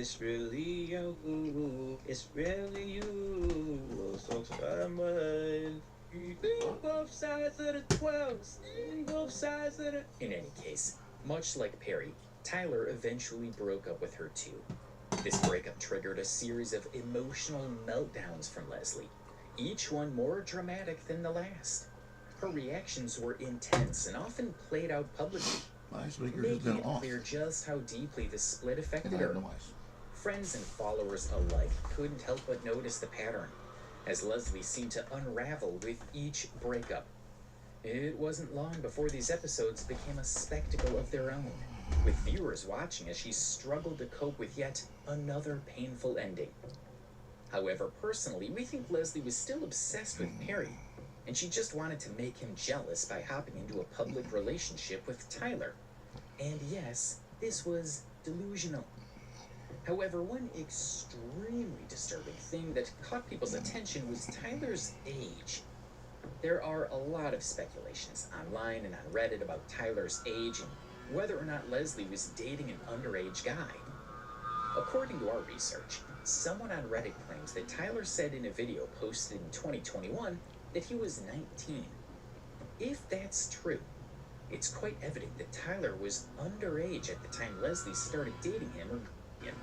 It's really you. It's really you. So much. Both sides of the 12. Both sides of the. In any case, much like Perry, Tyler eventually broke up with her too. This breakup triggered a series of emotional meltdowns from Leslie, each one more dramatic than the last. Her reactions were intense and often played out publicly, My speaker has making been it off. clear just how deeply the split And affected I have her. noise. Friends and followers alike couldn't help but notice the pattern, as Leslie seemed to unravel with each breakup. It wasn't long before these episodes became a spectacle of their own, with viewers watching as she struggled to cope with yet another painful ending. However, personally, we think Leslie was still obsessed with Perry, and she just wanted to make him jealous by hopping into a public relationship with Tyler. And yes, this was delusional. However, one extremely disturbing thing that caught people's attention was Tyler's age. There are a lot of speculations online and on Reddit about Tyler's age and whether or not Leslie was dating an underage guy. According to our research, someone on Reddit claims that Tyler said in a video posted in 2021 that he was 19. If that's true, it's quite evident that Tyler was underage at the time Leslie started dating him, or him,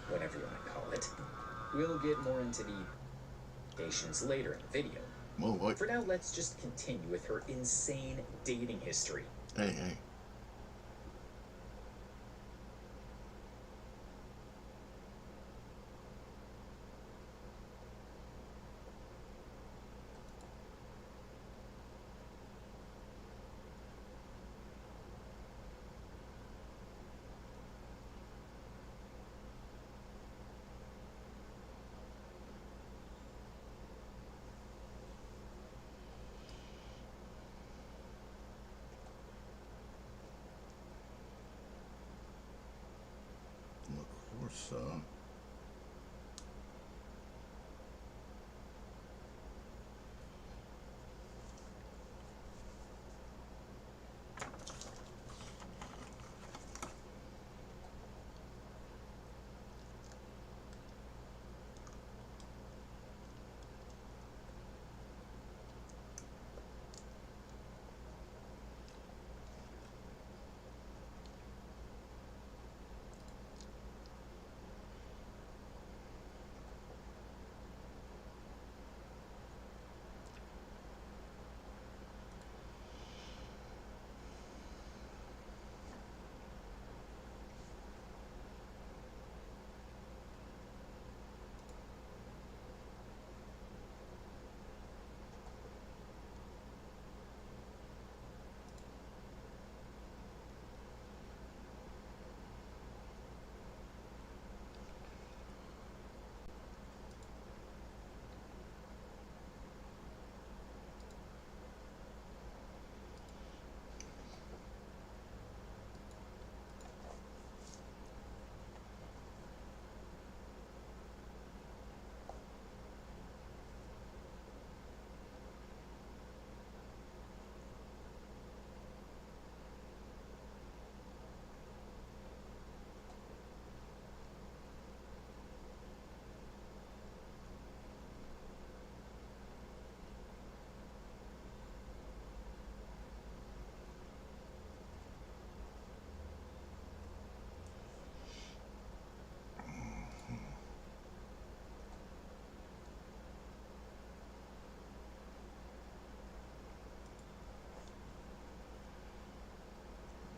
whatever you want to call it. We'll get more into the implications later in the video. Well, what? For now, let's just continue with her insane dating history. Hey. Of course,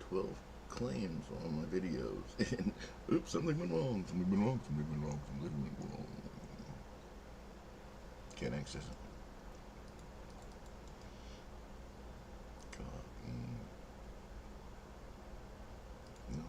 12 claims on my videos. And oops, something went wrong. Something went wrong. Can't access it. Copy. No.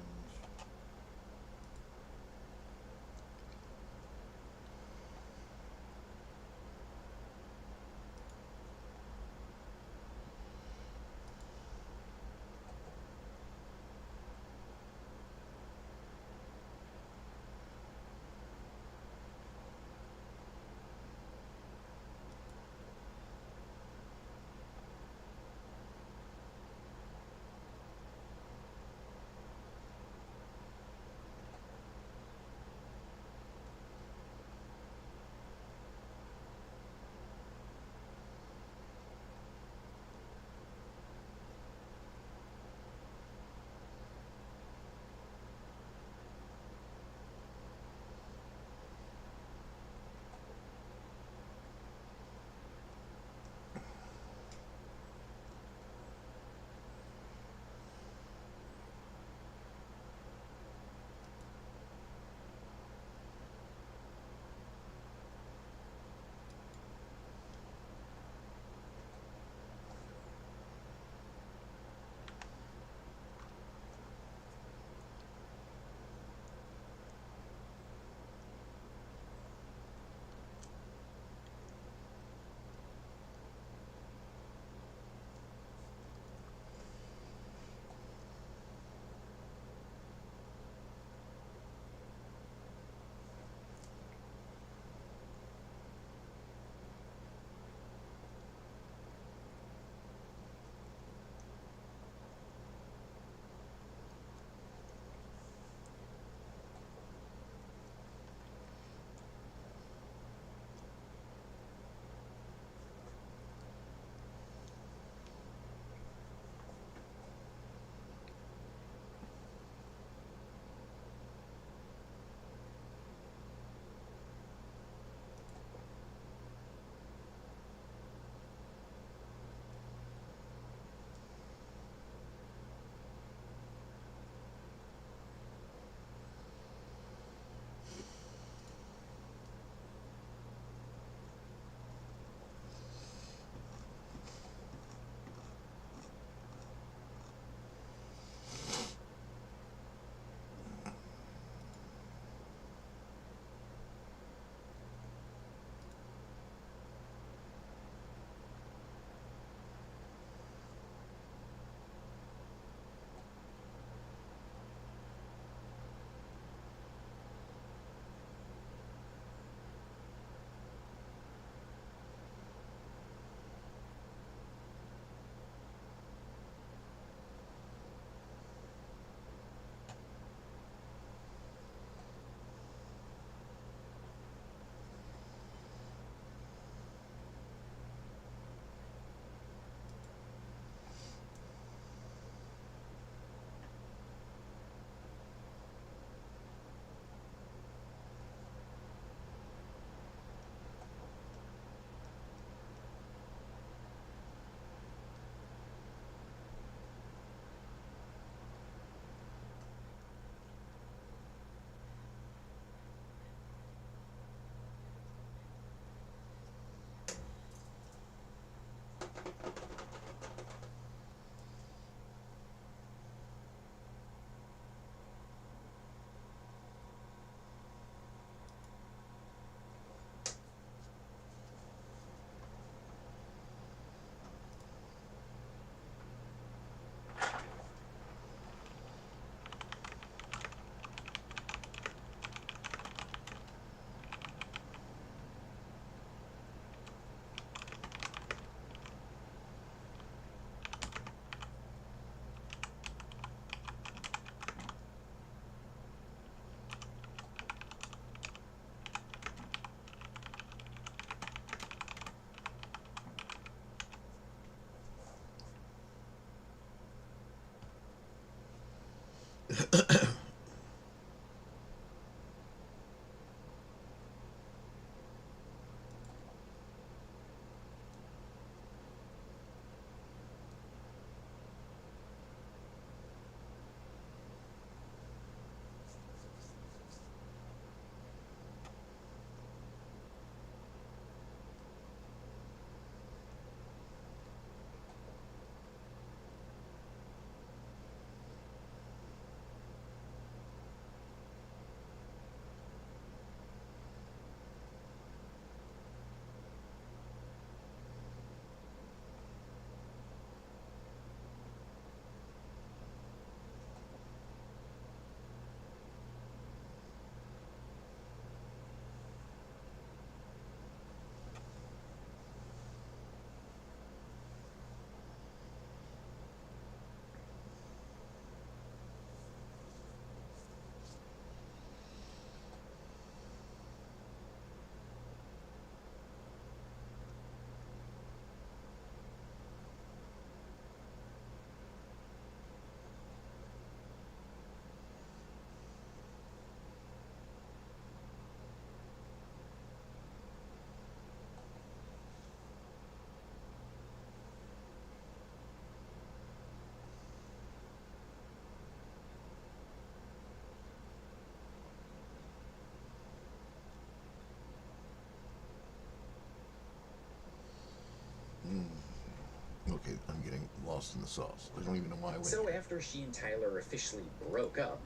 lost in the sauce. I don't even know why I went So here. after she and Tyler officially broke up,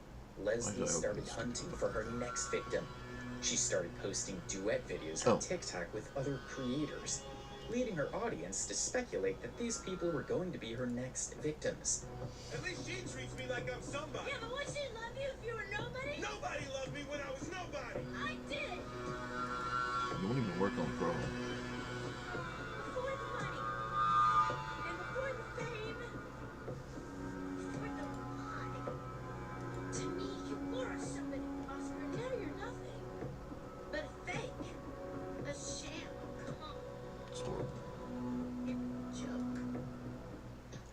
Leslie started hunting for her next victim. She started posting duet videos on TikTok with other creators, leading her audience to speculate that these people were going to be her next victims. At least she treats me like I'm somebody. Yeah, but would she love you if you were nobody? Nobody loved me when I was nobody. I did. Don't even work on Pro. Before the money. And before the fame. Before the lie. To me, you were somebody, Oscar. Now you're nothing. But a fake. A sham. Come on. It's horrible. It's a joke.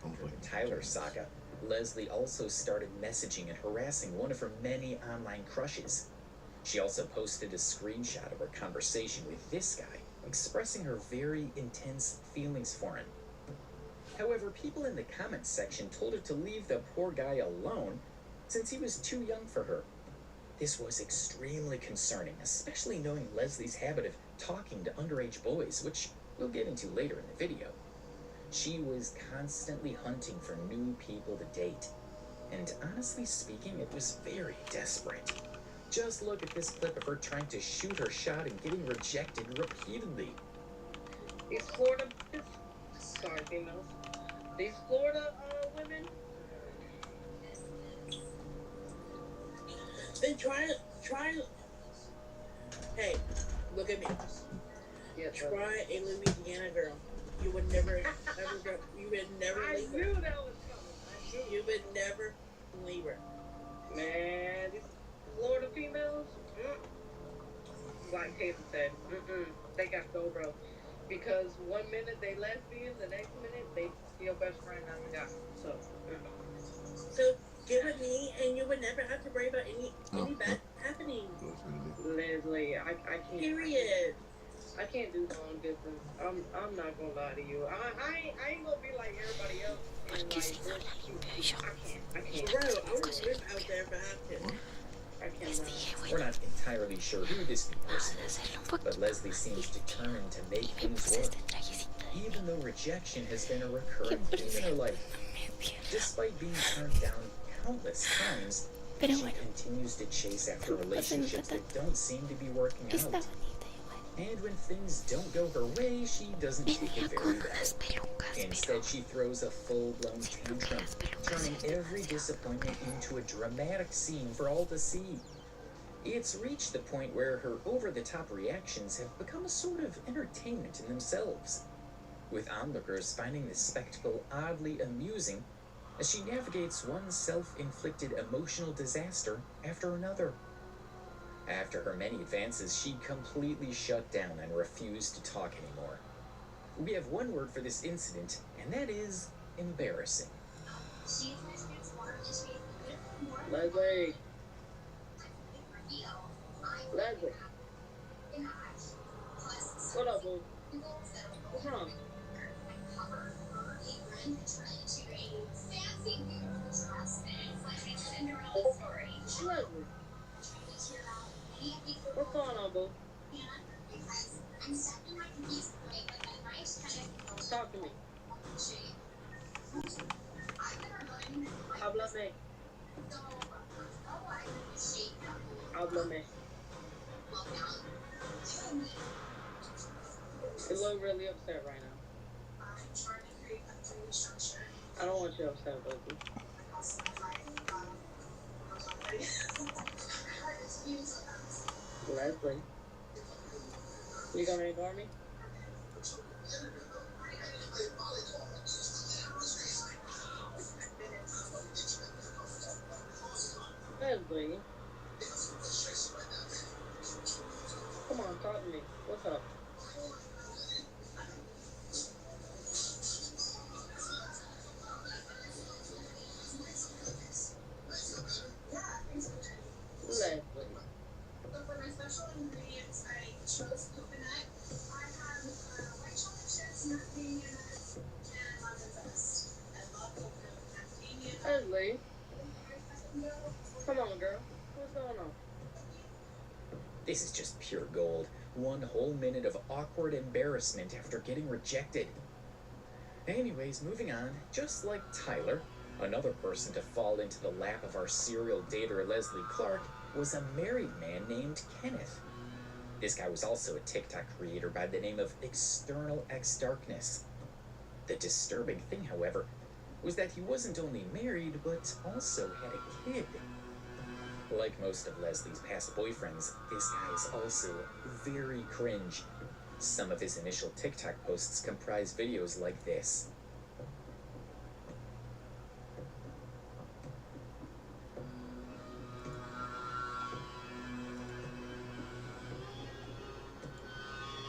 Almost like Tyler saga, Leslie also started messaging and harassing one of her many online crushes. She also posted a screenshot of her conversation with this guy, expressing her very intense feelings for him. However, people in the comments section told her to leave the poor guy alone since he was too young for her. This was extremely concerning, especially knowing Leslie's habit of talking to underage boys, which we'll get into later in the video. She was constantly hunting for new people to date. And honestly speaking, it was very desperate. Just look at this clip of her trying to shoot her shot and getting rejected repeatedly. These Florida, sorry, females. These Florida women, they try. Hey, look at me. Yeah, try a Louisiana girl. You would never, ever go. You would never I leave knew her. that was coming. You would never leave her. Man, these Florida females, like Tatum said, they got to go, bro. Because one minute they lesbian, the next minute they your best friend on the guy. So, So get with me, and you would never have to worry about any bad happening. Leslie, I can't. Period. I can't do long distance. I'm not gonna lie to you. I ain't gonna be like everybody else. And Porque si no like, la limpio yo. I can't. Bro, I would live out there if I had to. I Les can't. dije, We're bueno, not entirely sure who this new person vamos a is, hacerlo un but poquito. Leslie seems determined to make Y me things puse work, este trajecito de even though rejection has been a que recurring por theme in her cierto life. me pierdo. Despite being turned down countless times, Pero she bueno, continues to chase after tampoco se nota relationships tanto. that don't seem to be working Está out. bonita igual. And when things don't go her way, she doesn't take Venía it con very unas well. pelucas, pero Instead, she throws a full-blown siento que tantrum, las pelucas turning se ven every demasiado. disappointment into a dramatic scene for all to see. It's reached the point where her over-the-top reactions have become a sort of entertainment in themselves, with onlookers finding the spectacle oddly amusing as she navigates one self-inflicted emotional disaster after another. After her many advances, she completely shut down and refused to talk anymore. We have one word for this incident, and that is embarrassing. Leslie. Leslie. What up, boo? What's wrong? Leslie. What's going on, boo? Talk to me. Háblame. Háblame. You look really upset right now. I don't want you upset, Leslie. Leslie. You gonna ignore me? Leslie. Come on, talk to me. What's up? Leslie. But for my special ingredients, I chose coconut. I have white chocolate chips, macadamia nuts, and lemon zest. I love coconut with macadamia. Leslie. Come on, girl. What's going on? This is just pure gold. One whole minute of awkward embarrassment after getting rejected. Anyways, moving on, just like Tyler, another person to fall into the lap of our serial dater Leslie Clark was a married man named Kenneth. This guy was also a TikTok creator by the name of External X Darkness. The disturbing thing, however, was that he wasn't only married, but also had a kid. Like most of Leslie's past boyfriends, this guy is also very cringe. Some of his initial TikTok posts comprise videos like this.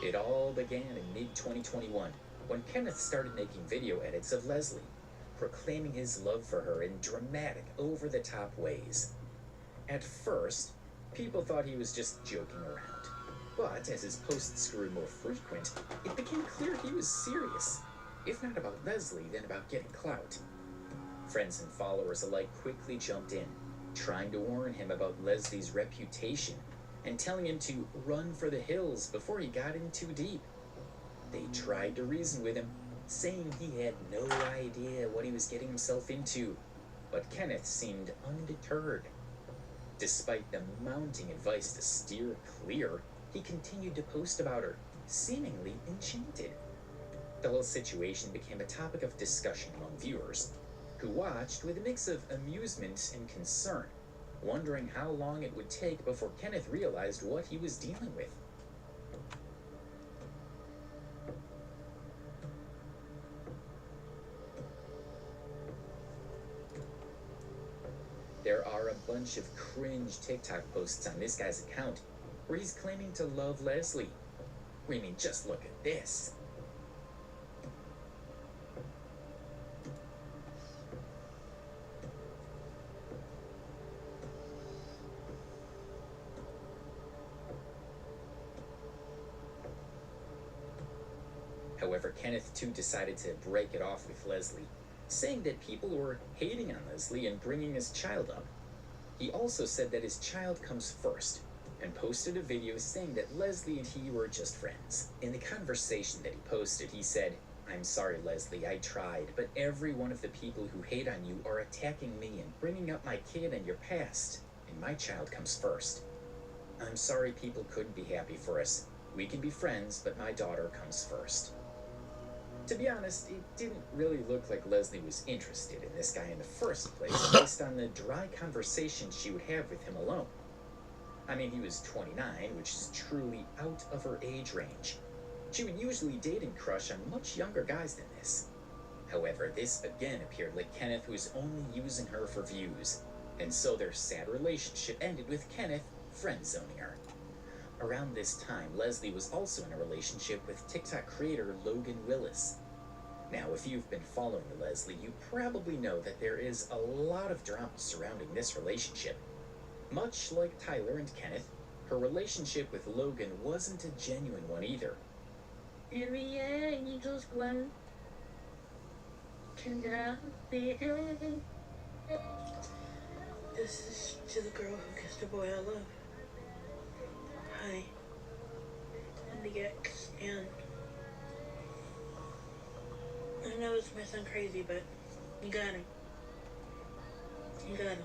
It all began in mid-2021 when Kenneth started making video edits of Leslie, proclaiming his love for her in dramatic, over-the-top ways. At first, people thought he was just joking around, but as his posts grew more frequent, it became clear he was serious, if not about Leslie, then about getting clout. Friends and followers alike quickly jumped in, trying to warn him about Leslie's reputation and telling him to run for the hills before he got in too deep. They tried to reason with him, saying he had no idea what he was getting himself into, but Kenneth seemed undeterred. Despite the mounting advice to steer clear, he continued to post about her, seemingly enchanted. The whole situation became a topic of discussion among viewers, who watched with a mix of amusement and concern, wondering how long it would take before Kenneth realized what he was dealing with. There are a bunch of cringe TikTok posts on this guy's account where he's claiming to love Leslie. I mean, just look at this. However, Kenneth too decided to break it off with Leslie, saying that people were hating on Leslie and bringing his child up. He also said that his child comes first, and posted a video saying that Leslie and he were just friends. In the conversation that he posted, he said, "I'm sorry, Leslie, I tried, but every one of the people who hate on you are attacking me and bringing up my kid and your past, and my child comes first. I'm sorry people couldn't be happy for us. We can be friends, but my daughter comes first." To be honest, it didn't really look like Leslie was interested in this guy in the first place, based on the dry conversations she would have with him alone. I mean, he was 29, which is truly out of her age range. She would usually date and crush on much younger guys than this. However, this again appeared like Kenneth was only using her for views, and so their sad relationship ended with Kenneth friend-zoning her. Around this time, Leslie was also in a relationship with TikTok creator Logan Willis. Now, if you've been following Leslie, you probably know that there is a lot of drama surrounding this relationship. Much like Tyler and Kenneth, her relationship with Logan wasn't a genuine one either. Every angel's one can be. This is to the girl who kissed the boy I love. Hi. I'm the ex, and I know this may sound crazy, but you got him. You got him.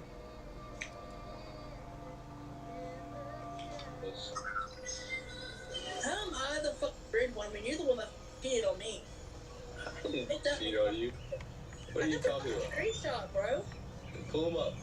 How am I the fucking weird one when you're the one that cheated on me? Cheat on you? What are you talking about? Screenshot, bro. Pull him up.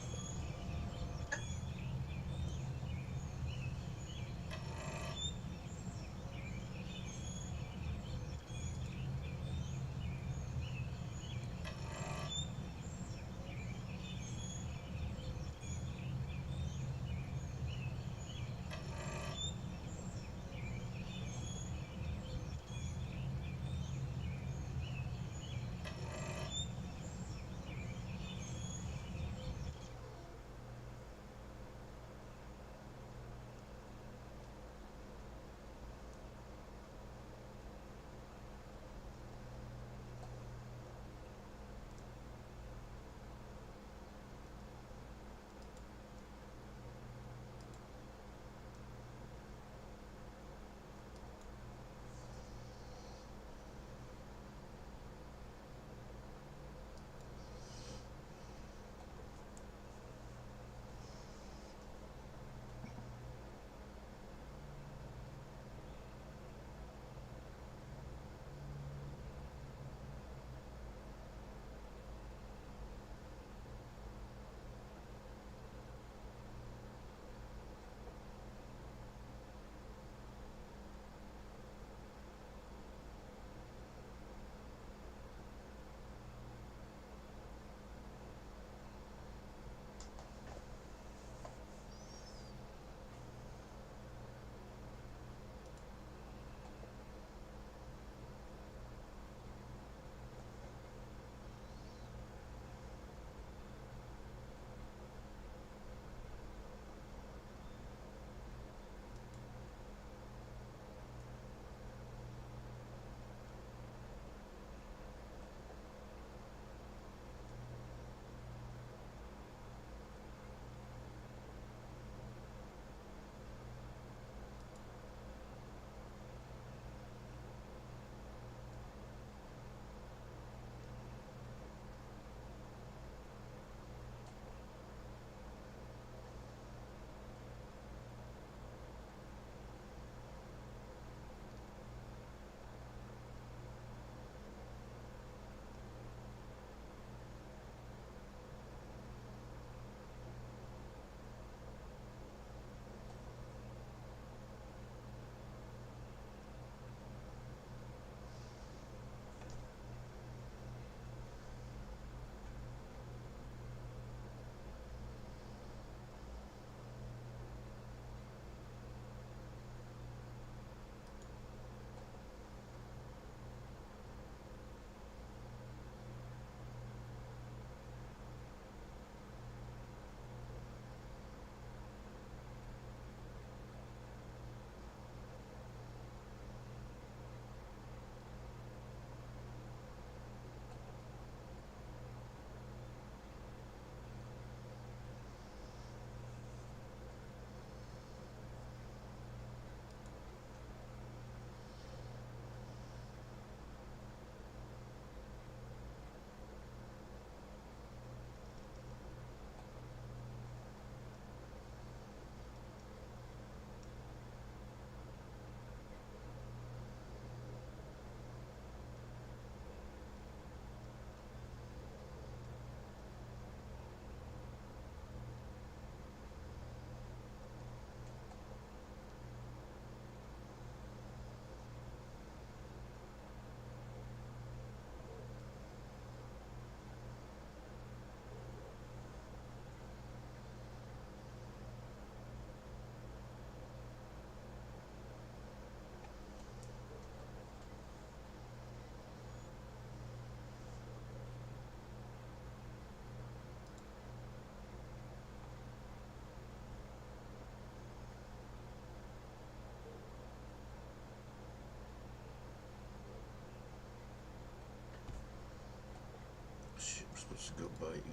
I eat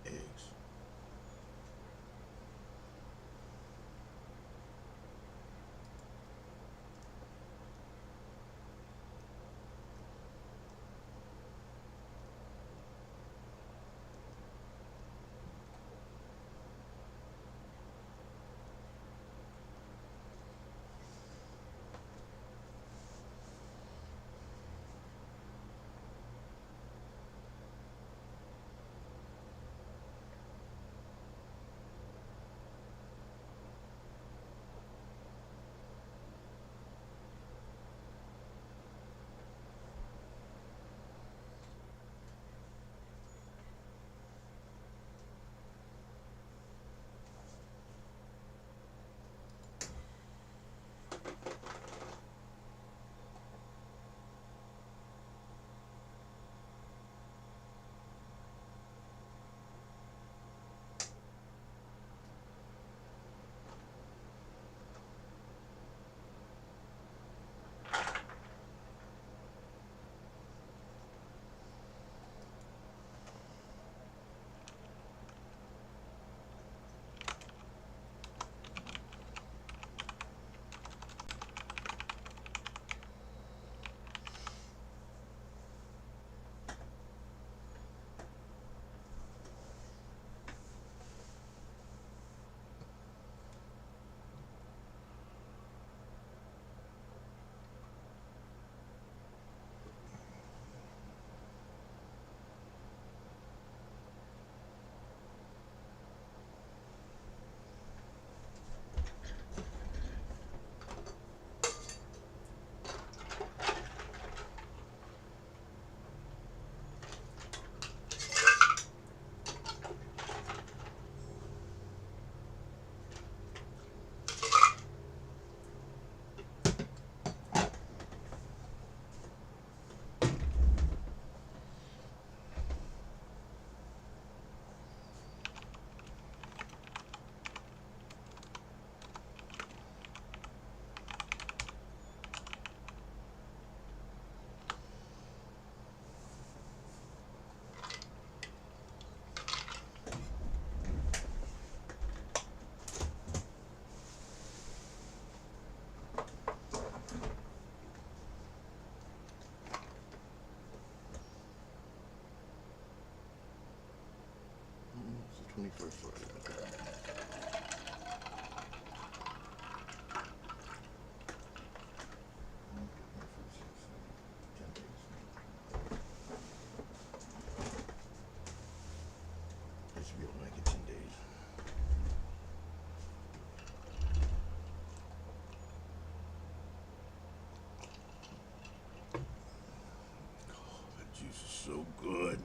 eggs. It's the 21st already. Okay. I should be able to make it 10 days. Oh, that juice is so good.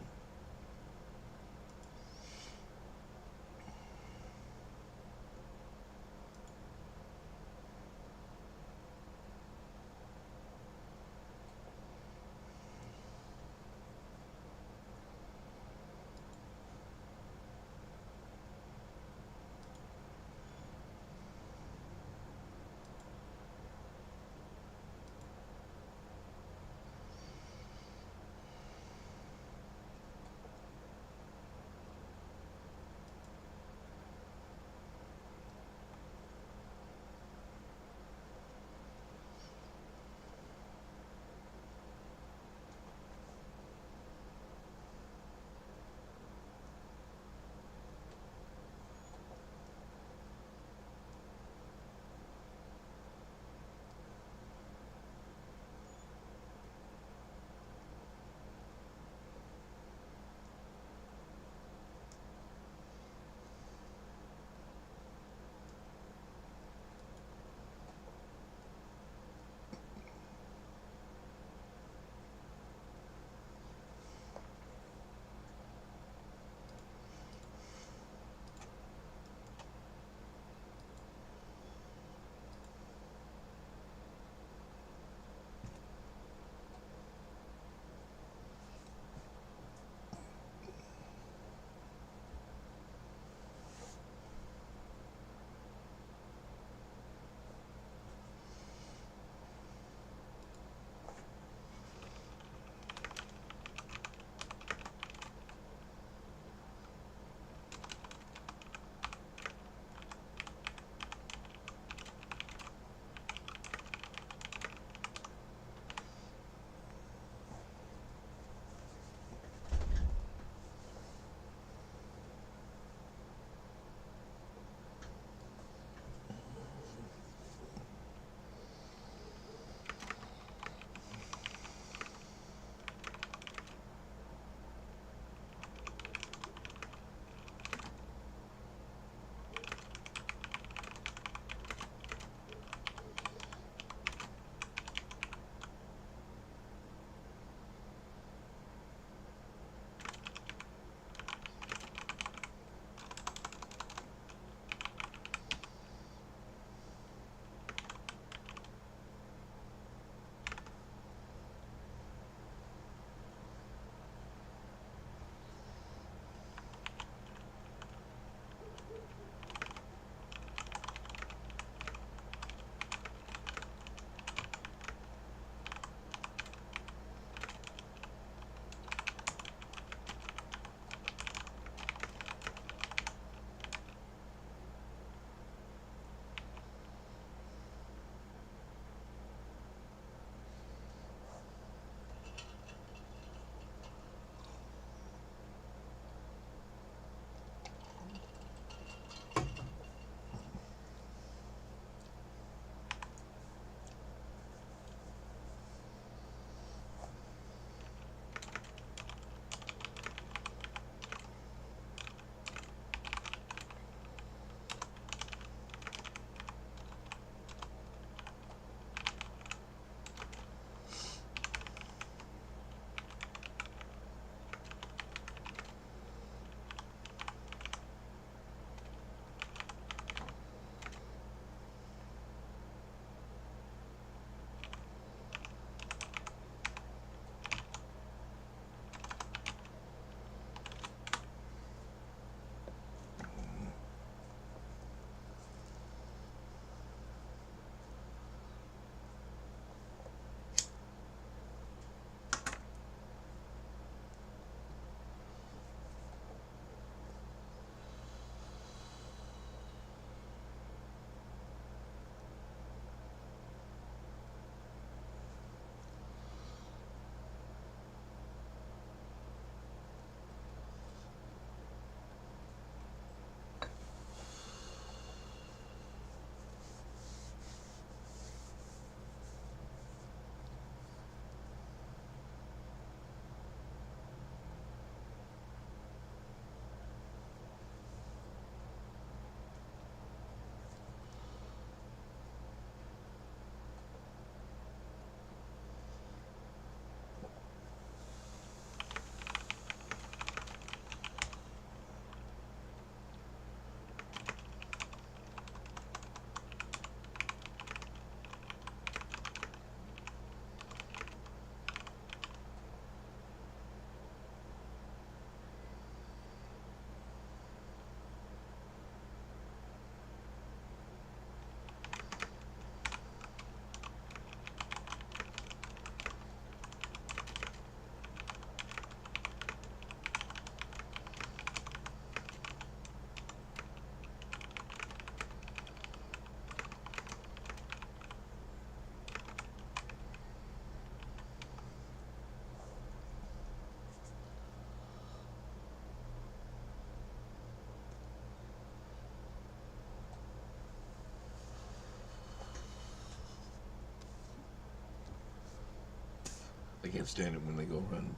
can't stand it when they go around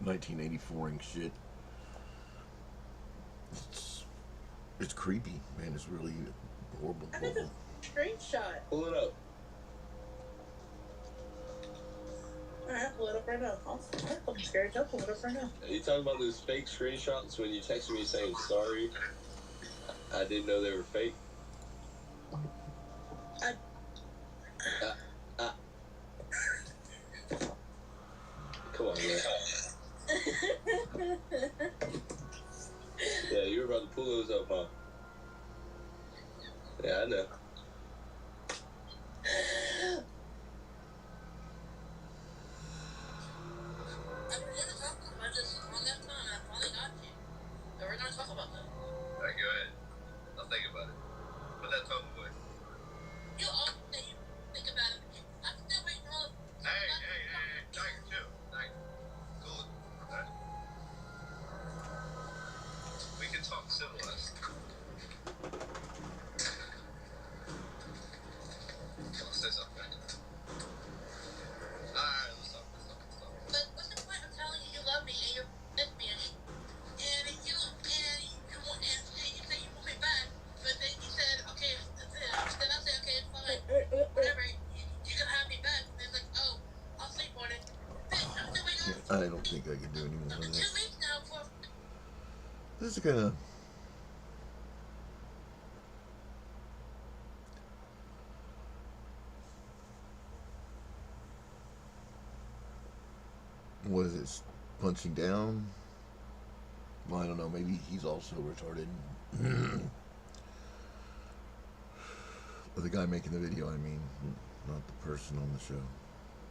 1984ing shit. It's creepy, man. It's really horrible. I got the screenshot. Pull it up. Alright, pull it up right now. I'm scared. I'll pull it up right now. Are you talking about those fake screenshots when you texted me saying sorry? I didn't know they were fake. Come on, man. Yeah, you were about to pull those up, huh? Yeah, I know. I don't think I can do any more of this. This is gonna. What is it? Punching down? Well, I don't know. Maybe he's also retarded. The guy making the video, I mean, not the person on the show.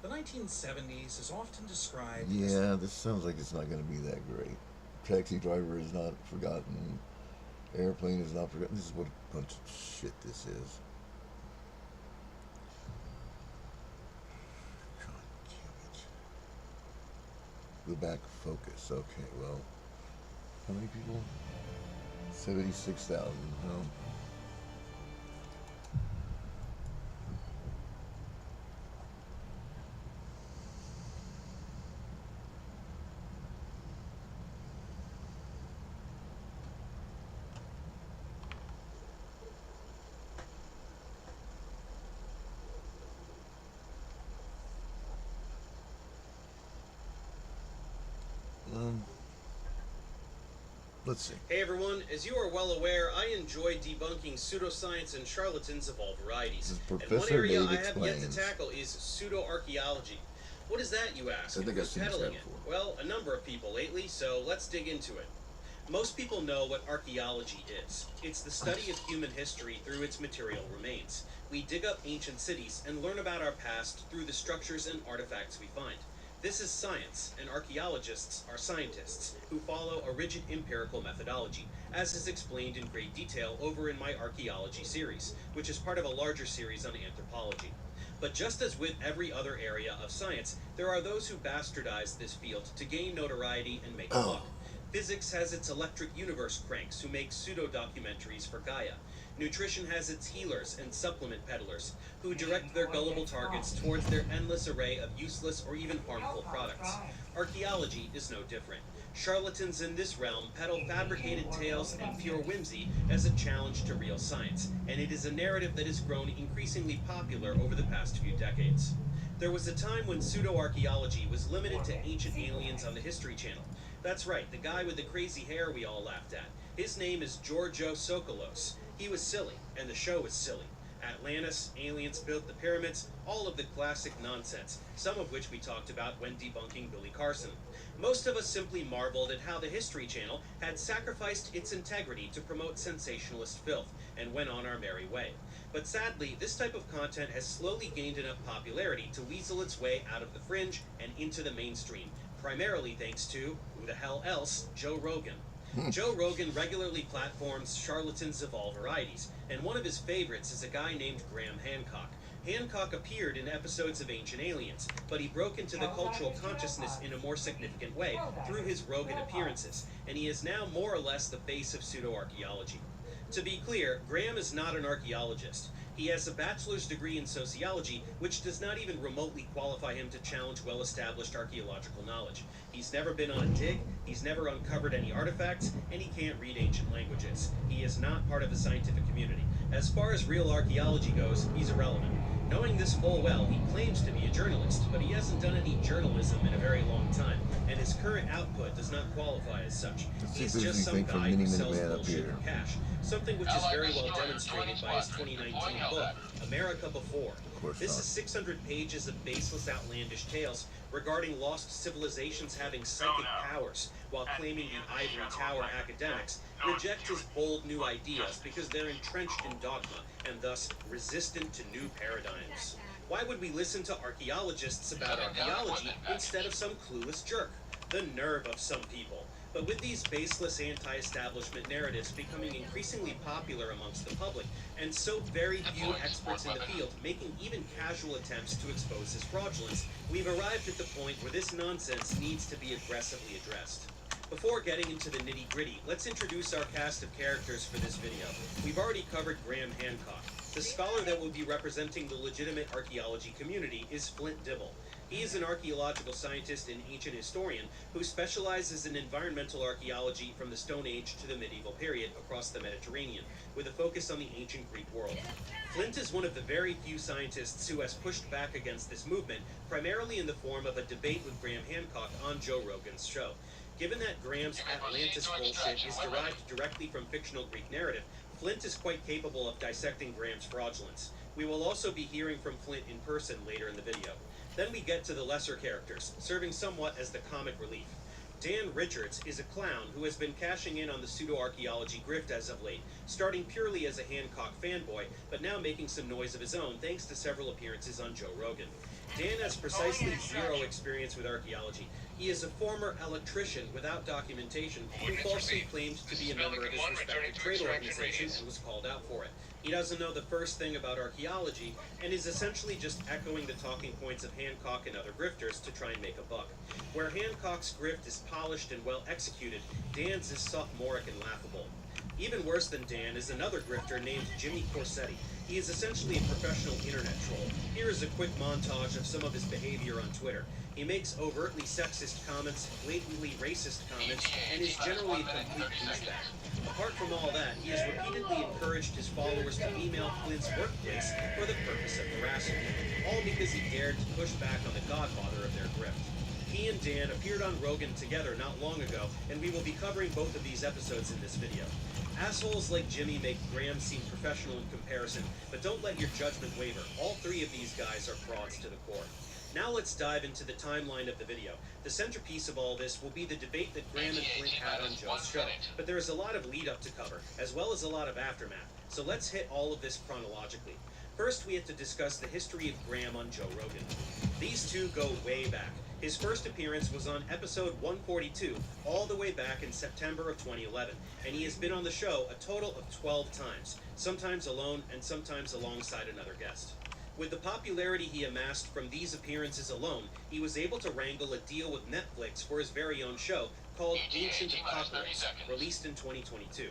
The 1970s is often described Yeah, this sounds like it's not going to be that great. Taxi Driver is not forgotten. Airplane is not forgotten. This is what a bunch of shit this is. God damn it. Go back, focus. Okay, well, how many people? 76,000. No. Let's see. Hey everyone, as you are well aware, I enjoy debunking pseudoscience and charlatans of all varieties. This is And one Professor area Dave I have yet to Explains. tackle is pseudo-archaeology. What is that, you ask? I think And I've who's seen this peddling ad it? before. Well, a number of people lately, so let's dig into it. Most people know what archaeology is. It's the study of human history through its material remains. We dig up ancient cities and learn about our past through the structures and artifacts we find. This is science, and archaeologists are scientists who follow a rigid empirical methodology, as is explained in great detail over in my archaeology series, which is part of a larger series on anthropology. But just as with every other area of science, there are those who bastardize this field to gain notoriety and make a buck. Physics has its electric universe cranks who make pseudo-documentaries for Gaia. Nutrition has its healers and supplement peddlers who direct their gullible targets towards their endless array of useless or even harmful products. Archaeology is no different. Charlatans in this realm peddle fabricated tales and pure whimsy as a challenge to real science, and it is a narrative that has grown increasingly popular over the past few decades. There was a time when pseudo-archaeology was limited to ancient aliens on the History Channel. That's right, the guy with the crazy hair we all laughed at. His name is Georgios Sokolos. He was silly, and the show was silly. Atlantis, aliens built the pyramids, all of the classic nonsense, some of which we talked about when debunking Billy Carson. Most of us simply marveled at how the History Channel had sacrificed its integrity to promote sensationalist filth, and went on our merry way. But sadly, this type of content has slowly gained enough popularity to weasel its way out of the fringe and into the mainstream, primarily thanks to, who the hell else, Joe Rogan. Joe Rogan regularly platforms charlatans of all varieties, and one of his favorites is a guy named Graham Hancock. Hancock appeared in episodes of Ancient Aliens, but he broke into the cultural consciousness in a more significant way through his Rogan appearances, and he is now more or less the face of pseudo-archaeology. To be clear, Graham is not an archaeologist. He has a bachelor's degree in sociology, which does not even remotely qualify him to challenge well-established archaeological knowledge. He's never been on a dig, he's never uncovered any artifacts, and he can't read ancient languages. He is not part of the scientific community. As far as real archaeology goes, he's irrelevant. Knowing this full well, he claims to be a journalist, but he hasn't done any journalism in a very long time, and his current output does not qualify as such. He's just some guy who sells bullshit for cash, something which is very well demonstrated by his 2019 book, America Before. This is 600 pages of baseless, outlandish tales regarding lost civilizations having psychic powers, while claiming the ivory tower academics reject his bold new ideas because they're entrenched in dogma and thus resistant to new paradigms. Why would we listen to archaeologists about archaeology instead of some clueless jerk? The nerve of some people. But with these baseless anti-establishment narratives becoming increasingly popular amongst the public, and so very few experts in the field making even casual attempts to expose his fraudulence, we've arrived at the point where this nonsense needs to be aggressively addressed. Before getting into the nitty-gritty, let's introduce our cast of characters for this video. We've already covered Graham Hancock. The scholar that will be representing the legitimate archaeology community is Flint Dibble. He is an archaeological scientist and ancient historian who specializes in environmental archaeology from the Stone Age to the medieval period across the Mediterranean, with a focus on the ancient Greek world. Flint is one of the very few scientists who has pushed back against this movement, primarily in the form of a debate with Graham Hancock on Joe Rogan's show. Given that Graham's Atlantis bullshit is derived directly from fictional Greek narrative, Flint is quite capable of dissecting Graham's fraudulence. We will also be hearing from Flint in person later in the video. Then we get to the lesser characters, serving somewhat as the comic relief. Dan Richards is a clown who has been cashing in on the pseudo-archaeology grift as of late, starting purely as a Hancock fanboy, but now making some noise of his own thanks to several appearances on Joe Rogan. Dan has precisely zero experience with archaeology. He is a former electrician without documentation who falsely claimed to be a member of his respective trade organization and was called out for it. He doesn't know the first thing about archaeology and is essentially just echoing the talking points of Hancock and other grifters to try and make a buck. Where Hancock's grift is polished and well executed, Dan's is sophomoric and laughable. Even worse than Dan is another grifter named Jimmy Corsetti. He is essentially a professional internet troll. Here is a quick montage of some of his behavior on Twitter. He makes overtly sexist comments, blatantly racist comments, and is generally a complete douchebag. Apart from all that, he has repeatedly encouraged his followers to email Flint's workplace for the purpose of harassing him, all because he dared to push back on the godfather of their grift. He and Dan appeared on Rogan together not long ago, and we will be covering both of these episodes in this video. Assholes like Jimmy make Graham seem professional in comparison, but don't let your judgment waver. All three of these guys are frauds to the core. Now let's dive into the timeline of the video. The centerpiece of all this will be the debate that Graham and Flint had on Joe's show, but there is a lot of lead up to cover, as well as a lot of aftermath, so let's hit all of this chronologically. First, we have to discuss the history of Graham on Joe Rogan. These two go way back. His first appearance was on episode 142, all the way back in September of 2011, and he has been on the show a total of 12 times, sometimes alone and sometimes alongside another guest. With the popularity he amassed from these appearances alone, he was able to wrangle a deal with Netflix for his very own show called Ancient Apocalypse, released in 2022.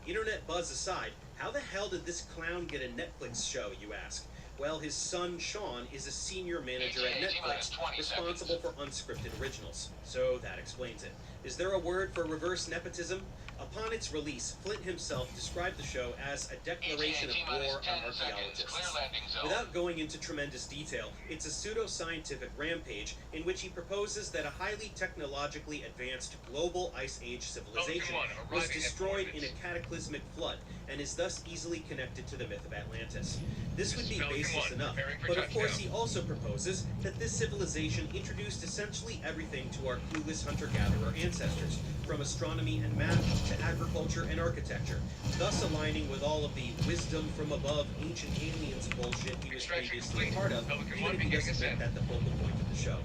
Internet buzz aside, how the hell did this clown get a Netflix show, you ask? Well, his son, Sean, is a senior manager at Netflix, responsible for unscripted originals. So that explains it. Is there a word for reverse nepotism? Upon its release, Flint himself described the show as a declaration of war on archaeologists. Without going into tremendous detail, it's a pseudo-scientific rampage in which he proposes that a highly technologically advanced global Ice Age civilization was destroyed in a cataclysmic flood and is thus easily connected to the myth of Atlantis. This would be baseless enough, but of course he also proposes that this civilization introduced essentially everything to our clueless hunter-gatherer ancestors, from astronomy and math to agriculture and architecture, thus aligning with all of the wisdom from above ancient aliens bullshit he was previously a part of, even if he doesn't make that the focal point of the show.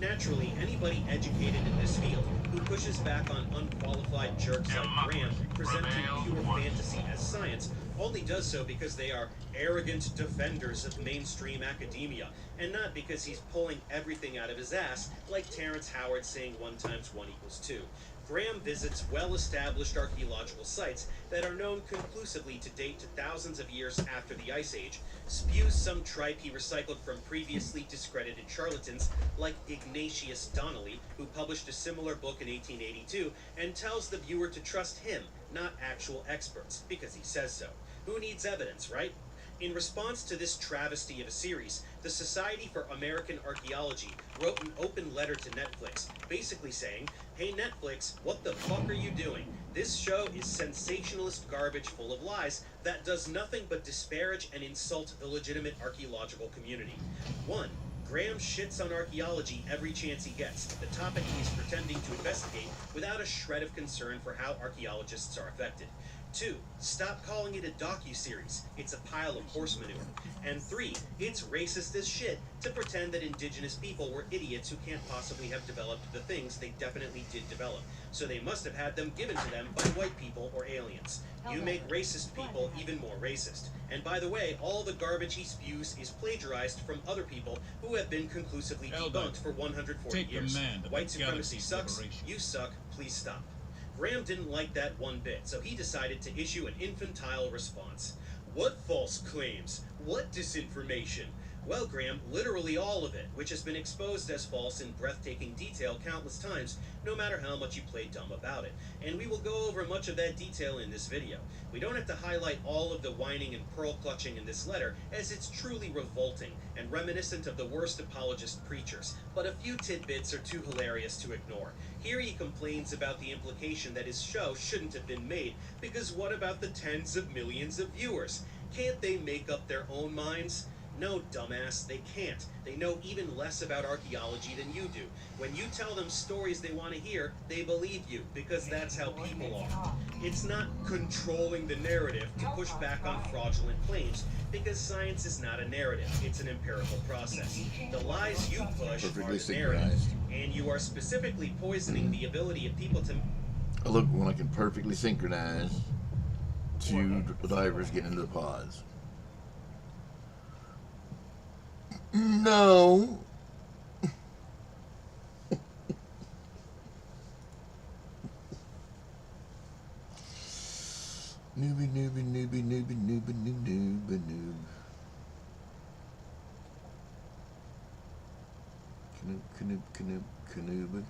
Naturally, anybody educated in this field who pushes back on unqualified jerks like Graham presenting pure fantasy as science only does so because they are arrogant defenders of mainstream academia, and not because he's pulling everything out of his ass like Terrence Howard saying 1 × 1 = 2. Graham visits well-established archaeological sites that are known conclusively to date to thousands of years after the Ice Age, spews some tripe he recycled from previously discredited charlatans like Ignatius Donnelly, who published a similar book in 1882, and tells the viewer to trust him, not actual experts, because he says so. Who needs evidence, right? In response to this travesty of a series, the Society for American Archaeology wrote an open letter to Netflix, basically saying, "Hey Netflix, what the fuck are you doing? This show is sensationalist garbage full of lies that does nothing but disparage and insult the legitimate archaeological community." 1. Graham shits on archaeology every chance he gets, the topic he's pretending to investigate without a shred of concern for how archaeologists are affected. 2. Stop calling it a docu-series. It's a pile of horse manure. And 3. It's racist as shit to pretend that indigenous people were idiots who can't possibly have developed the things they definitely did develop. So they must have had them given to them by white people or aliens. You make racist people even more racist. And by the way, all the garbage he spews is plagiarized from other people who have been conclusively debunked for 140 years. White supremacy sucks. You suck. Please stop. Graham didn't like that one bit, so he decided to issue an infantile response. What false claims? What disinformation? Well, Graham, literally all of it, which has been exposed as false in breathtaking detail countless times, no matter how much you play dumb about it. And we will go over much of that detail in this video. We don't have to highlight all of the whining and pearl clutching in this letter, as it's truly revolting and reminiscent of the worst apologist preachers, but a few tidbits are too hilarious to ignore. Here he complains about the implication that his show shouldn't have been made, because what about the tens of millions of viewers? Can't they make up their own minds? No, dumbass, they can't. They know even less about archaeology than you do. When you tell them stories they want to hear, they believe you, because that's how people are. It's not controlling the narrative to push back on fraudulent claims, because science is not a narrative, it's an empirical process. The lies you push are the narrative, and you are specifically poisoning the ability of people to... I look when I can perfectly synchronize two divers getting into the pods. No. Newbie, newbie, newbie, newbie, newbie, newbie, noob. Canoe, canoe, canoe.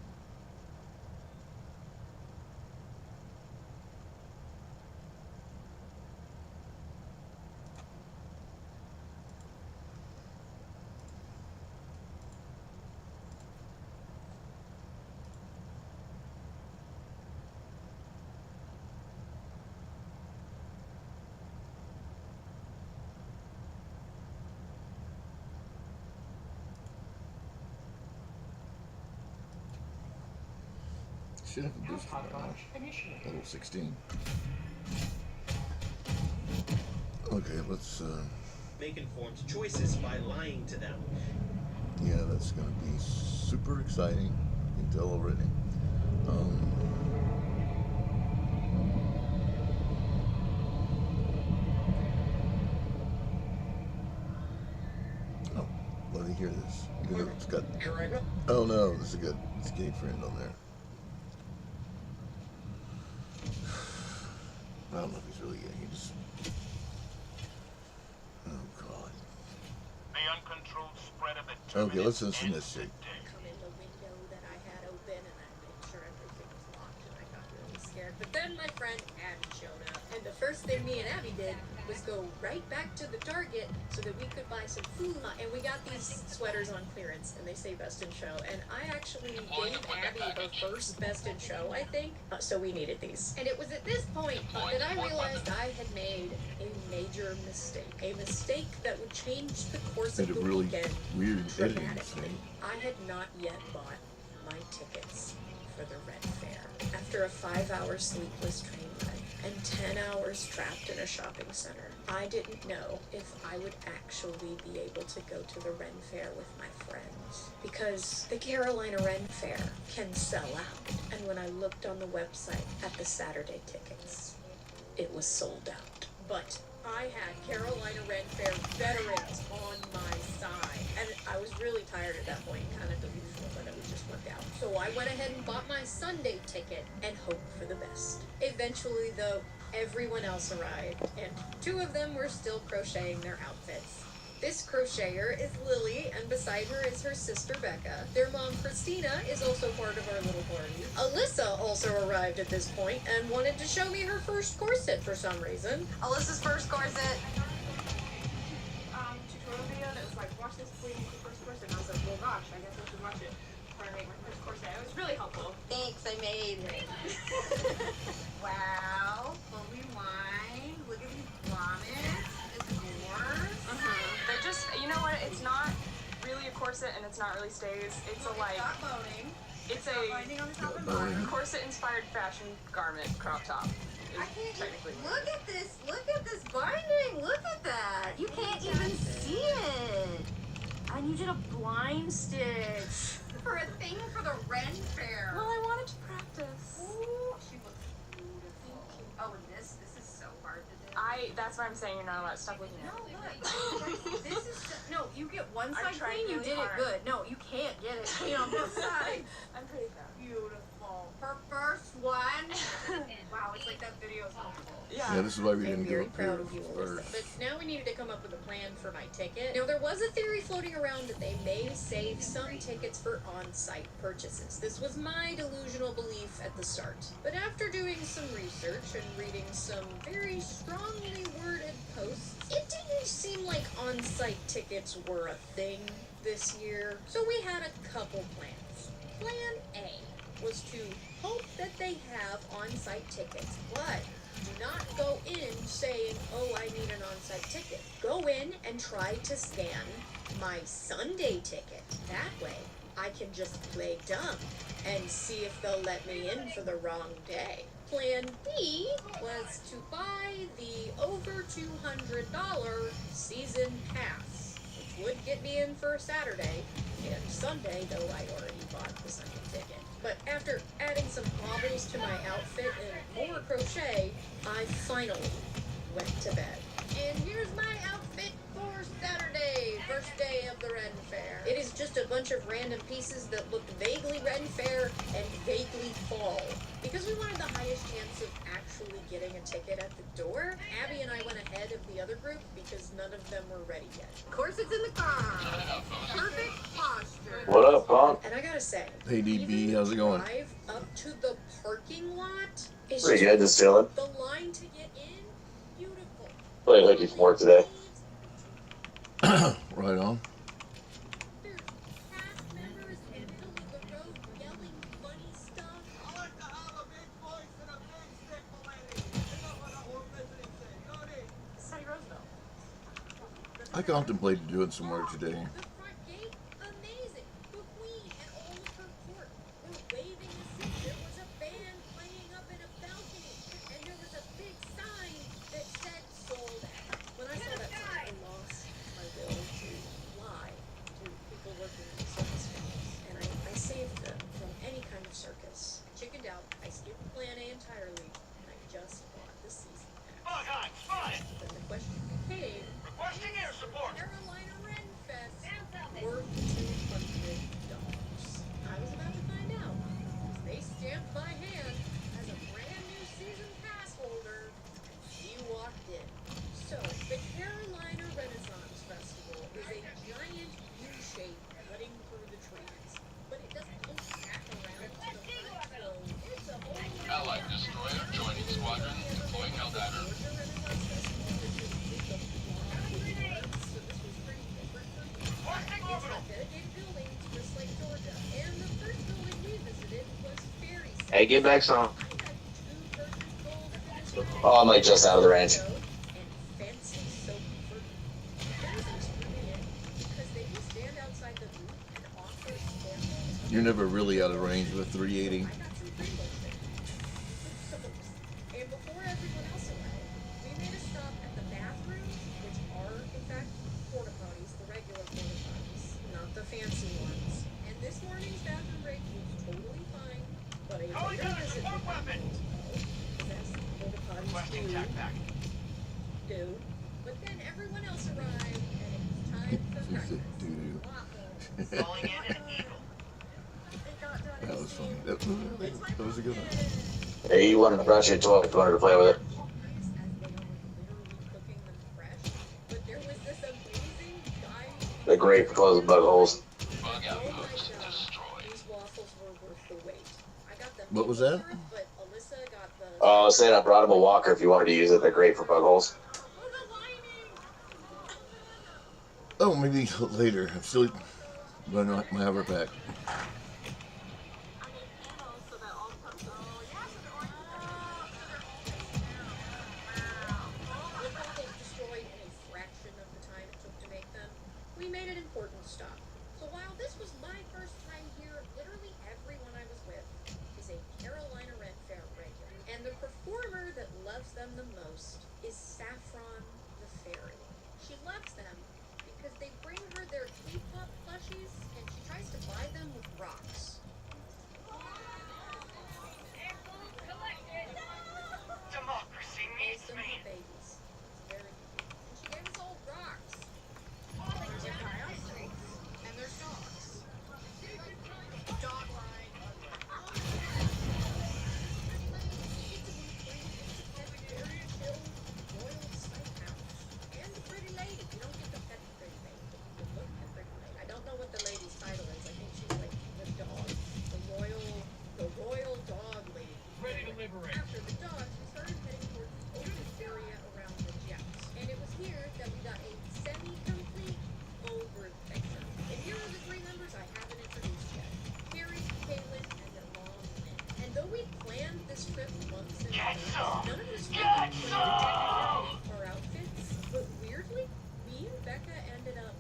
Should have a booster by now. Level 16. Okay, let's make informed choices by lying to them. Yeah, that's gonna be super exciting. You can tell already. Oh, let me hear this. It's got. Oh no, this is a good. It's a gay friend on there. I don't know if he's really gay. He just. Oh God. The uncontrolled spread of it. Okay, let's listen to this shit. Come in the window that I had open, and I made sure everything was locked, and I got really scared. But then my friend Abby showed up, and the first thing me and Abby did was go right back to the Target so that we could buy some food. And we got these sweaters on clearance, and they say Best in Show. And I actually gave Abby her first Best in Show, I think. So we needed these. And it was at this point that I realized I had made a major mistake. A mistake that would change the course of the weekend dramatically. I had not yet bought my tickets for the Red Fair. After a 5-hour sleepless train ride and 10 hours trapped in a shopping center, I didn't know if I would actually be able to go to the Ren Fair with my friends, because the Carolina Ren Fair can sell out. And when I looked on the website at the Saturday tickets, it was sold out. But I had Carolina Ren Fair veterans on my side, and I was really tired at that point, kind of delusional that it would just work out. So so I went ahead and bought my Sunday ticket and hoped for the best. Eventually, though, everyone else arrived, and 2 of them were still crocheting their outfits. This crocheter is Lily, and beside her is her sister Becca. Their mom, Christina, is also part of our little party. Alyssa also arrived at this point and wanted to show me her first corset for some reason. Alyssa's first corset. Tutorial video that was like, watch this before you make your first corset. And I was like, well, gosh, I guess I should watch it before I make my first corset. It was really helpful. Thanks, I made it. Wow, holy wine. Look at these bonnets. It's gorgeous. They're just, you know what? It's not really a corset and it's not really stays. It's a like, Stop boning. it's Stop a binding on the top and bottom. corset-inspired fashion garment crop top. I can't Technically. even, look at this binding, look at that. You can't even see it. And you did a blind stitch. For a thing for the Ren Fair. Well, I wanted to practice. Ooh, she looks beautiful. Oh, and this is so hard to do. That's why I'm saying you're not allowed to stop looking at No, it. look. This is no, you get one I side tried clean, you really did hard. it good. No, you can't get it clean on both sides. I'm pretty proud. Beautiful. Her first one. Wow, it's like that video's helpful. Yeah, this is why we I'm didn't go very up here proud of you, Alyssa. first. But now we needed to come up with a plan for my ticket. Now, there was a theory floating around that they may save some tickets for on-site purchases. This was my delusional belief at the start. But after doing some research and reading some very strongly worded posts, it didn't seem like on-site tickets were a thing this year. So we had a couple plans. Plan A was to hope that they have on-site tickets, but do not go in saying, oh, I need an on-site ticket. Go in and try to scan my Sunday ticket. That way, I can just play dumb and see if they'll let me in for the wrong day. Plan B was to buy the over $200 season pass, which would get me in for Saturday and Sunday, though I already bought the Sunday ticket. But after adding some baubles to my outfit and more crochet, I finally went to bed. And here's my outfit for Saturday, first day of the Ren Fair. It is just a bunch of random pieces that look vaguely Ren Fair and vaguely fall. Because we wanted the highest chance of actually getting a ticket at the door, Abby and I went ahead of the other group because none of them were ready yet. Corsets in the car. Perfect posture. What up, Punk? And I gotta say, Hey, DB, how's it going? drive up to the parking lot is Pretty just good, just chilling. the line to get in, beautiful. Played hooky from work today. Right on. There's cast members in the middle of the road yelling funny stuff. I like to have a big voice and a big stick, lady. Enough of that old visiting thing. Teddy Roosevelt. I contemplated doing some work today. The front gate, amazing. The Queen and all of her court were waving as if there was a band playing up in a balcony, and there was a big sign that said sold out. When I saw that sign, I lost my will to lie to people working in circus films, and I saved them from any kind of circus. Chickened out, I skipped plan A entirely, and I just bought the season pass. Bug spotted! Then the question became, Requesting air support! Carolina Ren Fest worth $200. I was about to find out, because they stamped my hand as a brand new season pass holder, and she walked in. So, the Carolina Renaissance Festival is a giant U-shape cutting through the trees, but it doesn't go back around to the front, so it's a whole Allied destroyer joining squadron, deploying Helldiver. Georgia Renaissance Festival, which is the so this was pretty different for me. It's a dedicated building to just like Georgia, and the first building we visited was very simple. Hey, get back some. I had 2 purchase goals for this Oh, I'm like just out of the range. and fancy soap for There was expedient because they will stand outside the booth and offer samples. You're never really out of range with 380. I got some free lotion. Soaps. And before everyone else arrived, we made a stop at the bathrooms, which are, in fact, porta potties, the regular porta potties, not the fancy ones. And this morning's bathroom break was totally fine, but a Calling later down a visit support would weapon! as porta potties Requesting tac pack. do. But then everyone else arrived, and it was time for She said practice. doo-doo. Calling in an eagle. It got done That was funny. That was a good one. Hey, you wanted to brush your toy if you wanted to play with it. As they are literally cooking them fresh. But there was this amazing guy. They're great for closing bug holes. Bug Oh my outpost god, destroyed. these waffles were worth the wait. I got the What was maple that? syrup, but Alyssa got the. Oh, I was saying I brought him a walker if you wanted to use it. They're great for bug holes. Oh, maybe later. I'm still running my hover pack. Although they destroyed in a fraction of the time it took to make them, we made an important stop. So while this was my first time here, literally everyone I was with is a Carolina Rent Fair regular. And the performer that loves them the most is Saffron the Fairy. She loves them because they bring her their K-pop plushies and she tries to buy them with rocks. Democracy needs Some me. babies. It's very cute. And she gave us all rocks. There's a guy on streets, and there's dogs. Dog line. It's a very chill, loyal sight house. And a pretty lady. You don't get to pet the pretty lady, but you can look at the pretty lady. I don't know what the lady's title is. I think she's like the dog. The royal dog lady. Ready to liberate. After the dogs, we started heading towards the open area around the jets. And it was here that we got a semi-complete over picture. And here are the three members I haven't introduced yet. Carrie, Caitlin, and their mom, Lynn. And though we planned this trip months in advance, none of us really planned our outfits. But weirdly, me and Becca ended up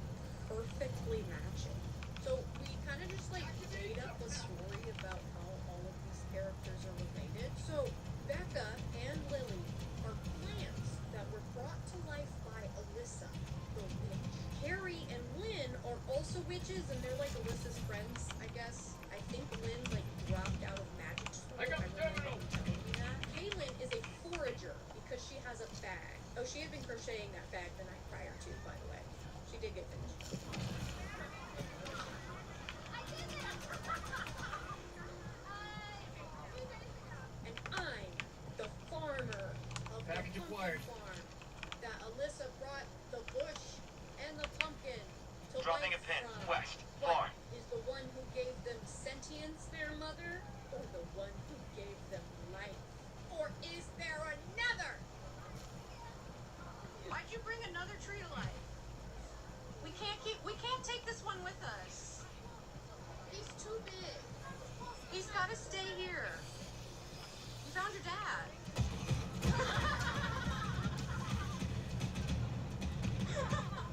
perfectly matching. So we kind of just like made up a story about how all of these characters are related. So Becca and Lily are plants that were brought to life by Alyssa, the witch. Carrie and Lynn are also witches, and they're like Alyssa's friends, I guess. I think Lynn like dropped out of magic school. I got the remember terminal. you telling me that. Caitlin is a forager because she has a bag. Oh, she had been crocheting that bag the night prior to, by the way. She did get finished. And I'm the farmer of Package the acquired. pumpkin farm that Alyssa brought the bush and the pumpkin to Dropping life a pin. from. West. What, Farm. is the one who gave them sentience their mother, or the one who gave them life? Or is there another? Why'd you bring another tree to life? We can't take this one with us. He's too big. He's gotta stay here. You found your dad.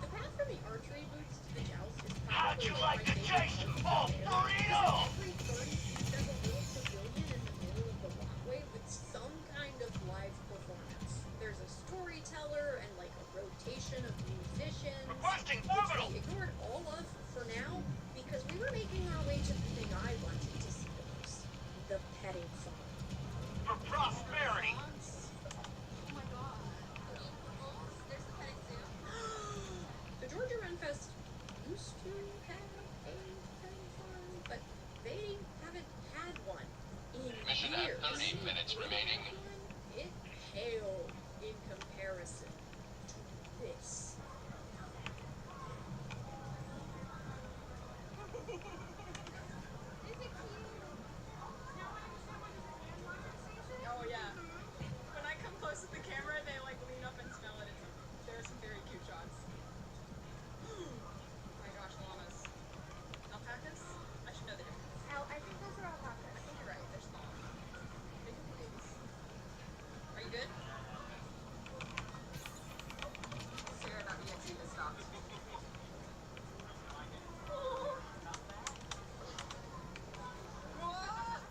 The path from the archery booths to the joust is How'd probably you my like the favorite taste? part Oh, of the fair. burrito! Every turn, there's a little pavilion in the middle of the walkway with some kind of live performance. There's a storyteller and like a rotation of musicians, Requesting which orbital. we ignored all of for now because we were making our way to the thing I wanted to see the most, the petting farm. For prosperity. Oh my god. There's the petting zoo. The Georgia Run Fest used to have a petting farm, but they haven't had one in Mission years. at 30 minutes remaining. It paled in comparison to this. Oh yeah. When I come close to the camera, they like lean up and smell it. There are some very cute shots. Oh my gosh, llamas. Alpacas? I should know the difference. I think those are alpacas. I think you're right. They're small. They could be babies. Are you good? Sarah.exe has stopped. Whoa!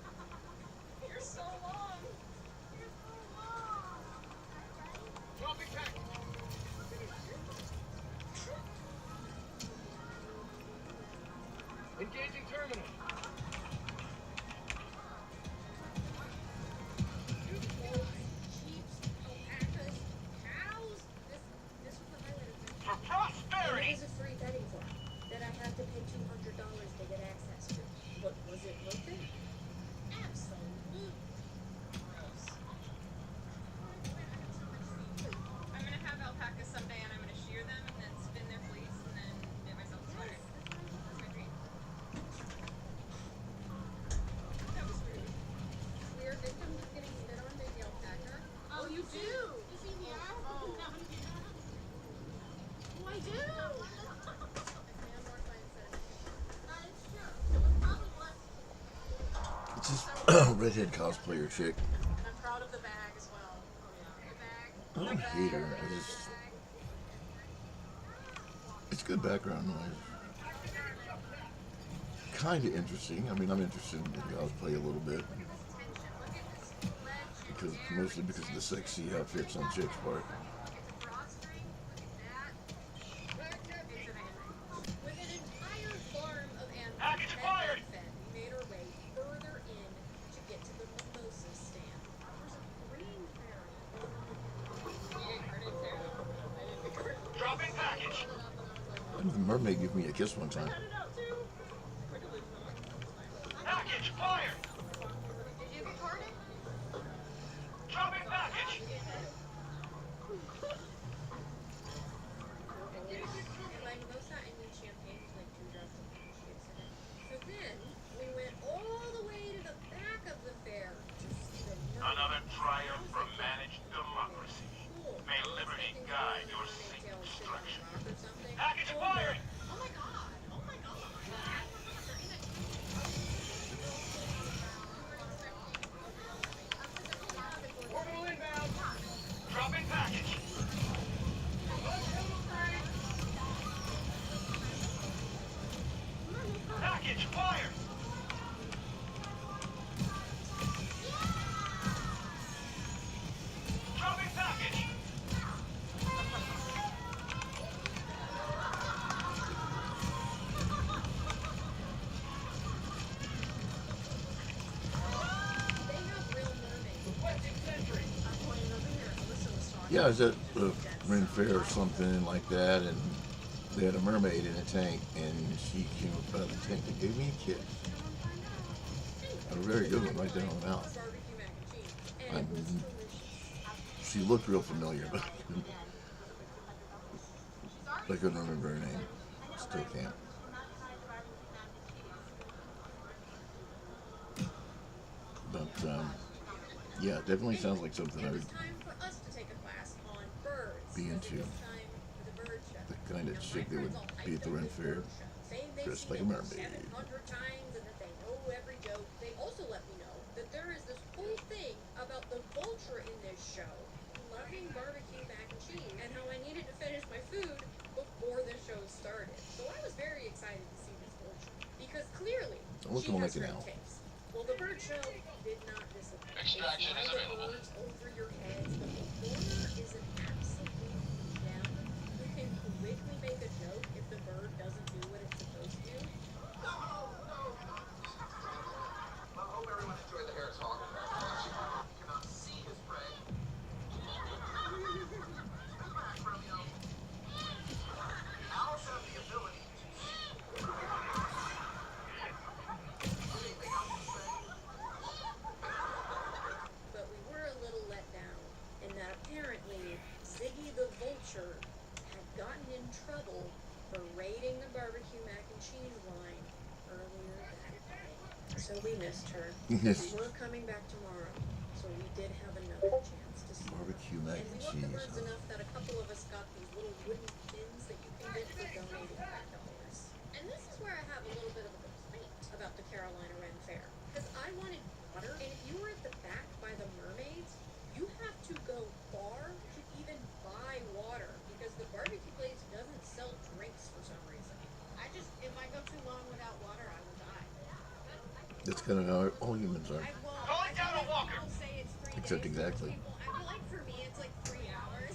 You're so long. Dropping pack. Engaging terminal. Sheep, alpacas, cows. This was the highlight of it. For And prosperity. it was a free petting farm that I had to pay $200 to get access to. But was it worth it? redhead cosplayer chick. And I'm proud of the bag as well. I don't hate her. I just, it's good background noise. Kind of interesting. I mean, I'm interested in cosplay a little bit. Mostly because of the sexy outfits on chick's part. With an entire farm of animals Package had fired! been fed, we made our way further in to get to the mimosa stand. There's a green fairy. Dropping package. When did the mermaid give me a kiss one time? Package fired. Did you get carded? Dropping package. By mimosa, I mean champagne with like 2 drops of peach juice in it. So then we went all the way to the back of the fair to see the mermaid. Another triumph for managed democracy. May liberty guide your safe destruction. Package fired. Oh my god! Oh my god! Orbital inbound. Dropping package. Package fired. Dropping package. They have real mermaids. Requesting sentry. I'm pointing over here. Alyssa was talking. Yeah, I was at the Ren Fair or something like that, and they had a mermaid in a tank, and she came up out of the tank and gave me a kiss. A very good one right there on the mouth. Barbecue mac and cheese. And it was delicious. She looked real familiar, but I couldn't remember her name. Still can't. But yeah, it definitely sounds like something I It would was time for us to take a class on birds. be into. It was time for the bird show. The kind of chick that would be at the Ren Fair, Saying they've dressed seen like a it mermaid. 700 times and that they know every joke. They also let me know that there is this whole thing about the vulture in this show loving barbecue mac and cheese and how I needed to finish my food before the show started. So I was very excited to see this vulture because clearly I'm looking she like has an great owl. taste. Well, the bird show did not disappoint. Extraction They is fly the available. birds over your heads. The performer is an absolute gem who can quickly make a joke if the bird doesn't do what it's supposed to. I hope everyone enjoyed the Harris Hawk effect. You cannot see his prey. Back, Romeo. Owls have the ability to see. Anything else to say? But we were a little let down in that apparently Ziggy the vulture had gotten in trouble for raiding the barbecue mac and cheese line earlier that day. So we missed her. Yes. We were coming back tomorrow, so we did have another chance to see her. Barbecue mac And and we loved the cheese. birds Huh? enough that a couple of us got these little wooden pins that you can get for donating $5. And this is where I have a little bit of a complaint about the Carolina Ren Fair. Because I wanted water, and if you were at the back by the mermaids, you have to go far to even buy water because the barbecue place doesn't sell drinks for some reason. If I go too long without water, I will die. That's kind of how all humans are. Calling down a walker. Say it's 3 Except days. exactly. People, I feel like for me it's like 3 hours.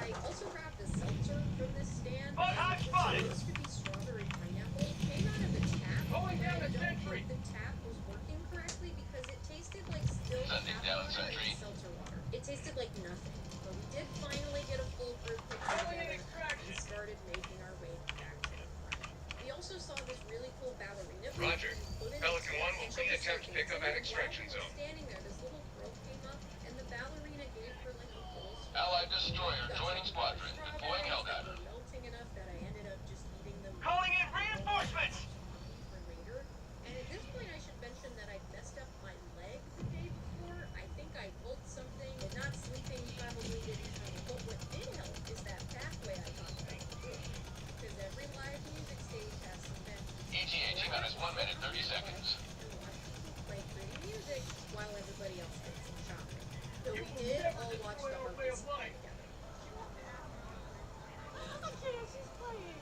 I also grabbed a seltzer from this stand. Bud Hot It was spotted. supposed to be strawberry pineapple. It came out of the tap. Calling down and I a don't sentry. think the tap was working correctly because it tasted like still Sending tap down water sentry. and seltzer water. It tasted like nothing. But we did finally get a full group picture Calling in together extraction. and started making our way back to the front. We also saw this really cool ballerina. Roger. Put in Pelican a 1 will and she clean just attempt started pickup dancing. at extraction While we were zone. standing there, this little girl came up, and the ballerina gave her like a full Allied destroyer got joining some squadron. strawberries Deploying that Helldiver. were melting enough that I ended up just eating them. Calling in reinforcements. For later. And at this point, I should mention that I messed up my leg the day before. I think I pulled something, and not sleeping probably didn't help. But what did help is that pathway I talked about before. Because every live music stage has some benches. ETA T-minus 1 minute 30 seconds. And watch people play pretty music. music while everybody else did some shopping. So we did all watch the Harvest together. Okay, she's playing.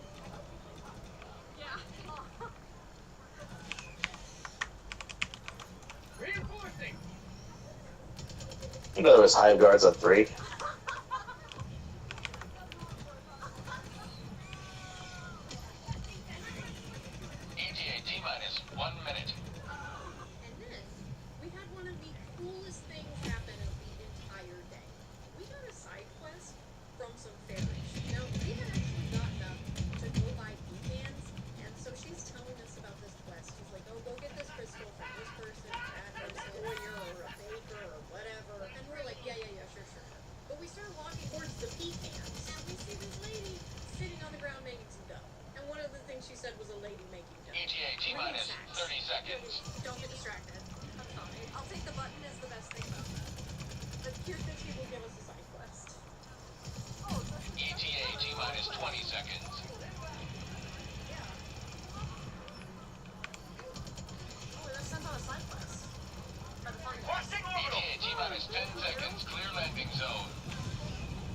Yeah. Reinforcing. You know there was Hive Guards on 3. ETA T-minus 1 minute. And then we had one of the coolest things happen of the entire day. We got a side quest from some fairies. Now, we had actually gotten up to go buy pecans, and so she's telling us about this quest. She's like, oh, go get this crystal from this person, that person, a lawyer or a baker or whatever. And we're like, yeah, sure. But we started walking towards the pecans, and we see this lady sitting on the ground making some dough. And one of the things she said was a lady making dough. ETA T-minus 30 seconds. Don't get distracted. I'm sorry. I'll take the button is the best thing about that. But here's that she will give us a side quest. ETA T-minus 20 seconds. Oh, that's sent on a side quest. By the fun guys. Requesting orbital. ETA T-minus 10 seconds. Clear landing zone.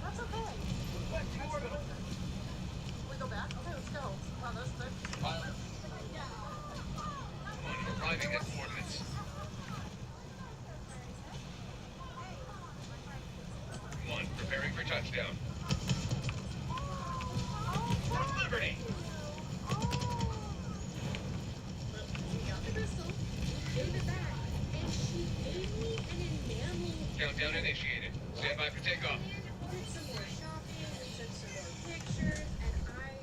That's okay. Requesting orbital. We go back? Okay, let's go. Wow, that's good. Pilot. Arriving at coordinates. One, preparing for touchdown. For liberty. We got the crystal, we gave it back, and she gave me an enamel. Countdown initiated. Stand by for takeoff. We did some more shopping, we took some more pictures, and I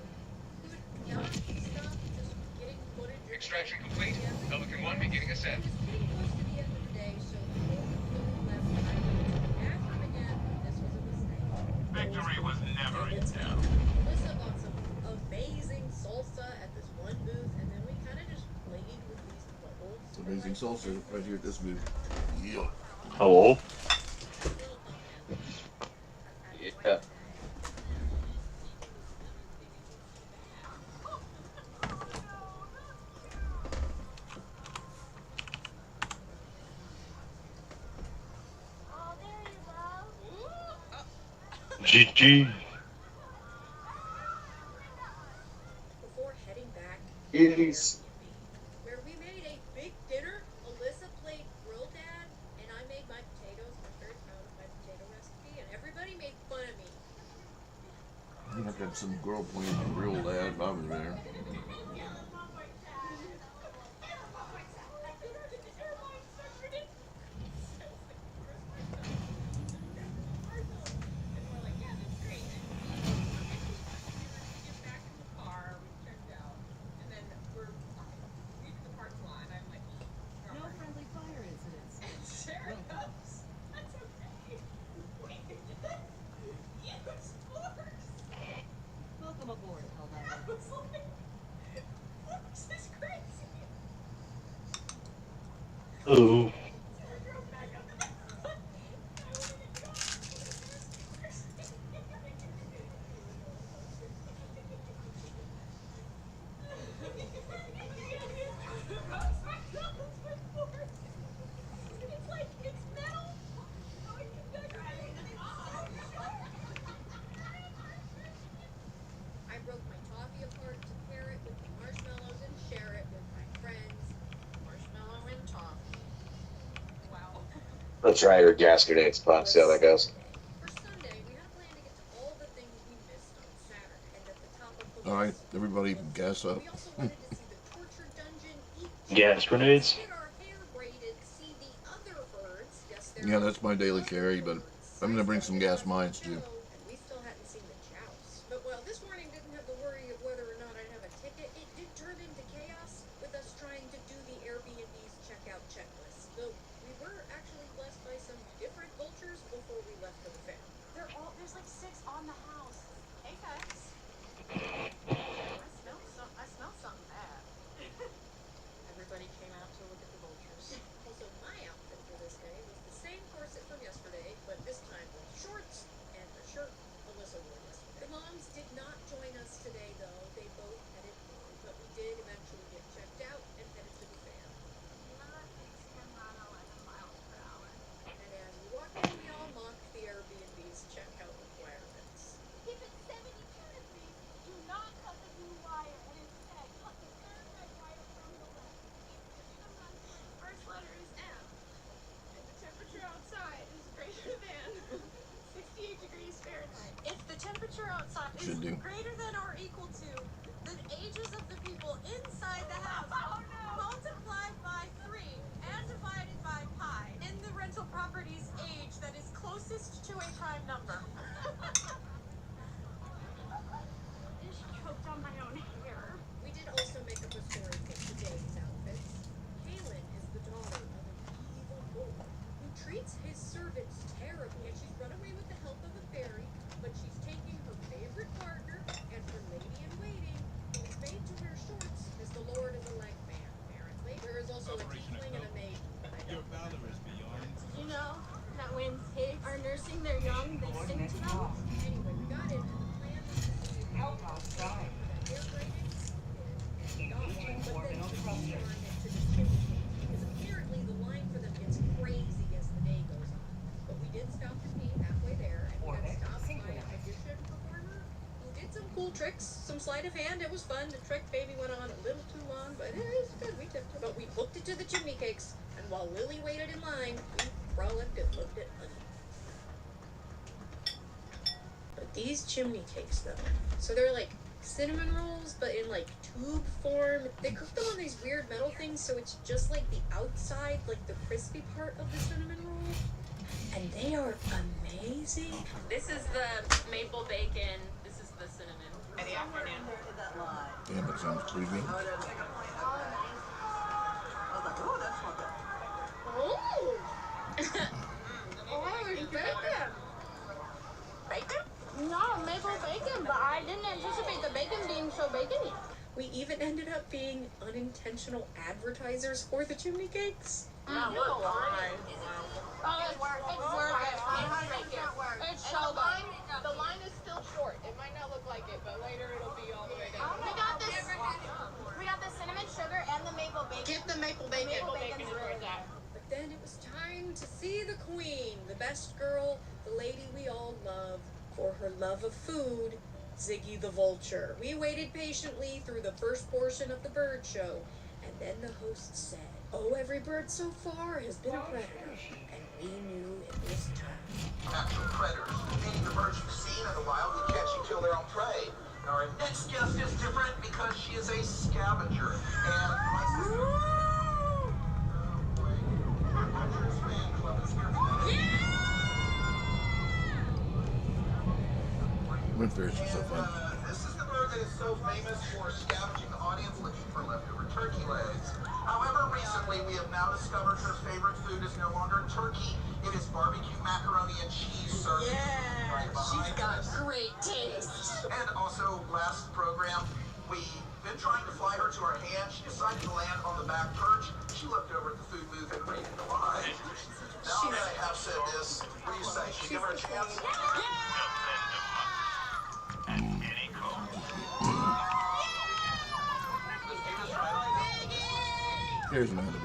could not stop just getting footage. Extraction complete. Pelican 1 beginning ascent. It was getting close to the end of the day, so before we left, I went to the bathroom again. This was a mistake. Victory was never in doubt. Melissa bought some amazing salsa at this one booth, and then we kind of just played with these bubbles. Amazing salsa right here at this booth. Yeah. Hello? Yeah. Oh, there you go. GG. Before heading back, Yes. where we made a big dinner, Alyssa played Grill Dad, and I made my potatoes. I'm very proud of my potato recipe, and everybody made fun of me. I think I had some girl playing real lad if I was there. No friendly fire incidents. Welcome aboard, Eldar. Hello. I broke my toffee apart to pair it with the marshmallows and share it with my friends. Marshmallow and toffee. Wow. Let's try your gas grenades, Pop. See how that goes. For Sunday, we had planned to get to all the things we missed on Saturday. And at the top of the All right, list, everybody, gas up. we also wanted to see the torture dungeon, eat Gas grenades? get our hair braided, see the other birds. Yes, there Yeah, are that's my daily carry, but I'm gonna bring some gas mines too. And we still hadn't seen the chouse. But while this morning didn't have the worry of whether or not I'd have a ticket, it did turn into chaos with us trying to do the Airbnb's checkout checklist. Though we were actually blessed by some different vultures before we left for the fair. There's like 6 on the house. Hey guys. I smell something bad. Everybody came out to look at the vultures. Also, my outfit for this day was the same corset from yesterday, but this time with shorts and a sleight of hand. It was fun. The Trek baby went on a little too long, but it was good. We tipped it. But we booked it to the chimney cakes, and while Lily waited in line, we frolicked and looked at honey. But these chimney cakes, though, so they're like cinnamon rolls, but in like tube form. They cook them on these weird metal things, so it's just like the outside, like the crispy part of the cinnamon roll. And they are amazing. This is the maple bacon. This is the cinnamon. In the afternoon. Damn, it sounds creepy. Oh! Oh, it's bacon! Bacon? No, maple bacon, but I didn't anticipate the bacon being so bacony. We even ended up being unintentional advertisers for the chimney cakes. Oh, it's worth it. It's so good. The line is still short. It might not look like it, but later it'll be all the way down. We got the cinnamon sugar and the maple bacon. Get the maple bacon. Maple Bacon bacon's is where really it's at. But then it was time to see the queen, the best girl, the lady we all love for her love of food, Ziggy the Vulture. We waited patiently through the first portion of the bird show, and then the host said, "Oh, every bird so far has been a predator," and we knew it was time. Natural predators, meaning the birds you've seen in the wild who catch and kill their own prey. Our next guest is different because she is a scavenger, and my sister... Adventures Fan Club is here today. Ren fairs are so fun. This is the bird that is so famous for scavenging the audience looking for leftover turkey legs. However, recently we have now discovered her favorite food is no longer turkey. It is barbecue macaroni and cheese served right behind She's got us. great taste. And also, last program, we've been trying to fly her to our hand. She decided to land on the back perch. She looked over at the food booth and read the line. Now that I have said this, what do you say? Should we give her a chance? Here's another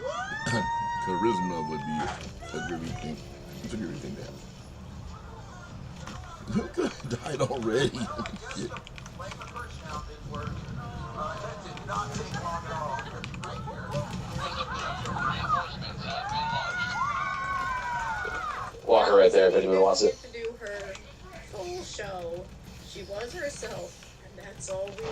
charisma would be a great thing. It's a great thing to have. Who could have died already? Shit. Walker right there if anyone wants it. To do her full show, she was herself, and that's all we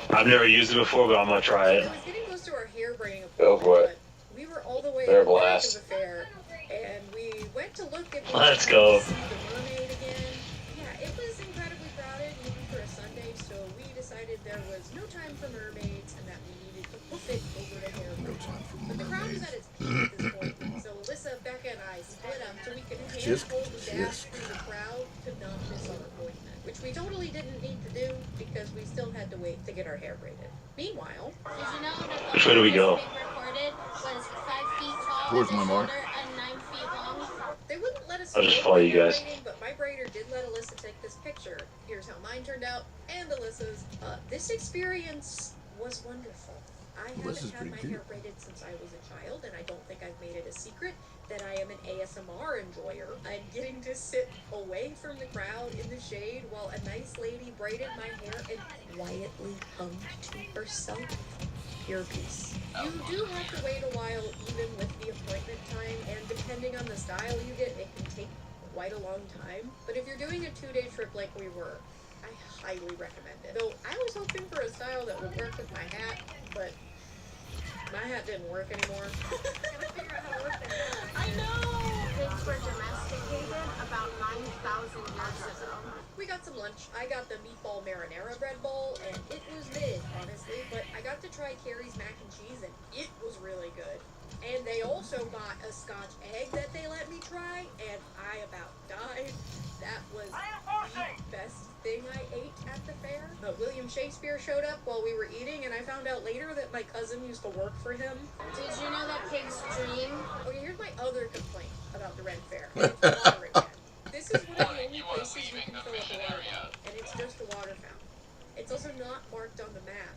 got. I've never used it before, but I'm gonna try it. It was getting close to our hair braiding appointment. Go for it. But we were all the way They're a at the back of blast. the fair, and we went to look at the Let's go. see the mermaid again. Yeah, it was incredibly crowded even for a Sunday, so we decided there was no time for mermaids and that we needed to flip it over to hair No braiding. time for But the crowd was mermaids. at its peak at this point, so Alyssa, Becca, and I split up so we could hand Tisk, hold the dash tisk. through the crowd to not miss our appointment, which we totally didn't need to do because we still had to wait to get our hair braided. Meanwhile, Did you know that Which way do we go? being recorded was 5 feet tall Towards with my a mark. shoulder and 9 feet long? they wouldn't let us I'll just go follow you hair guys. braiding, but my braider did let Alyssa take this picture. Here's how mine turned out, and Alyssa's. This experience was wonderful. I Alyssa's haven't had pretty my cute. hair braided since I was a child, and I don't think I've made it a secret that I am an ASMR enjoyer. I'm getting to sit away from the crowd in the shade while a nice lady braided my hair and quietly hummed to herself. Pure peace. You do have to wait a while even with the appointment time, and depending on the style you get, it can take quite a long time. But if you're doing a 2-day trip like we were, I highly recommend it. Though I was hoping for a style that would work with my hat, but my hat didn't work anymore. I know! Pigs were domesticated about 9,000 years ago. We got some lunch. I got the meatball marinara bread bowl, and it was mid, honestly. But I got to try Carrie's mac and cheese, and it was really good. And they also got a Scotch egg that they let me try, and I about died. That was the best thing I ate at the fair. William Shakespeare showed up while we were eating, and I found out later that my cousin used to work for him. Did you know that pigs dream? Okay, here's my other complaint about the Ren Fair. It's water again. This is one of the only places you can fill up a water bottle, and it's just a water fountain. It's also not marked on the map.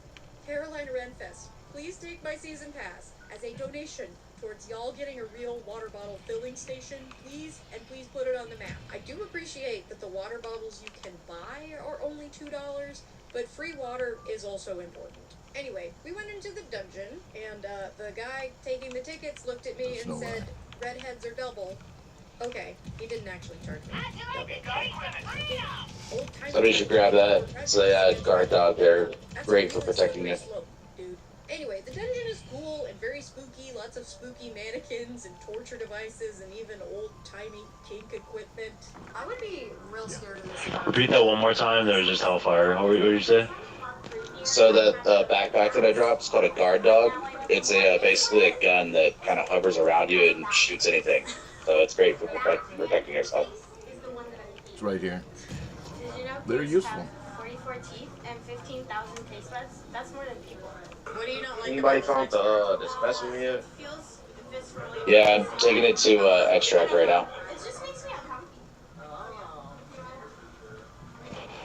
Carolina Ren Fest, please take my season pass as a donation towards y'all getting a real water bottle filling station, please, and please put it on the map. I do appreciate that the water bottles you can buy are only $2, but free water is also important. Anyway, we went into the dungeon, and the guy taking the tickets looked at me and said, redheads are double. Okay, he didn't actually charge me. Somebody should grab that. It's a guard dog. They're great for protecting you. Dude. Anyway, the dungeon is cool and very spooky. Lots of spooky mannequins and torture devices and even old-timey kink equipment. I would be real scared of this. Repeat that one more time. There was just hellfire. What did you say? So that backpack that I dropped is called a guard dog. It's basically a gun that kind of hovers around you and shoots anything. So it's great for protecting yourself. It's right here. Did you know They're pigs useful. have 44 teeth and 15,000 taste buds? That's more than people. What do you not like Anybody found the specimen yet? Yeah, I'm taking it to extract right now. It just makes me uncomfortable.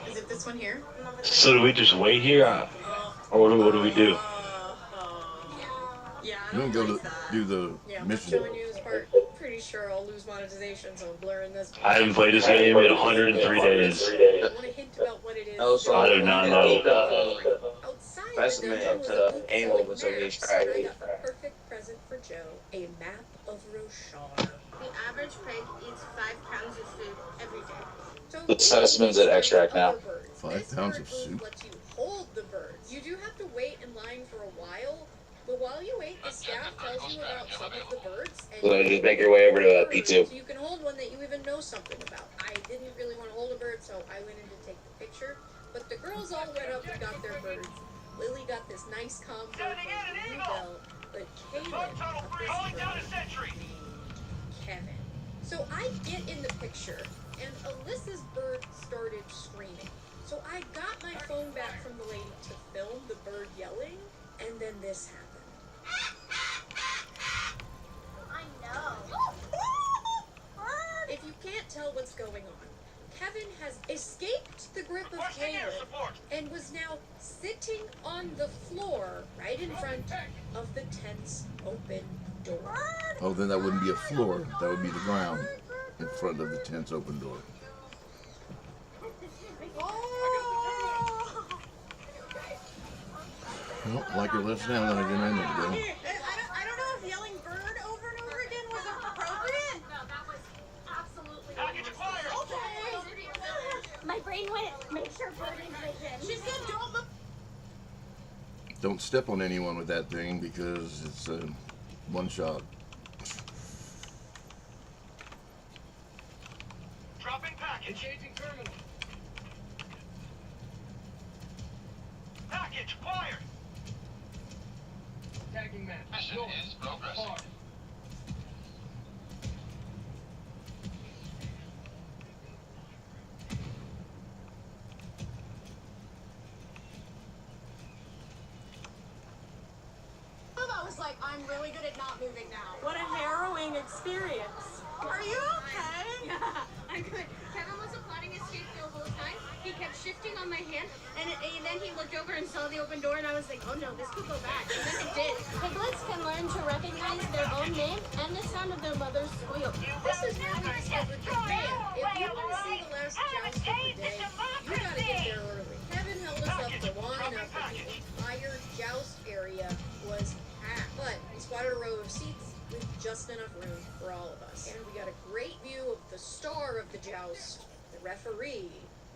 Is it this one here? So do we just wait here, or what do we do? Yeah, You don't go to do the I'm mission. showing you this part. Pretty sure I'll lose monetization, so I'm blurring this. I haven't played this game in 103 days. I want to hint about what it is. I do not know. Specimen to aim over so we extract I it. got the perfect present for Joe, a map of Roshar. The average pig eats 5 pounds of food every day. So The specimen's at extract now. 5 pounds of soup. lets you hold the birds. You do have to wait in line for a while, but while you wait, the staff tells you about some of the birds. And So just make your way over to P2. So you can hold one that you even know something about. I didn't really want to hold a bird, so I went in to take the picture. But the girls all went up and got their birds. Lily got this nice combo from Blue Bell, but Kaylin got this bird named Kevin. So I get in the picture, and Alyssa's bird started screaming. So I got my phone back from the lady to film the bird yelling, and then this happened. I know. If you can't tell what's going on, Kevin has escaped the grip of Kaylin and was now sitting on the floor right in front of the tent's open door. Oh, then that wouldn't be a floor. That would be the ground in front of the tent's open door. Well, like her left now, then again, I need to go. I don't know if yelling bird over and over again was appropriate. No, that was absolutely okay. My brain went, make sure bird is vision. She said don't look. Don't step on anyone with that thing because it's a one shot. Dropping package. Engaging terminal. Package acquired. Tagging man. Mission is progressing. I was like, I'm really good at not moving now. What a harrowing experience. Are you okay? Yeah, I'm good. Kevin was applauding his escape the whole time. He kept shifting on my hand, and then he looked over and saw the open door, and I was like, oh no, this could go back. And then it did. Piglets can learn to recognize their own name and the sound of their mother's squeal. This is where we discovered the fan. If you want to see the last joust of the day, you gotta get there early. Kevin held us up to line up, and the entire joust area was packed. But we squatted a row of seats with just enough room for all of us. And we got a great view of the star of the joust, the referee,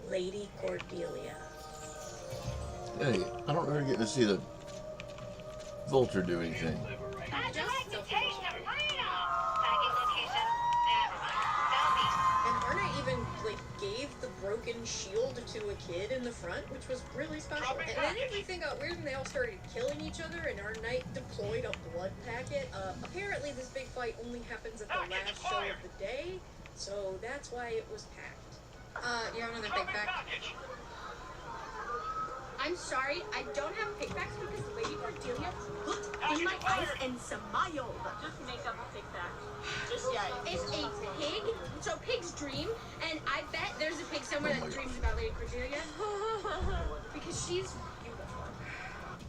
Lady Cordelia. Hey, I don't really get to see the vulture do anything. I'd like to take the freedom. And Arna even gave the broken shield to a kid in the front, which was really special. And then everything got weird and they all started killing each other, and our knight deployed a blood packet. Apparently this big fight only happens at the last show of the day, so that's why it was packed. You have another big pack? I'm sorry, I don't have pigbacks because Lady Cordelia looked in my eyes and smiled. Just make up a pigback. Just it's a pig, so pigs dream, and I bet there's a pig somewhere that dreams about Lady Cordelia because she's beautiful.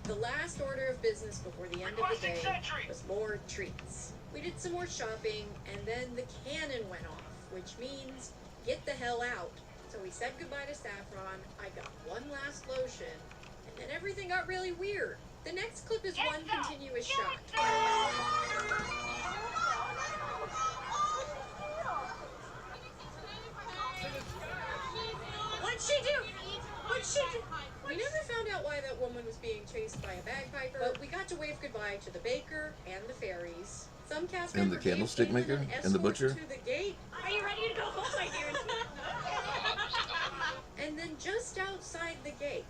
The last order of business before the end of the day was more treats. We did some more shopping, and then the cannon went off, which means get the hell out So we said goodbye to Saffron, I got one last lotion, and then everything got really weird. The next clip is one continuous shot. What'd she do? What'd she do? We never found out why that woman was being chased by a bagpiper, but we got to wave goodbye to the baker and the fairies. Some cast And the members gave candlestick Caitlin maker? an And the escort butcher? to the gate. Are you ready to go home, my dear? And then just outside the gate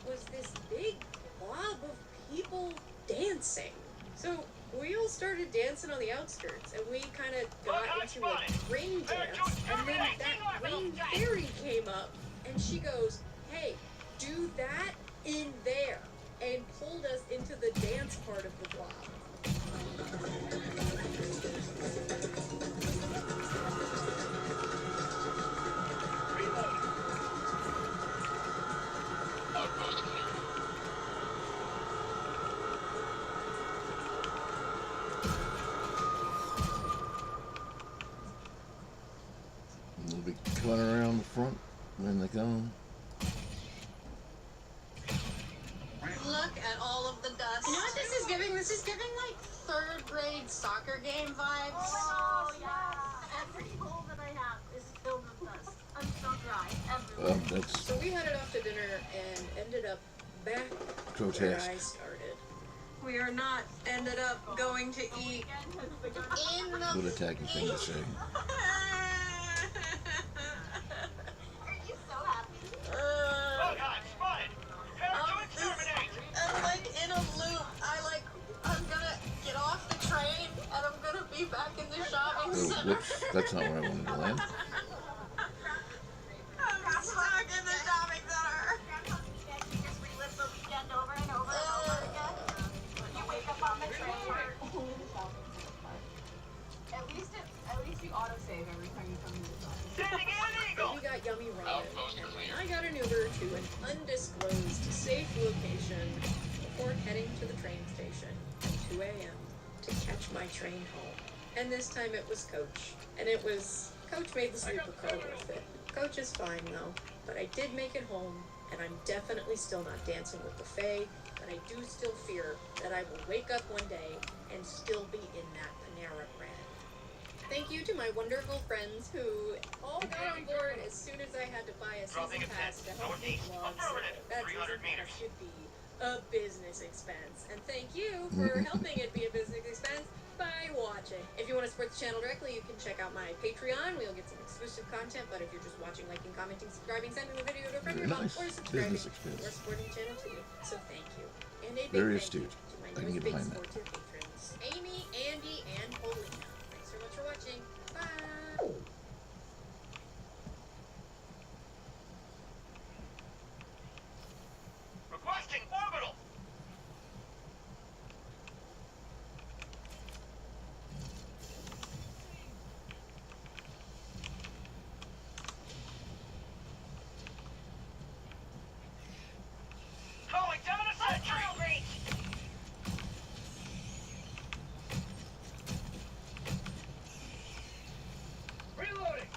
was this big blob of people dancing. So we all started dancing on the outskirts, and we kind of got into a ring dance, and then that ring fairy came up, and she goes, "Hey, do that in there," and pulled us into the dance part of the blob. Outpost clear. We'll be coming around the front when they come. Look at all of the dust. You know what this is giving? This is giving like 3rd grade soccer game vibes. Oh, yeah. Every hole that I have is filled with dust. I'm so dry everywhere. That's So we headed off to dinner and ended up back where grotesque. I started. We are not ended up going to eat in the What a tacky thing to say. Are you so happy? Bugheim spotted. Prepare to exterminate. I'm like in a loop. I'm gonna get off the train and I'm gonna be back in the shopping Oh, center. whoops. That's not where I wanted to land. I'm stuck in the shopping center. You just relive the weekend over and over and over again. You wake up on the train. At least you autosave every time you come to the shop. Standing illegal. We got yummy ramen, Outpost and clear. I got an Uber to an undisclosed safe location before heading to the train station at 2 a.m. to catch my train home. And this time it was Coach. And Coach made the sleeper car worth it. Coach is fine though, but I did make it home, and I'm definitely still not dancing with the Fae, but I do still fear that I will wake up one day and still be in that Panera Bread. Thank you to my wonderful friends who all got on board as soon as I had to buy a Dropping season a pass to pin. help me Northeast. vlog. Affirmative. That 300 season meters. pass should be a business expense. And thank you for helping it be a business expense by watching. If you want to support the channel directly, you can check out my Patreon, where you'll get some exclusive content. But if you're just watching, liking, commenting, subscribing, sending the video to a friend or Very mom, nice. or subscribing, Business expense. we're supporting the channel too. So thank you. And a big Very thank you astute. to my I can newest get big behind that. supporter patrons, Amy, Andy, and Paulina. Thanks so much for watching. Bye. Requesting orbital. Calling down a sentry. Reloading.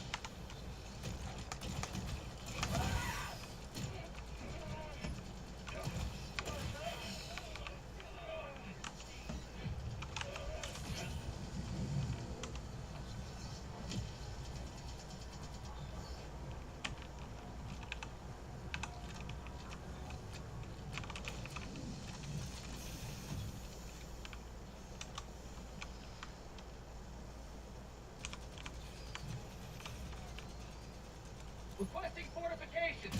Requesting fortifications.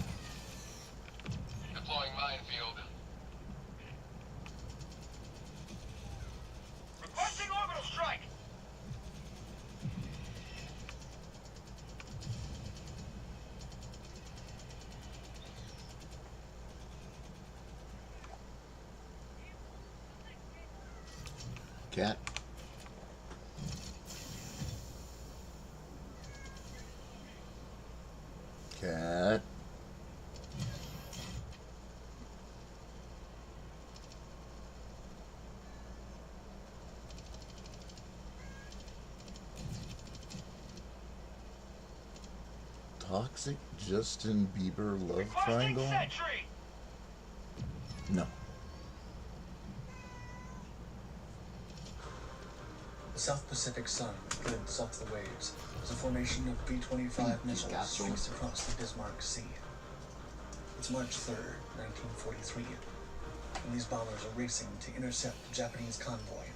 Deploying minefield. Requesting orbital strike. Cat. Cat. toxic Justin Bieber love triangle? No. The South Pacific Sun glints off the waves as a formation of B-25 missiles streaks across the Bismarck Sea. It's March 3rd, 1943, and these bombers are racing to intercept the Japanese convoy,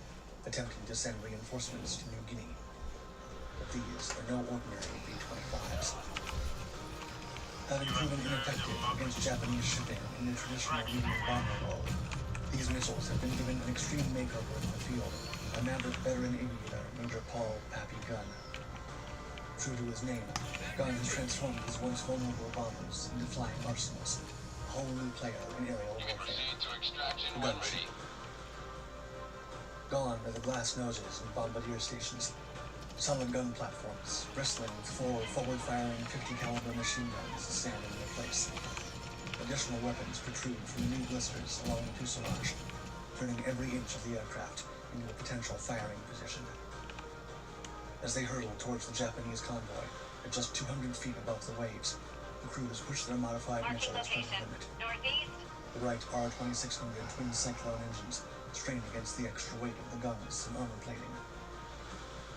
attempting to send reinforcements to New Guinea. But these are no ordinary B-25s. Having proven ineffective against Japanese shipping in the traditional medium bomber role, these missiles have been given an extreme makeover in the field by Maverick veteran aviator Major Paul Pappy Gunn. True to his name, Gunn has transformed his once vulnerable bombers into flying arsenals, a whole new player in aerial warfare. The gunship. Gone are the glass noses and bombardier stations, solid gun platforms bristling with 4 forward-firing 50-caliber machine guns stand in their place. Additional weapons protrude from the new blisters along the fuselage, turning every inch of the aircraft into a potential firing position. As they hurtle towards the Japanese convoy, at just 200 feet above the waves, the crews push their modified missiles to the limit. The Wright R-2600 twin Cyclone engines strain against the extra weight of the guns and armor plating.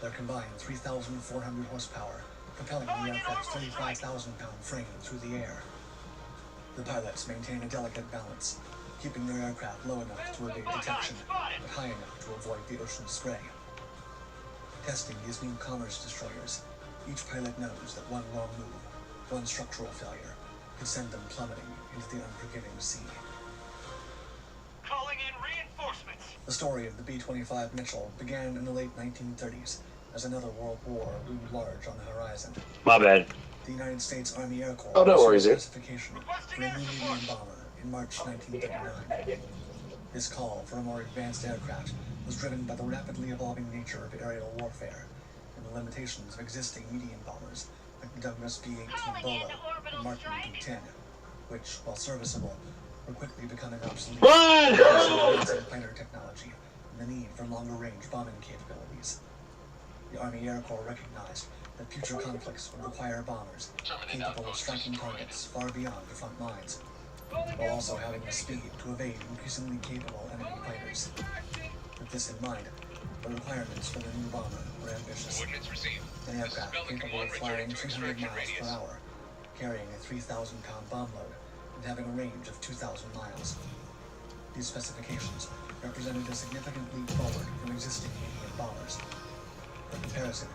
Their combined 3,400 horsepower, propelling the aircraft's 35,000-pound frame through the air. The pilots maintain a delicate balance, keeping their aircraft low enough to evade detection, but high enough to avoid the ocean's spray. Testing these new commerce destroyers, each pilot knows that one wrong move, one structural failure, could send them plummeting into the unforgiving sea. Calling in reinforcements. The story of the B-25 Mitchell began in the late 1930s as another world war loomed large on the horizon. My bad. The United States Army Air Corps Oh, no worries, issued dude. specification for a new medium bomber in March 1939. This call for a more advanced aircraft was driven by the rapidly evolving nature of aerial warfare and the limitations of existing medium bombers like the Douglas B-18 Bolo and Martin B-10, which, while serviceable, were quickly becoming obsolete. Run! Advancing fighter technology and the need for longer-range bombing capabilities. The Army Air Corps recognized that future conflicts would require bombers capable of striking targets far beyond the front lines, while also having the speed to evade increasingly capable enemy fighters. With this in mind, the requirements for the new bomber were ambitious. An aircraft capable of flying 300 miles per hour, carrying a 3,000-pound bomb load, and having a range of 2,000 miles. These specifications represented a significant leap forward from existing medium bombers. For comparison,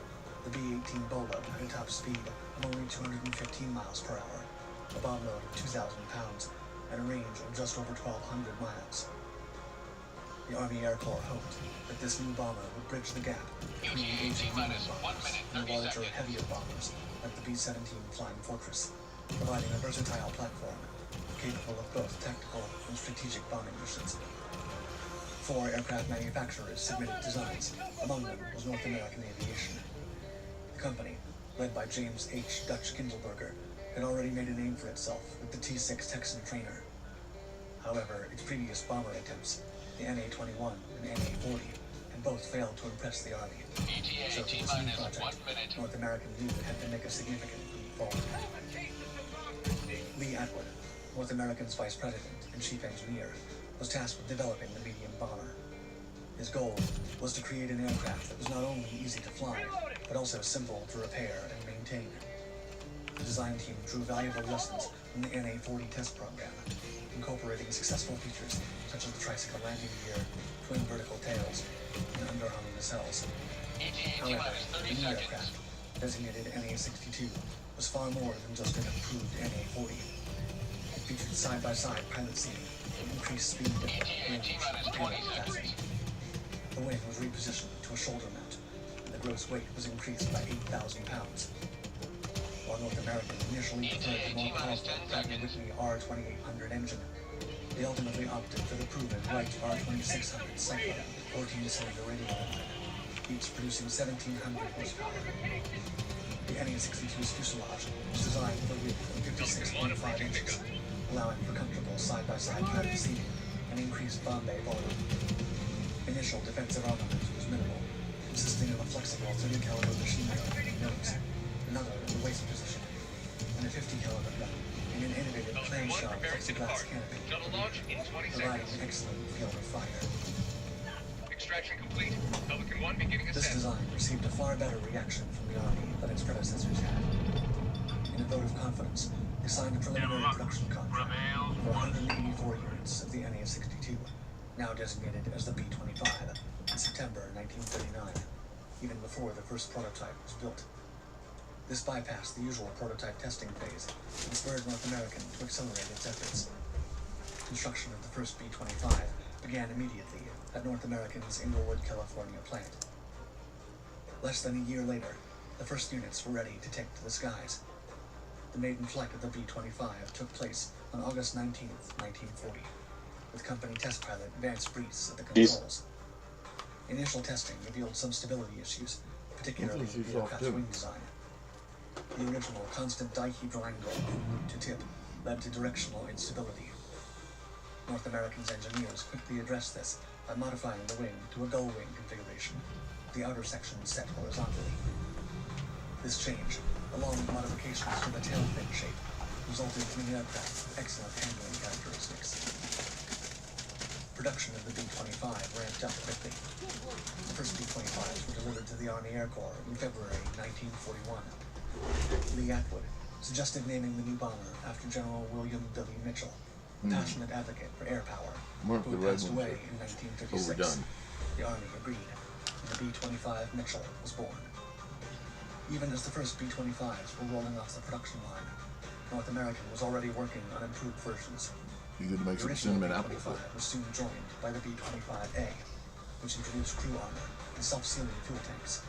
the B-18 Bolo had a top speed of only 215 miles per hour, a bomb load of 2,000 pounds, and a range of just over 1,200 miles. The Army Air Corps hoped that this new bomber would bridge the gap between the aging medium bombers and the larger, heavier bombers like the B-17 Flying Fortress, providing a versatile platform capable of both tactical and strategic bombing missions. 4 aircraft manufacturers submitted designs. Among them was North American Aviation. The company, led by James H. Dutch Kindelberger, had already made a name for itself with the T-6 Texan trainer. However, its previous bomber attempts, the NA-21 and NA-40, had both failed to impress the Army. So for this new project, North American knew it had to make a significant leap forward. Lee Atwood, North American's vice president and chief engineer, was tasked with developing the medium bomber. His goal was to create an aircraft that was not only easy to fly, but also simple to repair and maintain. The design team drew valuable lessons from the NA-40 test program, incorporating successful features such as the tricycle landing gear, twin vertical tails, and underhung nacelles. However, the new aircraft, designated NA-62, was far more than just an improved NA-40. It featured side-by-side pilot seating, increased speed, range, and payload capacity. The wing was repositioned to a shoulder mount, and the gross weight was increased by 8,000 pounds. While North American initially preferred the more powerful Pratt & Whitney R2800 engine, they ultimately opted for the proven Wright R2600 Cyclone 14-cylinder radial engine, each producing 1,700 horsepower. The NA-62's fuselage was designed with a width of 56.5 inches, allowing for comfortable side-by-side pilot seating and increased bomb bay volume. Initial defensive armament was minimal, consisting of a flexible 30-caliber machine gun in the nose, another in the waist position. and a 50 caliber gun in an innovative clamshell plexiglass canopy, providing an excellent field of fire. Extraction complete. Pelican 1 beginning This ascent. design received a far better reaction from the Army than its predecessors had. In a vote of confidence, they signed a preliminary production contract for 184 units of the NA-62, now designated as the B-25, in September 1939, even before the first prototype was built. This bypassed the usual prototype testing phase and spurred North American to accelerate its efforts. Construction of the first B-25 began immediately at North American's Inglewood, California plant. Less than a year later, the first units were ready to take to the skies. The maiden flight of the B-25 took place on August 19, 1940, with company test pilot Vance Brees at the controls. Initial testing revealed some stability issues, particularly in the aircraft's wing design. The original constant dihedral angle from root to tip led to directional instability. North American's engineers quickly addressed this by modifying the wing to a gull wing configuration, with the outer section set horizontally. This change, along with modifications to the tail fin shape, resulted in an aircraft with excellent handling characteristics. Production of the B-25 ramped up quickly. The first B-25s were delivered to the Army Air Corps in February 1941. Lee Atwood suggested naming the new bomber after General William Billy Mitchell, a passionate advocate for air power, who had passed away in 1936. The Army agreed, and the B-25 Mitchell was born. Even as the first B-25s were rolling off the production line, North American was already working on improved versions. You could make The some original cinnamon apple B-25 was soon joined by the B-25A, which introduced crew armor and self-sealing fuel tanks.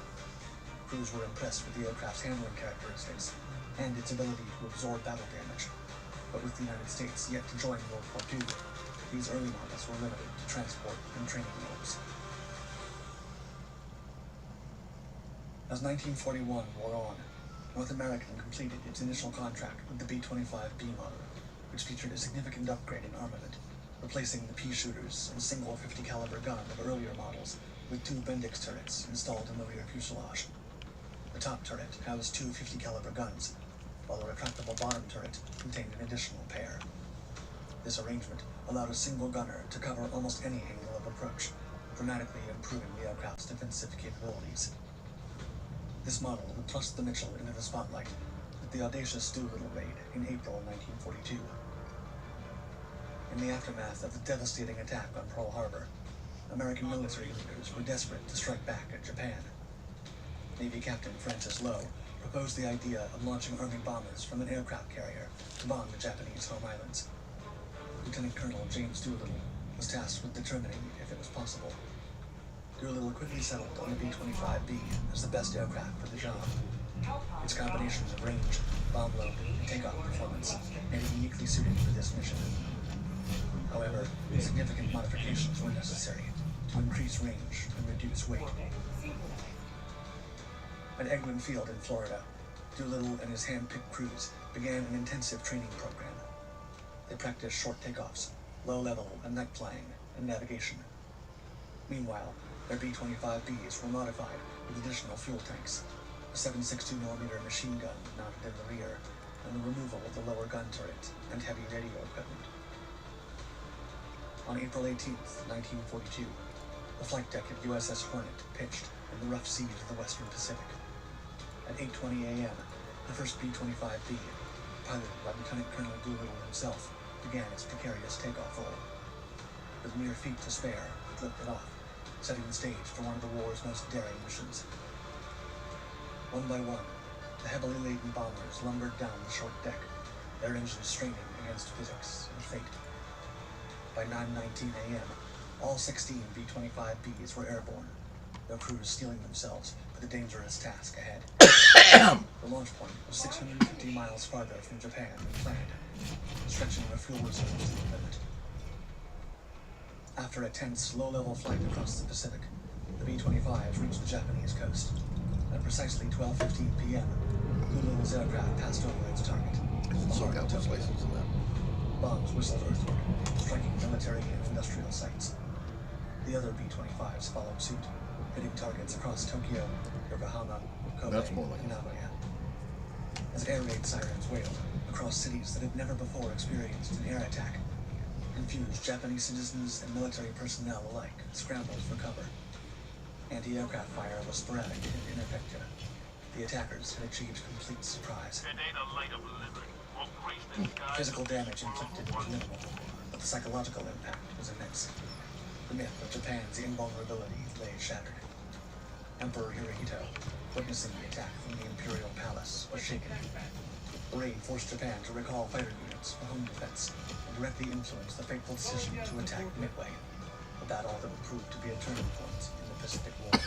Crews were impressed with the aircraft's handling characteristics and its ability to absorb battle damage. But with the United States yet to join World War II, these early models were limited to transport and training roles. As 1941 wore on, North American completed its initial contract with the B-25B model, which featured a significant upgrade in armament, replacing the pea shooters and single 50 caliber gun of earlier models with two Bendix turrets installed in the rear fuselage. The top turret housed two 50 caliber guns, while the retractable bottom turret contained an additional pair. This arrangement allowed a single gunner to cover almost any angle of approach, dramatically improving the aircraft's defensive capabilities. This model would thrust the Mitchell into the spotlight with the audacious Doolittle raid in April 1942. In the aftermath of the devastating attack on Pearl Harbor, American military leaders were desperate to strike back at Japan. Navy Captain Francis Lowe proposed the idea of launching Army bombers from an aircraft carrier to bomb the Japanese home islands. Lieutenant Colonel James Doolittle was tasked with determining if it was possible. Doolittle quickly settled on the B-25B as the best aircraft for the job. Its combination of range, bomb load, and takeoff performance made it uniquely suited for this mission. However, significant modifications were necessary to increase range and reduce weight. At Egwin Field in Florida, Doolittle and his hand-picked crews began an intensive training program. They practiced short takeoffs, low-level and night flying, and navigation. Meanwhile, their B-25Bs were modified with additional fuel tanks, a 7.62mm machine gun mounted in the rear, and the removal of the lower gun turret and heavy radio equipment. On April 18, 1942, the flight deck of USS Hornet pitched in the rough seas of the Western Pacific. At 8:20 a.m., the first B-25B, piloted by Lieutenant Colonel Doolittle himself, began its precarious takeoff roll. With mere feet to spare, it lifted off, setting the stage for one of the war's most daring missions. One by one, the heavily laden bombers lumbered down the short deck, their engines straining against physics and fate. By 9:19 a.m., all 16 B-25Bs were airborne, their crews steeling themselves for the dangerous task ahead. The launch point was 650 miles farther from Japan than planned, stretching their fuel reserves to the limit. After a tense, low-level flight across the Pacific, the B-25s reached the Japanese coast. At precisely 12:15 p.m., Doolittle's aircraft passed over its target. Bombs whistled earthward, striking military and industrial sites. The other B-25s followed suit, hitting targets across Tokyo, Yokohama, Kobe, and Nagoya. as air raid sirens wailed across cities that had never before experienced an air attack. Confused Japanese citizens and military personnel alike scrambled for cover. Anti-aircraft fire was sporadic and ineffective. The attackers had achieved complete surprise. Physical damage inflicted was minimal, but the psychological impact was immense. The myth of Japan's invulnerability lay shattered. Emperor Hirohito, witnessing the attack from the Imperial Palace, was shaken. The raid forced Japan to recall fighter units for home defense and directly influenced the fateful decision to attack Midway, a battle that would prove to be a turning point in the Pacific War.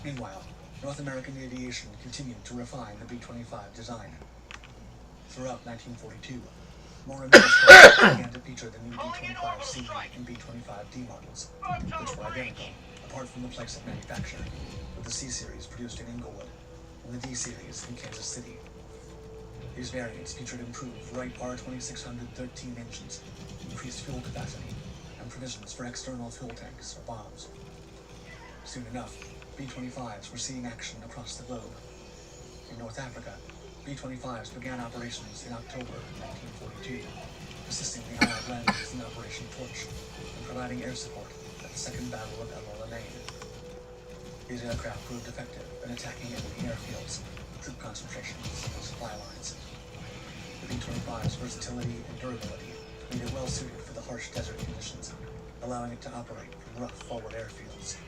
Meanwhile, North American aviation continued to refine the B-25 design. Throughout 1942, more and more scholars began to feature the new B-25C and B-25D models, which were identical, apart from the place of manufacture, with the C-Series produced in Inglewood and the D-Series in Kansas City. These variants featured improved Wright R2613 engines, increased fuel capacity, and provisions for external fuel tanks or bombs. Soon enough, B-25s were seeing action across the globe. In North Africa, B-25s began operations in October 1942, assisting the Allied landings in Operation Torch and providing air support at the Second Battle of El Alamein. These aircraft proved effective in attacking enemy airfields, troop concentrations, and supply lines. The B-25's versatility and durability made it well suited for the harsh desert conditions, allowing it to operate from rough forward airfields.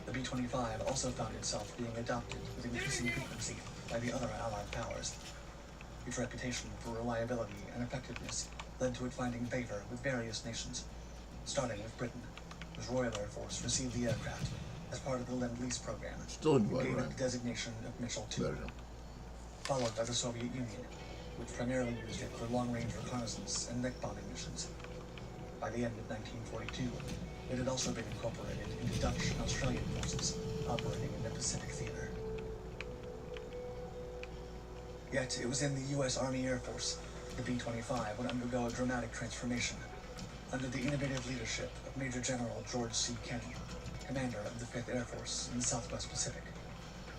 The B-25 also found itself being adopted with increasing frequency by the other Allied powers. Its reputation for reliability and effectiveness led to it finding favor with various nations, starting with Britain, whose Royal Air Force received the aircraft as part of the Lend-Lease program, and gained the designation of Mitchell II, followed by the Soviet Union, which primarily used it for long-range reconnaissance and neck-bombing missions. By the end of 1942, it had also been incorporated into Dutch and Australian forces operating in the Pacific Theater. Yet, it was in the U.S. Army Air Force the B-25 would undergo a dramatic transformation. Under the innovative leadership of Major General George C. Kenney, commander of the 5th Air Force in the Southwest Pacific.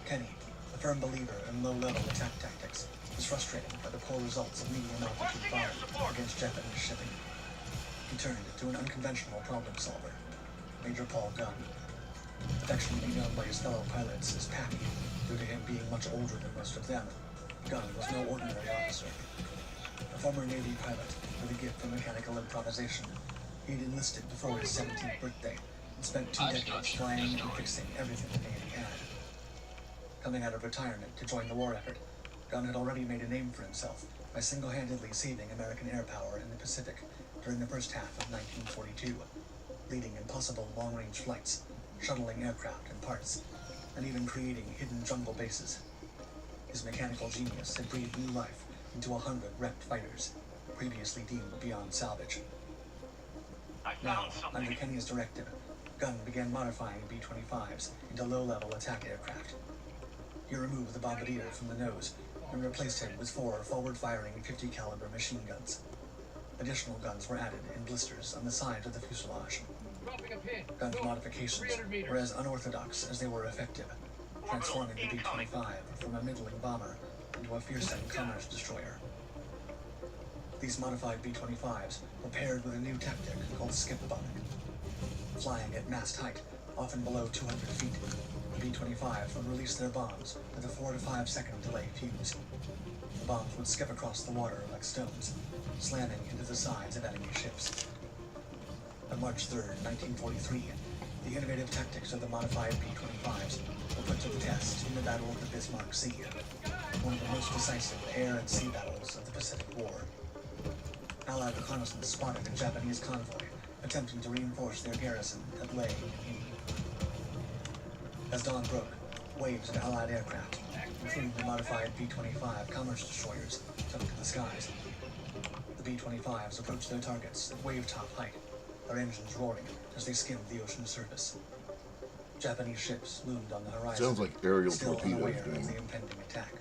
Kenney, a firm believer in low-level attack tactics, was frustrated by the poor results of medium-altitude bombing against Japanese shipping. He turned to an unconventional problem solver, Major Paul Gunn. Affectionately known by his fellow pilots as Pappy, due to him being much older than most of them, Gunn was no ordinary officer. A former Navy pilot with a gift for mechanical improvisation, he'd enlisted before his 17th birthday and spent 2 decades flying and fixing everything the Navy had. Coming out of retirement to join the war effort, Gunn had already made a name for himself by single-handedly saving American air power in the Pacific during the first half of 1942, leading impossible long-range flights, shuttling aircraft and parts, and even creating hidden jungle bases. His mechanical genius had breathed new life into 100 wrecked fighters, previously deemed beyond salvage. Now, under Kenney's directive, Gunn began modifying B-25s into low-level attack aircraft. He removed the bombardier from the nose and replaced him with 4 forward-firing 50-caliber machine guns. Additional guns were added in blisters on the sides of the fuselage. Gunn's modifications were as unorthodox as they were effective, transforming the B-25 from a middling bomber into a fearsome commerce destroyer. These modified B-25s were paired with a new tactic called skip bombing. Flying at mast height, often below 200 feet, the B-25s would release their bombs with a 4 to 5 second delay fuse. The bombs would skip across the water like stones, slamming into the sides of enemy ships. On March 3, 1943, the innovative tactics of the modified B-25s were put to the test in the Battle of the Bismarck Sea, one of the most decisive air and sea battles of the Pacific War. Allied reconnaissance spotted a Japanese convoy attempting to reinforce their garrison at Leh in Uni. As dawn broke, waves of Allied aircraft, including the modified B-25 commerce destroyers, took to the skies. The B-25s approached their targets at wave-top height, their engines roaring as they skimmed the ocean surface. Japanese ships loomed on the horizon, Sounds like aerial still torpedoes, unaware of man. the impending attack.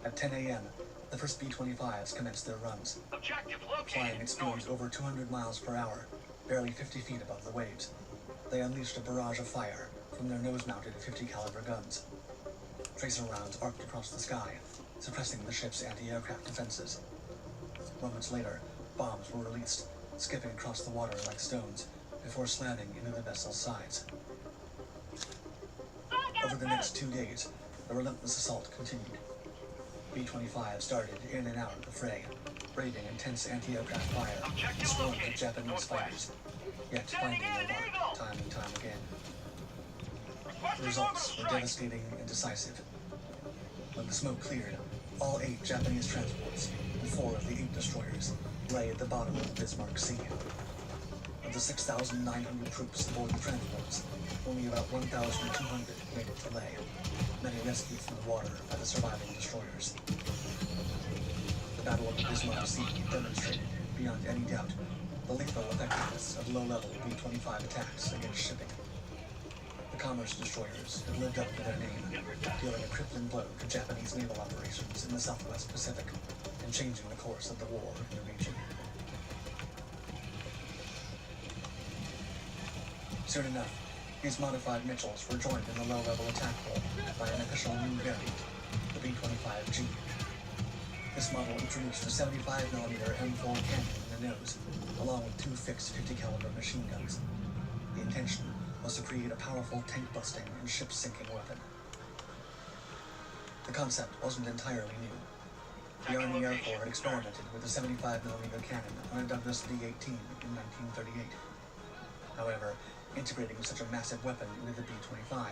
At 10 a.m., the first B-25s commenced their runs, flying at speeds over 200 miles per hour, barely 50 feet above the waves. They unleashed a barrage of fire, from their nose-mounted 50 caliber guns. Tracer rounds arced across the sky, suppressing the ship's anti-aircraft defenses. Moments later, bombs were released, skipping across the water like stones, before slamming into the vessel's sides. Over the next 2 days, the relentless assault continued. B-25 started in and out of the fray, braving intense anti-aircraft fire and swarms of Japanese fighters, yet finding their mark time and time again. The results were devastating and decisive. When the smoke cleared, all 8 Japanese transports and 4 of the 8 destroyers lay at the bottom of the Bismarck Sea. Of the 6,900 troops aboard the transports, only about 1,200 made it to lay, many rescued from the water by the surviving destroyers. The Battle of the Bismarck Sea demonstrated, beyond any doubt, the lethal effectiveness of low-level B-25 attacks against shipping. The commerce destroyers had lived up to their name, dealing a crippling blow to Japanese naval operations in the Southwest Pacific and changing the course of the war in the region. Soon enough, these modified Mitchells were joined in the low-level attack role by an official new variant, the B-25G. This model introduced a 75mm M4 cannon in the nose, along with 2 fixed 50 caliber machine guns. The intention was to create a powerful tank-busting and ship-sinking weapon. The concept wasn't entirely new. The Army Air Corps had experimented with a 75mm cannon on a Douglas D-18 in 1938. However, integrating such a massive weapon into the B-25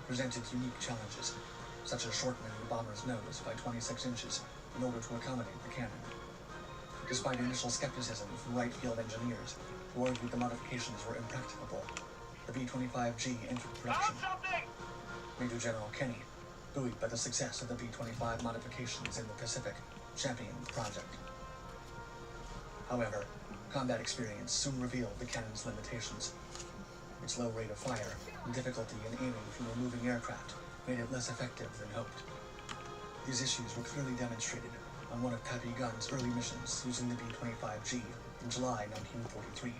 presented unique challenges, such as shortening the bomber's nose by 26 inches in order to accommodate the cannon. Despite initial skepticism from right field engineers who argued the modifications were impracticable, the B-25G entered production. Major General Kenny, buoyed by the success of the B-25 modifications in the Pacific, championed the project. However, combat experience soon revealed the cannon's limitations. Its low rate of fire and difficulty in aiming from a moving aircraft made it less effective than hoped. These issues were clearly demonstrated on one of Pappy Gunn's early missions using the B-25G in July 1943.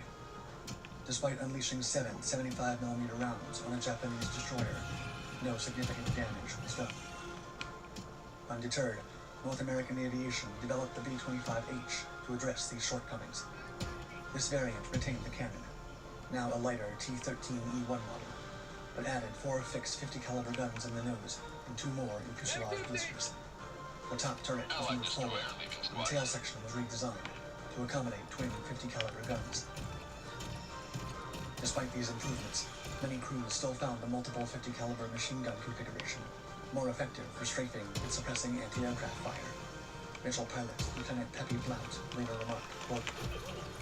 Despite unleashing 7 75mm rounds on a Japanese destroyer, no significant damage was done. Undeterred, North American Aviation developed the B-25H to address these shortcomings. This variant retained the cannon, now a lighter T-13E1 model, but added 4 fixed 50 caliber guns in the nose and 2 more in fuselage blisters. The top turret was moved forward, and the tail section was redesigned to accommodate twin 50 caliber guns. Despite these improvements, many crews still found the multiple 50 caliber machine gun configuration more effective for strafing and suppressing anti-aircraft fire. Mitchell pilot Lieutenant Peppy Blount later remarked, quote,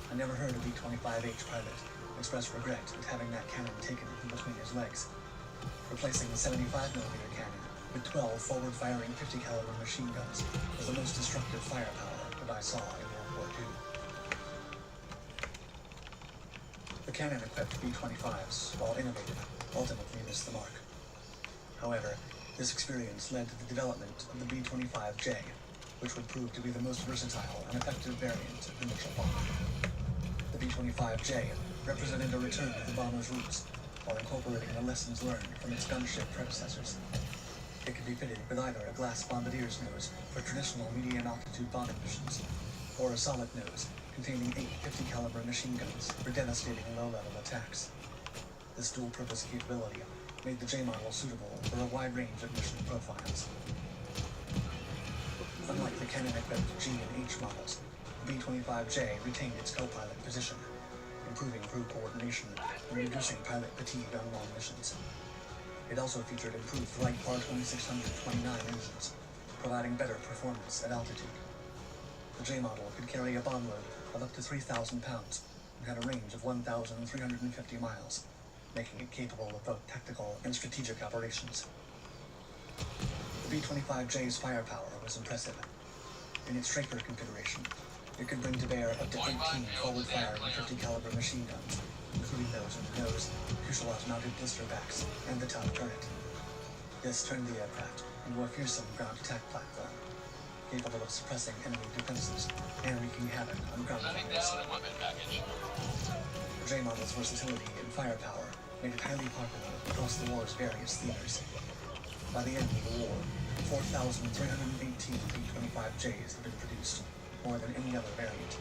"I never heard a B-25H pilot express regret at having that cannon taken from between his legs. Replacing the 75mm cannon with 12 forward-firing 50 caliber machine guns was the most destructive firepower that I saw in World War II." The cannon-equipped B-25s, while innovative, ultimately missed the mark. However, this experience led to the development of the B-25J, which would prove to be the most versatile and effective variant of the Mitchell bomber. The B-25J represented a return to the bomber's roots, while incorporating the lessons learned from its gunship predecessors. It could be fitted with either a glass bombardier's nose for traditional medium-altitude bombing missions, or a solid nose containing 8 50 caliber machine guns for devastating low-level attacks. This dual-purpose capability made the J model suitable for a wide range of mission profiles. Unlike the cannon-equipped G and H models, the B-25J retained its co-pilot position, improving crew coordination and reducing pilot fatigue on long missions. It also featured improved Wright Par 2629 engines, providing better performance at altitude. The J model could carry a bomb load of up to 3,000 pounds and had a range of 1,350 miles, making it capable of both tactical and strategic operations. The B-25J's firepower was impressive. In its Straker configuration, it could bring to bear up to 18 forward-firing 50 caliber machine guns, including those in the nose, fuselage-mounted blister backs, and the top turret. This turned the aircraft into a fearsome ground attack platform, capable of suppressing enemy defenses and wreaking havoc on ground targets. The J model's versatility and firepower made it highly popular across the war's various theaters. By the end of the war, 4,318 B-25Js had been produced, more than any other variant,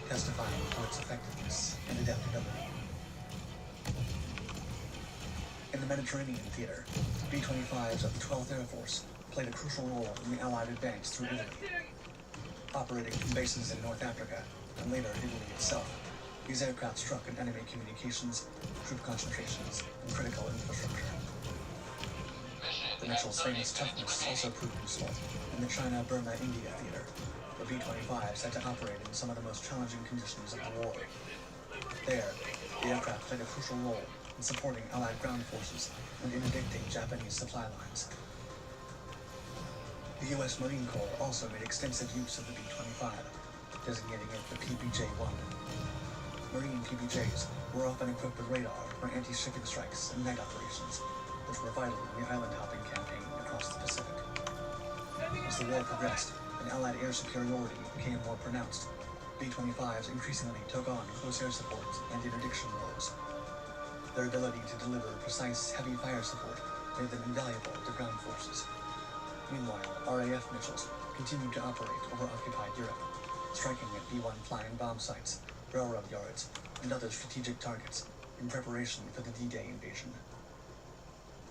testifying to its effectiveness and adaptability. In the Mediterranean theater, B-25s of the 12th Air Force played a crucial role in the Allied advance through Italy. Operating from bases in North Africa and later Italy itself, these aircraft struck at enemy communications, troop concentrations, and critical infrastructure. The Mitchell's famous toughness also proved useful in the China-Burma-India theater, where B-25s had to operate in some of the most challenging conditions of the war. There, the aircraft played a crucial role in supporting Allied ground forces and interdicting Japanese supply lines. The U.S. Marine Corps also made extensive use of the B-25, designating it the PBJ-1. Marine PBJs were often equipped with radar for anti-shipping strikes and night operations, which were vital in the island-hopping campaign across the Pacific. As the war progressed and Allied air superiority became more pronounced, B-25s increasingly took on close air support and interdiction roles. Their ability to deliver precise, heavy fire support made them invaluable to ground forces. Meanwhile, RAF Mitchells continued to operate over occupied Europe, striking at B-1 flying bomb sites, railroad yards, and other strategic targets in preparation for the D-Day invasion.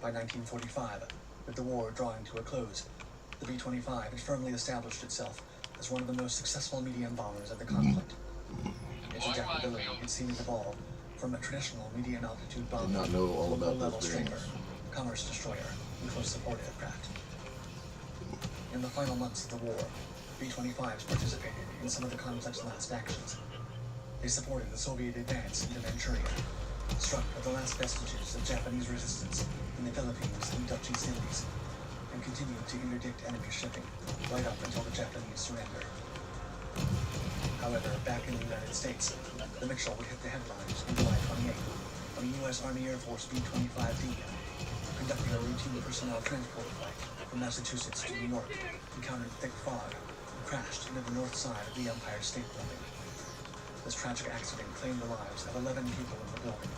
By 1945, with the war drawing to a close, the B-25 had firmly established itself as one of the most successful medium bombers of the conflict. Its adaptability had seen it evolve from a traditional medium-altitude bomber Did not know all to a about low-level those stringer, variants. commerce destroyer, and close support aircraft. In the final months of the war, B-25s participated in some of the conflict's last actions. They supported the Soviet advance into Manchuria, struck at the last vestiges of Japanese resistance in the Philippines and Dutch East Indies, and continued to interdict enemy shipping right up until the Japanese surrender. However, back in the United States, the Mitchell would hit the headlines on July 28th when a U.S. Army Air Force B-25D, conducting a routine personnel transport flight from Massachusetts to New York, encountered thick fog and crashed into the north side of the Empire State Building. This tragic accident claimed the lives of 11 people in the building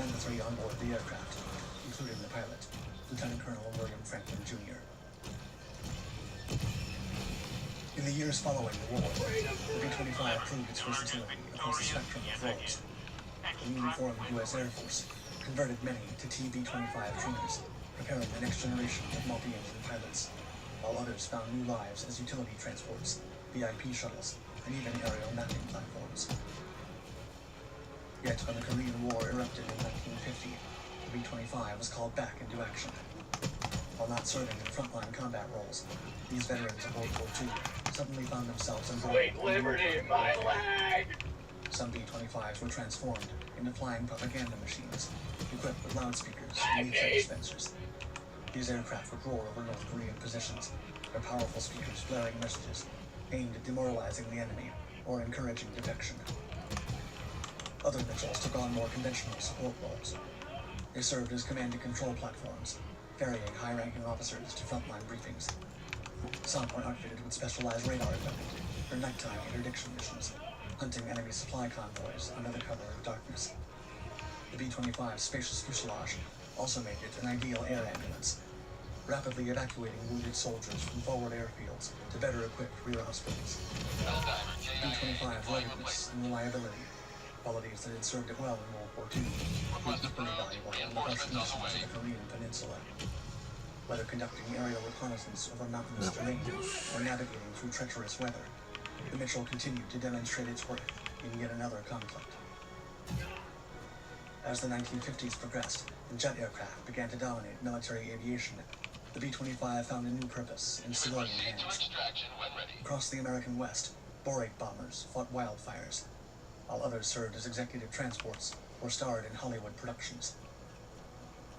and the 3 on board the aircraft, including the pilot, Lieutenant Colonel William Franklin Jr. In the years following the war, the B-25 proved its versatility across the spectrum of roles. The newly formed U.S. Air Force converted many to TB-25 trainers, preparing the next generation of multi-engine pilots, while others found new lives as utility transports, VIP shuttles, and even aerial mapping platforms. Yet when the Korean War erupted in 1950, the B-25 was called back into action. While not serving in frontline combat roles, these veterans of World War II suddenly found themselves embroiled in Liberty, my leg! Some B-25s were transformed into flying propaganda machines, equipped with loudspeakers and leaflet dispensers. These aircraft would roar over North Korean positions, their powerful speakers blaring messages aimed at demoralizing the enemy or encouraging defection. Other Mitchells took on more conventional support roles. They served as command and control platforms, ferrying high-ranking officers to frontline briefings. Some were outfitted with specialized radar equipment for nighttime interdiction missions, hunting enemy supply convoys under the cover of darkness. The B-25's spacious fuselage also made it an ideal air ambulance, rapidly evacuating wounded soldiers from forward airfields to better equip rear hospitals. B-25's ruggedness and reliability, qualities that had served it well in World War II, proved equally valuable in the harsh conditions of the Korean Peninsula. Whether conducting aerial reconnaissance over mountainous terrain or navigating through treacherous weather, the Mitchell continued to demonstrate its worth in yet another conflict. As the 1950s progressed and jet aircraft began to dominate military aviation, the B-25 found a new purpose in civilian hands. Across the American West, Borate bombers fought wildfires, while others served as executive transports or starred in Hollywood productions.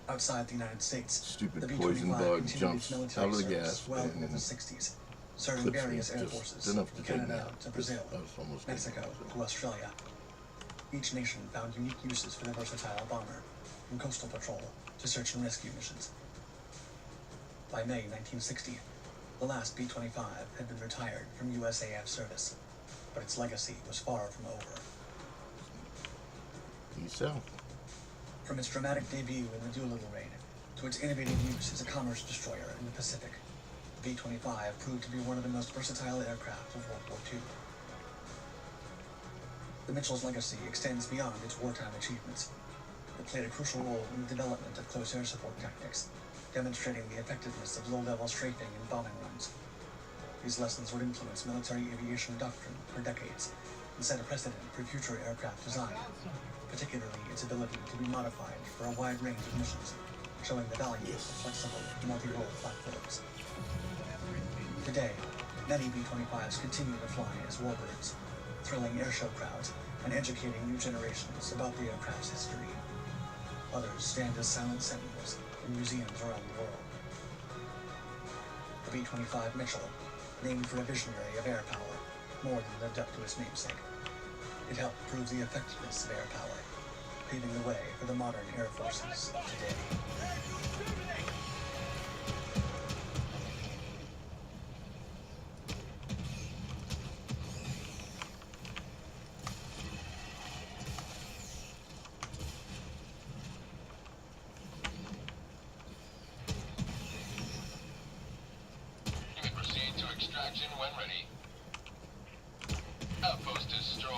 Outside the United States, Stupid the poison B-25 bug continued its jumps military out of the service gas well and into the 60s, serving clips me various air just forces enough to from take me Canada out. to Brazil, I was almost Mexico to Australia. Each nation found unique uses for the versatile bomber, from coastal patrol to search and rescue missions. By May 1960, the last B-25 had been retired from USAF service, but its legacy was far from over. Peace out. From its dramatic debut in the Doolittle raid to its innovative use as a commerce destroyer in the Pacific, the B-25 proved to be one of the most versatile aircraft of World War II. The Mitchell's legacy extends beyond its wartime achievements. It played a crucial role in the development of close air support tactics, demonstrating the effectiveness of low-level strafing and bombing runs. These lessons would influence military aviation doctrine for decades and set a precedent for future aircraft design, particularly its ability to be modified for a wide range of missions, showing the value of flexible, multi-role platforms. Today, many B-25s continue to fly as warbirds, thrilling airshow crowds and educating new generations about the aircraft's history. Others stand as silent sentinels in museums around the world. The B-25 Mitchell, named for a visionary of air power, more than lived up to its namesake. It helped prove the effectiveness of air power, paving the way for the modern air forces of today. You may proceed to extraction when ready. Outpost destroyed.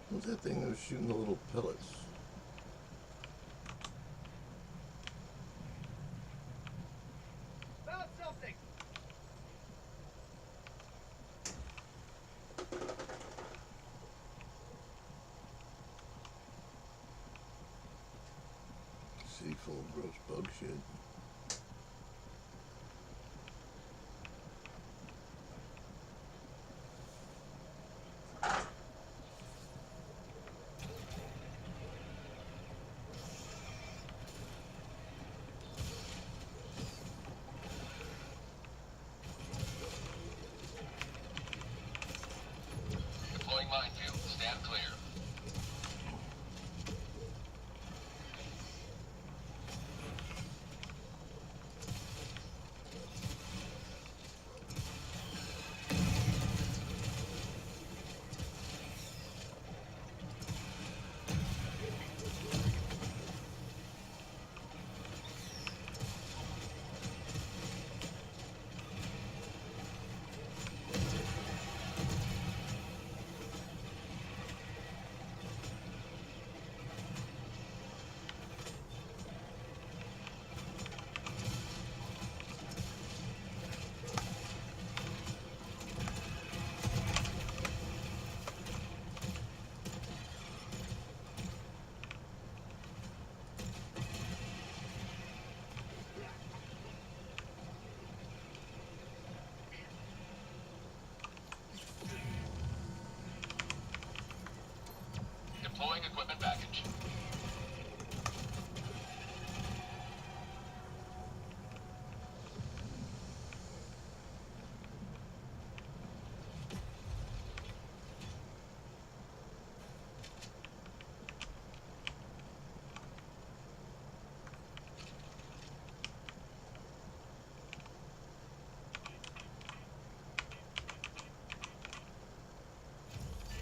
What's that thing that was shooting the little pellets? Found something! Sea full of gross bug shit. Deploying minefield. Stand clear. Deploying equipment package.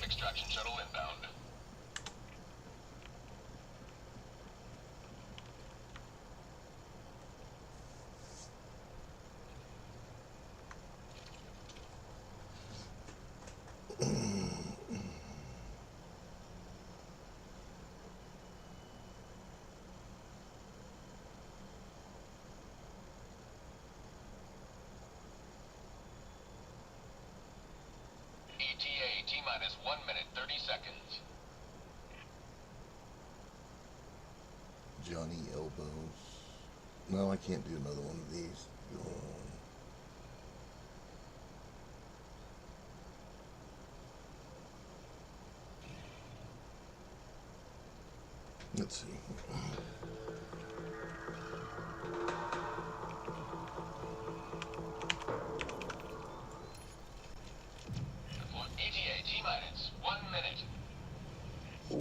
Extraction shuttle inbound. ETA T-minus 1 minute 30 seconds. Johnny Elbows. No, I can't do another one of these. Let's see.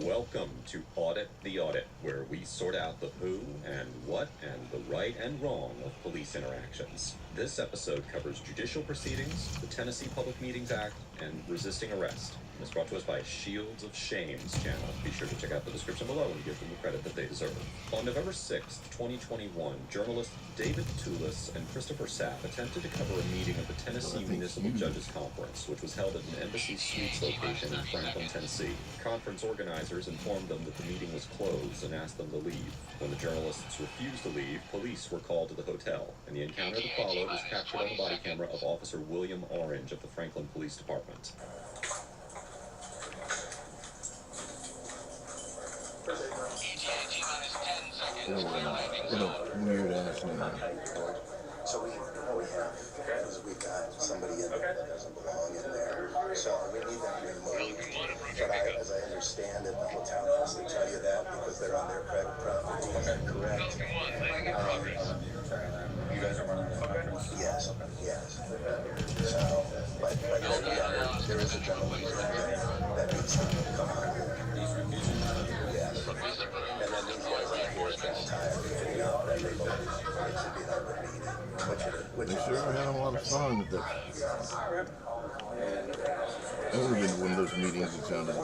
Welcome to Audit the Audit, where we sort out the who and what and the right and wrong of police interactions. This episode covers judicial proceedings, the Tennessee Public Meetings Act, and resisting arrest. And it's brought to us by Shields of Shame's channel. Be sure to check out the description below and give them the credit that they deserve. On November 6th, 2021, journalists David Toulis and Christopher Sapp attempted to cover a meeting of the Tennessee Municipal Judges Conference, which was held at an Embassy Suites location in Franklin, Tennessee. Conference organizers informed them that the meeting was closed and asked them to leave. When the journalists refused to leave, police were called to the hotel, and the encounter that followed was captured on the body camera of Officer William Orange of the Franklin Police Department. Weird ass name. So what we have is we've got somebody in there that doesn't belong in there. So we need them removed. But as I understand it, the hotel has to tell you that because they're on their private property. Is that correct? You guys are running the conference? Yes. So, but there is a gentleman that needs to come on here. He's refusing? Yes. And then these guys are here at that time. You know, that they both, it should be an open meeting. They sure had a lot of fun with that. That would have been one of those meetings that sounded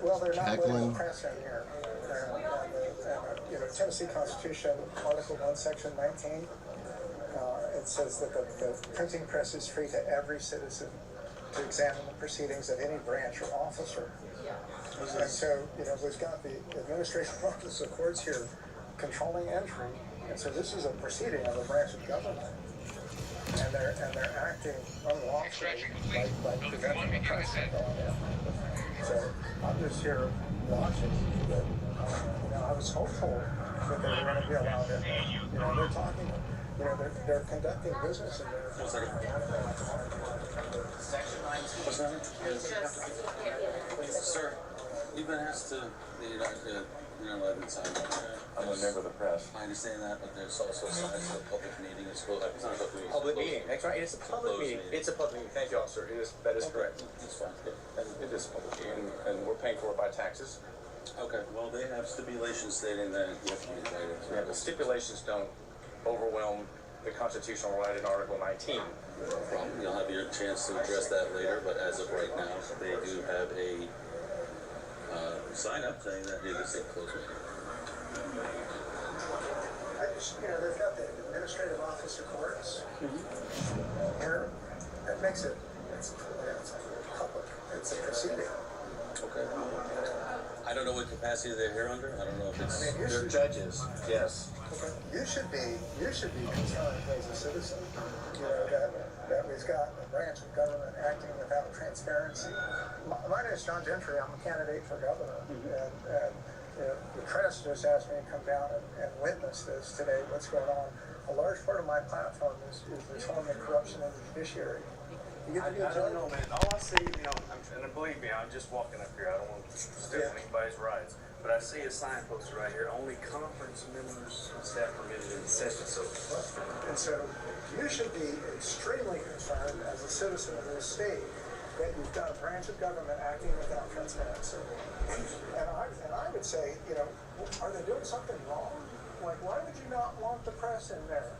well, they're not Tackling. letting the press in here. Tennessee Constitution, Article 1, Section 19, it says that the printing press is free to every citizen to examine the proceedings of any branch or officer. And so, we've got the administrative office of courts here controlling entry, and so this is a proceeding of a branch of government. And they're acting unlawfully by preventing the press from going in. So I'm just here watching, but I was hopeful that they were going to be allowed in. They're talking, they're conducting business in there. What's that? Please, sir, you've been asked to be allowed inside. I'm a member of the press. I understand that, but there's also signs of a public meeting. It's not a public meeting. Public meeting. That's right. It's a public meeting. It's a public meeting. Thank you, officer. That is correct. That's fine. And it is a public meeting, and we're paying for it by taxes. Okay. Well, they have stipulations stating that you have to be invited. Yeah, the stipulations don't overwhelm the constitutional right in Article 19. No problem. You'll have your chance to address that later, but as of right now, they do have a sign up saying that it is a closed meeting. They've got the administrative office of courts. Here, that makes it, it's public. It's a proceeding. Okay. I don't know what capacity they're here under. I don't know if it's. They're judges. Yes. Okay. You should be concerned as a citizen. That we've got a branch of government acting without transparency. My name is John Gentry. I'm a candidate for governor, and the press just asked me to come down and witness this today. What's going on? A large part of my platform is reforming corruption in the judiciary. I don't know, man. All I see, and believe me, I'm just walking up here. I don't want to step on anybody's rights. But I see a sign posted right here, only conference members and staff permitted in the session. And so you should be extremely concerned as a citizen of this state that you've got a branch of government acting without transparency. And I would say, are they doing something wrong? Like, why would you not want the press in there?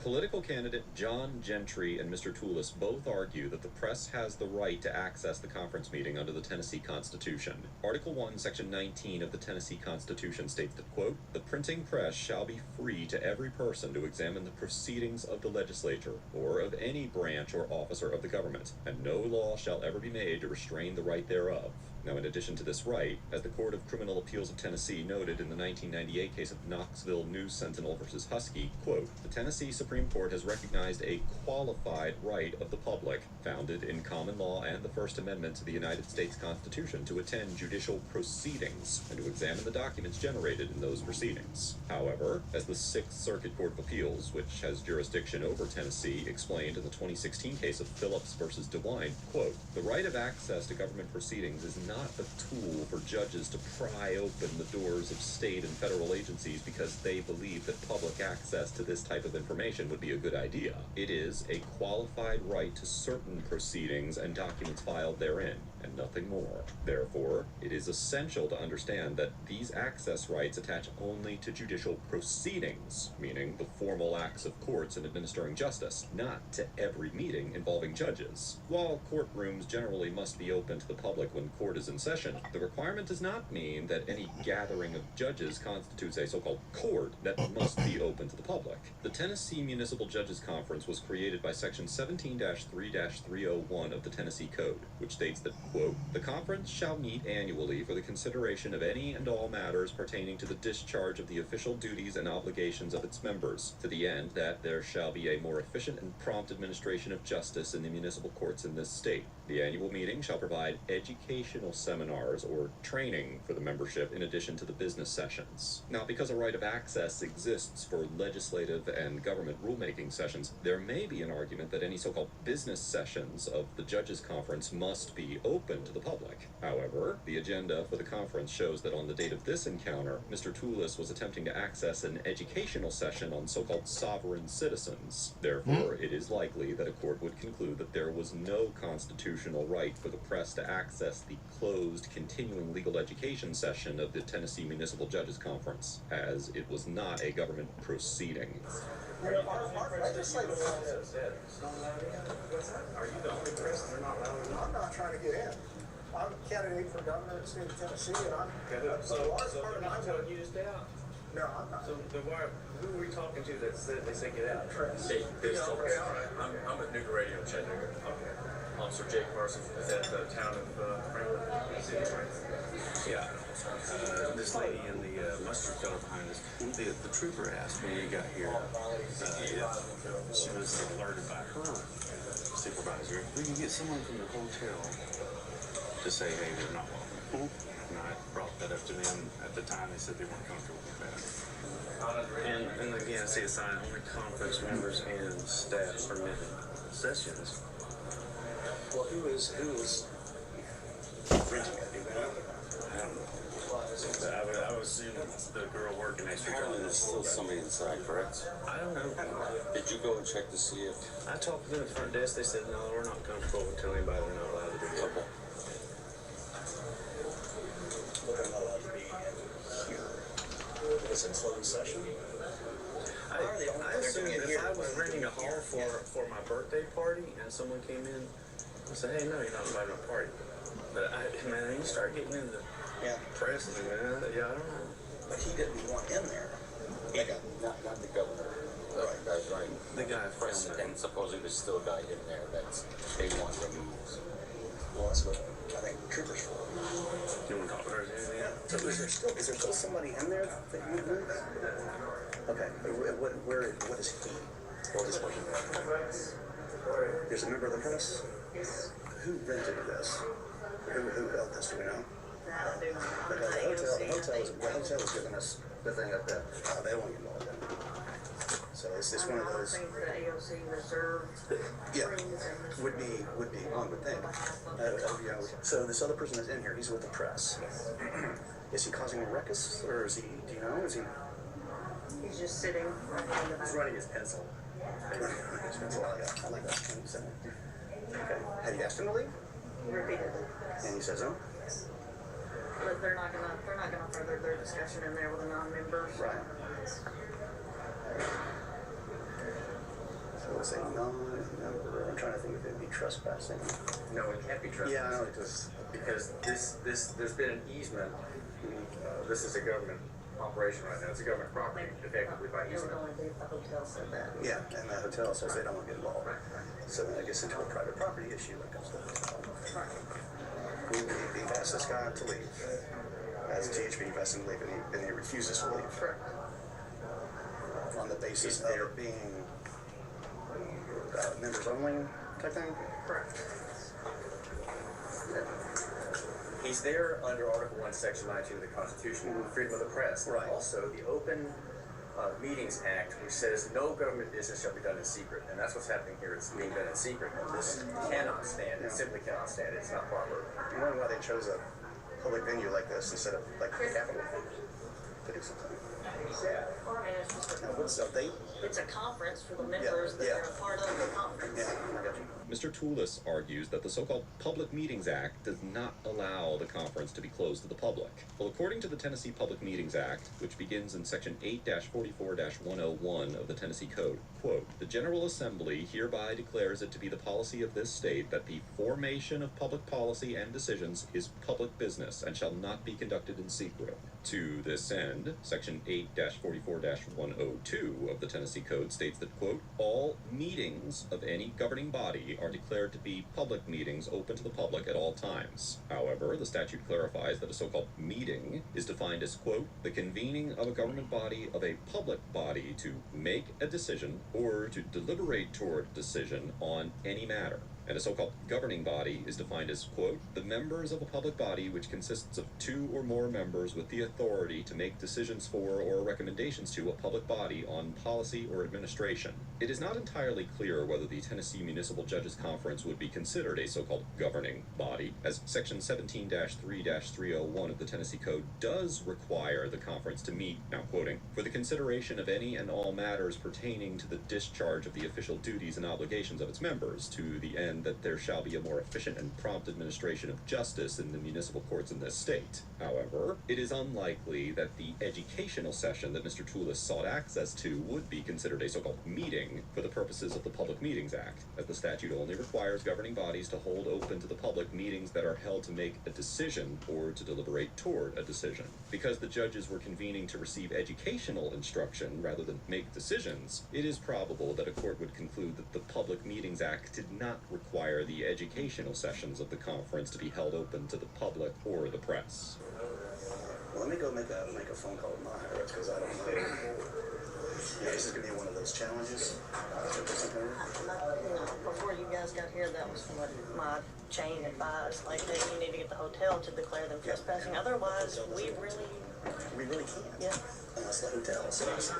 Political candidate John Gentry and Mr. Toulis both argue that the press has the right to access the conference meeting under the Tennessee Constitution. Article 1, Section 19 of the Tennessee Constitution states that, quote, "The printing press shall be free to every person to examine the proceedings of the legislature or of any branch or officer of the government, and no law shall ever be made to restrain the right thereof." Now, in addition to this right, as the Court of Criminal Appeals of Tennessee noted in the 1998 case of Knoxville News Sentinel versus Husky, quote, "The Tennessee Supreme Court has recognized a qualified right of the public, founded in common law and the First Amendment to the United States Constitution, to attend judicial proceedings and to examine the documents generated in those proceedings." However, as the Sixth Circuit Court of Appeals, which has jurisdiction over Tennessee, explained in the 2016 case of Phillips versus DeWine, quote, "The right of access to government proceedings is not a tool for judges to pry open the doors of state and federal agencies because they believe that public access to this type of information would be a good idea. It is a qualified right to certain proceedings and documents filed therein, and nothing more. Therefore, it is essential to understand that these access rights attach only to judicial proceedings, meaning the formal acts of courts in administering justice, not to every meeting involving judges. While courtrooms generally must be open to the public when court is in session, the requirement does not mean that any gathering of judges constitutes a so-called court that must be open to the public. The Tennessee Municipal Judges Conference was created by Section 17-3-301 of the Tennessee Code, which states that, quote, "The conference shall meet annually for the consideration of any and all matters pertaining to the discharge of the official duties and obligations of its members, to the end that there shall be a more efficient and prompt administration of justice in the municipal courts in this state. The annual meeting shall provide educational seminars or training for the membership in addition to the business sessions." Now, because a right of access exists for legislative and government rulemaking sessions, there may be an argument that any so-called business sessions of the Judges Conference must be open to the public. However, the agenda for the conference shows that on the date of this encounter, Mr. Toulis was attempting to access an educational session on so-called sovereign citizens. Therefore, it is likely that a court would conclude that there was no constitutional right for the press to access the closed, continuing legal education session of the Tennessee Municipal Judges Conference, as it was not a government proceeding. Our legislative says, Are you the only person they're not allowed in? I'm not trying to get in. I'm a candidate for governor of the state of Tennessee, and I'm So a large part they're of my not telling you to stay out? No, I'm not. So then why, who are we talking to that said they say get out? Press. Okay, all right. I'm at New Radio in Chattanooga. Okay. Officer Jake Carson is at the town of Franklin City. Yeah. This lady in the mustard color behind us, the trooper asked me when he got here if she was alerted by her supervisor if we can get someone from the hotel to say, hey, they're not welcome. And I brought that up to them. At the time, they said they weren't comfortable with that. And again, I see a sign, only conference members and staff permitted sessions. Well, who is renting it? Do you know? I don't know. I would assume the girl working next to her. Apparently there's still somebody inside, correct? I don't know. Did you go and check to see if... I talked to them at the front desk. They said, no, we're not comfortable with telling anybody they're not allowed to do it. Okay. Look, I'm not allowed to be here. It's a closed session. I assumed if I was renting a hall for my birthday party and someone came in, I said, hey, no, you're not invited to a party. But man, you start getting into press, man, I don't know. But he didn't want in there. Not the governor. Right. The guy Press, filming it. and supposedly there's still a guy in there that's they want removed. Well, that's what I think troopers for. You want to talk about it? So is there still somebody in there that you moved? Okay, what is he? What is he? There's a member of the press? Who rented this? Who held this, do we know? Because the hotel is giving us the thing up there. They won't get involved in it. So it's just one of those. Yeah, would be one would think. So this other person is in here. He's with the press. Is he causing a ruckus, or is he? Do you know? Is he? He's just sitting. He's running his pencil. I like that. Can you say that? Okay. Have you asked him to leave? Repeatedly. And he says no. But they're not gonna further their discussion in there with a non-member. Right. So it's a non-member. I'm trying to think if it'd be trespassing. No, it can't be trespassing. Yeah, I know it does. Because there's been an easement. This is a government operation right now. It's a government property, effectively by It would easement. only be if the hotel said that. Yeah, and the hotel says they don't want to get involved. So then it gets into a private property issue when it comes to the hotel. We've asked this guy to leave. As THB, you've asked him to leave, and he refuses to leave. Correct. On the basis of there being members only type thing? Correct. He's there under Article 1, Section 19 of the Constitution, freedom of the press. Right. Also, the Open Meetings Act, which says no government business shall be done in secret. And that's what's happening here. It's being done in secret. And this cannot stand. It simply cannot stand. It's not proper. I wonder why they chose a public venue like this instead of like the Capitol to do something. Now, what's the date? It's a conference for the members that are a part of the conference. Yeah, I got you. Mr. Toulis argues that the so-called Public Meetings Act does not allow the conference to be closed to the public. Well, according to the Tennessee Public Meetings Act, which begins in Section 8-44-101 of the Tennessee Code, quote, "The General Assembly hereby declares it to be the policy of this state that the formation of public policy and decisions is public business and shall not be conducted in secret. To this end, Section 8-44-102 of the Tennessee Code states that, quote, all meetings of any governing body are declared to be public meetings open to the public at all times. However, the statute clarifies that a so-called meeting is defined as, quote, the convening of a government body of a public body to make a decision or to deliberate toward a decision on any matter. And a so-called governing body is defined as, quote, the members of a public body which consists of 2 or more members with the authority to make decisions for or recommendations to a public body on policy or administration. It is not entirely clear whether the Tennessee Municipal Judges Conference would be considered a so-called governing body, as Section 17-3-301 of the Tennessee Code does require the conference to meet, now quoting, for the consideration of any and all matters pertaining to the discharge of the official duties and obligations of its members, to the end that there shall be a more efficient and prompt administration of justice in the municipal courts in this state. However, it is unlikely that the educational session that Mr. Toulis sought access to would be considered a so-called meeting for the purposes of the Public Meetings Act, as the statute only requires governing bodies to hold open to the public meetings that are held to make a decision or to deliberate toward a decision. Because the judges were convening to receive educational instruction rather than make decisions, it is probable that a court would conclude that the Public Meetings Act did not require the educational sessions of the conference to be held open to the public or the press. Well, let me go make a phone call to my higher because I don't know. Yeah, this is going to be one of those challenges. Before you guys got here, that was what my chain advised. Like, that you need to get the hotel to declare them trespassing. Otherwise, we really can't. Yeah. Unless the hotel says.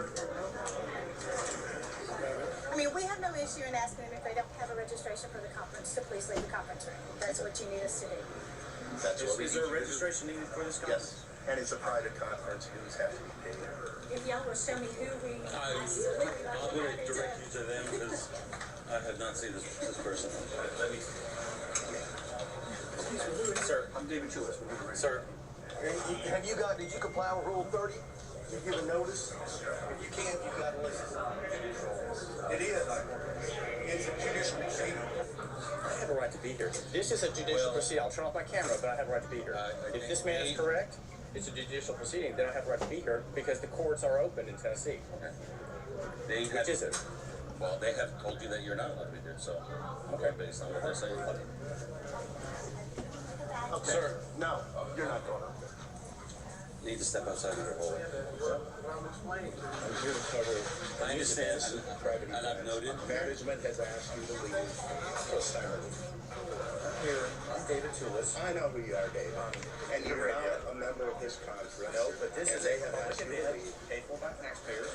I mean, we have no issue in asking them if they don't have a registration for the conference to please leave the conference room. That's what you need us to do. Is there a registration needed for this conference? Yes, and it's a private conference. Dues have to be paid. If y'all will show me who we I'm going to direct you to them because I have not seen this person. Let me. Sir, I'm David Toulis. Sir. Have you got, did you comply with Rule 30? You given notice? If you can't, you've got to listen. It is. It's a judicial proceeding. I have a right to be here. This is a judicial proceeding. I'll turn off my camera, but I have a right to be here. If this man is correct, it's a judicial proceeding, then I have a right to be here because the courts are open in Tennessee. Which is it? Well, they have told you that you're not allowed to be here, so okay, based on what they're saying. Okay. Sir, no, you're not going up there. Need to step outside of your hole. I'm here to cover. I understand, and I've noted. Management has asked you to leave. I'm David Toulis. I know who you are, Dave. And you're not a member of this conference. No, but this is they have asked you to leave. Paid for by taxpayers.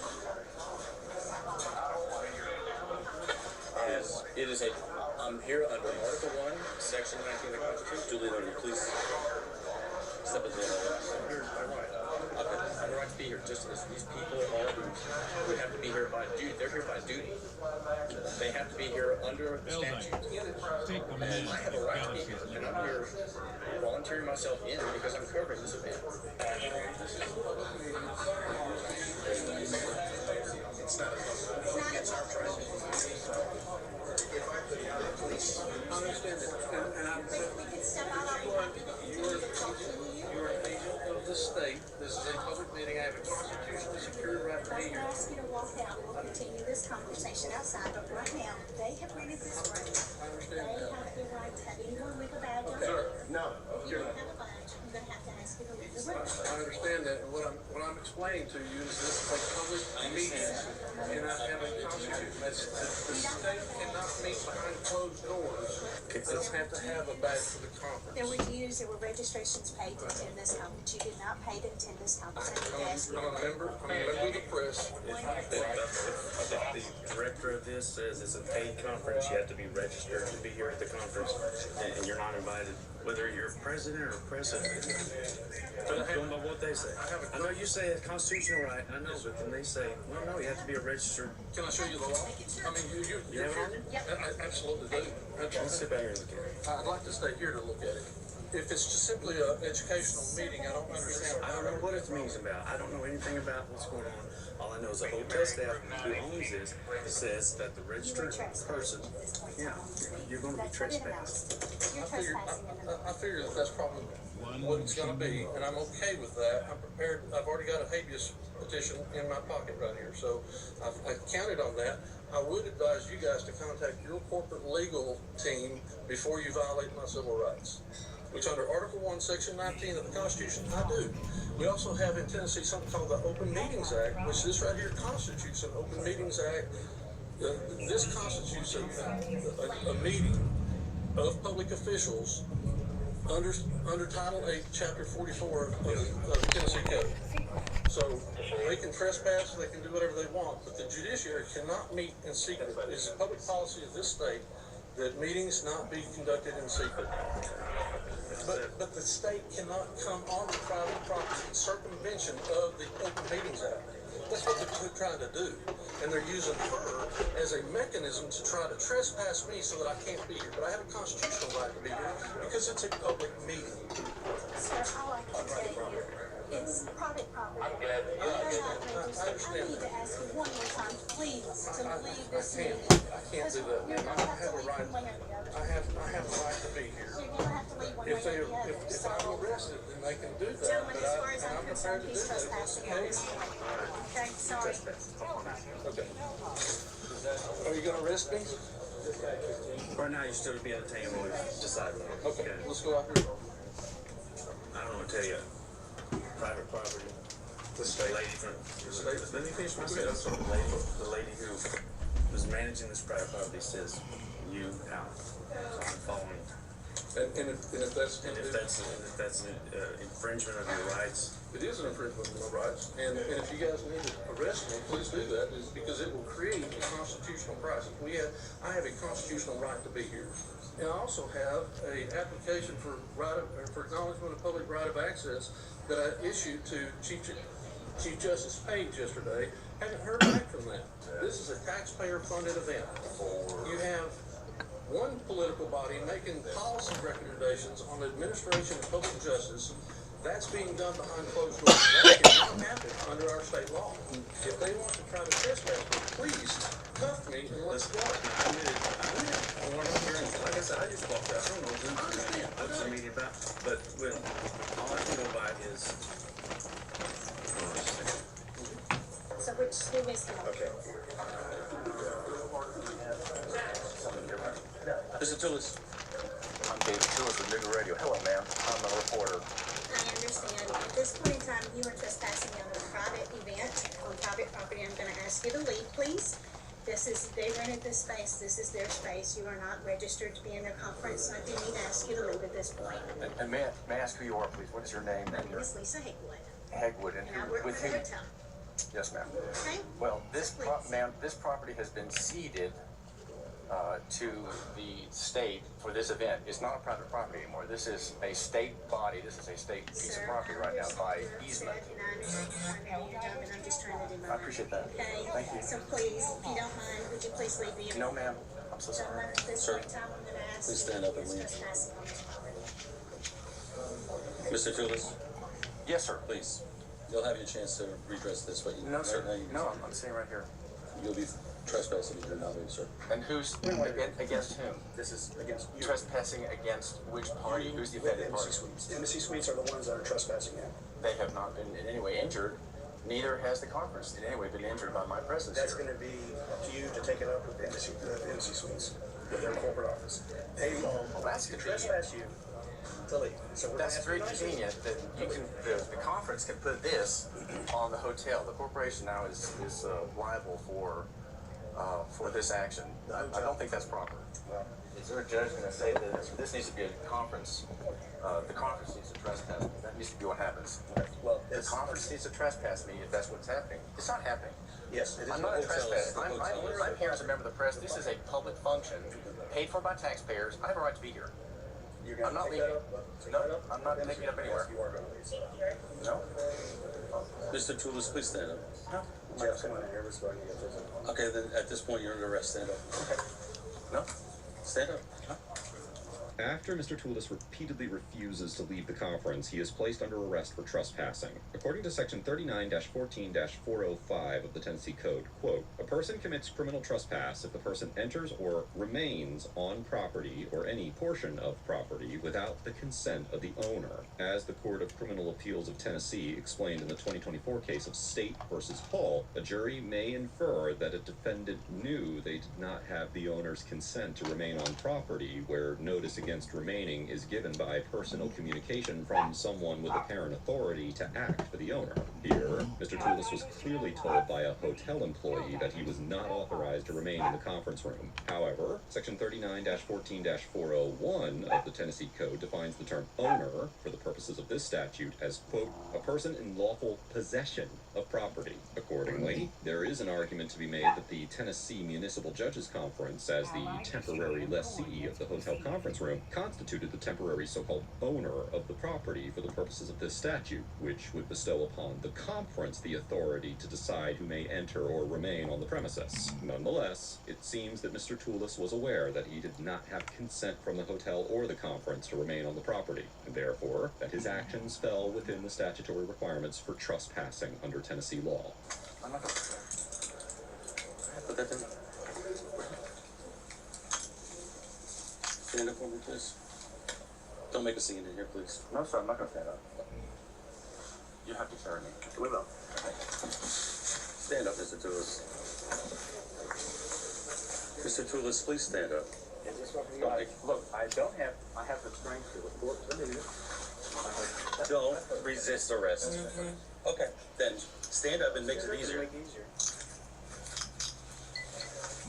I'm here under Article 1, Section 19 of the Constitution. Duly noted, please. Step into the Here's my right. I have a right to be here. Just as these people are who have to be here by duty. They're here by duty. They have to be here under the statute. And I have a right to be here. And I'm here volunteering myself in because I'm covering this event. It's not a vote. It's our trust. Please. I understand that. And I'm you're an agent of the state. This is a public meeting. I have a constitutionally secured right to be here. I'm going to ask you to walk out and continue this conversation outside, but right now, they have rented this room. They have the right to have anyone with a badge on. Sir, no. If you don't have a badge, I'm going to have to ask you to leave the room. I understand that. And what I'm explaining to you is this is a public meeting, and I have a constitution. The state cannot meet behind closed doors. They don't have to have a badge for the conference. There were registrations paid to attend this conference. You did not pay to attend this conference. I'm a member of the press. The director of this says it's a paid conference. You have to be registered to be here at the conference, and you're not invited, whether you're president or president. I don't know what the they say. I know you say it's constitutional right, I know, but then they say, no, you have to be a registered. Can I show you the law? I mean, you have it on you? I absolutely do. Let's sit back here and look at it. I'd like to stay here to look at it. If it's just simply an educational meeting, I don't understand. I don't know what it means about. I don't know anything about what's going on. All I know is the hotel staff who owns this says that the registered person, yeah, you're going to be trespassed. I figure that that's probably what it's going to be, and I'm okay with that. I'm prepared. I've already got a habeas petition in my pocket right here, so I've counted on that. I would advise you guys to contact your corporate legal team before you violate my civil rights, which under Article 1, Section 19 of the Constitution, I do. We also have in Tennessee something called the Open Meetings Act, which this right here constitutes an Open Meetings Act. This constitutes a meeting of public officials under Title 8, Chapter 44 of the Tennessee Code. So they can trespass, they can do whatever they want, but the judiciary cannot meet in secret. It is the public policy of this state that meetings not be conducted in secret. But the state cannot come onto private property in circumvention of the Open Meetings Act. That's what they're trying to do. And they're using her as a mechanism to try to trespass me so that I can't be here. But I have a constitutional right to be here because it's a public meeting. Sir, all I can tell you, it's private property. I'm glad that You're not registered. I need to ask you one more time, please, to leave this meeting. I can't do that. You're going to have to leave one way or the other. I have a right to be here. You're going to have to leave one way or the other. If I'm arrested, then they can do that. Gentlemen, as far as And I'm concerned, prepared to he's do that. trespassing at this point. Okay, sorry. Okay. Are you going to arrest me? Right now, you're still to be at the table and decide. Okay, let's go out here. I don't want to tell you. Private property. The state. Lady from let me finish my sentence. The lady who was managing this private property says you out. So I'm following. And if that's an infringement of your rights. It is an infringement of my rights, and if you guys need to arrest me, please do that, because it will create a constitutional crisis. I have a constitutional right to be here, and I also have a application for acknowledgement of public right of access that I issued to Chief Justice Page yesterday. Haven't heard back from that. This is a taxpayer-funded event. You have one political body making policy recommendations on the administration of public justice. That's being done behind closed doors. That cannot happen under our state law. If they want to try to trespass me, please cuff me and let's go. I want to hear, like I said, I just walked out. I don't know what's the media about, but all I can go by is. So who is the Okay. Mr. Tillis. I'm David Tillis with Nigger Radio. Hello, ma'am. I'm a reporter. I understand. At this point in time, you are trespassing on a private event on private property. I'm going to ask you to leave, please. They rented this space. This is their space. You are not registered to be in their conference. I do need to ask you to leave at this point. And may I ask who you are, please? What is your name? My name is Lisa Hegwood. Hegwood. And I work with for the whom? hotel. Yes, ma'am. Okay? Well, this property has been ceded to the state for this event. It's not a private property anymore. This is a state body. This is a state piece of property right now by easement. I'm just trying to do my I appreciate that. Okay? Thank you. So please, if you don't mind, would you please leave the No, ma'am. I'm so sorry. At this Sir, point in time, I'm going to ask please stand up and you leave. is trespassing on this property. Mr. Tillis. Yes, sir. Please. You'll have your chance to redress this, but No, sir. No, I'm sitting right here. You'll be trespassing if you're not leaving, sir. And who's against whom? This is against you. Trespassing against which party? Who's the offended party? Embassy Suites are the ones that are trespassing now. They have not been in any way injured. Neither has the conference in any way been injured by my presence That's here. going to be up to you to take it up with the Embassy Suites, with their corporate office. They that's can trespass you to leave. So that's very convenient that you can. The conference can put this on the hotel. The corporation now is liable for this action. I don't think that's proper. Is there a judge going to say that this needs to be a conference? The conference needs to trespass me. That needs to be what happens. Well, the conference needs to trespass me if that's what's happening. It's not happening. Yes, it is. I'm not a trespasser. I'm here as a member of the press. This is a public function paid for by taxpayers. I have a right to be here. I'm not leaving. No, I'm not taking it up anywhere. You are going to leave. No. Mr. Toulis, please stand up. No. Jeff, come on in here. We're supposed to get this. Okay, then at this point you're under arrest. Stand up. Okay. No? Stand up. No. After Mr. Toulis repeatedly refuses to leave the conference, he is placed under arrest for trespassing. According to Section 39-14-405 of the Tennessee Code, quote, a person commits criminal trespass if the person enters or remains on property or any portion of property without the consent of the owner. As the Court of Criminal Appeals of Tennessee explained in the 2024 case of State versus Hall, a jury may infer that a defendant knew they did not have the owner's consent to remain on property where notice against remaining is given by personal communication from someone with apparent authority to act for the owner. Here, Mr. Toulis was clearly told by a hotel employee that he was not authorized to remain in the conference room. However, Section 39-14-401 of the Tennessee Code defines the term owner for the purposes of this statute as, quote, a person in lawful possession of property. Accordingly, there is an argument to be made that the Tennessee Municipal Judges Conference, as the temporary lessee of the hotel conference room, constituted the temporary so-called owner of the property for the purposes of this statute, which would bestow upon the conference the authority to decide who may enter or remain on the premises. Nonetheless, it seems that Mr. Toulis was aware that he did not have consent from the hotel or the conference to remain on the property, and therefore that his actions fell within the statutory requirements for trespassing under Tennessee law. I'm not gonna put that in. Stand up for me, please. Don't make a scene in here, please. No, sir, I'm not gonna stand up. You have to carry me. We will. Okay. Stand up, Mr. Toulis. Mr. Toulis, please stand up. Look, I have the strength to report to you. Don't resist arrest. Okay, then stand up and make it easier.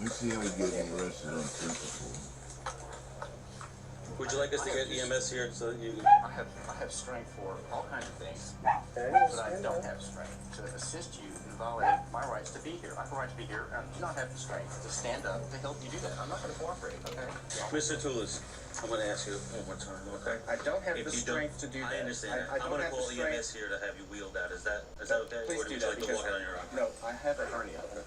Let's see how we get arrested on principle. Would you like us to get EMS here so that you... I have strength for all kinds of things, but I don't have strength to assist you in violating my rights to be here. I have a right to be here, and I do not have the strength to stand up to help you do that. I'm not going to cooperate, okay? Mr. Toulis, I'm going to ask you one more time, okay? I don't have the strength to do that. I understand that. I'm going to call EMS here to have you wheeled out. Is that okay? Please or would do you that, like to walk out on your own? No, I have a hernia. I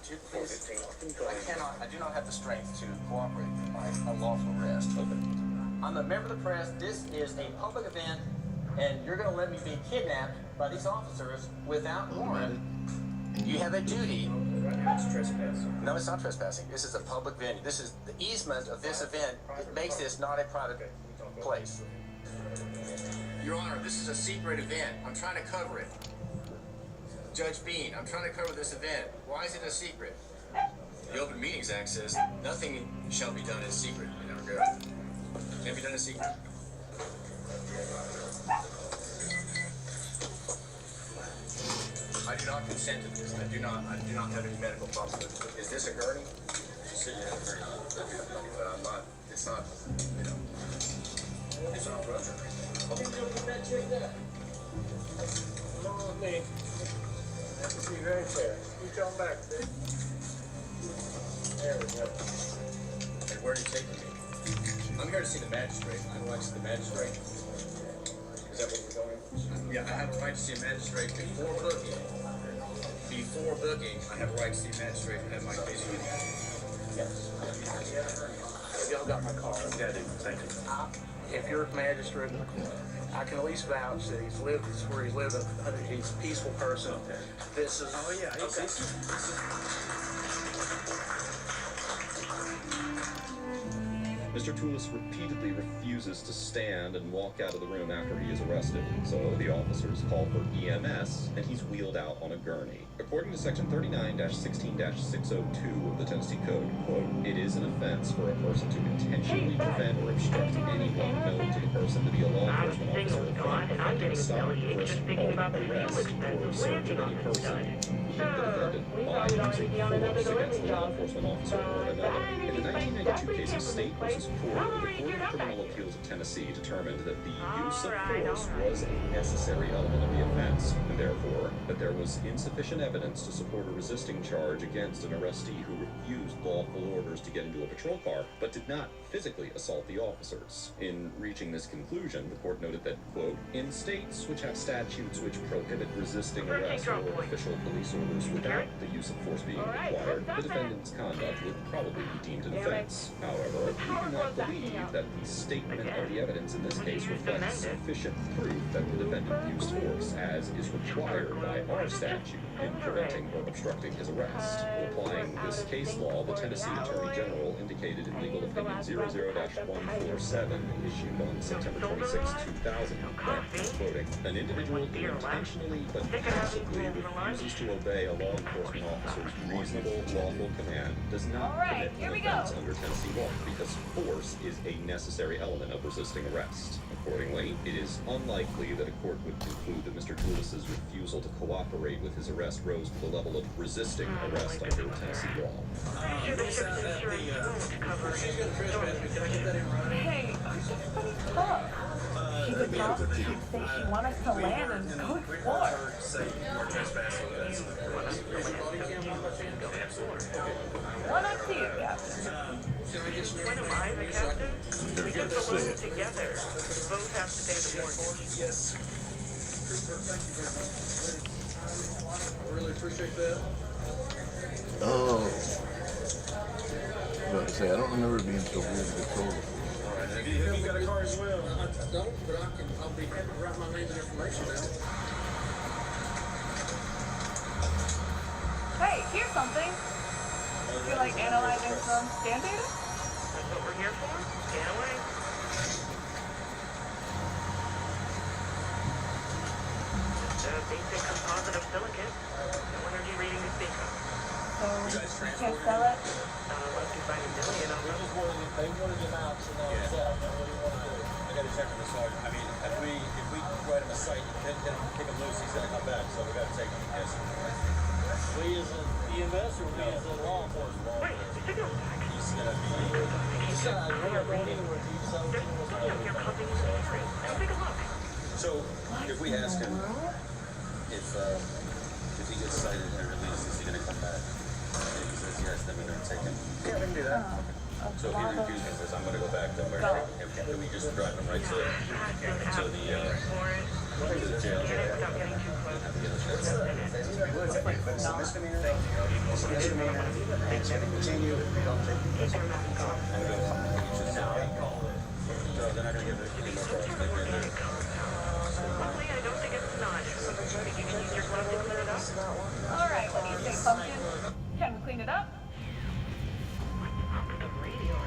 do not have the strength to cooperate with my unlawful arrest. Okay. I'm a member of the press. This is a public event, and you're going to let me be kidnapped by these officers without warrant. You have a duty. It's trespassing. No, it's not trespassing. This is a public venue. This is the easement of this event. It makes this not a private place. Your Honor, this is a secret event. I'm trying to cover it. Judge Bean, I'm trying to cover this event. Why is it a secret? The Open Meetings Act says nothing shall be done in secret. Can't be done in secret. I do not consent to this. I do not have any medical problems. Is this a gurney? You said you have a gurney. But I'm not. It's not. You know. It's not rubber. Okay, you'll get that checked out. Come on with me. That would be very fair. You come back, Dick. There we go. And where are you taking me? I'm here to see the magistrate. I would like to see the magistrate. Is that where we're going? Yeah, I have a right to see a magistrate before booking. Before booking, I have a right to see a magistrate and have my case hearing. Yes. Y'all got my card. Yeah, I do. Thank you. If you're a magistrate, I can at least vouch that he's lived where he's lived. He's a peaceful person. This is. Oh yeah. Okay. Mr. Toulis repeatedly refuses to stand and walk out of the room after he is arrested, so the officers call for EMS and he's wheeled out on a gurney. According to Section 39-16-602 of the Tennessee Code, quote, it is an offense for a person to intentionally prevent or obstruct anyone known to the person to be a law enforcement officer from preventing, stop, frisk, halt, arrest, or search of any person, the defendant, by using force against the law enforcement officer or another. In the 1992 case of State versus Ford, the Court of Criminal Appeals of Tennessee determined that the use of force was a necessary element of the offense, and therefore that that there was insufficient evidence to support a resisting charge against an arrestee who refused lawful orders to get into a patrol car, but did not physically assault the officers. In reaching this conclusion, the court noted that, quote, in states which have statutes which prohibit resisting arrest or official police orders without the use of force being required, the defendant's conduct would probably be deemed an offense. However, we do not believe that the statement of the evidence in this case reflects sufficient proof that the defendant used force, as is required by our statute in preventing or obstructing his arrest. Applying this case law, the Tennessee Attorney General indicated in Legal Opinion 00-147, issued on September 26, 2000, that, quoting, an individual who intentionally but passively refuses to obey a law enforcement officer's reasonable, lawful command does not commit an offense under Tennessee law, because force is a necessary element of resisting arrest. Accordingly, it is unlikely that a court would conclude that Mr. Toulis's refusal to cooperate with his arrest rose to the level of resisting arrest under Tennessee law. Hey, everybody's pretty tough. She would not say she wanted us to land and go explore. One up to you, Captain. When am I the captain? We get the loan together. Both have to pay the mortgage. Yes. Thank you very much. I really appreciate that. Oh. I was about to say, I don't remember it being so weird to control before. Have you got a car as well? I don't, but I'll be happy to write my name and information down. Hey, here's something. Feel like analyzing some scan data? That's what we're here for. Scan away. Just a basic composite of silicate. No energy reading to speak of. So, you can't sell it? Unless you find a million of them. They wanted them out, so now it's out. What do you want to do? I got to check with the sergeant. I mean, if we write him a cite, then kick him loose, he's going to come back. So we got to take him. Yes. We as an EMS or we as a law enforcement? Wait, signal tag. He's going to be. He's going to be meeting with you, so You're causing a mystery. Come take a look. So, if we ask him if he gets cited and released, is he going to come back? If he says yes, then we're going to take him. Yeah, we can do that. So if he refuses and says, I'm going to go back, then we're going to take him. Do we just drive him right to the jail? Without getting too close. It's a misdemeanor. It's a misdemeanor. It's going to continue if we don't take him. Keep your mask on. I'm going to come. So they're not going to give it more for us. Luckily, I don't think it's not. Think you can use your glove to clean it up? Alright, what do you say, Pumpkin? Can we clean it up?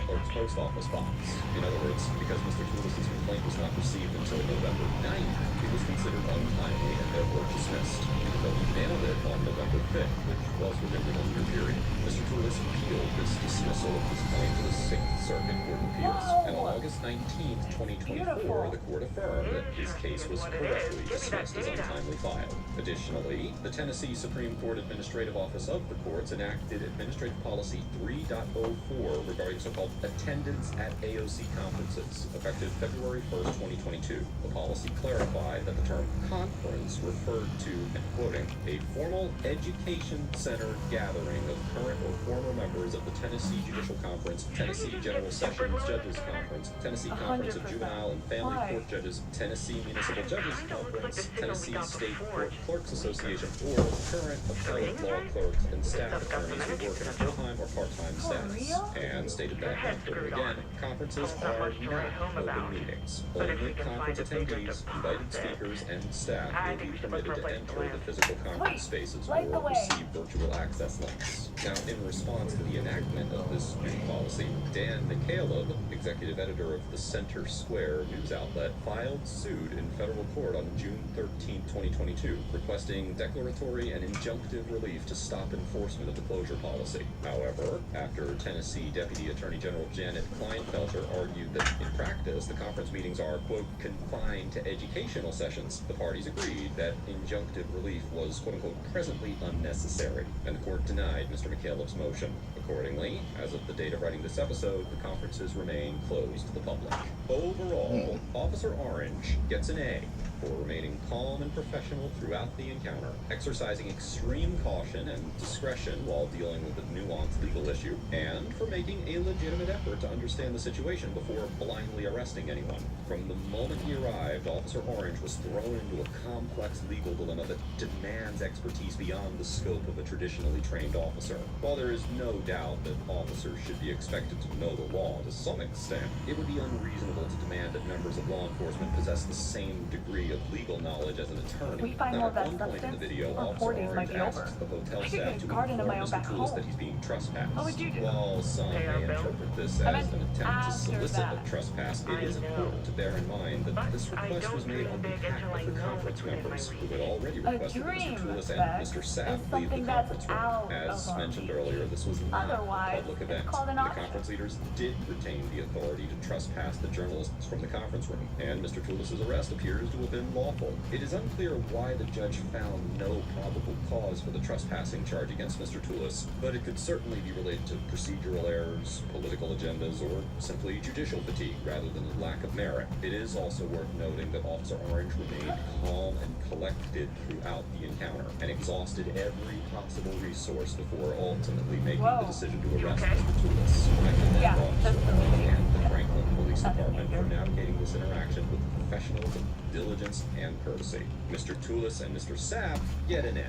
Clerk's post office box. In other words, because Mr. Toulis's complaint was not received until November 9th, it was considered untimely and therefore dismissed, even though he mailed it on November 5th, which was within the 1 year period. Mr. Toulis appealed this dismissal of his claim to the 6th Circuit Court of Appeals, and on August 19th, 2024, the court affirmed that his case was correctly dismissed as untimely filed. Additionally, the Tennessee Supreme Court Administrative Office of the Courts enacted Administrative Policy 3.04 regarding so-called attendance at AOC conferences, effective February 1st, 2022. The policy clarified that the term conference referred to, and quoting, a formal education-centered gathering of current or former members of the Tennessee Judicial Conference, Tennessee General Sessions Judges Conference, Tennessee Conference of Juvenile and Family Court Judges, Tennessee Municipal Judges Conference, Tennessee State Court Clerks Association, or current appellate law clerks and staff attorneys who work in full-time or part-time status, and stated that, again, conferences are not open meetings. Only conference attendees, invited speakers, and staff will be permitted to enter the physical conference spaces or receive virtual access links. Now, in response to the enactment of this new policy, Dan McCaleb, executive editor of the Center Square news outlet, filed suit in federal court on June 13, 2022, requesting declaratory and injunctive relief to stop enforcement of the closure policy. However, after Tennessee Deputy Attorney General Janet Kleinfelter argued that in practice the conference meetings are, quote, confined to educational sessions, the parties agreed that injunctive relief was, quote unquote, presently unnecessary, and the court denied Mr. McCaleb's motion. Accordingly, as of the date of writing this episode, the conferences remain closed to the public. Overall, Officer Orange gets an A. for remaining calm and professional throughout the encounter, exercising extreme caution and discretion while dealing with a nuanced legal issue, and for making a legitimate effort to understand the situation before blindly arresting anyone. From the moment he arrived, Officer Orange was thrown into a complex legal dilemma that demands expertise beyond the scope of a traditionally trained officer. While there is no doubt that officers should be expected to know the law to some extent, it would be unreasonable to demand that members of law enforcement possess the same degree of legal knowledge as an attorney. We find Now, more at of that one point in the substance, video, our Officer 40s might Orange be asks over. the hotel I could staff get a to garden of inform my own Mr. back Toulis home. that he's being trespassed. What would you do? While some may interpret this as an attempt to after solicit that. a trespass, it is important to bear in mind that this request was made on behalf of the conference members who had already requested that Mr. Toulis and Mr. Sapp leave the conference room. As mentioned earlier, this was not a public event. The conference leaders did retain the authority to trespass the journalists from the conference room, and Mr. Toulis' arrest appears to have been lawful. It is unclear why the judge found no probable cause for the trespassing charge against Mr. Toulis, but it could certainly be related to procedural errors, political agendas, or simply judicial fatigue rather than a lack of merit. It is also worth noting that Officer Orange remained calm and collected throughout the encounter and exhausted every possible resource before ultimately making the decision to arrest Mr. Toulis. I commend Officer Orange and the Franklin Police Department for navigating this interaction with professionalism, diligence, and courtesy. Mr. Toulis and Mr. Sapp get an F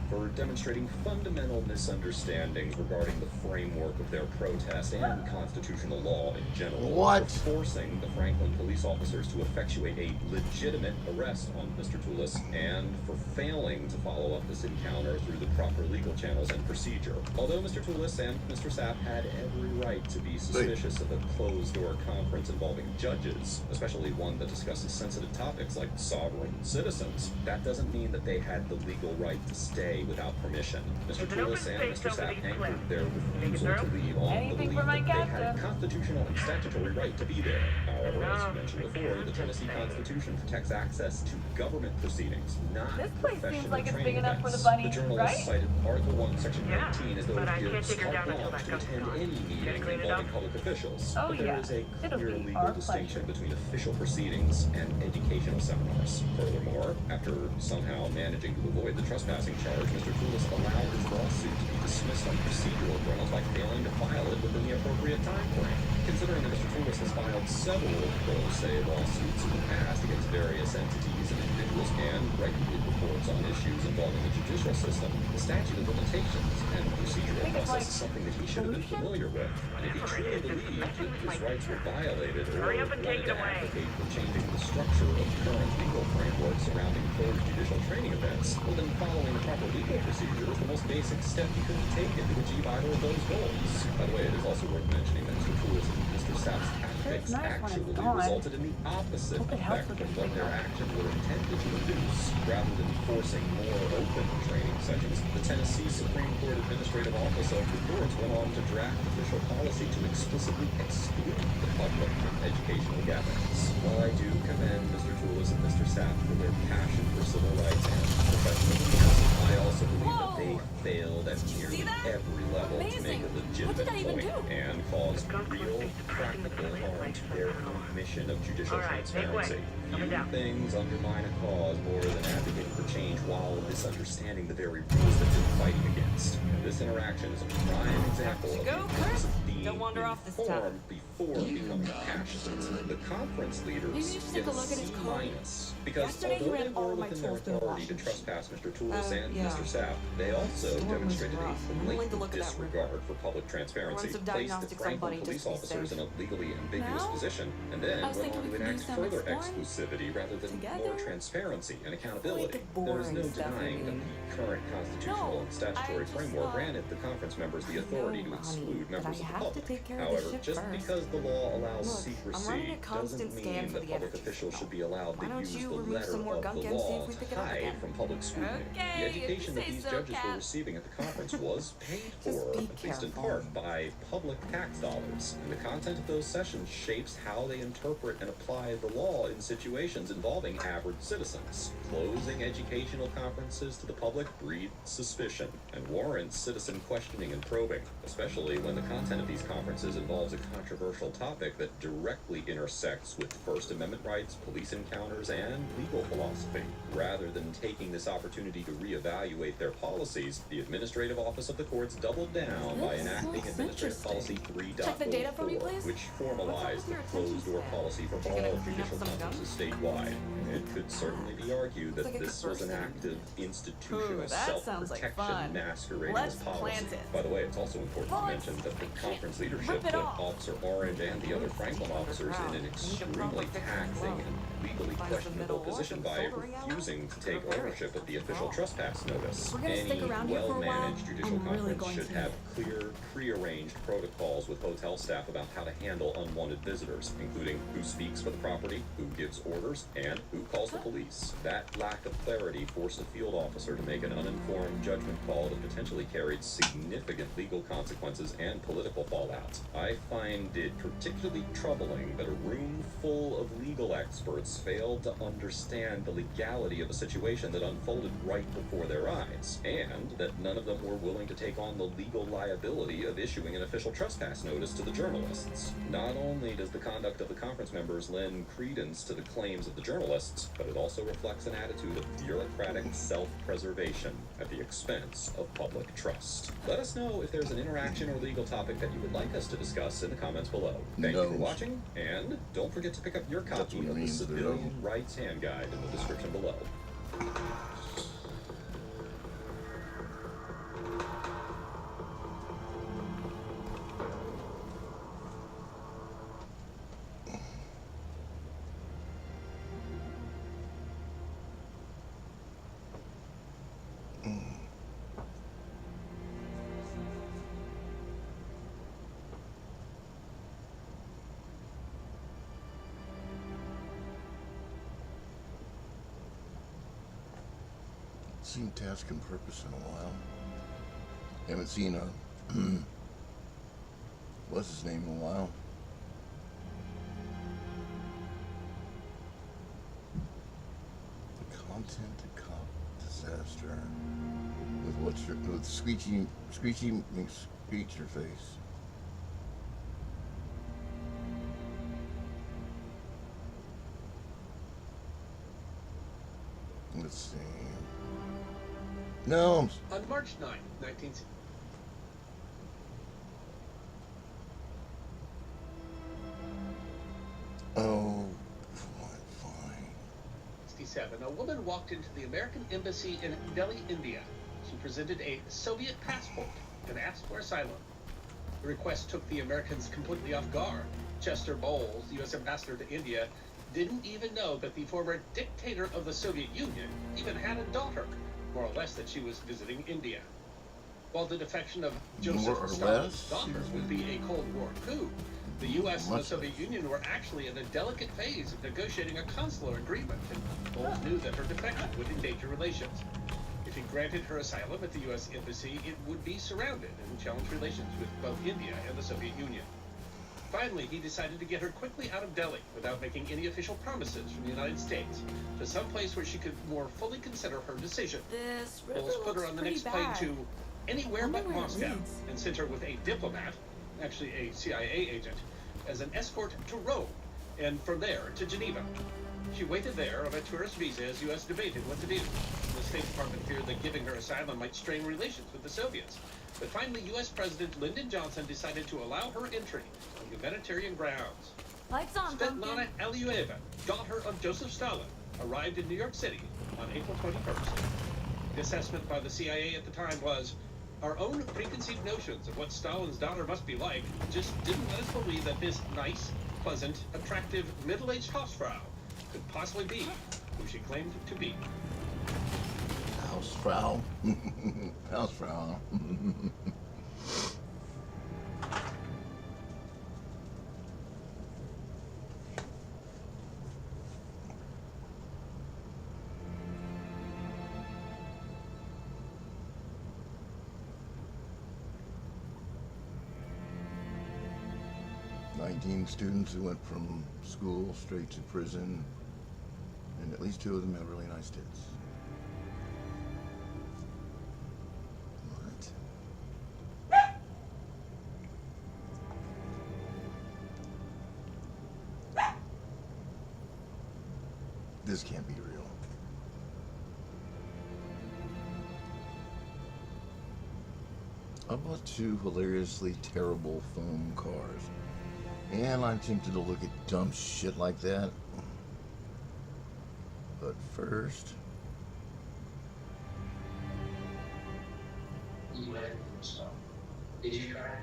for demonstrating fundamental misunderstandings regarding the framework of their protest and constitutional law in general. What? For forcing the Franklin police officers to effectuate a legitimate arrest on Mr. Toulis, and for failing to follow up this encounter through the proper legal channels and procedure. Although Mr. Toulis and Mr. Sapp had every right to be suspicious of a closed-door conference involving judges, especially one that discusses sensitive topics like sovereign citizens, that doesn't mean that they had the legal right to stay without permission. Mr. Toulis and Mr. Sapp anchored their refusal to leave on the belief that they had a constitutional and statutory right to be there. However, as mentioned before, the Tennessee Constitution protects access to government proceedings, not This place professional seems like it's training big enough for events. the bunny, The journalist right? cited Article 1, Section 19 as though it gives carte blanche to attend any meeting involving public officials. Oh, But there yeah. is a It'll clear be legal our distinction between official proceedings and educational seminars. Furthermore, after somehow managing to avoid the trespassing charge, Mr. Toulis allowed his lawsuit to be dismissed on procedural grounds by failing to file it within the appropriate time frame. Considering that Mr. Toulis has filed several pro se lawsuits in the past against various entities and individuals and regularly reports on issues involving the judicial system, the statute of limitations and procedural process is something that he should have been familiar with. And if he truly believed that his rights were violated or wanted to advocate for changing the structure of current legal framework surrounding closed judicial training events, well then following the proper legal procedure is the most basic step he could have taken to achieve either of those goals. By the way, it is also worth mentioning that Mr. Toulis and Mr. Sapp's tactics actually resulted in the opposite effect of what their actions were intended to induce. Rather than forcing more open training sessions, the Tennessee Supreme Court Administrative Office of the Courts went on to draft official policy to explicitly exclude the public from educational gatherings. While I do commend Mr. Toulis and Mr. Sapp for their passion for civil rights and professionalism, I also believe that they failed at nearly every level to make a legitimate point and caused real practical harm to their own mission of judicial transparency. Few things undermine a cause more than advocating for change while misunderstanding the very rules that you're fighting against. And this interaction is a prime example of the importance of being informed before becoming passionate. The conference leaders get a C- because although they were within their authority to trespass Mr. Toulis and Mr. Sapp, they also demonstrated a blatant disregard for public transparency, placed the Franklin police officers in a legally ambiguous position, and then went on to enact further exclusivity rather than more transparency and accountability. There is no denying that the current constitutional and statutory framework granted the conference members the authority to exclude members of the public. However, just because the law allows secrecy doesn't mean that public officials should be allowed to use the letter of the law to hide from public scrutiny. The education that these judges were receiving at the conference was paid for, at least in part, by public tax dollars. And the content of those sessions shapes how they interpret and apply the law in situations involving average citizens. Closing educational conferences to the public breeds suspicion and warrants citizen questioning and probing, especially when the content of these conferences involves a controversial controversial topic that directly intersects with First Amendment rights, police encounters, and legal philosophy. Rather than taking this opportunity to reevaluate their policies, the Administrative Office of the Courts doubled down by enacting Administrative Policy 3.04, Check the data for me, please. which formalized the closed-door policy for all judicial conferences statewide. It could certainly be argued that this was an act of institutional self-protection masquerading as policy. By the way, it's also important to mention that the conference leadership put Officer Orange and the other Franklin officers in an extremely taxing and legally questionable position by refusing to take ownership of the official trespass notice. Any well-managed judicial conference should have clear, prearranged protocols with hotel staff about how to handle unwanted visitors, including who speaks for the property, who gives orders, and who calls the police. That lack of clarity forced a field officer to make an uninformed judgment call that potentially carried significant legal consequences and political fallout. I find it particularly troubling that a room full of legal experts failed to understand the legality of a situation that unfolded right before their eyes, and that none of them were willing to take on the legal liability of issuing an official trespass notice to the journalists. Not only does the conduct of the conference members lend credence to the claims of the journalists, but it also reflects an attitude of bureaucratic self-preservation at the expense of public trust. Let us know if there's an interaction or legal topic that you would like us to discuss in the comments below. Thank you for watching, and don't forget to pick up your copy of the Civilian Rights Hand Guide in the description below. Seen Task and Purpose in a while. Haven't seen what's his name in a while. The Content Cop Disaster with Screechy makes Screech your face. Let's see. No. On March 9, 1960. Oh, fine. 67. A woman walked into the American embassy in Delhi, India. She presented a Soviet passport and asked for asylum. The request took the Americans completely off guard. Chester Bowles, the U.S. ambassador to India, didn't even know that the former dictator of the Soviet Union even had a daughter. More or less that she was visiting India. While the defection of Joseph Stalin's daughters would be a Cold War coup, the U.S. and the Soviet Union were actually in a delicate phase of negotiating a consular agreement, and Bowles knew that her defection would endanger relations. If he granted her asylum at the U.S. Embassy, it would be surrounded and challenge relations with both India and the Soviet Union. Finally, he decided to get her quickly out of Delhi without making any official promises from the United States to some place where she could more fully consider her decision. Bowles put her on the next plane to anywhere but Moscow and sent her with a diplomat, actually a CIA agent, as an escort to Rome, and from there to Geneva. She waited there on a tourist visa as U.S. debated what to do. The State Department feared that giving her asylum might strain relations with the Soviets. But finally, U.S. President Lyndon Johnson decided to allow her entry on humanitarian grounds. Lights on, Svetlana Aliyeva, daughter of Joseph Stalin, arrived in New York City on April 21st. The assessment by the CIA at the time was, our own preconceived notions of what Stalin's daughter must be like just didn't let us believe that this nice, pleasant, attractive, middle-aged Hausfrau could possibly be who she claimed to be. Hausfrau. Hausfrau. 19 students who went from school straight to prison, and at least 2 of them have really nice tits. What? This can't be real. I bought 2 hilariously terrible foam cars. And I'm tempted to look at dumb shit like that. But first... Did you try?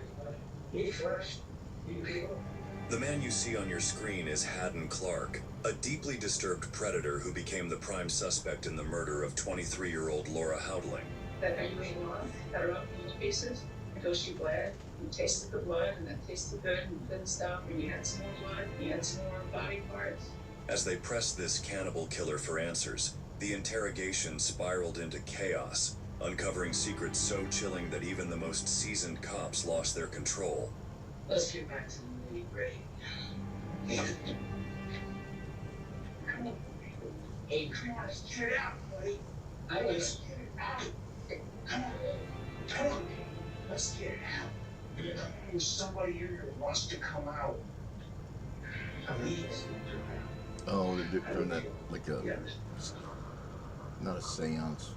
Me first. You people? The man you see on your screen is Haddon Clark, a deeply disturbed predator who became the prime suspect in the murder of 23-year-old Laura Howdling. That unusual one, cut her up in little pieces. Until she bled, you tasted the blood, and that tasted good, and you couldn't stop, and you had some more blood, you had some more body parts. As they pressed this cannibal killer for answers, the interrogation spiraled into chaos, uncovering secrets so chilling that even the most seasoned cops lost their control. Let's get back to the nitty-gritty. Come on. Hey, come on, let's get it out, buddy. I was... Come on. Come on. Let's get it out. There's somebody here who wants to come out. Please. Oh, they're doing that like a... Not a seance.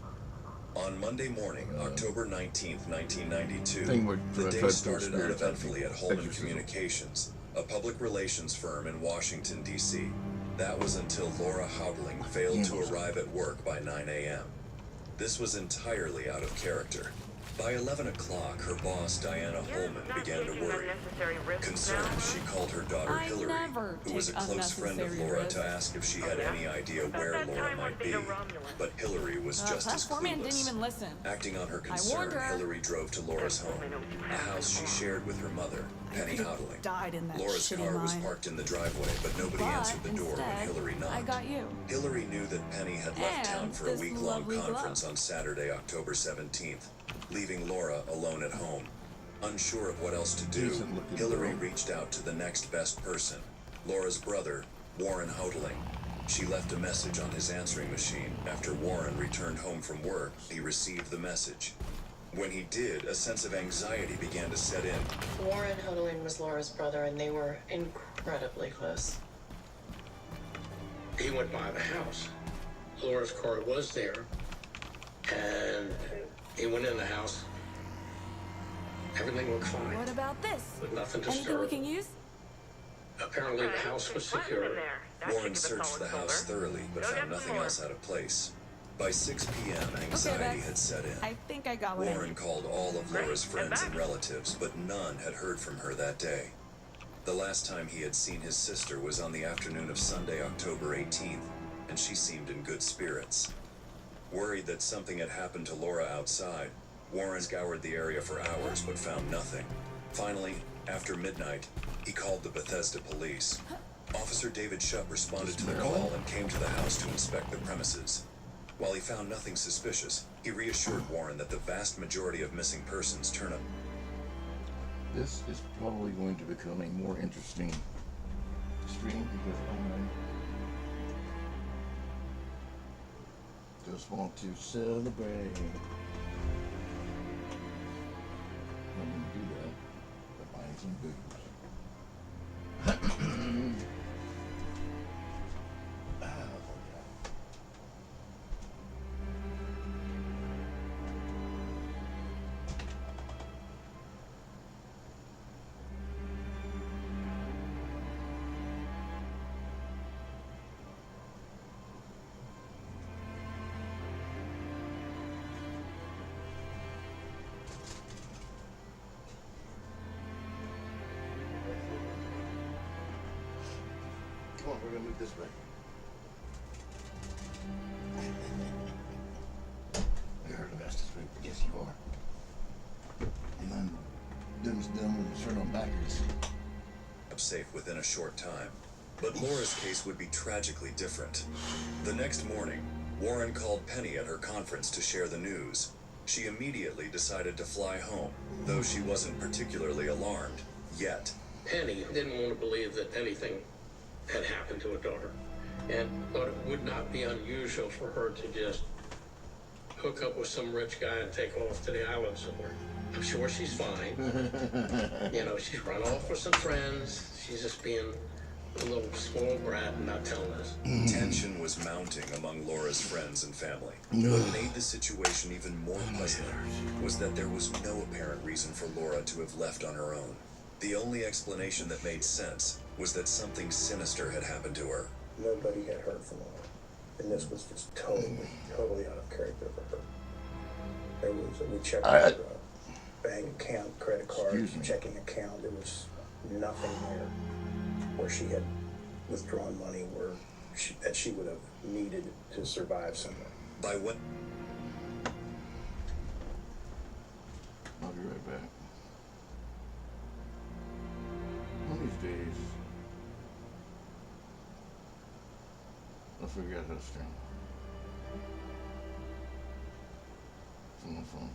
On Monday morning, October 19th, 1992, the day tried started uneventfully at Holman Communications, a public relations firm in Washington, D.C. That was until Laura Howdling failed to arrive at work by 9 a.m. This was entirely out of character. By 11 o'clock, her boss, Diana Holman, began to worry. Concerned, she called her daughter Hillary, who was a close friend of Laura, to ask if she had any idea where Laura might be. But Hillary was just as didn't clueless. even listen. Acting on her concern, Hillary drove to Laura's home, a house she shared with her mother, Penny Howdling. Died in that Laura's shitty car was mine. parked in the driveway, but nobody answered the door when Hillary knocked. I got you. Hillary knew that Penny had left town And for a this week-long lovely conference glove. on Saturday, October 17th, leaving Laura alone at home. Unsure of what else to do, Hillary reached out to the next best person, Laura's brother, Warren Howdling. She left a message on his answering machine. After Warren returned home from work, he received the message. When he did, a sense of anxiety began to set in. Warren Howdling was Laura's brother, and they were incredibly close. He went by the house. Laura's car was there, and he went in the house. Everything looked fine. What about this? With nothing to Anything we disturb. can use? Apparently the house was secure. Warren searched the house thoroughly, but found nothing else out of place. By 6 p.m., anxiety had set in. I think I got what I Warren need. called all of Laura's friends and relatives, but none had heard from her that day. The last time he had seen his sister was on the afternoon of Sunday, October 18th, and she seemed in good spirits. Worried that something had happened to Laura outside, Warren scoured the area for hours but found nothing. Finally, after midnight, he called the Bethesda police. Officer David Shutt responded to the call and came to the house to inspect the premises. While he found nothing suspicious, he reassured Warren that the vast majority of missing persons turn up. This is probably going to become a more interesting stream because I just want to celebrate. I'm going to do that by buying some booze. Come on, we're gonna move this way. You heard the fastest way. Yes, you are. And then dumb's dumb and turn on backwards. Up safe within a short time. But Laura's case would be tragically different. The next morning, Warren called Penny at her conference to share the news. She immediately decided to fly home, though she wasn't particularly alarmed, yet. Penny didn't want to believe that anything had happened to her daughter, and thought it would not be unusual for her to just hook up with some rich guy and take off to the island somewhere. I'm sure she's fine. You know, she's run off with some friends. She's just being a little spoiled brat and not telling us. Tension was mounting among Laura's friends and family. What made the situation even more puzzling was that there was no apparent reason for Laura to have left on her own. The only explanation that made sense was that something sinister had happened to her. Nobody had heard from Laura, and this was just totally out of character for her. We checked her bank account, credit card, checking account. There was nothing there where she had withdrawn money that she would have needed to survive somewhere. By what? I'll be right back. One of these days, I'll figure out how to stream. It's on my phone.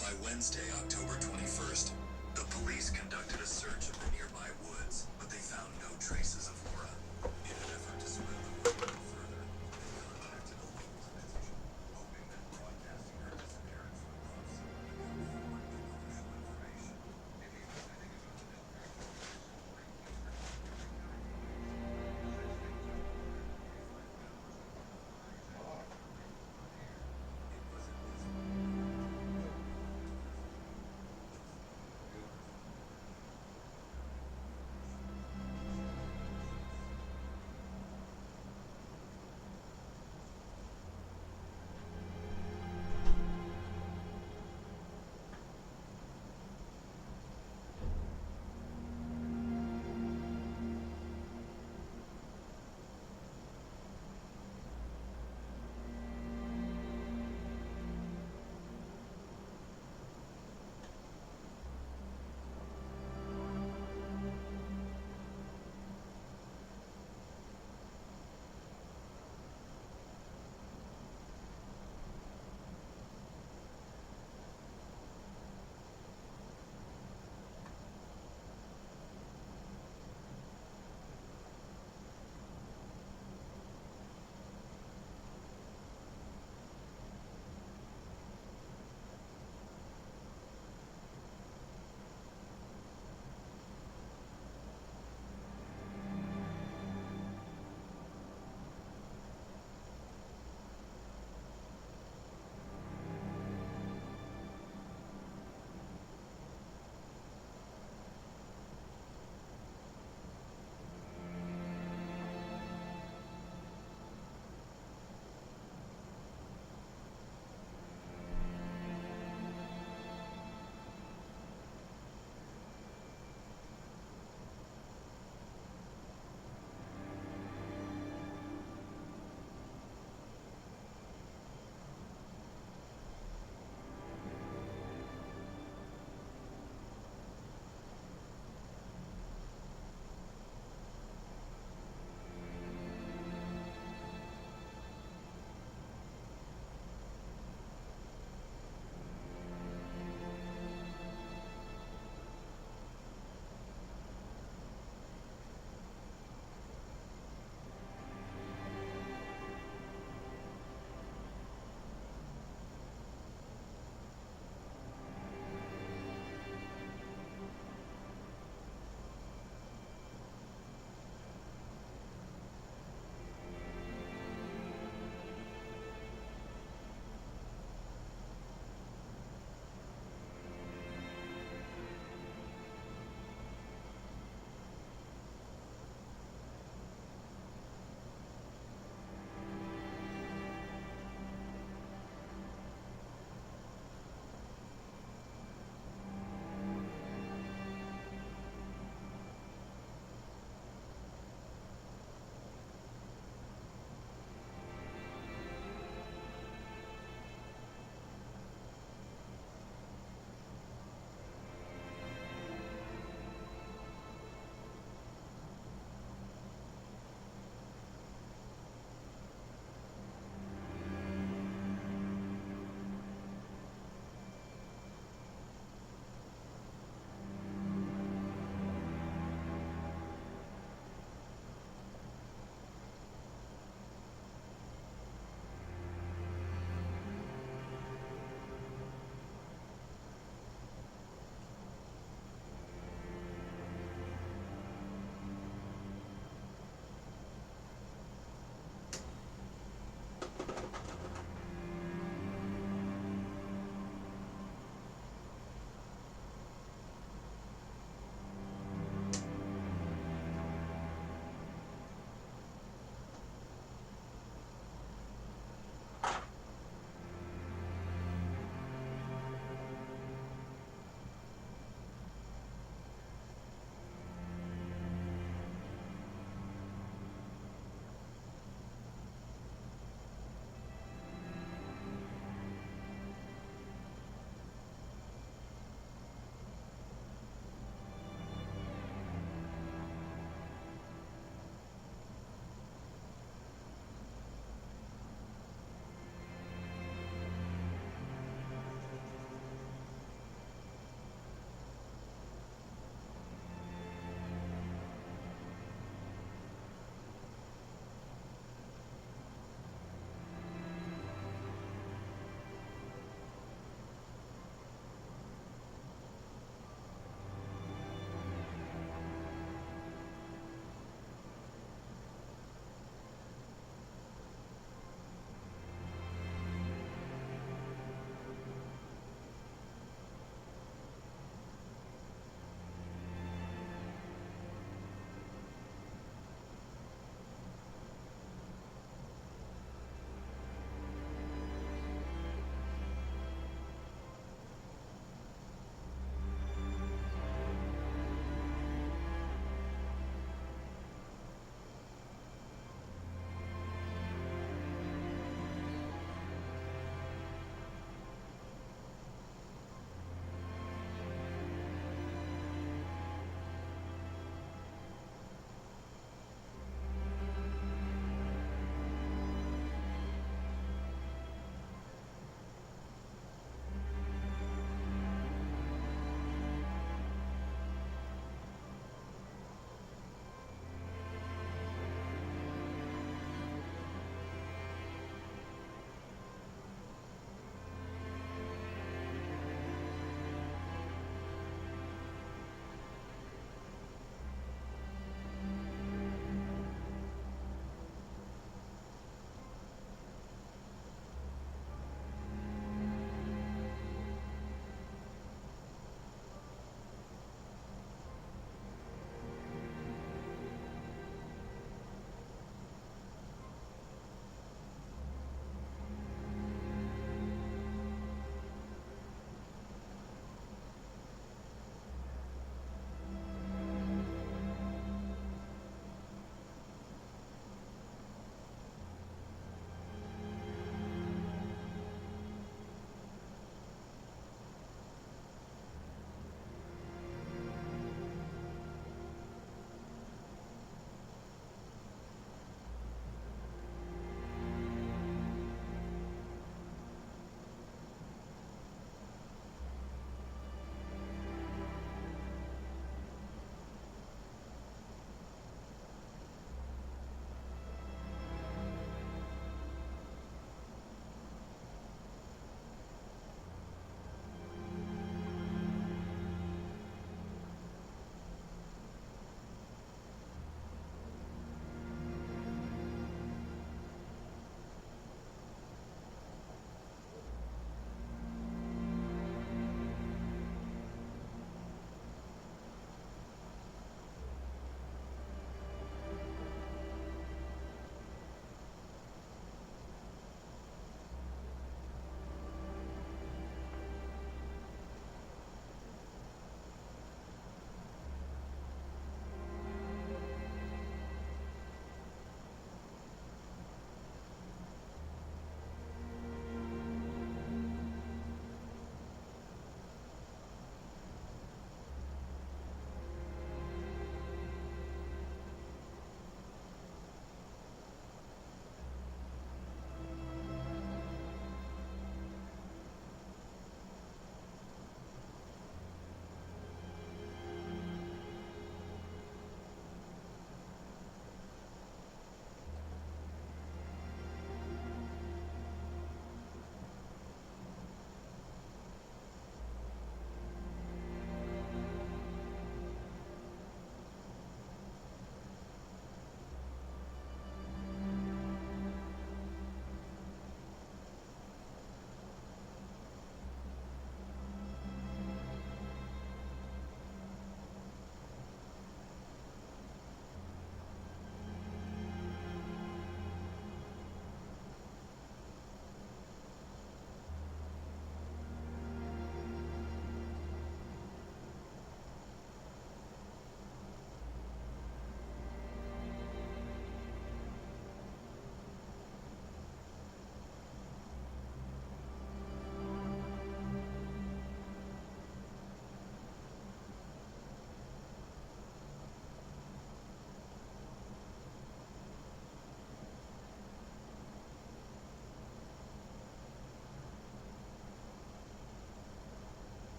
By Wednesday, October 21st, the police conducted a search of the nearby woods, but they found no traces of Laura. In an effort to spread the word further, they contacted a local physician, hoping that broadcasting her disappearance would cause someone to come forward with crucial information. If he was anything about the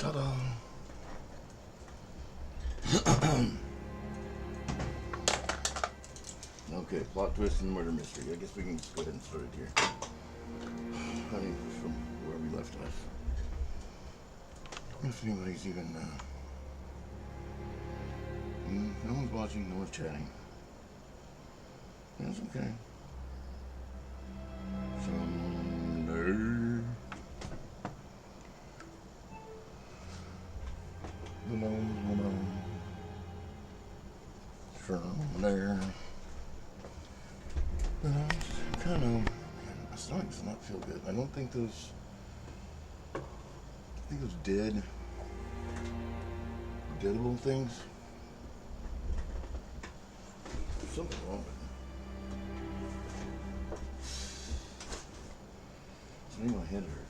Ta-da! Okay, plot twist and murder mystery. I guess we can just go ahead and start it here. Honey, from where we left off. If anybody's even, no one's watching, no one's chatting. That's okay. Someday. From there. But I'm kind of, my stomach does not feel good. I don't think those, dead little things. There's something wrong with them. It's making my head hurt.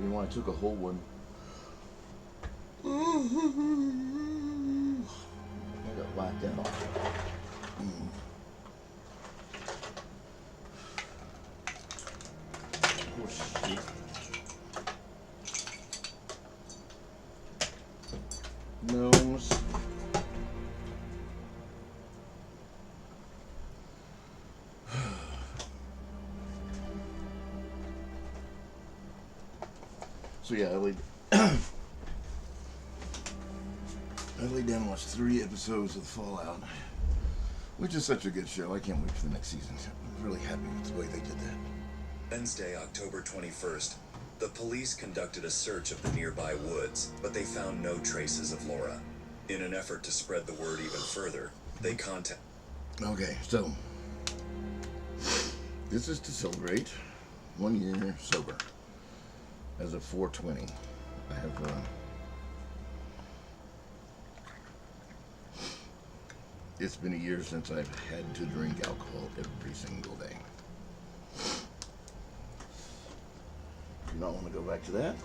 You know, I took a whole one. I got whacked out. Oh shit. Nose. So yeah, I laid down and watched 3 episodes of Fallout, which is such a good show. I can't wait for the next season. I'm really happy with the way they did that. Wednesday, October 21st, the police conducted a search of the nearby woods, but they found no traces of Laura. In an effort to spread the word even further, they contacted... Okay, so this is to celebrate 1 year sober. As of 4/20, I have it's been a year since I've had to drink alcohol every single day. Do not want to go back to that,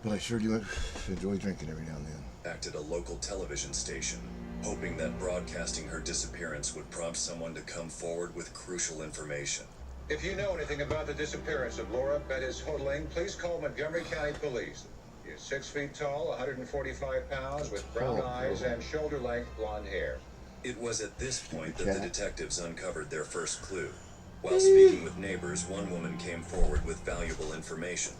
but I sure do enjoy drinking every now and then. Contacted a local television station, hoping that broadcasting her disappearance would prompt someone to come forward with crucial information. If you know anything about the disappearance of Laura Bettis Hodling, please call Montgomery County Police. She is 6 feet tall, 145 pounds, with brown eyes and shoulder-length blonde hair. It was at this point that the detectives uncovered their first clue. While speaking with neighbors, one woman came forward with valuable information.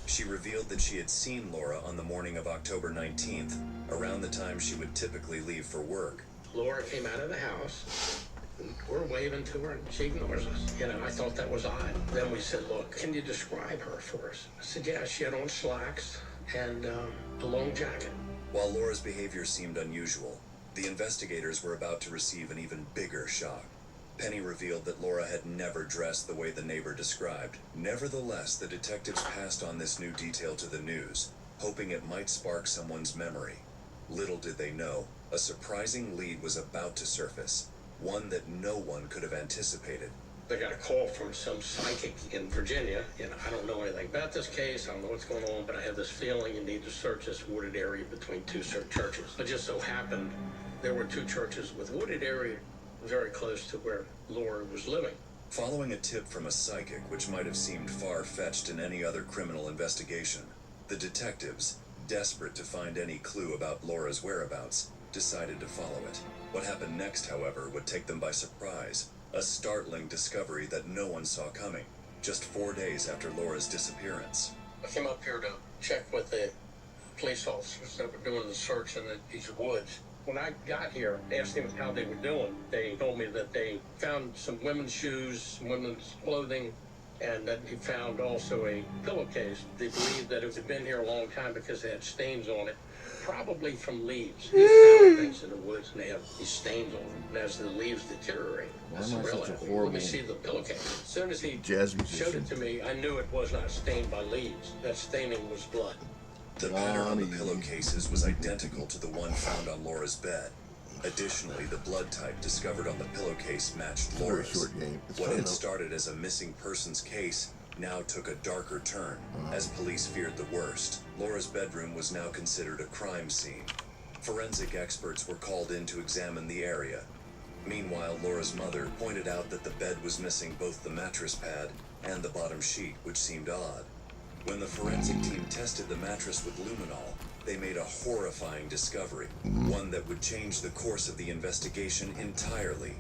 She revealed that she had seen Laura on the morning of October 19th, around the time she would typically leave for work. Laura came out of the house. We're waving to her and she ignores us. You know, I thought that was odd. Then we said, look, can you describe her for us? I said, yeah, she had on slacks and a long jacket. While Laura's behavior seemed unusual, the investigators were about to receive an even bigger shock. Penny revealed that Laura had never dressed the way the neighbor described. Nevertheless, the detectives passed on this new detail to the news, hoping it might spark someone's memory. Little did they know, a surprising lead was about to surface. One that no one could have anticipated. They got a call from some psychic in Virginia. You know, I don't know anything about this case. I don't know what's going on, but I have this feeling you need to search this wooded area between 2 churches. It just so happened there were 2 churches with wooded area very close to where Laura was living. Following a tip from a psychic, which might have seemed far-fetched in any other criminal investigation, the detectives, desperate to find any clue about Laura's whereabouts, decided to follow it. What happened next, however, would take them by surprise. A startling discovery that no one saw coming, just 4 days after Laura's disappearance. I came up here to check with the police officers that were doing the search in these woods. When I got here, asked them how they were doing. They told me that they found some women's shoes, some women's clothing, and that he found also a pillowcase. They believed that it had been here a long time because it had stains on it, probably from leaves. He found things in the woods and they have these stains on them. And as the leaves deteriorate, that's let me see the pillowcase. As soon as he showed it to me, I knew it was not stained by leaves. That staining was blood. The pattern on the pillowcases was identical to the one found on Laura's bed. Additionally, the blood type discovered on the pillowcase matched Laura's. What had started as a missing persons case now took a darker turn, as police feared the worst. Laura's bedroom was now considered a crime scene. Forensic experts were called in to examine the area. Meanwhile, Laura's mother pointed out that the bed was missing both the mattress pad and the bottom sheet, which seemed odd. When the forensic team tested the mattress with luminol, they made a horrifying discovery, one that would change the course of the investigation entirely.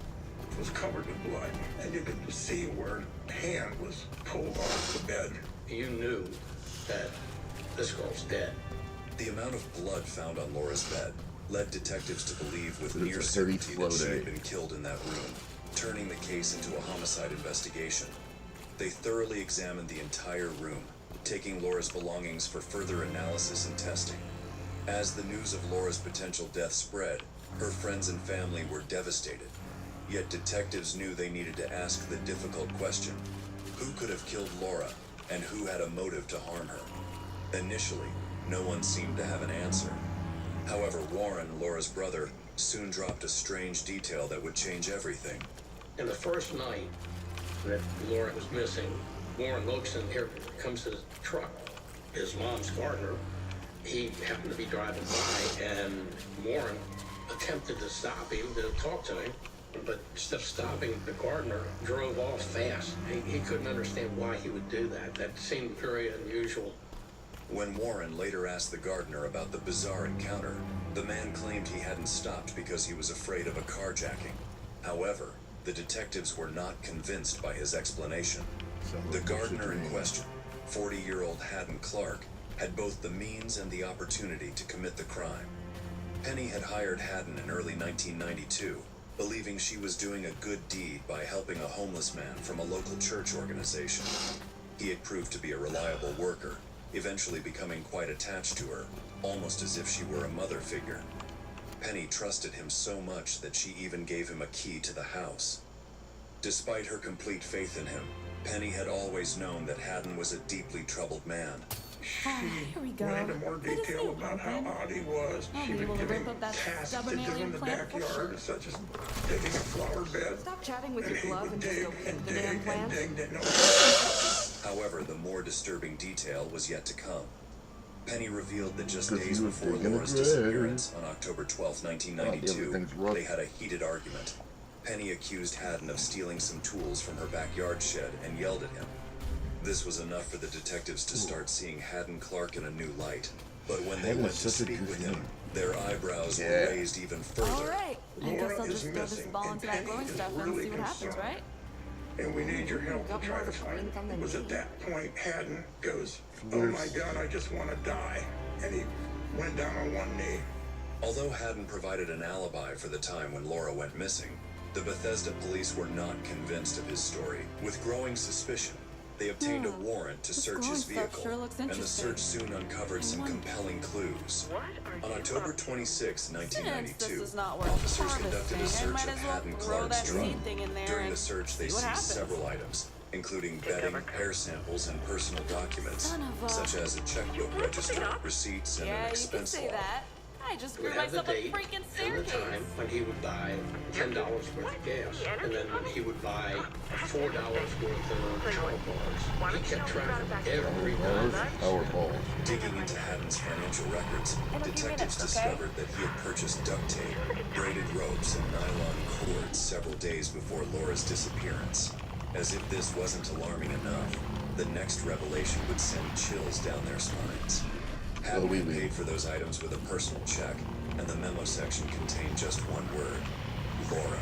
It was covered in blood, and you could see where a hand was pulled off the bed. You knew that this girl's dead. The amount of blood found on Laura's bed led detectives to believe with near certainty that she had been killed in that room, turning the case into a homicide investigation. They thoroughly examined the entire room, taking Laura's belongings for further analysis and testing. As the news of Laura's potential death spread, her friends and family were devastated. Yet detectives knew they needed to ask the difficult question: who could have killed Laura, and who had a motive to harm her? Initially, no one seemed to have an answer. However, Warren, Laura's brother, soon dropped a strange detail that would change everything. And the first night that Laura was missing, Warren looks and here comes his truck, his mom's gardener. He happened to be driving by, and Warren attempted to stop him, to talk to him, but instead of stopping, the gardener drove off fast. He couldn't understand why he would do that. That seemed very unusual. When Warren later asked the gardener about the bizarre encounter, the man claimed he hadn't stopped because he was afraid of a carjacking. However, the detectives were not convinced by his explanation. The gardener in question, 40-year-old Haddon Clark, had both the means and the opportunity to commit the crime. Penny had hired Haddon in early 1992, believing she was doing a good deed by helping a homeless man from a local church organization. He had proved to be a reliable worker, eventually becoming quite attached to her, almost as if she were a mother figure. Penny trusted him so much that she even gave him a key to the house. Despite her complete faith in him, Penny had always known that Haddon was a deeply troubled man. She went into more detail about how odd he was. She would give him tasks to do in the backyard, such as digging a flower bed. Stop chatting with your And he glove would and just dig go and paint the damn dig and plant. dig, didn't know. However, the more disturbing detail was yet to come. Penny revealed that just days before Laura's disappearance, on October 12, 1992, they had a heated argument. Penny accused Haddon of stealing some tools from her backyard shed and yelled at him. This was enough for the detectives to start seeing Haddon Clark in a new light. But when they went to speak with him, their eyebrows were raised even further. Alright, I guess Laura I'll is just throw this missing, ball and into that Penny glowing is stuff and really see what happens, concerned. right? And we need your help to try to find him. It was at that point Haddon goes, "Oh my God, I just want to die." And he went down on one knee. Although Haddon provided an alibi for the time when Laura went missing, the Bethesda police were not convinced of his story. With growing suspicion, they obtained a warrant to search his vehicle, and the search soon uncovered some compelling clues. On October 26, 1992, officers conducted a search of Haddon Clark's truck. During the search, they seized several items, including bedding, hair samples, and personal documents, such as a checkbook register, receipts, and an expense log. I just We grew have the myself a date freaking and the staircase. time when he would buy $10 worth of gas, and then when he would buy $4 worth of power bars. He kept track of every Powerball. Digging into Haddon's financial records, detectives discovered that he had purchased duct tape, braided ropes, and nylon cords several days before Laura's disappearance. As if this wasn't alarming enough, the next revelation would send chills down their spines. Haddon had paid for those items with a personal check, and the memo section contained just one word: Laura.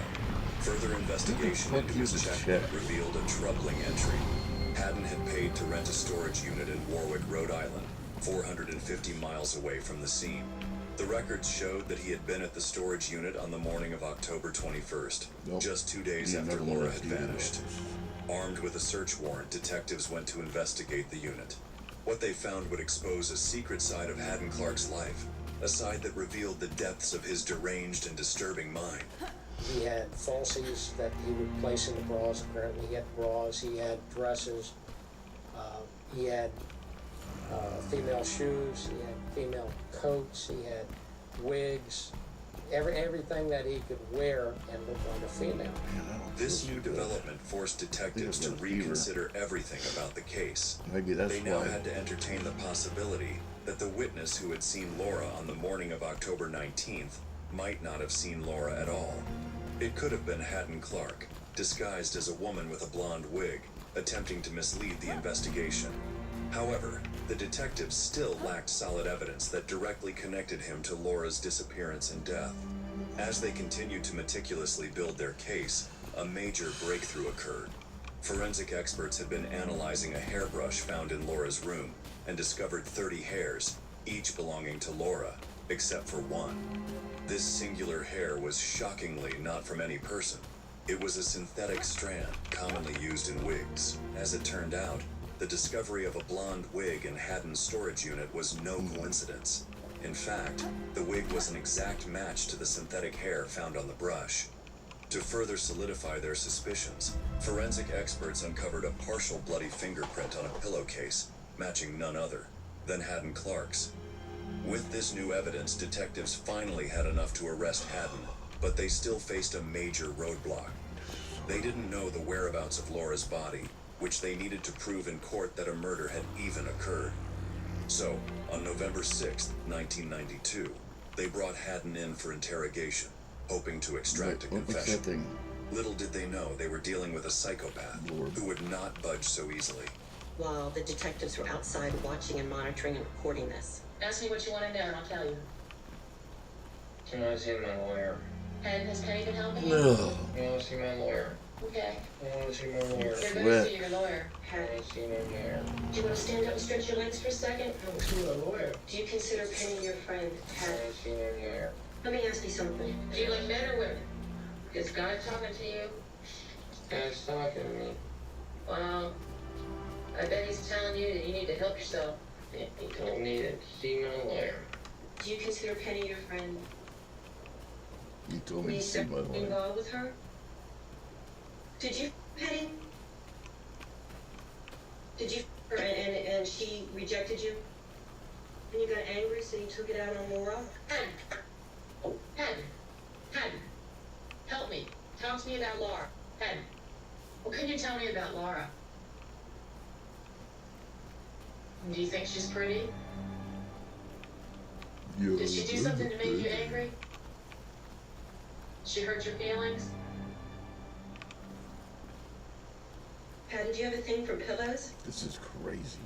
Further investigation into his checkbook revealed a troubling entry. Haddon had paid to rent a storage unit in Warwick, Rhode Island, 450 miles away from the scene. The records showed that he had been at the storage unit on the morning of October 21st, just 2 days after Laura had vanished. Armed with a search warrant, detectives went to investigate the unit. What they found would expose a secret side of Haddon Clark's life, a side that revealed the depths of his deranged and disturbing mind. He had falsies that he would place in the bras. Apparently he had bras, he had dresses, he had female shoes, he had female coats, he had wigs, everything that he could wear and look like a female. This new development forced detectives to reconsider everything about the case. Maybe that's They now why. had to entertain the possibility that the witness who had seen Laura on the morning of October 19th might not have seen Laura at all. It could have been Haddon Clark, disguised as a woman with a blonde wig, attempting to mislead the investigation. However, the detectives still lacked solid evidence that directly connected him to Laura's disappearance and death. As they continued to meticulously build their case, a major breakthrough occurred. Forensic experts had been analyzing a hairbrush found in Laura's room and discovered 30 hairs, each belonging to Laura, except for one. This singular hair was shockingly not from any person. It was a synthetic strand commonly used in wigs. As it turned out, the discovery of a blonde wig in Haddon's storage unit was no coincidence. In fact, the wig was an exact match to the synthetic hair found on the brush. To further solidify their suspicions, forensic experts uncovered a partial bloody fingerprint on a pillowcase, matching none other than Haddon Clark's. With this new evidence, detectives finally had enough to arrest Haddon, but they still faced a major roadblock. They didn't know the whereabouts of Laura's body, which they needed to prove in court that a murder had even occurred. So, on November 6, 1992, they brought Haddon in for interrogation, hoping to extract a confession. Little did they know they were dealing with a psychopath who would not budge so easily. While the detectives were outside watching and monitoring and recording this. Ask me what you want to know and I'll tell you. I want to see my lawyer. And has Penny been helping you? No. I want to see my lawyer. Okay. I want to see my lawyer. You're going to see your lawyer. I want to see my lawyer. Do you want to stand up and stretch your legs for a second? I want to see my lawyer. Do you consider Penny your friend? I want to see my lawyer. Let me ask you something. Do you like men or women? Is God talking to you? God's talking to me. Well, I bet he's telling you that you need to help yourself. Yeah, he told me to see my lawyer. Do you consider Penny your friend? He told me to see my lawyer. Involved with her? Did you, Penny? Did you, and she rejected you? And you got angry, so you took it out on Laura? Haddon, help me. Talk to me about Laura. Haddon, what can you tell me about Laura? Do you think she's pretty? Did she do something to make you angry? She hurt your feelings? Pat, did you have a thing for pillows? This is crazy.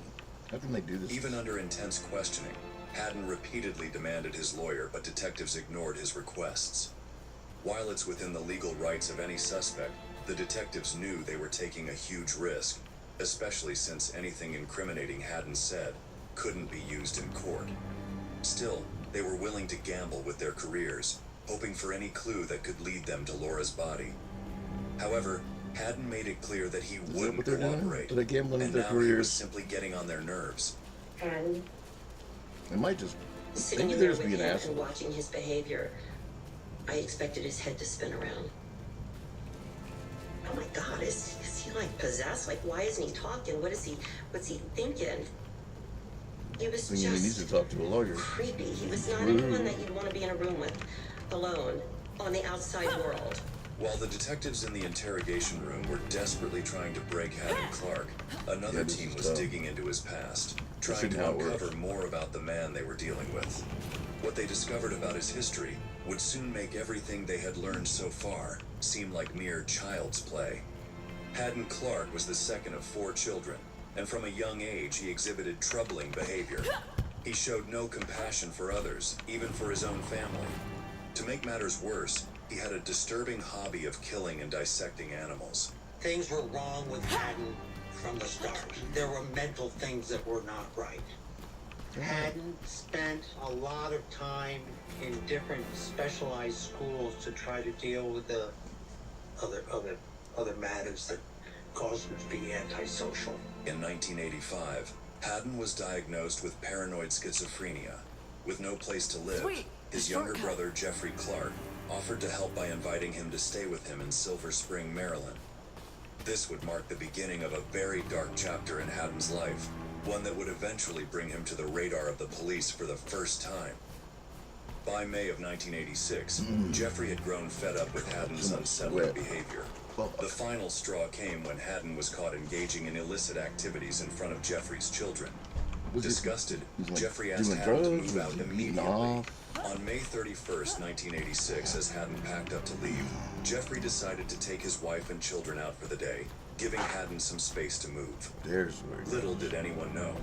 How can they do this? Even under intense questioning, Haddon repeatedly demanded his lawyer, but detectives ignored his requests. While it's within the legal rights of any suspect, the detectives knew they were taking a huge risk, especially since anything incriminating Haddon said couldn't be used in court. Still, they were willing to gamble with their careers, hoping for any clue that could lead them to Laura's body. However, Haddon made it clear that he wouldn't cooperate, Are they gambling with and their now he was careers? simply getting on their nerves. Haddon, It might just sitting maybe in there there's with be an him asshole. and watching his behavior, I expected his head to spin around. Oh my God, is he like possessed? Like, why isn't he talking? What's he thinking? He was Thinking he needs to talk to a lawyer. creepy. He was not anyone that you'd want to be in a room with, alone, on the outside world. While the detectives in the interrogation room were desperately trying to break Haddon Clark, another team was digging into his past, trying to uncover more about the man they were dealing with. What they discovered about his history would soon make everything they had learned so far seem like mere child's play. Haddon Clark was the second of 4 children, and from a young age he exhibited troubling behavior. He showed no compassion for others, even for his own family. To make matters worse, he had a disturbing hobby of killing and dissecting animals. Things were wrong with Haddon from the start. There were mental things that were not right. Haddon spent a lot of time in different specialized schools to try to deal with the other matters that caused him to be antisocial. In 1985, Haddon was diagnosed with paranoid schizophrenia. With no place to live, his younger brother, Jeffrey Clark, offered to help by inviting him to stay with him in Silver Spring, Maryland. This would mark the beginning of a very dark chapter in Haddon's life, one that would eventually bring him to the radar of the police for the first time. By May of 1986, Jeffrey had grown fed up with Haddon's unsettling behavior. The final straw came when Haddon was caught engaging in illicit activities in front of Jeffrey's children. Disgusted, Jeffrey asked Haddon to move out immediately. On May 31st, 1986, as Haddon packed up to leave, Jeffrey decided to take his wife and children out for the day, giving Haddon some space to move. There's where Little did anyone know,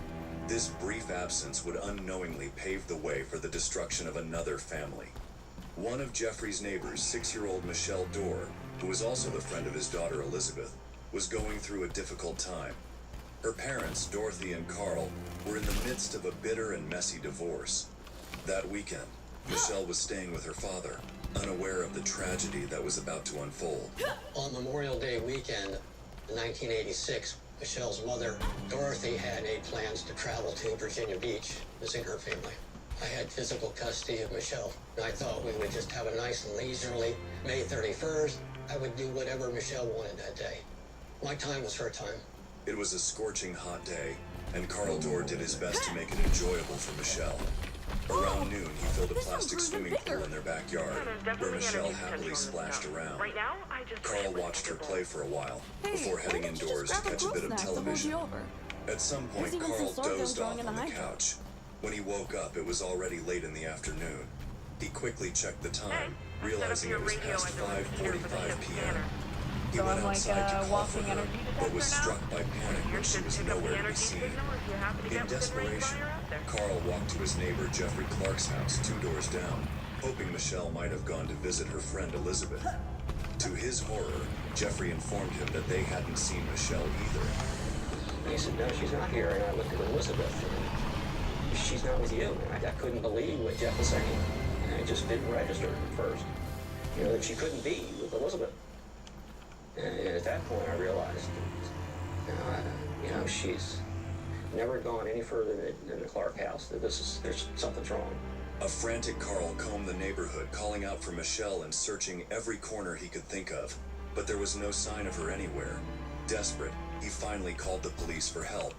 this brief absence would unknowingly pave the way for the destruction of another family. One of Jeffrey's neighbors, 6-year-old Michelle Dorr, who was also the friend of his daughter Elizabeth, was going through a difficult time. Her parents, Dorothy and Carl, were in the midst of a bitter and messy divorce. That weekend, Michelle was staying with her father, unaware of the tragedy that was about to unfold. On Memorial Day weekend, in 1986, Michelle's mother, Dorothy, had made plans to travel to Virginia Beach, visiting her family. I had physical custody of Michelle, and I thought we would just have a nice leisurely May 31st. I would do whatever Michelle wanted that day. My time was her time. It was a scorching hot day, and Carl Dorr did his best to make it enjoyable for Michelle. Around noon, he filled a plastic swimming pool in their backyard, where Michelle happily splashed around. Carl watched her play for a while, before heading indoors to catch a bit of television. At some point, Carl dozed off on the couch. When he woke up, it was already late in the afternoon. He quickly checked the time, realizing it was past 5:45 p.m. He went outside to call for her, but was struck by panic when she was nowhere to be seen. In desperation, Carl walked to his neighbor Jeffrey Clark's house 2 doors down, hoping Michelle might have gone to visit her friend Elizabeth. To his horror, Jeffrey informed him that they hadn't seen Michelle either. He said, no, she's not here. And I looked at Elizabeth, and she's not with you. And I couldn't believe what Jeff was saying. And it just didn't register at first. You know, that she couldn't be with Elizabeth. And at that point, I realized, she's never gone any further than the Clark house. That there's something's wrong. A frantic Carl combed the neighborhood, calling out for Michelle and searching every corner he could think of. But there was no sign of her anywhere. Desperate, he finally called the police for help.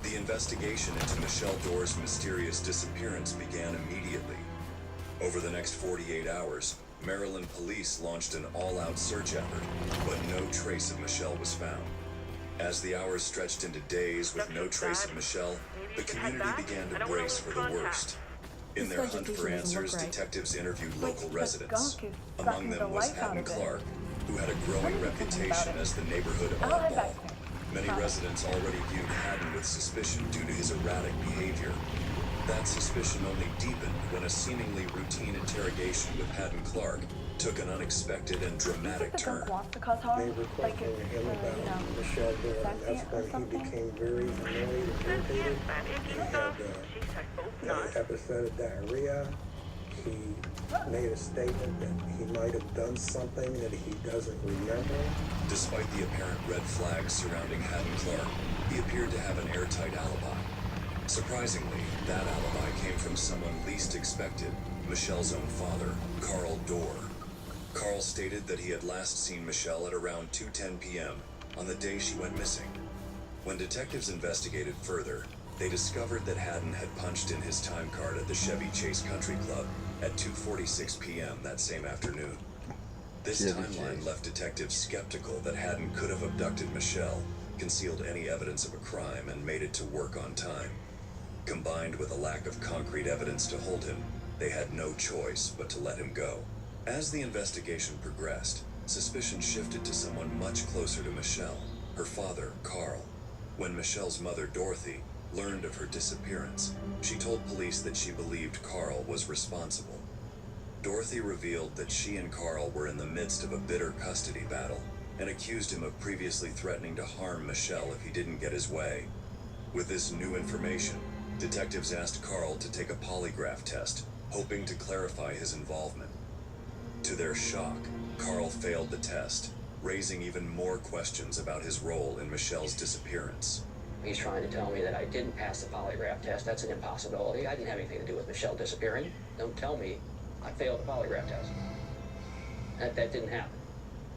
The investigation into Michelle Dorr's mysterious disappearance began immediately. Over the next 48 hours, Maryland police launched an all-out search effort, but no trace of Michelle was found. As the hours stretched into days with no trace of Michelle, the community began to brace for the worst. In their hunt for answers, detectives interviewed local residents. Among them was Haddon Clark, who had a growing reputation as the neighborhood oddball. Many residents already viewed Haddon with suspicion due to his erratic behavior. That suspicion only deepened when a seemingly routine interrogation with Haddon Clark took an unexpected and dramatic turn. They were questioning him about Michelle Dorr, and that's when he became very annoyed and irritated. He had an episode of diarrhea. He made a statement that he might have done something that he doesn't remember. Despite the apparent red flags surrounding Haddon Clark, he appeared to have an airtight alibi. Surprisingly, that alibi came from someone least expected, Michelle's own father, Carl Dorr. Carl stated that he had last seen Michelle at around 2:10 p.m. on the day she went missing. When detectives investigated further, they discovered that Haddon had punched in his time card at the Chevy Chase Country Club at 2:46 p.m. that same afternoon. This timeline left detectives skeptical that Haddon could have abducted Michelle, concealed any evidence of a crime, and made it to work on time. Combined with a lack of concrete evidence to hold him, they had no choice but to let him go. As the investigation progressed, suspicion shifted to someone much closer to Michelle, her father, Carl. When Michelle's mother, Dorothy, learned of her disappearance, she told police that she believed Carl was responsible. Dorothy revealed that she and Carl were in the midst of a bitter custody battle and accused him of previously threatening to harm Michelle if he didn't get his way. With this new information, detectives asked Carl to take a polygraph test, hoping to clarify his involvement. To their shock, Carl failed the test, raising even more questions about his role in Michelle's disappearance. He's trying to tell me that I didn't pass the polygraph test. That's an impossibility. I didn't have anything to do with Michelle disappearing. Don't tell me I failed the polygraph test. That didn't happen.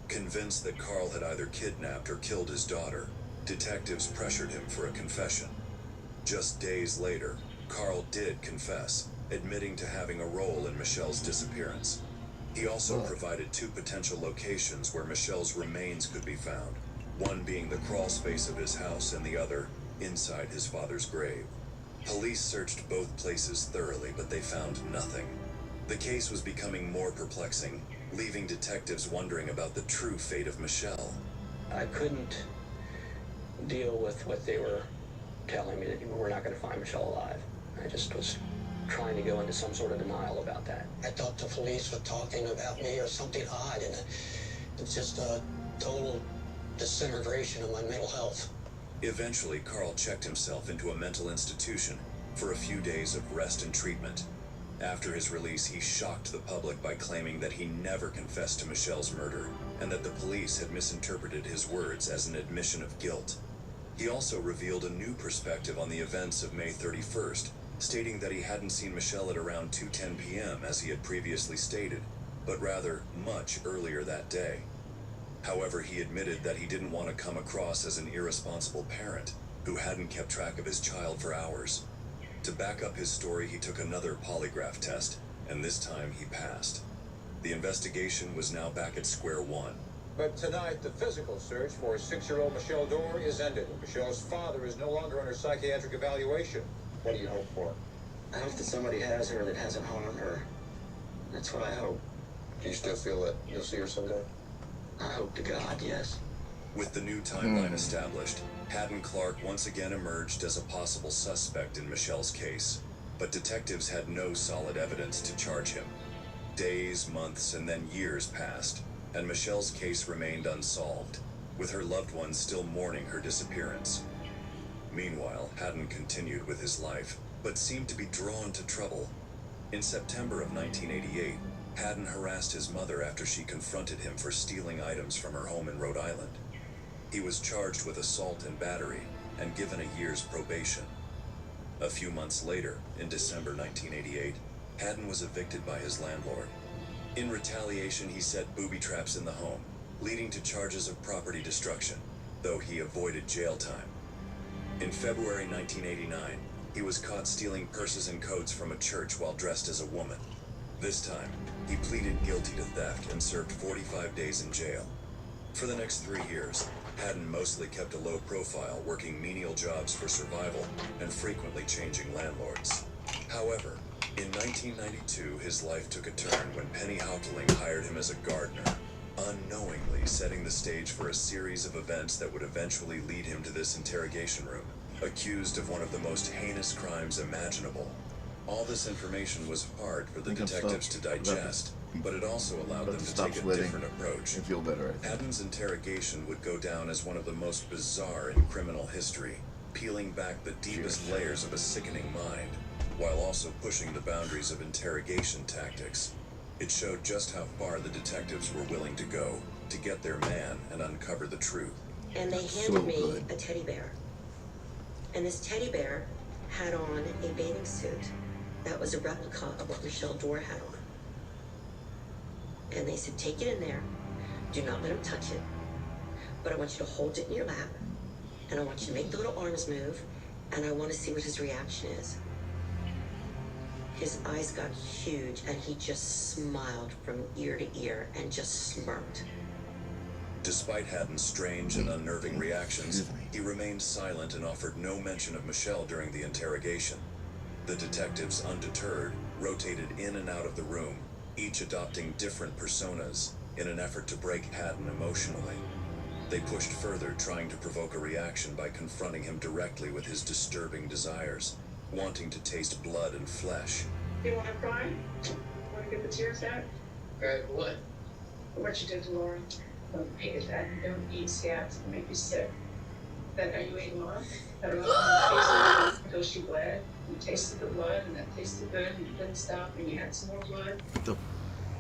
Convinced that Carl had either kidnapped or killed his daughter, detectives pressured him for a confession. Just days later, Carl did confess, admitting to having a role in Michelle's disappearance. He also provided 2 potential locations where Michelle's remains could be found, one being the crawl space of his house and the other inside his father's grave. Police searched both places thoroughly, but they found nothing. The case was becoming more perplexing, leaving detectives wondering about the true fate of Michelle. I couldn't deal with what they were telling me, that we're not going to find Michelle alive. I just was trying to go into some sort of denial about that. I thought the police were talking about me or something odd, and it's just a total disintegration of my mental health. Eventually, Carl checked himself into a mental institution for a few days of rest and treatment. After his release, he shocked the public by claiming that he never confessed to Michelle's murder, and that the police had misinterpreted his words as an admission of guilt. He also revealed a new perspective on the events of May 31st, stating that he hadn't seen Michelle at around 2:10 p.m. as he had previously stated, but rather much earlier that day. However, he admitted that he didn't want to come across as an irresponsible parent who hadn't kept track of his child for hours. To back up his story, he took another polygraph test, and this time he passed. The investigation was now back at square one. But tonight, the physical search for 6-year-old Michelle Dorr is ended. Michelle's father is no longer under psychiatric evaluation. What do you hope for? I hope that somebody has her that hasn't harmed her. That's what I hope. Do you still feel that you'll see her someday? I hope to God, yes. With the new timeline established, Haddon Clark once again emerged as a possible suspect in Michelle's case, but detectives had no solid evidence to charge him. Days, months, and then years passed, and Michelle's case remained unsolved, with her loved ones still mourning her disappearance. Meanwhile, Haddon continued with his life, but seemed to be drawn to trouble. In September of 1988, Haddon harassed his mother after she confronted him for stealing items from her home in Rhode Island. He was charged with assault and battery and given a year's probation. A few months later, in December 1988, Haddon was evicted by his landlord. In retaliation, he set booby traps in the home, leading to charges of property destruction, though he avoided jail time. In February 1989, he was caught stealing purses and coats from a church while dressed as a woman. This time, he pleaded guilty to theft and served 45 days in jail. For the next 3 years, Haddon mostly kept a low profile, working menial jobs for survival and frequently changing landlords. However, in 1992, his life took a turn when Penny Hauptling hired him as a gardener, unknowingly setting the stage for a series of events that would eventually lead him to this interrogation room, accused of one of the most heinous crimes imaginable. All this information was hard for the detectives to digest, but it also allowed them to take a different approach. Feel better. Haddon's interrogation would go down as one of the most bizarre in criminal history, peeling back the deepest layers of a sickening mind, while also pushing the boundaries of interrogation tactics. It showed just how far the detectives were willing to go to get their man and uncover the truth. And they handed me a teddy bear. And this teddy bear had on a bathing suit that was a replica of what Michelle Dorr had on. And they said, take it in there. Do not let him touch it. But I want you to hold it in your lap. And I want you to make the little arms move. And I want to see what his reaction is. His eyes got huge and he just smiled from ear to ear and just smirked. Despite Haddon's strange and unnerving reactions, he remained silent and offered no mention of Michelle during the interrogation. The detectives, undeterred, rotated in and out of the room, each adopting different personas in an effort to break Haddon emotionally. They pushed further, trying to provoke a reaction by confronting him directly with his disturbing desires, wanting to taste blood and flesh. You want to cry? Want to get the tears out? What? What you did to Lauren? Don't eat that. Don't eat scabs. It'll make you sick. Then are you eating Laura? I don't know. Until she bled. You tasted the blood, and that tasted good, and you didn't stop, and you had some more blood.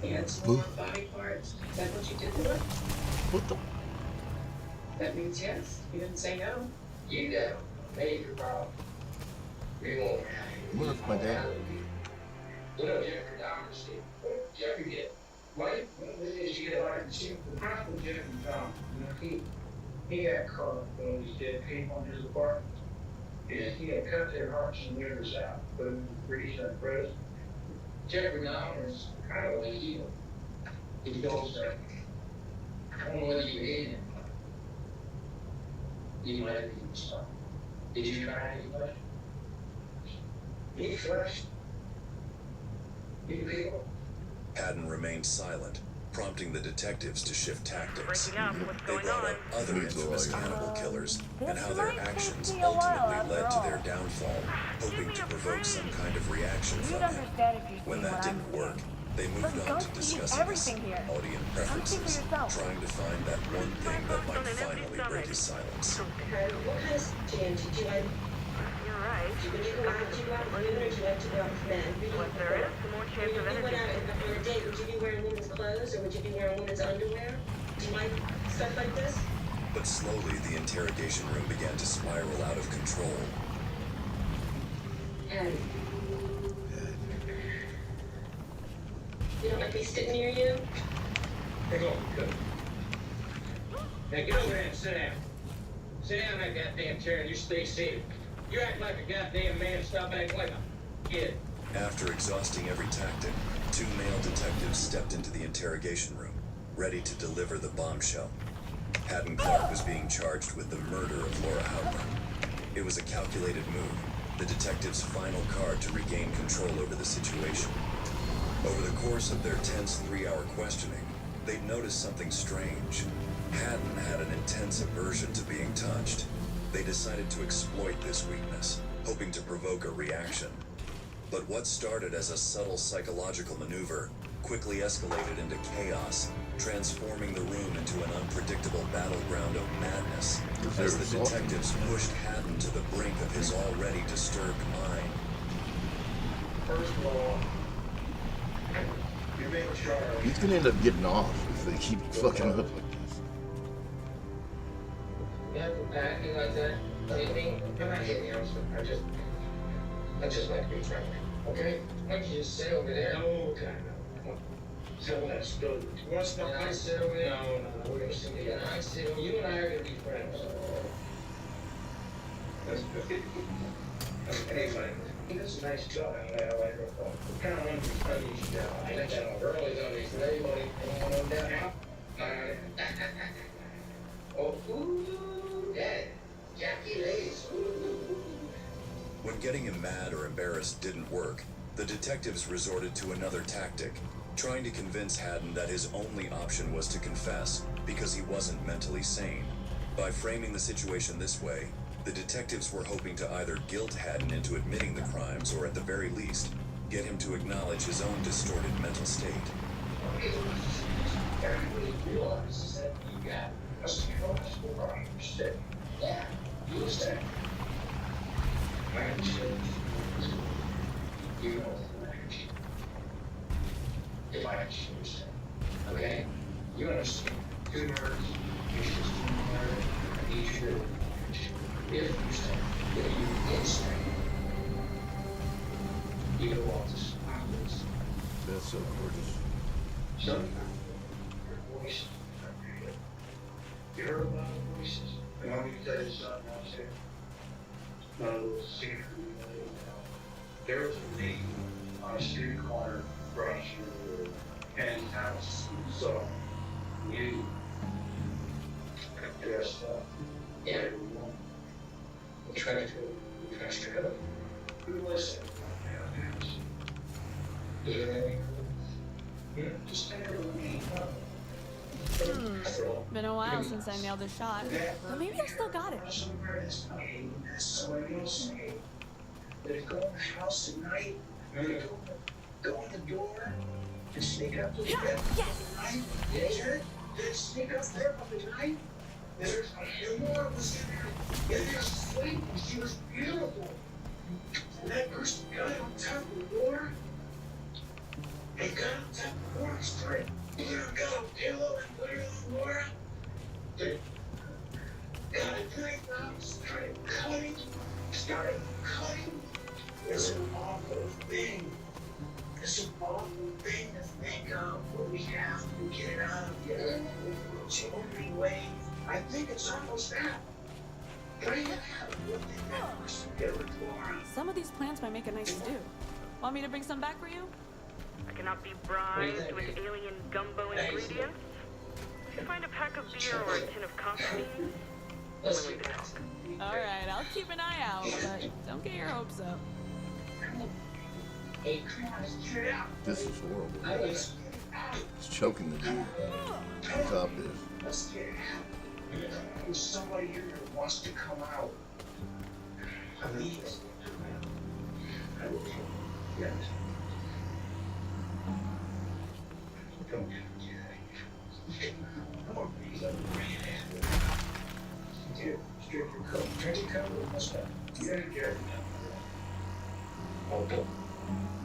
You had some more body parts. Is that what you did to her? That means yes. You didn't say no. You got a major problem. We won't have Look, my dad. You know, Jeffrey Dahmer, Steve. Jeffrey did. What? Did you get a hard to see? The problem with Jeffrey Dahmer, you know, he had caught those dead people in his apartment. And he had cut their hearts and livers out, put them in the freezer and frozen. Jeffrey Dahmer is kind of like evil. He goes there. I don't know whether you ate him. You might have eaten some. Did you try any flesh? Eat flesh? Eat people? Haddon remained silent, prompting the detectives to shift tactics. They brought up other infamous cannibal killers and how their actions ultimately led to their downfall, hoping to provoke some kind of reaction from him. When that didn't work, they moved on to discussing his audience preferences, trying to find that one thing that might finally break his silence. What kind of stand did you like? You're right. Would you go out with women, or do you like to go out with men? What there is, the more chance of When you went out on a date, would you be wearing women's clothes, or would you be wearing women's underwear? Do you like stuff like this? But slowly, the interrogation room began to spiral out of control. And you don't like me sitting near you? Hey, go, good. Now get over there and sit down. Sit down in that goddamn chair and you stay seated. You act like a goddamn man, stop acting like a kid. After exhausting every tactic, 2 male detectives stepped into the interrogation room, ready to deliver the bombshell. Haddon Clark was being charged with the murder of Laura Howland. It was a calculated move, the detectives' final card to regain control over the situation. Over the course of their tense 3-hour questioning, they'd noticed something strange. Haddon had an intense aversion to being touched. They decided to exploit this weakness, hoping to provoke a reaction. But what started as a subtle psychological maneuver quickly escalated into chaos, transforming the room into an unpredictable battleground of madness as the detectives pushed Haddon to the brink of his already disturbed mind. First of all, you're being charged. He's gonna end up getting off if they keep fucking up like this. Yeah, acting like that. I mean, I'm not hitting you. I just like to be friendly. Okay? Why don't you just sit over there? No, okay. So let's go. What's not gonna sit over there? No. We're gonna sit here. I sit over. You and I are gonna be friends. That's good. Anyway, this is a nice job. I like her. What kind of unfinished job? I think that girl is on his label. Come on down now. Oh, ooh, yeah. Jackie Lace. When getting him mad or embarrassed didn't work, the detectives resorted to another tactic, trying to convince Haddon that his only option was to confess because he wasn't mentally sane. By framing the situation this way, the detectives were hoping to either guilt Haddon into admitting the crimes or at the very least, get him to acknowledge his own distorted mental state. Everybody realizes that you got a psychological problem. Yeah, you understand. I understand. You know the language. If I choose, okay? You understand. Good nerves, issues, I need you to if you stay, if you instinct, you don't want to stop this. That's so gorgeous. Sometimes your voices are real. You heard about the voices? You want me to tell you something else here? Not a little secret you know. There was a lady on a street corner across your Kenny's house who saw you dressed up. Yeah. We tried to trust her. Who was it? Just Been a while since I nailed a shot, but maybe I still got it. Somebody else they go in the house at night, go in the door, and sneak up to the bed. Yes! Right? They sneak up there up at night. There's a Laura was in there, in there sleeping. She was beautiful. And that person got on top of Laura. They got on top of Laura, started putting her got a pillow and put it on Laura. They got a knife out, started cutting. It's an awful thing. It's an awful thing to think of, but we have to get it out of here. It's the only way. I think it's almost that. Bring it out. What did that person do with Laura? Some of these plants might make a nice stew. Want me to bring some back for you? I cannot be bribed with alien gumbo ingredients. If you find a pack of beer or a tin of coffee, I'm willing to talk. Alright, I'll keep an eye out, but don't get your hopes up. This is horrible. He's choking the dude on top of it. Let's get out. There's somebody here that wants to come out. Please. I will. Yes. Don't do that. Come on, please. Dude, straight your coat. Drink your coat with my stuff. You gotta get it now. Okay.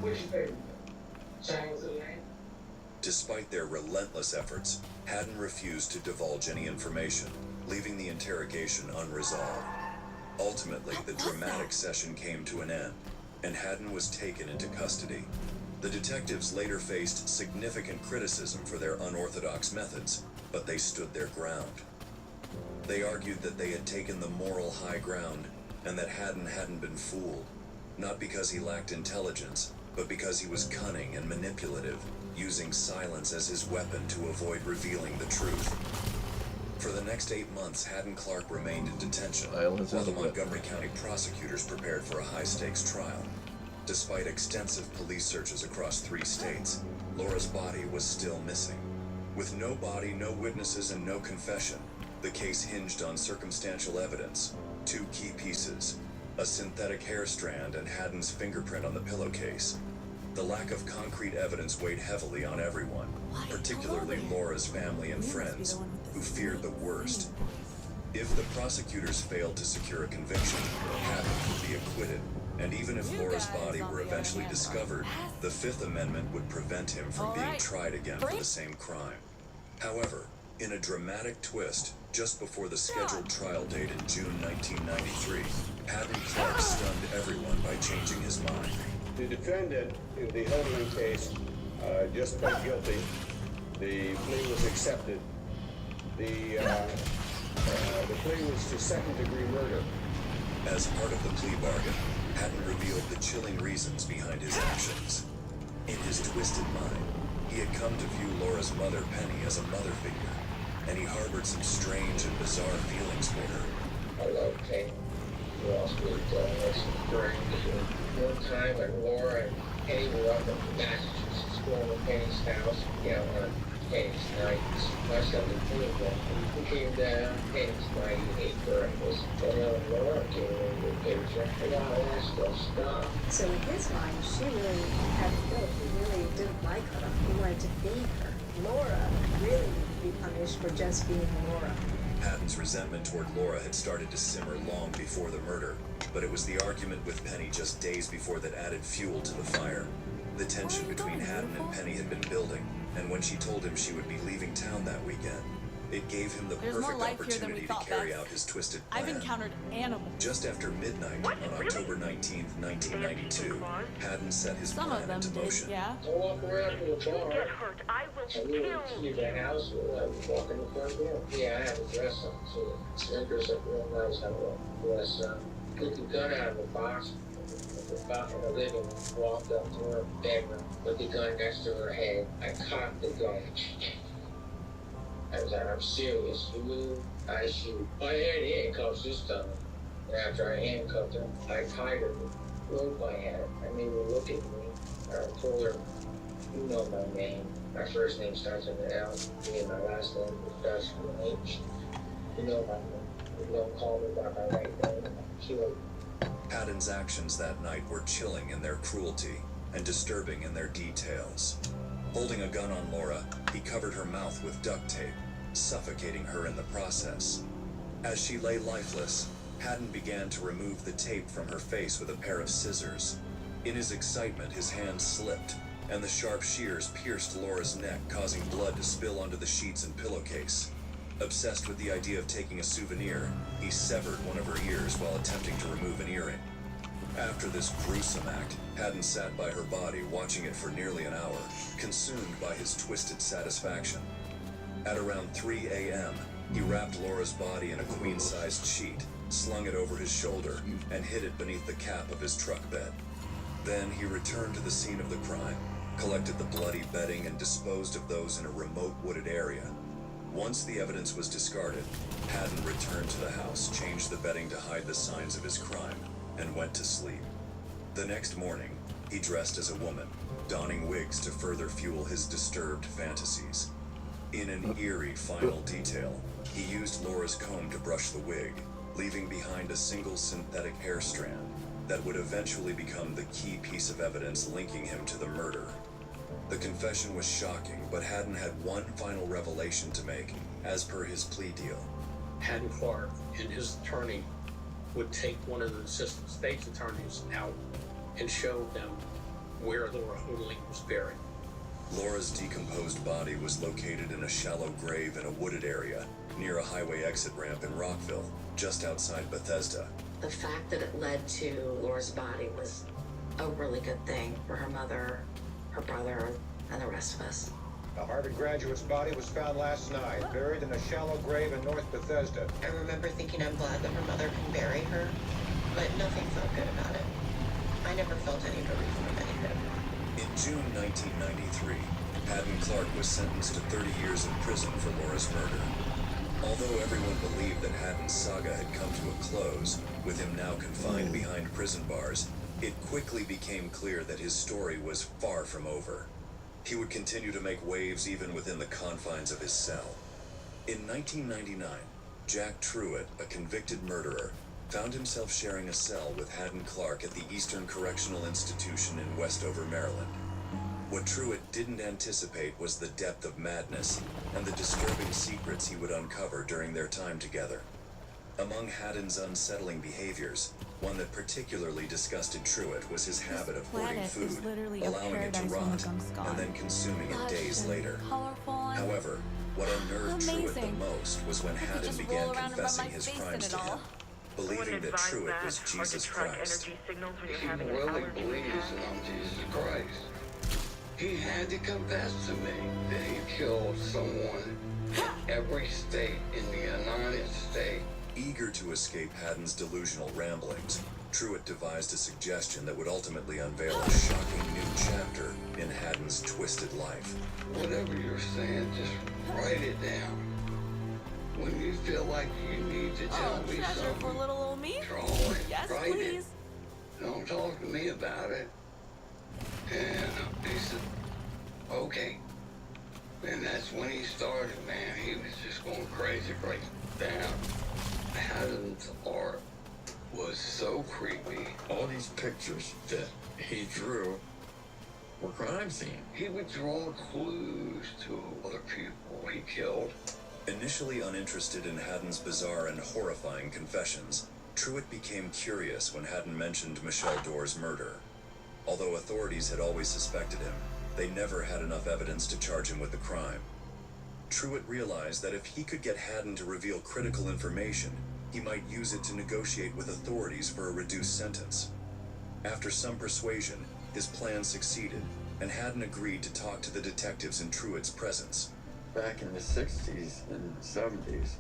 What's your favorite? Silence of the Lambs? Despite their relentless efforts, Haddon refused to divulge any information, leaving the interrogation unresolved. Ultimately, the dramatic session came to an end, and Haddon was taken into custody. The detectives later faced significant criticism for their unorthodox methods, but they stood their ground. They argued that they had taken the moral high ground, and that Haddon hadn't been fooled, not because he lacked intelligence, but because he was cunning and manipulative, using silence as his weapon to avoid revealing the truth. For the next 8 months, Haddon Clark remained in detention, while the Montgomery County prosecutors prepared for a high-stakes trial. Despite extensive police searches across 3 states, Laura's body was still missing. With no body, no witnesses, and no confession, the case hinged on circumstantial evidence, 2 key pieces: a synthetic hair strand and Haddon's fingerprint on the pillowcase. The lack of concrete evidence weighed heavily on everyone, particularly Laura's family and friends, who feared the worst. If the prosecutors failed to secure a conviction, Haddon would be acquitted, and even if Laura's body were eventually discovered, the Fifth Amendment would prevent him from being tried again for the same crime. However, in a dramatic twist, just before the scheduled trial date in June 1993, Haddon Clark stunned everyone by changing his mind. The defendant in the Hodling case just pled guilty. The plea was accepted. The plea was to second-degree murder. As part of the plea bargain, Haddon revealed the chilling reasons behind his actions. In his twisted mind, he had come to view Laura's mother, Penny, as a mother figure, and he harbored some strange and bizarre feelings for her. I love Penny. Who else would strange? One time when Laura and Penny were up in Massachusetts going to Penny's house, on Penny's nights. My son was doing that. We came down, Penny's night, ate breakfast, and then Laura came in with a picture, and all that stuff stopped. So in his mind, she really had to go. He really didn't like her. He wanted to be her. Laura really needed to be punished for just being Laura. Haddon's resentment toward Laura had started to simmer long before the murder, but it was the argument with Penny just days before that added fuel to the fire. The tension between Haddon and Penny had been building, and when she told him she would be leaving town that weekend, it gave him the perfect opportunity to carry out his twisted plan. I've encountered animals. Just after midnight on October 19th, 1992, Haddon set his plan into motion. Yeah. I walk around to the bar. Get hurt. I will kill you. The house, I walk in the front door. Yeah, I have a dress on, so I dress up real nice. I have a dress on. Took the gun out of the box. In the living room, walked up to her bedroom, put the gun next to her head. I cocked the gun. I was like, I'm serious. You, I shoot. I had handcuffs this time. And after I handcuffed her, I tied her with rope I had. I made her look at me. I told her, you know my name. My first name starts with an L. And my last name starts with an H. You know my name. You don't call me by my right name. She went. Haddon's actions that night were chilling in their cruelty and disturbing in their details. Holding a gun on Laura, he covered her mouth with duct tape, suffocating her in the process. As she lay lifeless, Haddon began to remove the tape from her face with a pair of scissors. In his excitement, his hand slipped, and the sharp shears pierced Laura's neck, causing blood to spill onto the sheets and pillowcase. Obsessed with the idea of taking a souvenir, he severed one of her ears while attempting to remove an earring. After this gruesome act, Haddon sat by her body, watching it for nearly an hour, consumed by his twisted satisfaction. At around 3 a.m., he wrapped Laura's body in a queen-sized sheet, slung it over his shoulder, and hid it beneath the cap of his truck bed. Then he returned to the scene of the crime, collected the bloody bedding, and disposed of those in a remote wooded area. Once the evidence was discarded, Haddon returned to the house, changed the bedding to hide the signs of his crime, and went to sleep. The next morning, he dressed as a woman, donning wigs to further fuel his disturbed fantasies. In an eerie final detail, he used Laura's comb to brush the wig, leaving behind a single synthetic hair strand that would eventually become the key piece of evidence linking him to the murder. The confession was shocking, but Haddon had one final revelation to make, as per his plea deal. Haddon Clark and his attorney would take one of the assistant state's attorneys out and show them where Laura Hoodling was buried. Laura's decomposed body was located in a shallow grave in a wooded area near a highway exit ramp in Rockville, just outside Bethesda. The fact that it led to Laura's body was a really good thing for her mother, her brother, and the rest of us. A Harvard graduate's body was found last night, buried in a shallow grave in North Bethesda. I remember thinking I'm glad that her mother can bury her, but nothing felt good about it. I never felt any relief from anything. In June 1993, Haddon Clark was sentenced to 30 years in prison for Laura's murder. Although everyone believed that Haddon's saga had come to a close, with him now confined behind prison bars, it quickly became clear that his story was far from over. He would continue to make waves even within the confines of his cell. In 1999, Jack Truitt, a convicted murderer, found himself sharing a cell with Haddon Clark at the Eastern Correctional Institution in Westover, Maryland. What Truitt didn't anticipate was the depth of madness and the disturbing secrets he would uncover during their time together. Among Haddon's unsettling behaviors, one that particularly disgusted Truitt was his habit of hoarding food, allowing it to rot, and then consuming it days later. However, what unnerved Truitt the most was when Haddon began confessing his crimes to him, believing that Truitt was Jesus Christ. He really believes that I'm Jesus Christ. He had to confess to me that he killed someone in every state in the United States. Eager to escape Haddon's delusional ramblings, Truitt devised a suggestion that would ultimately unveil a shocking new chapter in Haddon's twisted life. Whatever you're saying, just write it down. When you feel like you need to tell me something, for little old me? draw it, Yes, write please. it. Don't talk to me about it. And he said, okay. And that's when he started, man. He was just going crazy, breaking down. Haddon's art was so creepy. All these pictures that he drew were crime scenes. He would draw clues to other people he killed. Initially uninterested in Haddon's bizarre and horrifying confessions, Truitt became curious when Haddon mentioned Michelle Dorr's murder. Although authorities had always suspected him, they never had enough evidence to charge him with the crime. Truitt realized that if he could get Haddon to reveal critical information, he might use it to negotiate with authorities for a reduced sentence. After some persuasion, his plan succeeded, and Haddon agreed to talk to the detectives in Truitt's presence. Back in the 60s and 70s,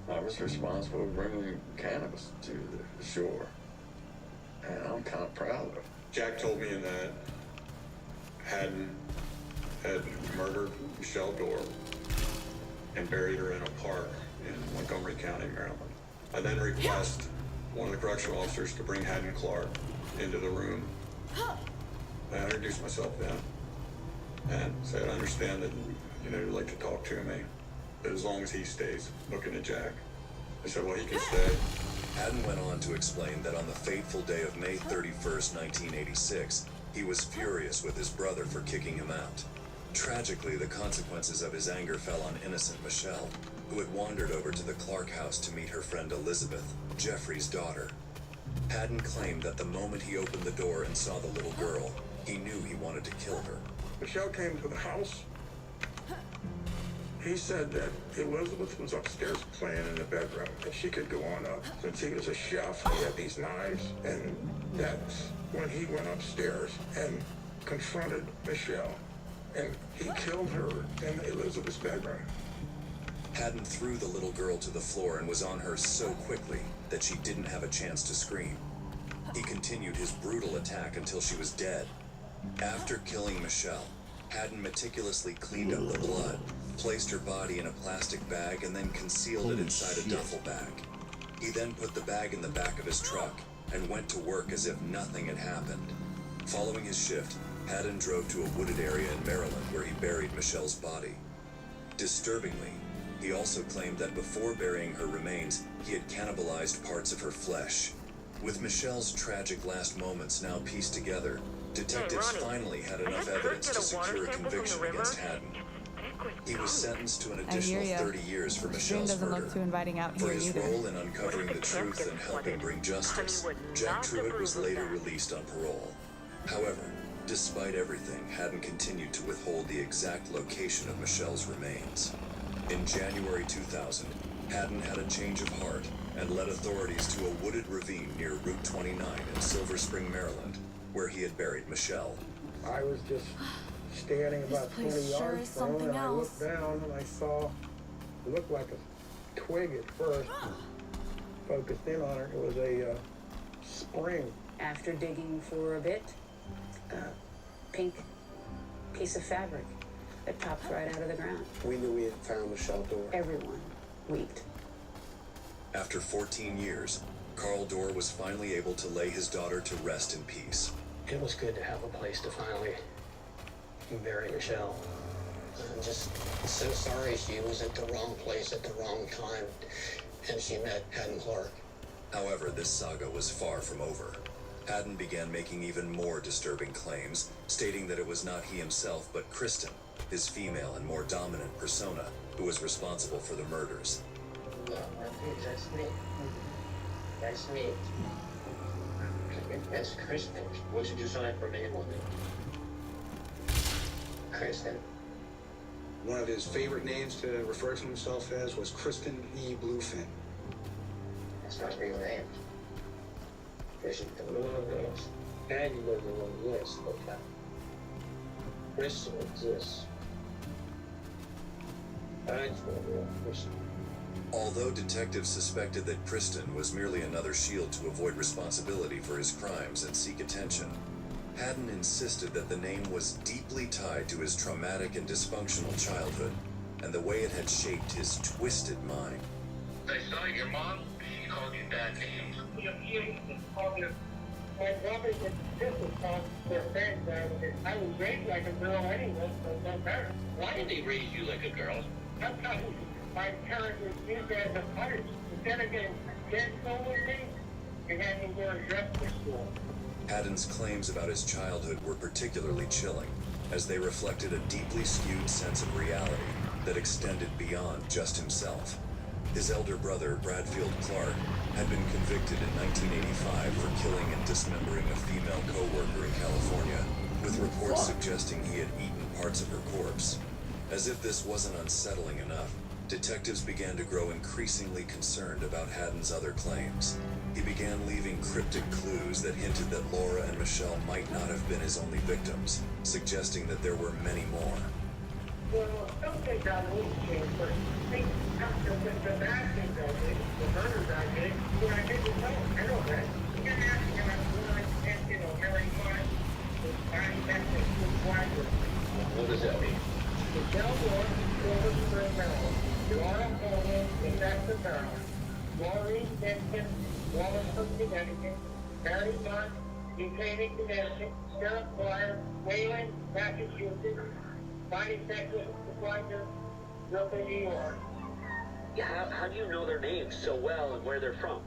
I was responsible for bringing cannabis to the shore. And I'm kind of proud of it. Jack told me that Haddon had murdered Michelle Dorr and buried her in a park in Montgomery County, Maryland. I then requested one of the correctional officers to bring Haddon Clark into the room. I introduced myself then and said, I understand that you'd like to talk to me, but as long as he stays, looking at Jack. I said, well, he can stay. Haddon went on to explain that on the fateful day of May 31st, 1986, he was furious with his brother for kicking him out. Tragically, the consequences of his anger fell on innocent Michelle, who had wandered over to the Clark house to meet her friend Elizabeth, Jeffrey's daughter. Haddon claimed that the moment he opened the door and saw the little girl, he knew he wanted to kill her. Michelle came to the house. He said that Elizabeth was upstairs playing in the bedroom, and she could go on up. Since he was a chef, he had these knives, and that's when he went upstairs and confronted Michelle, and he killed her in Elizabeth's bedroom. Haddon threw the little girl to the floor and was on her so quickly that she didn't have a chance to scream. He continued his brutal attack until she was dead. After killing Michelle, Haddon meticulously cleaned up the blood, placed her body in a plastic bag, and then concealed it inside a duffel bag. He then put the bag in the back of his truck and went to work as if nothing had happened. Following his shift, Haddon drove to a wooded area in Maryland where he buried Michelle's body. Disturbingly, he also claimed that before burying her remains, he had cannibalized parts of her flesh. With Michelle's tragic last moments now pieced together, detectives finally had enough evidence to secure a conviction against Haddon. He was sentenced to an additional 30 years for Michelle's murder. For his role in uncovering the truth and helping bring justice, Jack Truitt was later released on parole. However, despite everything, Haddon continued to withhold the exact location of Michelle's remains. In January 2000, Haddon had a change of heart and led authorities to a wooded ravine near Route 29 in Silver Spring, Maryland, where he had buried Michelle. I was just standing about 20 yards from her, and I looked down and I saw, it looked like a twig at first. Focused in on her, it was a spring. After digging for a bit, a pink piece of fabric that popped right out of the ground. We knew we had found Michelle Dorr. Everyone wept. After 14 years, Carl Dorr was finally able to lay his daughter to rest in peace. It was good to have a place to finally bury Michelle. I'm just so sorry she was at the wrong place at the wrong time and she met Haddon Clark. However, this saga was far from over. Haddon began making even more disturbing claims, stating that it was not he himself but Kristen, his female and more dominant persona, who was responsible for the murders. That's me. That's me. That's Kristen. What should you sign for me, woman? Kristen. One of his favorite names to refer to himself as was Kristen E. Bluefin. That's my real name. Kristen exists. Haddon doesn't exist, okay? Kristen exists. That's my real Kristen. Although detectives suspected that Kristen was merely another shield to avoid responsibility for his crimes and seek attention, Haddon insisted that the name was deeply tied to his traumatic and dysfunctional childhood and the way it had shaped his twisted mind. I saw your mom. She called you bad names. My brothers and sisters called their friends. I was raised like a girl anyway, so no matter. Why did they raise you like a girl? I'm telling you, my parents were used as a punishment. Instead of getting dead school with me, they had me wear a dress for school. Haddon's claims about his childhood were particularly chilling, as they reflected a deeply skewed sense of reality that extended beyond just himself. His elder brother, Bradfield Clark, had been convicted in 1985 for killing and dismembering a female co-worker in California, with reports suggesting he had eaten parts of her corpse. As if this wasn't unsettling enough, detectives began to grow increasingly concerned about Haddon's other claims. He began leaving cryptic clues that hinted that Laura and Michelle might not have been his only victims, suggesting that there were many more. Well, some things I will change, but the bad things I did, the murders I did, I didn't know. I know that. You can ask me about and very much. What does that mean? Michelle Dorr, Silver Spring, Maryland. Laura Coleman, Augusta, Maryland. Maureen Benson, Wallingford, Connecticut. Mary Munn, New Canaan, Connecticut. Sarah Flyer, Wayland, Massachusetts. Bonnie Texas, Wonder, Brooklyn, New York. Yeah, how do you know their names so well and where they're from?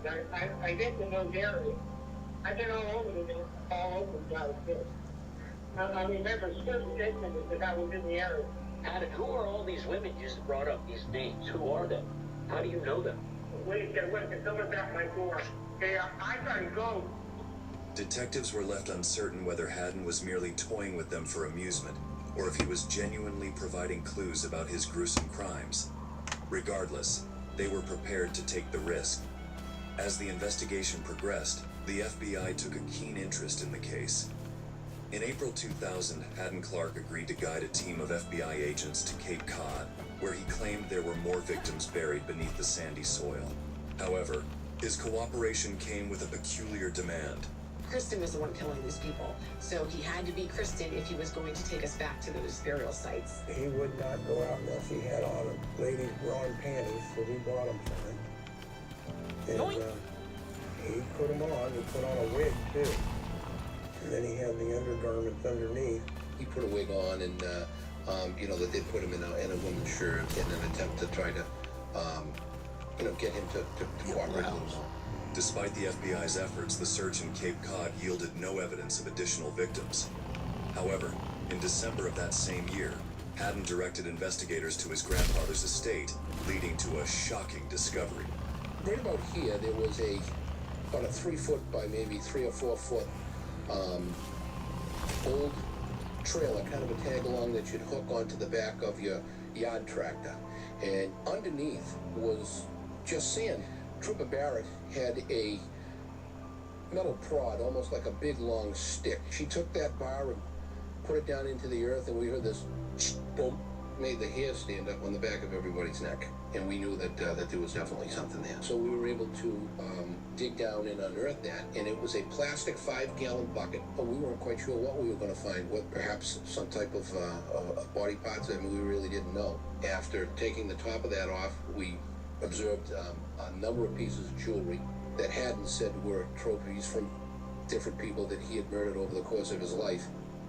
I get to know the area. I've been all over the California. I remember certain incidents that I was in the area. Haddon, who are all these women you just brought up, these names? Who are they? How do you know them? Wait, someone's at my door. I gotta go. Detectives were left uncertain whether Haddon was merely toying with them for amusement, or if he was genuinely providing clues about his gruesome crimes. Regardless, they were prepared to take the risk. As the investigation progressed, the FBI took a keen interest in the case. In April 2000, Haddon Clark agreed to guide a team of FBI agents to Cape Cod, where he claimed there were more victims buried beneath the sandy soil. However, his cooperation came with a peculiar demand. Kristen was the one killing these people, so he had to be Kristen if he was going to take us back to those burial sites. He would not go out unless he had on a lady's bra and panties, so we bought them for him. And he put them on. He put on a wig, too. And then he had the undergarments underneath. He put a wig on, and you know, that they put him in a woman's shirt in an attempt to try to, you know, get him to cooperate. Despite the FBI's efforts, the search in Cape Cod yielded no evidence of additional victims. However, in December of that same year, Haddon directed investigators to his grandfather's estate, leading to a shocking discovery. Right about here, there was about a 3 foot by maybe 3 or 4 foot old trailer, kind of a tag along that you'd hook onto the back of your yard tractor. And underneath was just sand. Trooper Barrett had a metal prod, almost like a big long stick. She took that bar and put it down into the earth, and we heard this boom, made the hair stand up on the back of everybody's neck. And we knew that there was definitely something there. So we were able to dig down and unearth that, and it was a plastic 5-gallon bucket. But we weren't quite sure what we were going to find, what perhaps some type of body parts. I mean, we really didn't know. After taking the top of that off, we observed a number of pieces of jewelry that Haddon said were trophies from different people that he had murdered over the course of his life.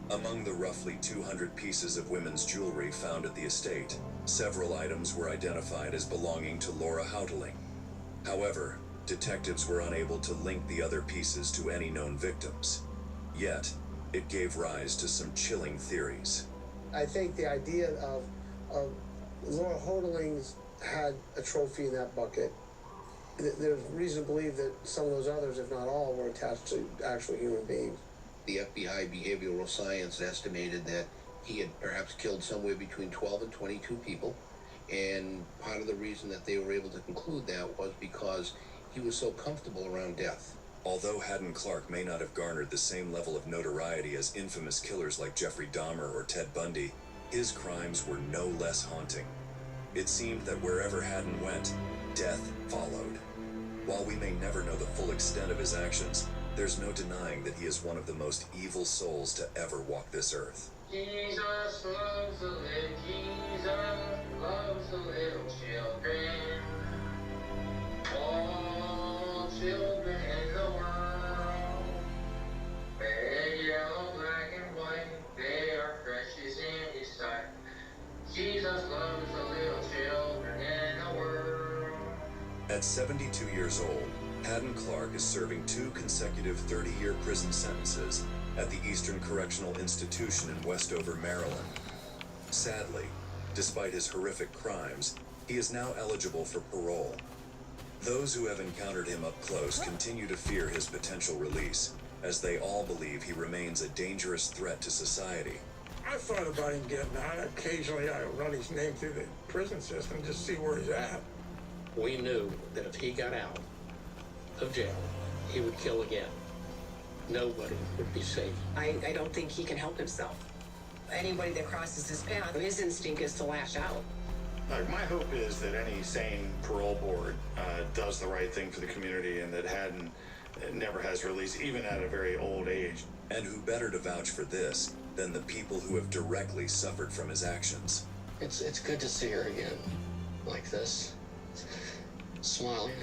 Among the roughly 200 pieces of women's jewelry found at the estate, several items were identified as belonging to Laura Houghteling. However, detectives were unable to link the other pieces to any known victims. Yet, it gave rise to some chilling theories. I think the idea of Laura Houghteling had a trophy in that bucket. There's reason to believe that some of those others, if not all, were attached to actual human beings. The FBI behavioral science estimated that he had perhaps killed somewhere between 12 and 22 people. And part of the reason that they were able to conclude that was because he was so comfortable around death. Although Haddon Clark may not have garnered the same level of notoriety as infamous killers like Jeffrey Dahmer or Ted Bundy, his crimes were no less haunting. It seemed that wherever Haddon went, death followed. While we may never know the full extent of his actions, there's no denying that he is one of the most evil souls to ever walk this earth. Jesus loves the little, Jesus loves the little children. All children in the world. Red, yellow, black, and white, they are precious in his sight. Jesus loves the little children in the world. At 72 years old, Haddon Clark is serving 2 consecutive 30-year prison sentences at the Eastern Correctional Institution in Westover, Maryland. Sadly, despite his horrific crimes, he is now eligible for parole. Those who have encountered him up close continue to fear his potential release, as they all believe he remains a dangerous threat to society. I thought about him getting out. Occasionally I run his name through the prison system just to see where he's at. We knew that if he got out of jail, he would kill again. Nobody would be safe. I don't think he can help himself. Anybody that crosses his path, his instinct is to lash out. My hope is that any sane parole board does the right thing for the community, and that Haddon never has release, even at a very old age. And who better to vouch for this than the people who have directly suffered from his actions? It's good to see her again, like this, smiling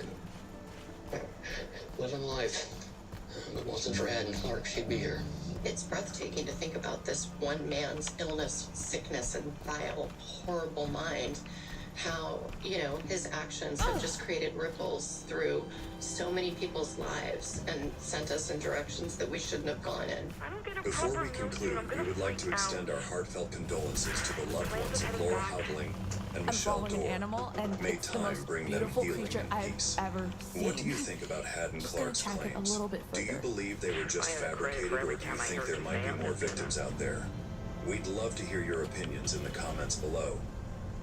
and living life. If it wasn't for Haddon Clark, she'd be here. It's breathtaking to think about this one man's illness, sickness, and vile, horrible mind. How, his actions have just created ripples through so many people's lives and sent us in directions that we shouldn't have gone in. Before we conclude, we would like to extend our heartfelt condolences to the loved ones of Laura Houghteling and Michelle Involving an Dorr. animal, and May it's the time most bring them beautiful healing creature and I've peace. ever seen. What do you think about Haddon Clark's Just gonna track it a claims? little bit Do you further. believe they were just fabricated, or do you think there might be more victims out there? We'd love to hear your opinions in the comments below.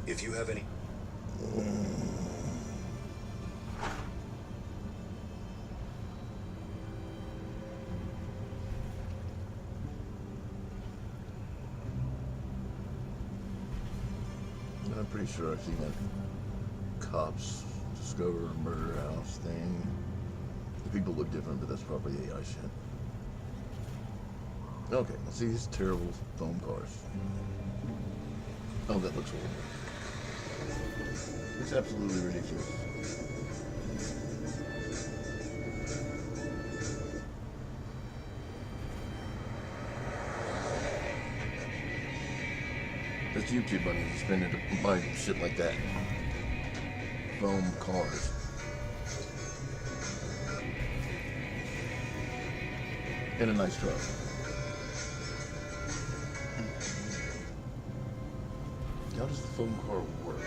If you have any... I'm pretty sure I've seen that cops discover a murder house thing. The people look different, but that's probably AI shit. Okay, let's see these terrible foam cars. Oh, that looks horrible. It's absolutely ridiculous. That's YouTube money you spend to buy shit like that. Foam cars. And a nice truck. How does the foam car work?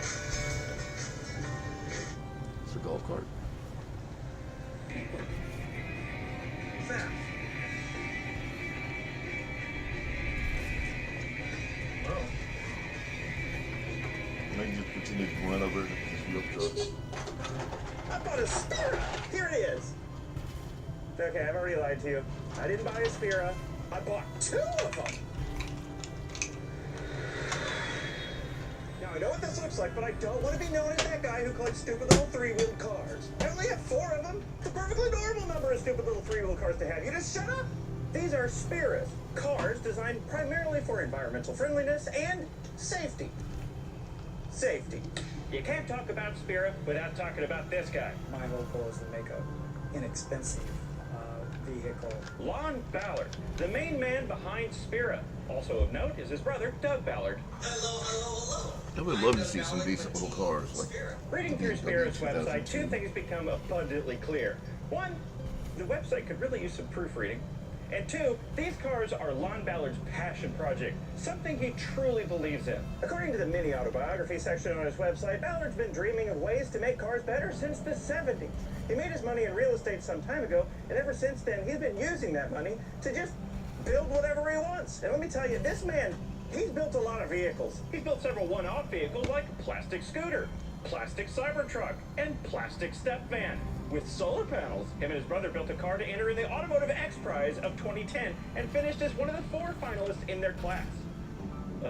It's a golf cart. Maybe just continue to run over this real truck. I bought a Spira! Here it is! Okay, I've already lied to you. I didn't buy a Spira. I bought 2 of them! Now, I know what this looks like, but I don't want to be known as that guy who collects stupid little 3-wheeled cars. I only have 4 of them. It's a perfectly normal number of stupid little 3-wheeled cars to have. You just shut up! These are Spiras, cars designed primarily for environmental friendliness and safety. Safety. You can't talk about Spira without talking about this guy. My whole goal is to make a inexpensive vehicle. Lon Ballard, the main man behind Spira. Also of note is his brother, Doug Ballard. I would love to see some decent little cars. Like Reading through Spira's website, 2 things become abundantly clear. 1, the website could really use some proofreading. And 2, these cars are Lon Ballard's passion project, something he truly believes in. According to the mini autobiography section on his website, Ballard's been dreaming of ways to make cars better since the 70s. He made his money in real estate some time ago, and ever since then, he's been using that money to just build whatever he wants. And let me tell you, this man, he's built a lot of vehicles. He's built several one-off vehicles like plastic scooter, plastic Cybertruck, and plastic step van. With solar panels, him and his brother built a car to enter in the Automotive X Prize of 2010 and finished as one of the 4 finalists in their class.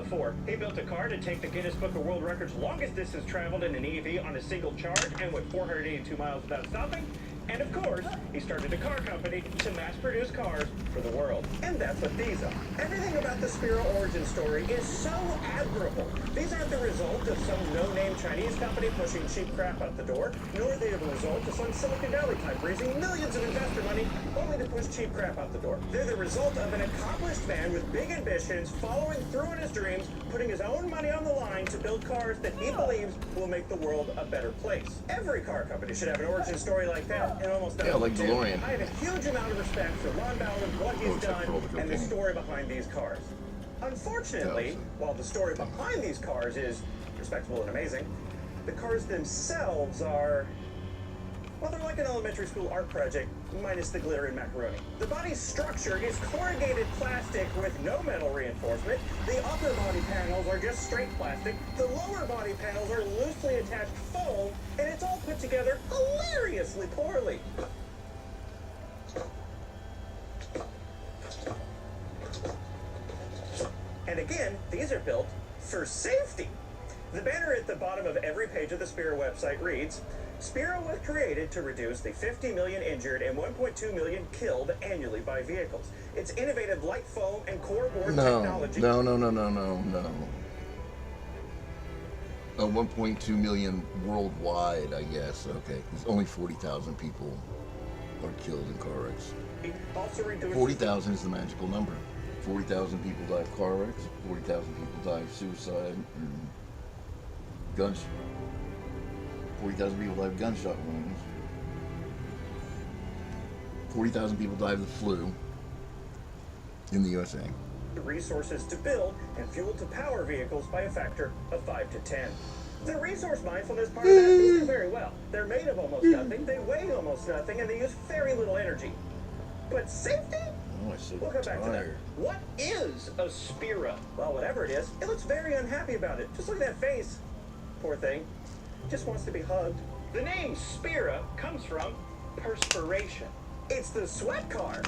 4, he built a car to take the Guinness Book of World Records longest distance traveled in an EV on a single charge and went 482 miles without stopping. And of course, he started a car company to mass produce cars for the world. And that's what these are. Everything about the Spira origin story is so admirable. These aren't the result of some no-name Chinese company pushing cheap crap out the door, nor are they the result of some Silicon Valley type raising millions of investor money only to push cheap crap out the door. They're the result of an accomplished man with big ambitions, following through on his dreams, putting his own money on the line to build cars that he believes will make the world a better place. Every car company should have an origin story like that. And almost like DeLorean. I have a huge amount of respect for Lon Ballard, what he's done, and the story behind these cars. Unfortunately, while the story behind these cars is respectable and amazing, the cars themselves are, well, they're like an elementary school art project, minus the glitter and macaroni. The body's structure is corrugated plastic with no metal reinforcement. The upper body panels are just straight plastic. The lower body panels are loosely attached foam, and it's all put together hilariously poorly. And again, these are built for safety. The banner at the bottom of every page of the Spira website reads, Spira was created to reduce the 50 million injured and 1.2 million killed annually by vehicles. Its innovative light foam and core board technology... No. 1.2 million worldwide, I guess. Okay, there's only 40,000 people are killed in car wrecks. 40,000 is the magical number. 40,000 people die of car wrecks. 40,000 people die of suicide and guns. 40,000 people die of gunshot wounds. 40,000 people die of the flu in the USA. The resources to build and fuel to power vehicles by a factor of 5 to 10. The resource mindfulness part of that, these do very well. They're made of almost nothing, they weigh almost nothing, and they use very little energy. But safety? We'll come back to that. What is a Spira? Well, whatever it is, it looks very unhappy about it. Just look at that face. Poor thing. Just wants to be hugged. The name Spira comes from perspiration. It's the sweat car.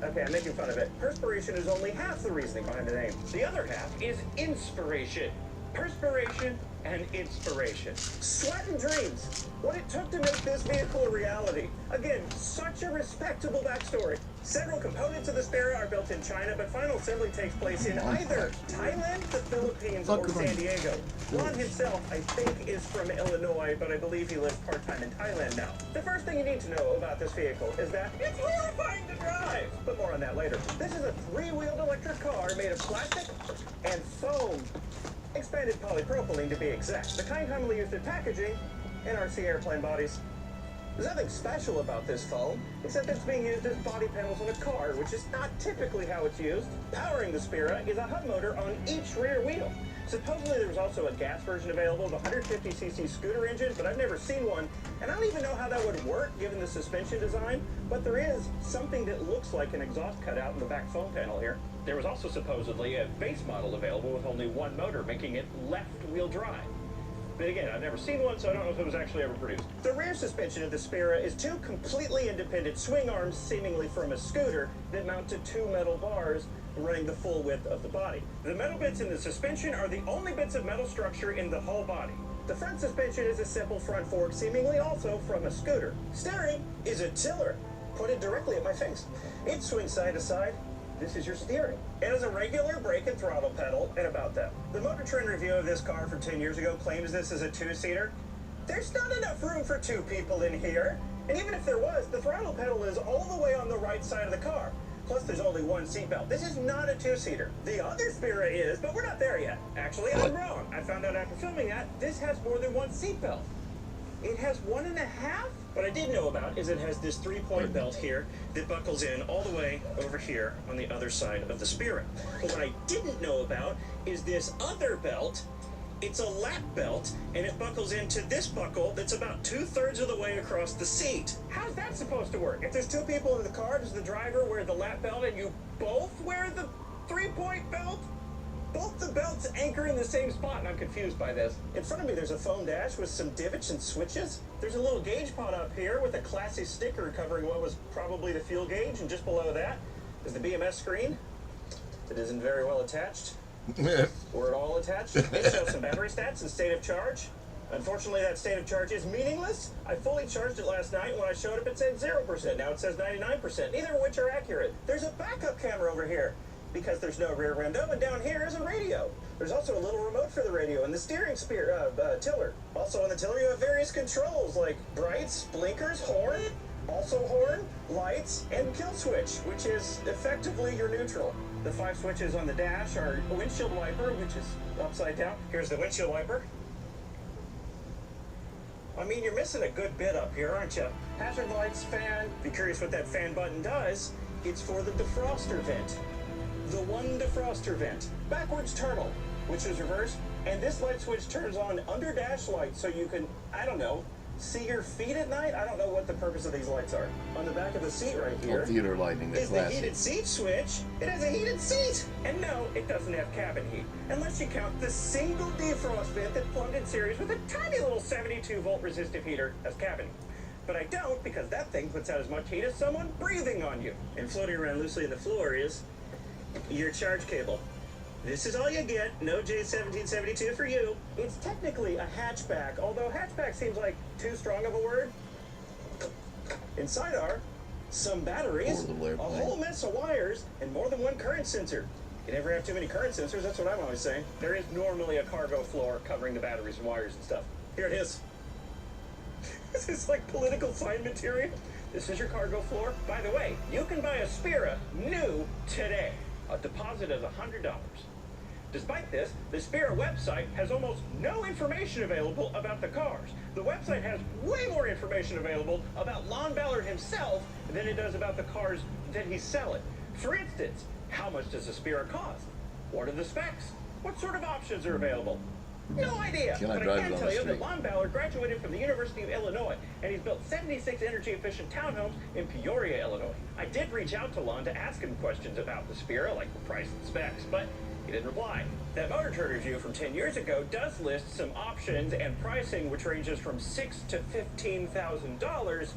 Okay, I'm making fun of it. Perspiration is only half the reasoning behind the name. The other half is inspiration. Perspiration and inspiration. Sweat and dreams. What it took to make this vehicle a reality. Again, such a respectable backstory. Several components of the Spira are built in China, but final assembly takes place in either Thailand, the Philippines, or San Diego. Lon himself, I think, is from Illinois, but I believe he lives part-time in Thailand now. The first thing you need to know about this vehicle is that it's horrifying to drive, but more on that later. This is a 3-wheeled electric car made of plastic and foam. expanded polypropylene to be exact, the kind commonly used in packaging in RC airplane bodies. There's nothing special about this foam, except it's being used as body panels on a car, which is not typically how it's used. Powering the Spira is a hub motor on each rear wheel. Supposedly there was also a gas version available, the 150cc scooter engine, but I've never seen one, and I don't even know how that would work given the suspension design, but there is something that looks like an exhaust cutout in the back foam panel here. There was also supposedly a base model available with only one motor, making it left-wheel drive. But again, I've never seen one, so I don't know if it was actually ever produced. The rear suspension of the Spira is two completely independent swing arms, seemingly from a scooter, that mount to two metal bars running the full width of the body. The metal bits in the suspension are the only bits of metal structure in the whole body. The front suspension is a simple front fork, seemingly also from a scooter. Steering is a tiller, pointed directly at my face. It swings side to side. This is your steering. It has a regular brake and throttle pedal, and about that. The Motor Trend review of this car from 10 years ago claims this is a two-seater. There's not enough room for two people in here. And even if there was, the throttle pedal is all the way on the right side of the car. Plus, there's only one seatbelt. This is not a two-seater. The other Spira is, but we're not there yet. Actually, I'm wrong. I found out after filming that, this has more than one seatbelt. It has 1.5? What I did know about is it has this three-point belt here that buckles in all the way over here on the other side of the Spira. But what I didn't know about is this other belt. It's a lap belt, and it buckles into this buckle that's about 2/3 of the way across the seat. How's that supposed to work? If there's two people in the car, does the driver wear the lap belt and you both wear the three-point belt? Both the belts anchor in the same spot, and I'm confused by this. In front of me, there's a foam dash with some divots and switches. There's a little gauge pot up here with a classy sticker covering what was probably the fuel gauge, and just below that is the BMS screen. It isn't very well attached. Were it all attached? It shows some battery stats and state of charge. Unfortunately, that state of charge is meaningless. I fully charged it last night. When I showed up, it said 0%. Now it says 99%, neither of which are accurate. There's a backup camera over here, because there's no rear window, and down here is a radio. There's also a little remote for the radio and the steering tiller. Also on the tiller, you have various controls like brights, blinkers, horn, also horn, lights, and kill switch, which is effectively your neutral. The 5 switches on the dash are a windshield wiper, which is upside down. Here's the windshield wiper. I mean, you're missing a good bit up here, aren't you? Hazard lights, fan. If you're curious what that fan button does, it's for the defroster vent. The one defroster vent. Backwards turtle, which is reversed. And this light switch turns on under dash light so you can, I don't know, see your feet at night? I don't know what the purpose of these lights are. On the back of the seat right here theater lighting, is the heated seat switch. It has a heated seat. And no, it doesn't have cabin heat, unless you count the single defrost vent that plumbed in series with a tiny little 72-volt resistive heater as cabin heat. But I don't, because that thing puts out as much heat as someone breathing on you. And floating around loosely on the floor is your charge cable. This is all you get. No J1772 for you. It's technically a hatchback, although hatchback seems like too strong of a word. Inside are some batteries, a whole mess of wires, and more than one current sensor. You never have too many current sensors, that's what I'm always saying. There is normally a cargo floor covering the batteries and wires and stuff. Here it is. This is like political sign material. This is your cargo floor. By the way, you can buy a Spira new today. A deposit of $100. Despite this, the Spira website has almost no information available about the cars. The website has way more information available about Lon Ballard himself than it does about the cars that he's selling. For instance, how much does a Spira cost? What are the specs? What sort of options are available? No idea. But I can tell you that Lon Ballard graduated from the University of Illinois, and he's built 76 energy-efficient townhomes in Peoria, Illinois. I did reach out to Lon to ask him questions about the Spira, like the price and specs, but he didn't reply. That Motor Trend review from 10 years ago does list some options and pricing, which ranges from $6,000 to $15,000.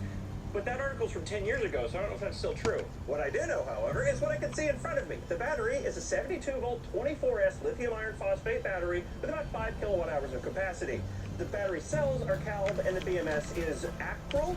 But that article's from 10 years ago, so I don't know if that's still true. What I do know, however, is what I can see in front of me. The battery is a 72-volt 24S lithium iron phosphate battery with about 5 kilowatt hours of capacity. The battery cells are CALB, and the BMS is Acryl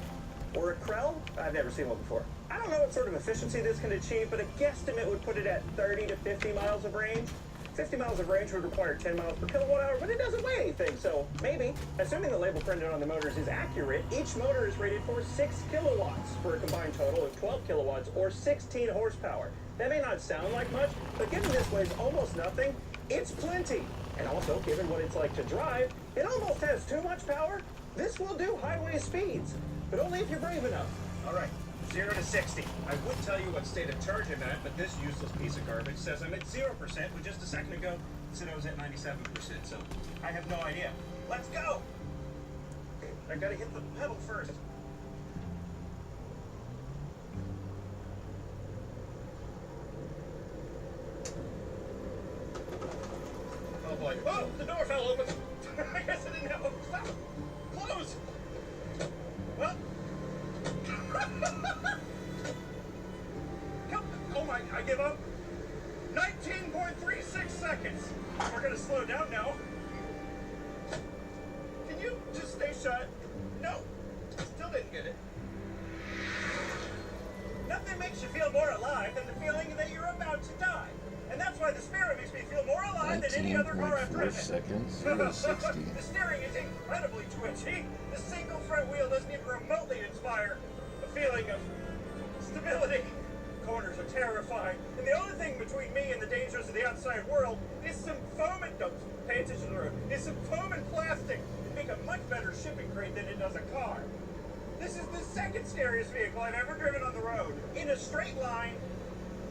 or Acrel. I've never seen one before. I don't know what sort of efficiency this can achieve, but a guesstimate would put it at 30 to 50 miles of range. 50 miles of range would require 10 miles per kilowatt hour, but it doesn't weigh anything, so maybe. Assuming the label printed on the motors is accurate, each motor is rated for 6 kilowatts for a combined total of 12 kilowatts or 16 horsepower. That may not sound like much, but given this weighs almost nothing, it's plenty. And also, given what it's like to drive, it almost has too much power. This will do highway speeds, but only if you're brave enough. All right, 0 to 60. I would tell you what state of charge I'm at, but this useless piece of garbage says I'm at 0%, when just a second ago it said I was at 97%, so I have no idea. Let's go! I gotta hit the pedal first. Oh boy. Oh, the door fell open. I guess I didn't have a stop. Close. Well. Oh my, I give up. 19.36 seconds. We're gonna slow down now. Can you just stay shut? No. Still didn't get it. Nothing makes you feel more alive than the feeling that you're about to die. And that's why the Spirit makes me feel more alive than any other car I've driven. seconds, 0 to 60. The steering is incredibly twitchy. The single front wheel doesn't even remotely inspire a feeling of stability. Corners are terrifying. And the only thing between me and the dangers of the outside world is some foam and pay attention to the road. Is some foam and plastic that make a much better shipping crate than it does a car. This is the second scariest vehicle I've ever driven on the road. In a straight line,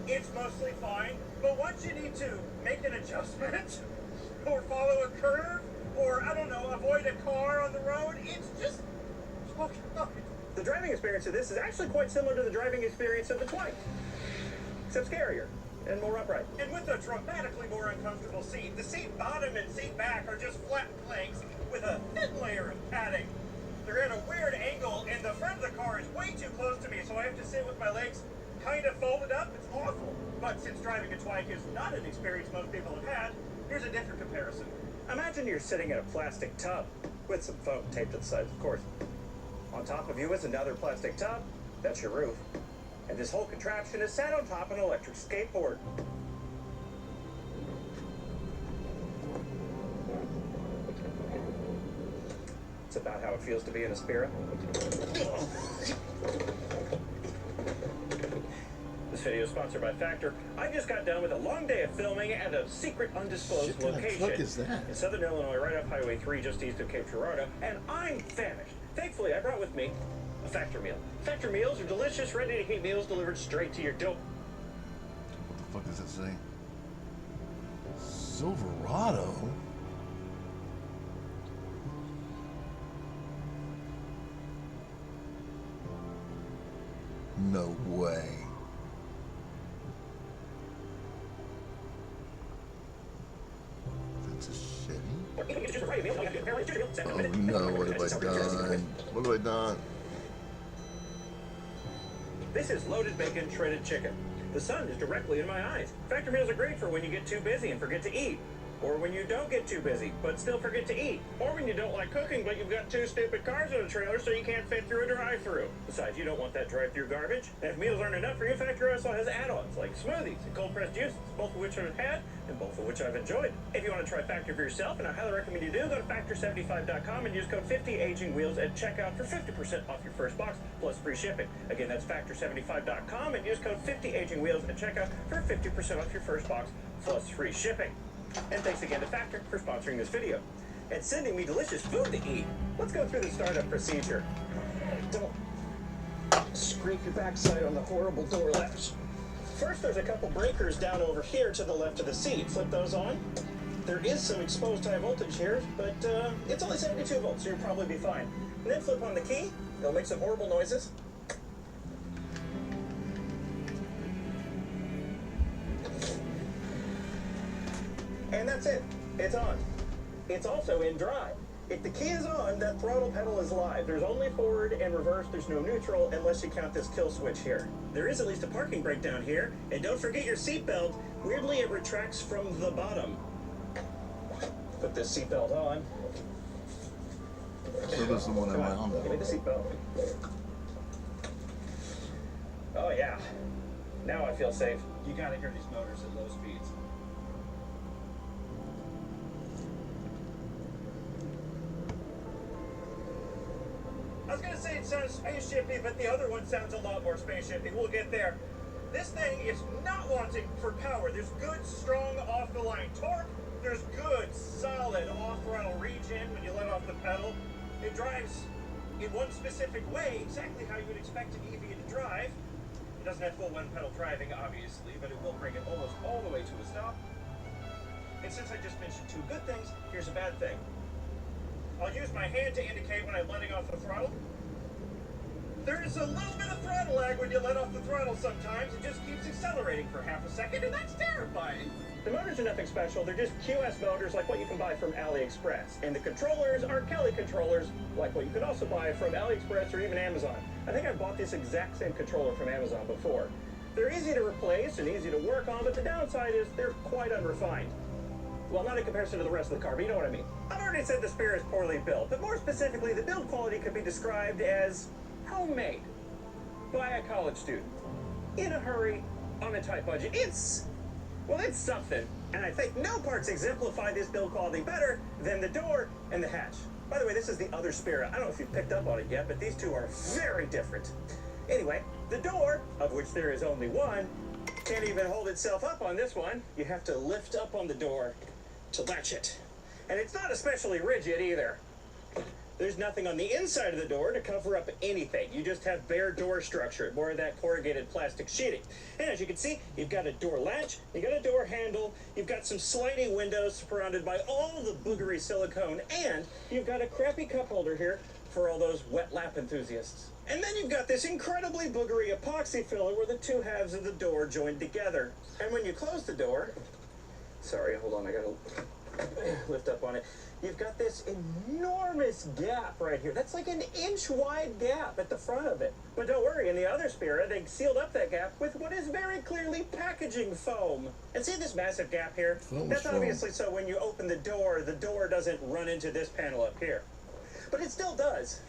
it's mostly fine, but once you need to make an adjustment, or follow a curve, or, I don't know, avoid a car on the road, it's just... Oh, God. The driving experience of this is actually quite similar to the driving experience of the Twite, except scarier and more upright. And with a dramatically more uncomfortable seat. The seat bottom and seat back are just flat planks with a thin layer of padding. They're at a weird angle, and the front of the car is way too close to me, so I have to sit with my legs kind of folded up. It's awful. But since driving a Twike is not an experience most people have had, here's a different comparison. Imagine you're sitting in a plastic tub with some foam taped to the sides, of course. On top of you is another plastic tub. That's your roof. And this whole contraption is sat on top of an electric skateboard. It's about how it feels to be in a Spirit. This video is sponsored by Factor. I just got done with a long day of filming at a secret undisclosed location What is that? in southern Illinois, right off Highway 3, just east of Cape Girardeau, and I'm famished. Thankfully, I brought with me a Factor meal. Factor meals are delicious, ready-to-eat meals delivered straight to your door. What the fuck does it say? Silverado? No way. That's a Chevy? Oh no, what have I done? What have I done? This is loaded bacon, shredded chicken. The sun is directly in my eyes. Factor meals are great for when you get too busy and forget to eat. Or when you don't get too busy, but still forget to eat. Or when you don't like cooking, but you've got two stupid cars in a trailer, so you can't fit through a drive-thru. Besides, you don't want that drive-thru garbage. And if meals aren't enough for you, Factor also has add-ons like smoothies and cold-pressed juices, both of which I've had and both of which I've enjoyed. If you want to try Factor for yourself, and I highly recommend you do, go to Factor75.com and use code 50AgingWheels at checkout for 50% off your first box plus free shipping. Again, that's Factor75.com and use code 50AgingWheels at checkout for 50% off your first box plus free shipping. And thanks again to Factor for sponsoring this video and sending me delicious food to eat. Let's go through the startup procedure. Don't scrape your backside on the horrible door latch. First, there's a couple breakers down over here to the left of the seat. Flip those on. There is some exposed high voltage here, but it's only 72 volts, so you'll probably be fine. And then flip on the key. It'll make some horrible noises. And that's it. It's on. It's also in drive. If the key is on, that throttle pedal is live. There's only forward and reverse. There's no neutral unless you count this kill switch here. There is at least a parking brake down here. And don't forget your seatbelt. Weirdly, it retracts from the bottom. Put this seatbelt on. So does the one in my Honda. Give me the seatbelt. Oh, yeah. Now I feel safe. You gotta hear these motors at low speeds. I was gonna say it sounds spaceshipy, but the other one sounds a lot more spaceshipy. We'll get there. This thing is not wanting for power. There's good, strong, off the top-of-the-line torque. There's good, solid off-throttle regen when you let off the pedal. It drives in one specific way, exactly how you would expect an EV to drive. It doesn't have full one-pedal driving, obviously, but it will bring it almost all the way to a stop. And since I just mentioned two good things, here's a bad thing. I'll use my hand to indicate when I'm letting off the throttle. There's a little bit of throttle lag when you let off the throttle sometimes. It just keeps accelerating for half a second, and that's terrifying. The motors are nothing special. They're just QS motors like what you can buy from AliExpress. And the controllers are Kelly controllers like what you can also buy from AliExpress or even Amazon. I think I bought this exact same controller from Amazon before. They're easy to replace and easy to work on, but the downside is they're quite unrefined. Well, not in comparison to the rest of the car, but you know what I mean. I've already said the Spirit is poorly built, but more specifically, the build quality could be described as homemade by a college student in a hurry on a tight budget. It's something, and I think no parts exemplify this build quality better than the door and the hatch. By the way, this is the other Spirit. I don't know if you've picked up on it yet, but these two are very different. Anyway, the door, of which there is only one, can't even hold itself up on this one. You have to lift up on the door to latch it. And it's not especially rigid either. There's nothing on the inside of the door to cover up anything. You just have bare door structure, more of that corrugated plastic sheeting. And as you can see, you've got a door latch, you've got a door handle, you've got some sliding windows surrounded by all the boogery silicone, and you've got a crappy cup holder here for all those wet lap enthusiasts. And then you've got this incredibly boogery epoxy filler where the two halves of the door join together. And when you close the door, sorry, hold on, I gotta lift up on it. You've got this enormous gap right here. That's like an inch-wide gap at the front of it. But don't worry, in the other Spirit, they sealed up that gap with what is very clearly packaging foam. And see this massive gap here? That's obviously so when you open the door doesn't run into this panel up here. But it still does.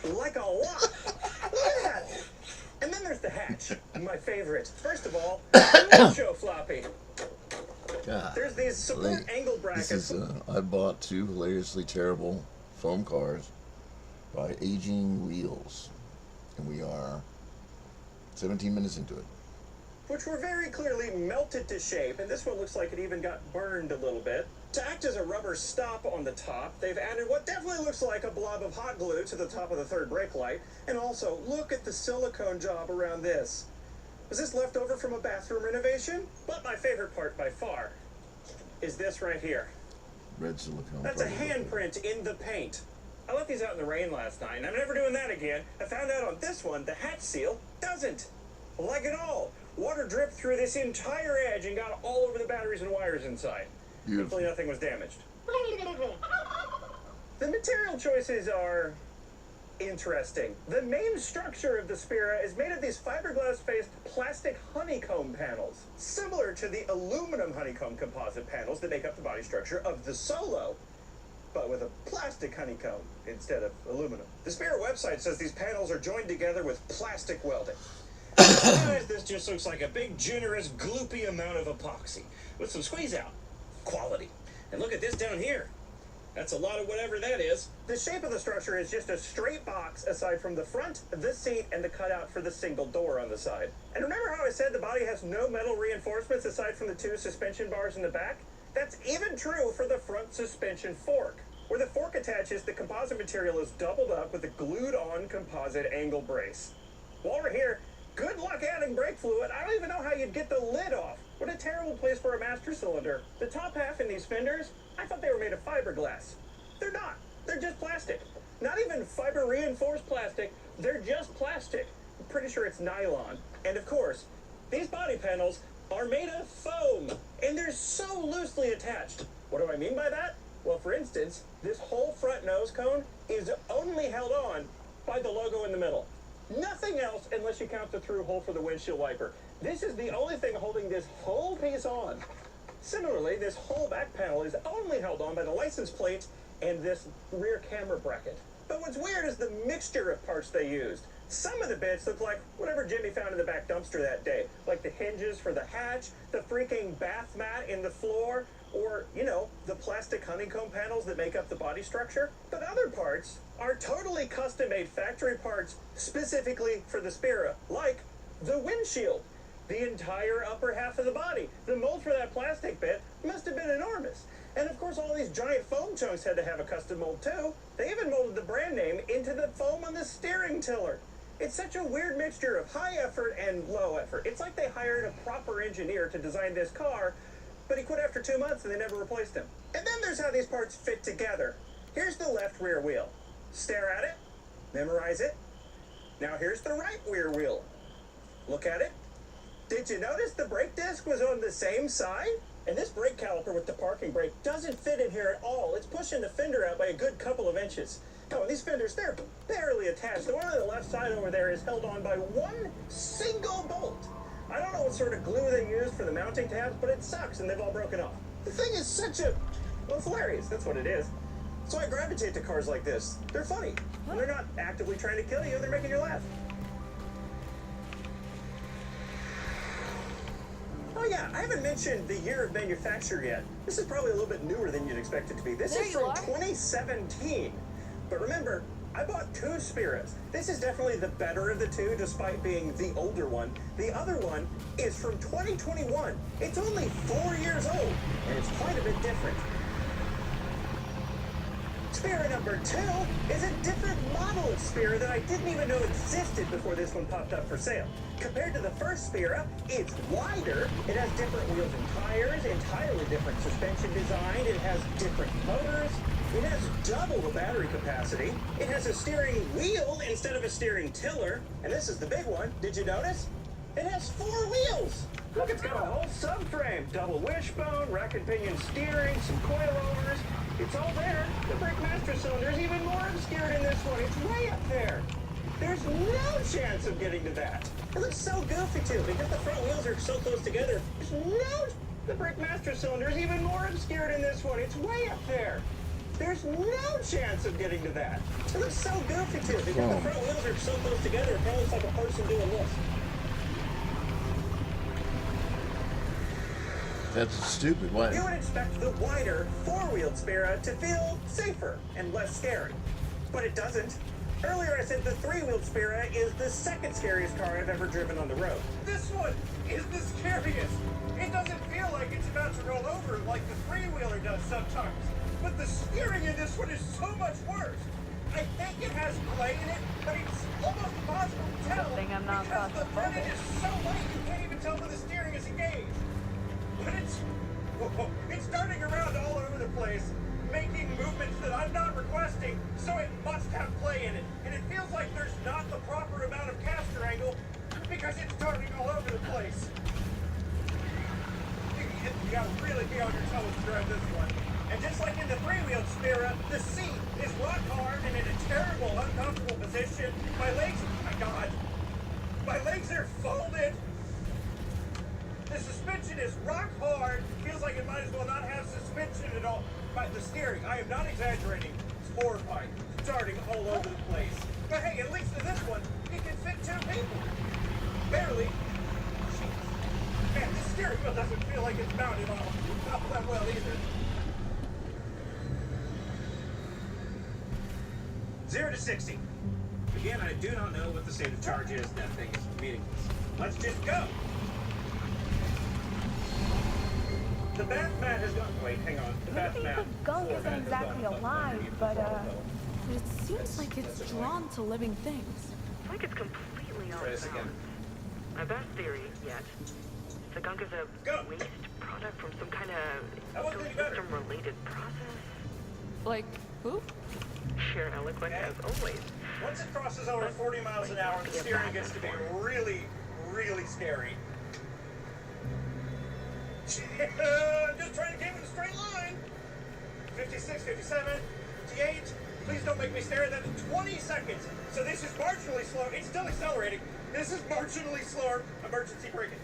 Like a lot. Look at that. And then there's the hatch, my favorite. First of all, show floppy. God, there's these support angle brackets. This is, I bought two hilariously terrible foam cars by Aging Wheels, and we are 17 minutes into it. Which were very clearly melted to shape, and this one looks like it even got burned a little bit. To act as a rubber stop on the top, they've added what definitely looks like a blob of hot glue to the top of the third brake light, and also look at the silicone job around this. Was this left over from a bathroom renovation? But my favorite part by far is this right here. Red silicone. That's a handprint in the paint. I left these out in the rain last night, and I'm never doing that again. I found out on this one, the hatch seal doesn't. Like it all. Water dripped through this entire edge and got all over the batteries and wires inside. Beautiful. Hopefully nothing was damaged. The material choices are interesting. The main structure of the Spira is made of these fiberglass-faced plastic honeycomb panels, similar to the aluminum honeycomb composite panels that make up the body structure of the Solo, but with a plastic honeycomb instead of aluminum. The Spira website says these panels are joined together with plastic welding. Guys, this just looks like a big, generous, gloopy amount of epoxy with some squeeze out. Quality. And look at this down here. That's a lot of whatever that is. The shape of the structure is just a straight box aside from the front, the seat, and the cutout for the single door on the side. And remember how I said the body has no metal reinforcements aside from the two suspension bars in the back? That's even true for the front suspension fork. Where the fork attaches, the composite material is doubled up with a glued-on composite angle brace. While we're here, good luck adding brake fluid. I don't even know how you'd get the lid off. What a terrible place for a master cylinder. The top half in these fenders, I thought they were made of fiberglass. They're not. They're just plastic. Not even fiber-reinforced plastic. They're just plastic. I'm pretty sure it's nylon. And of course, these body panels are made of foam, and they're so loosely attached. What do I mean by that? Well, for instance, this whole front nose cone is only held on by the logo in the middle. Nothing else unless you count the through hole for the windshield wiper. This is the only thing holding this whole piece on. Similarly, this whole back panel is only held on by the license plate and this rear camera bracket. But what's weird is the mixture of parts they used. Some of the bits look like whatever Jimmy found in the back dumpster that day, like the hinges for the hatch, the freaking bath mat in the floor, or, you know, the plastic honeycomb panels that make up the body structure. But other parts are totally custom-made factory parts specifically for the Spira, like the windshield. The entire upper half of the body. The mold for that plastic bit must have been these giant foam chunks had to have a custom mold too. They even molded the brand name into the foam on the steering tiller. It's such a weird mixture of high effort and low effort. It's like they hired a proper engineer to design this car, but he quit after 2 months and they never replaced him. And then there's how these parts fit together. Here's the left rear wheel. Stare at it, memorize it. Now here's the right rear wheel. Look at it. Did you notice the brake disc was on the same side? And this brake caliper with the parking brake doesn't fit in here at all. It's pushing the fender out by a good couple of inches. Oh, and these fenders, they're barely attached. The one on the left side over there is held on by one single bolt. I don't know what sort of glue they used for the mounting tabs, but it sucks and they've all broken off. The thing is such a, well, it's hilarious. That's what it is. So I gravitate to cars like this. They're funny. And they're not actively trying to kill you. They're making you laugh. Oh yeah, I haven't mentioned the year of manufacture yet. This is probably a little bit newer than you'd expect it to be. This is from 2017. But remember, I bought two Spiras. This is definitely the better of the two, despite being the older one. The other one is from 2021. It's only 4 years old, and it's quite a bit different. Spira number 2 is a different model of Spira that I didn't even know existed before this one popped up for sale. Compared to the first Spira, it's wider, it has different wheels and tires, entirely different suspension design, it has different motors, it has double the battery capacity, it has a steering wheel instead of a steering tiller, and this is the big one, did you notice? It has 4 wheels! Look, it's got a whole subframe, double wishbone, rack and pinion steering, some coilovers. It's all there. The brake master cylinder is even more obscured in this one. It's way up there. There's no chance of getting to that. It looks so goofy too, because the front wheels are so close together. There's no... The brake master cylinder is even more obscured in this one. It's way up there. There's no chance of getting to that. It looks so goofy too, because the front wheels are so close together. It kind of looks like a person doing this. That's stupid. What? You would expect the wider, four-wheeled Spira to feel safer and less scary. But it doesn't. Earlier I said the three-wheeled Spira is the second scariest car I've ever driven on the road. This one is the scariest. It doesn't feel like it's about to roll over like the three-wheeler does sometimes. But the steering in this one is so much worse. I think it has play in it, but it's almost impossible to tell because the front end is so light you can't even tell when the steering is engaged. But it's darting around all over the place, making movements that I'm not requesting, so it must have play in it. And it feels like there's not the proper amount of caster angle because it's darting all over the place. You gotta really be on your toes to drive this one. And just like in the three-wheeled Spira, the seat is rock hard and in a terrible, uncomfortable position. My legs, oh my God, my legs are folded. The suspension is rock hard. Feels like it might as well not have suspension at all. But the steering, I am not exaggerating. It's horrifying. It's darting all over the place. But hey, at least in this one, it can fit 2 people. Barely. Jeez. Man, this steering wheel doesn't feel like it's mounted on not that well either. 0 to 60. Again, I do not know what the state of charge is. That thing is meaningless. Let's just go. The bath mat has gone. Wait, hang on. The bath mat. The gunk isn't exactly alive, but it seems like it's drawn to living things. It's like it's completely off balance. My best theory yet. The gunk is a waste product from some kind of ecosystem-related process. Like poop? Sheer eloquent as always. Once it crosses over 40 miles an hour, the steering gets to be really, really scary. I'm just trying to keep it in a straight line. 56, 57, 58. Please don't make me stare at that in 20 seconds. So this is marginally slow. It's still accelerating. This is marginally slower. Emergency braking.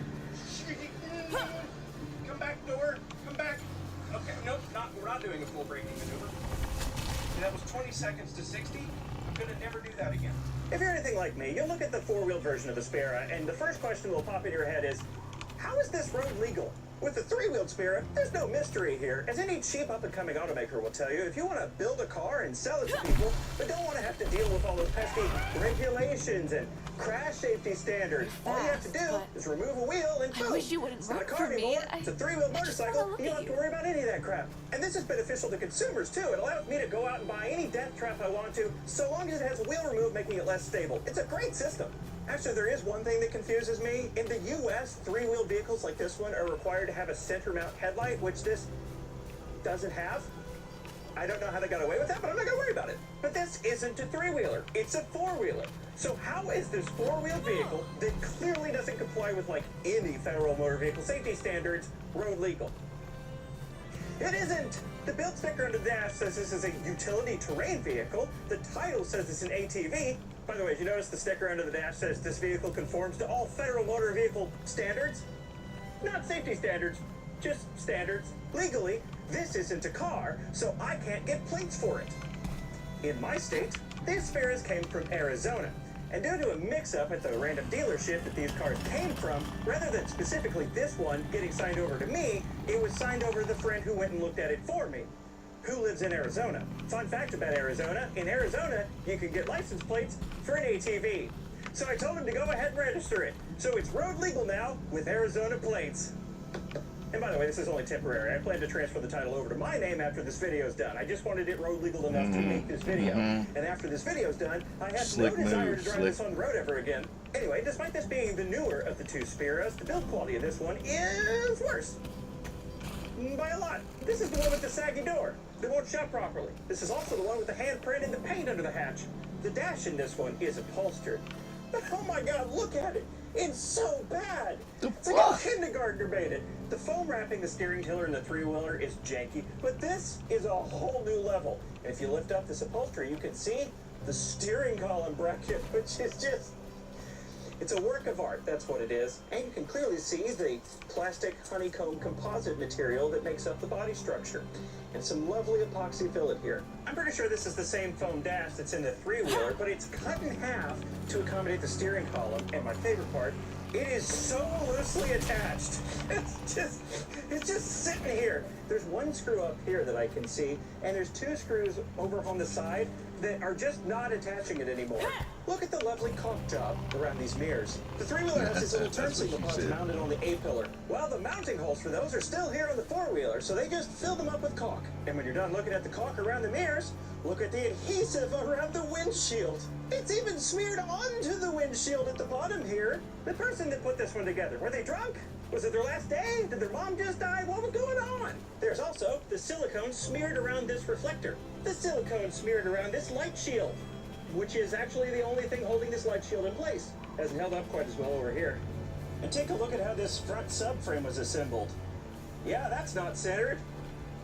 Come back, door. Come back. Okay, nope, we're not doing a full braking maneuver. That was 20 seconds to 60. I'm gonna never do that again. If you're anything like me, you'll look at the four-wheel version of the Spira, and the first question that will pop into your head is, how is this road legal? With the three-wheeled Spira, there's no mystery here. As any cheap up-and-coming automaker will tell you, if you want to build a car and sell it to people, but don't want to have to deal with all those pesky regulations and crash safety standards, all you have to do is remove a wheel and boom. I wish you wouldn't It's not a work car for me. anymore. It's a three-wheeled motorcycle. You don't have to worry about any of that crap. And this is beneficial to consumers, too. It allows me to go out and buy any death trap I want to, so long as it has a wheel removed, making it less stable. It's a great system. Actually, there is one thing that confuses me. In the U.S., three-wheeled vehicles like this one are required to have a center mount headlight, which this doesn't have. I don't know how they got away with that, but I'm not going to worry about it. But this isn't a three-wheeler. It's a four-wheeler. So how is this four-wheeled vehicle that clearly doesn't comply with, like, any federal motor vehicle safety standards road legal? It isn't. The build sticker on the dash says this is a utility terrain vehicle. The title says it's an ATV. By the way, did you notice the sticker under the dash says this vehicle conforms to all federal motor vehicle standards? Not safety standards, just standards. Legally, this isn't a car, so I can't get plates for it. In my state, these Spiras came from Arizona. And due to a mix-up at the random dealership that these cars came from, rather than specifically this one getting signed over to me, it was signed over to the friend who went and looked at it for me, who lives in Arizona. Fun fact about Arizona, in Arizona, you can get license plates for an ATV. So I told him to go ahead and register it. So it's road legal now with Arizona plates. And by the way, this is only temporary. I plan to transfer the title over to my name after this video is done. I just wanted it road legal enough to make this video. And after this video is done, I have no desire to drive this on the road ever again. Anyway, despite this being the newer of the two Spiras, the build quality of this one is worse. By a lot. This is the one with the saggy door that won't shut properly. This is also the one with the handprint and the paint under the hatch. The dash in this one is upholstered. But oh my god, look at it! It's so bad! It's like a kindergartner made it. The foam wrapping the steering tiller and the three-wheeler is janky, but this is a whole new level. And if you lift up this upholstery, you can see the steering column bracket, which is just... It's a work of art, that's what it is. And you can clearly see the plastic honeycomb composite material that makes up the body structure. And some lovely epoxy fillet here. I'm pretty sure this is the same foam dash that's in the three-wheeler, but it's cut in half to accommodate the steering column. And my favorite part, it is so loosely attached. It's just sitting here. There's one screw up here that I can see, and there's two screws over on the side that are just not attaching it anymore. Look at the lovely caulk job around these mirrors. The three-wheeler has these little turn signal pods mounted on the A-pillar, while the mounting holes for those are still here on the four-wheeler, so they just fill them up with caulk. And when you're done looking at the caulk around the mirrors, look at the adhesive around the windshield. It's even smeared onto the windshield at the bottom here. The person that put this one together, were they drunk? Was it their last day? Did their mom just die? What was going on? There's also the silicone smeared around this reflector. The silicone smeared around this light shield, which is actually the only thing holding this light shield in place. Hasn't held up quite as well over here. And take a look at how this front subframe was assembled. Yeah, that's not centered.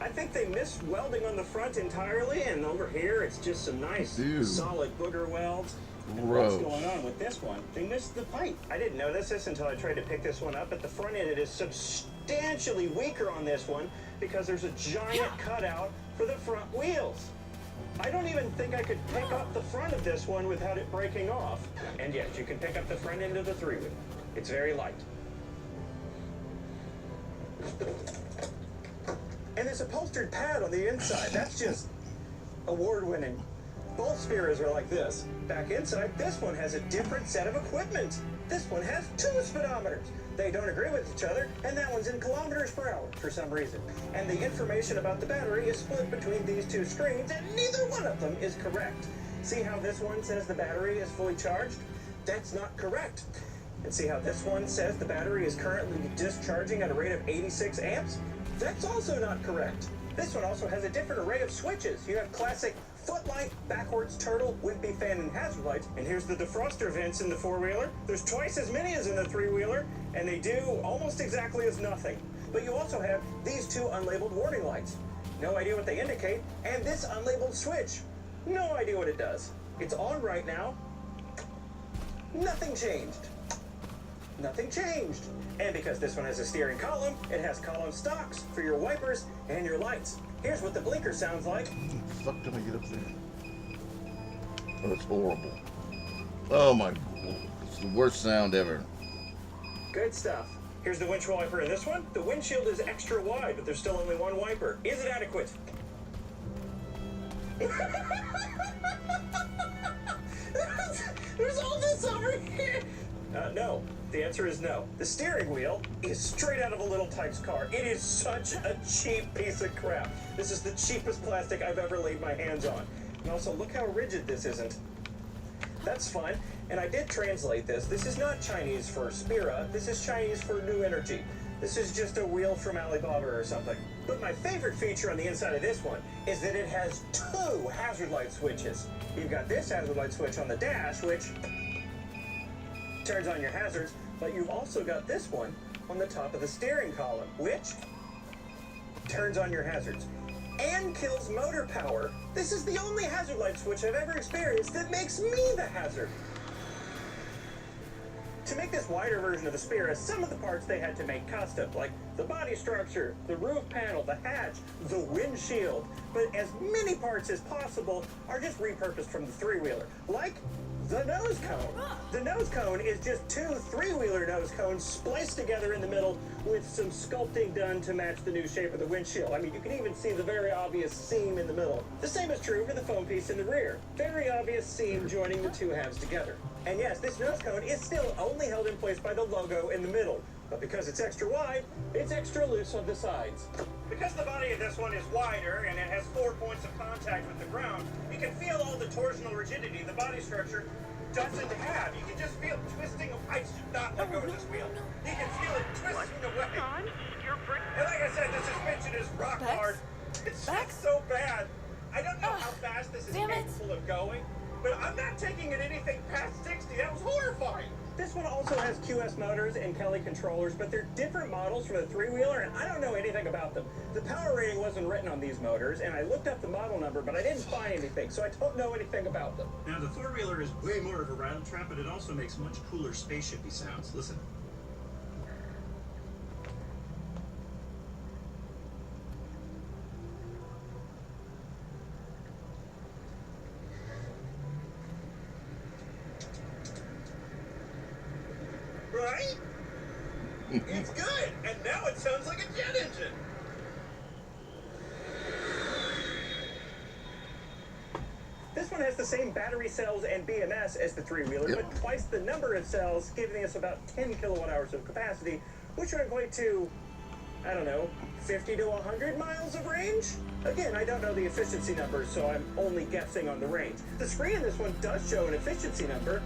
I think they missed welding on the front entirely, and over here it's just some nice solid booger welds. And what's going on with this one? They missed the pipe. I didn't notice this until I tried to pick this one up. At the front end, it is substantially weaker on this one because there's a giant cutout for the front wheels. I don't even think I could pick up the front of this one without it breaking off. And yes, you can pick up the front end of the three-wheel. It's very light. And this upholstered pad on the inside, that's just award-winning. Both Spiras are like this. Back inside, this one has a different set of equipment. This one has two speedometers. They don't agree with each other, and that one's in kilometers per hour for some reason. And the information about the battery is split between these two screens, and neither one of them is correct. See how this one says the battery is fully charged? That's not correct. And see how this one says the battery is currently discharging at a rate of 86 amps? That's also not correct. This one also has a different array of switches. You have classic footlight, backwards turtle, wimpy fan, and hazard lights. And here's the defroster vents in the four-wheeler. There's twice as many as in the three-wheeler, and they do almost exactly as nothing. But you also have these two unlabeled warning lights. No idea what they indicate. And this unlabeled switch. No idea what it does. It's on right now. Nothing changed. Nothing changed. And because this one has a steering column, it has column stocks for your wipers and your lights. Here's what the blinker sounds like. How the fuck can I get up there? Oh, it's horrible. Oh my, it's the worst sound ever. Good stuff. Here's the windshield wiper in this one. The windshield is extra wide, but there's still only one wiper. Is it adequate? There's all this over here. No. The answer is no. The steering wheel is straight out of a Little Tikes car. It is such a cheap piece of crap. This is the cheapest plastic I've ever laid my hands on. And also, look how rigid this isn't. That's fine. And I did translate this. This is not Chinese for Spira. This is Chinese for New Energy. This is just a wheel from Alibaba or something. But my favorite feature on the inside of this one is that it has 2 hazard light switches. You've got this hazard light switch on the dash, which turns on your hazards, but you've also got this one on the top of the steering column, which turns on your hazards and kills motor power. This is the only hazard light switch I've ever experienced that makes me the hazard. To make this wider version of the Spira, some of the parts they had to make custom, like the body structure, the roof panel, the hatch, the windshield. But as many parts as possible are just repurposed from the 3-wheeler, like the nose cone. The nose cone is just 2 3-wheeler nose cones spliced together in the middle with some sculpting done to match the new shape of the windshield. I mean, you can even see the very obvious seam in the middle. The same is true for the foam piece in the rear. Very obvious seam joining the 2 halves together. And yes, this nose cone is still only held in place by the logo in the middle. But because it's extra wide, it's extra loose on the sides. Because the body of this one is wider and it has 4 points of contact with the ground, you can feel all the torsional rigidity the body structure doesn't have. You can just feel it twisting. I should not let go of this wheel. You can feel it twisting away. And like I said, the suspension is rock hard. It's just so bad. I don't know how fast this is capable of going, but I'm not taking it anything past 60. That was horrifying. This one also has QS motors and Kelly controllers, but they're different models from the 3-wheeler, and I don't know anything about them. The power rating wasn't written on these motors, and I looked up the model number, but I didn't find anything, so I don't know anything about them. Now, the 4-wheeler is way more of a rattle trap, but it also makes much cooler spaceshipy sounds. Listen. Right? It's good, and now it sounds like a jet engine. This one has the same battery cells and BMS as the 3-wheeler, but twice the number of cells, giving us about 10 kilowatt hours of capacity, which would equate to, I don't know, 50 to 100 miles of range? Again, I don't know the efficiency numbers, so I'm only guessing on the range. The screen in this one does show an efficiency number,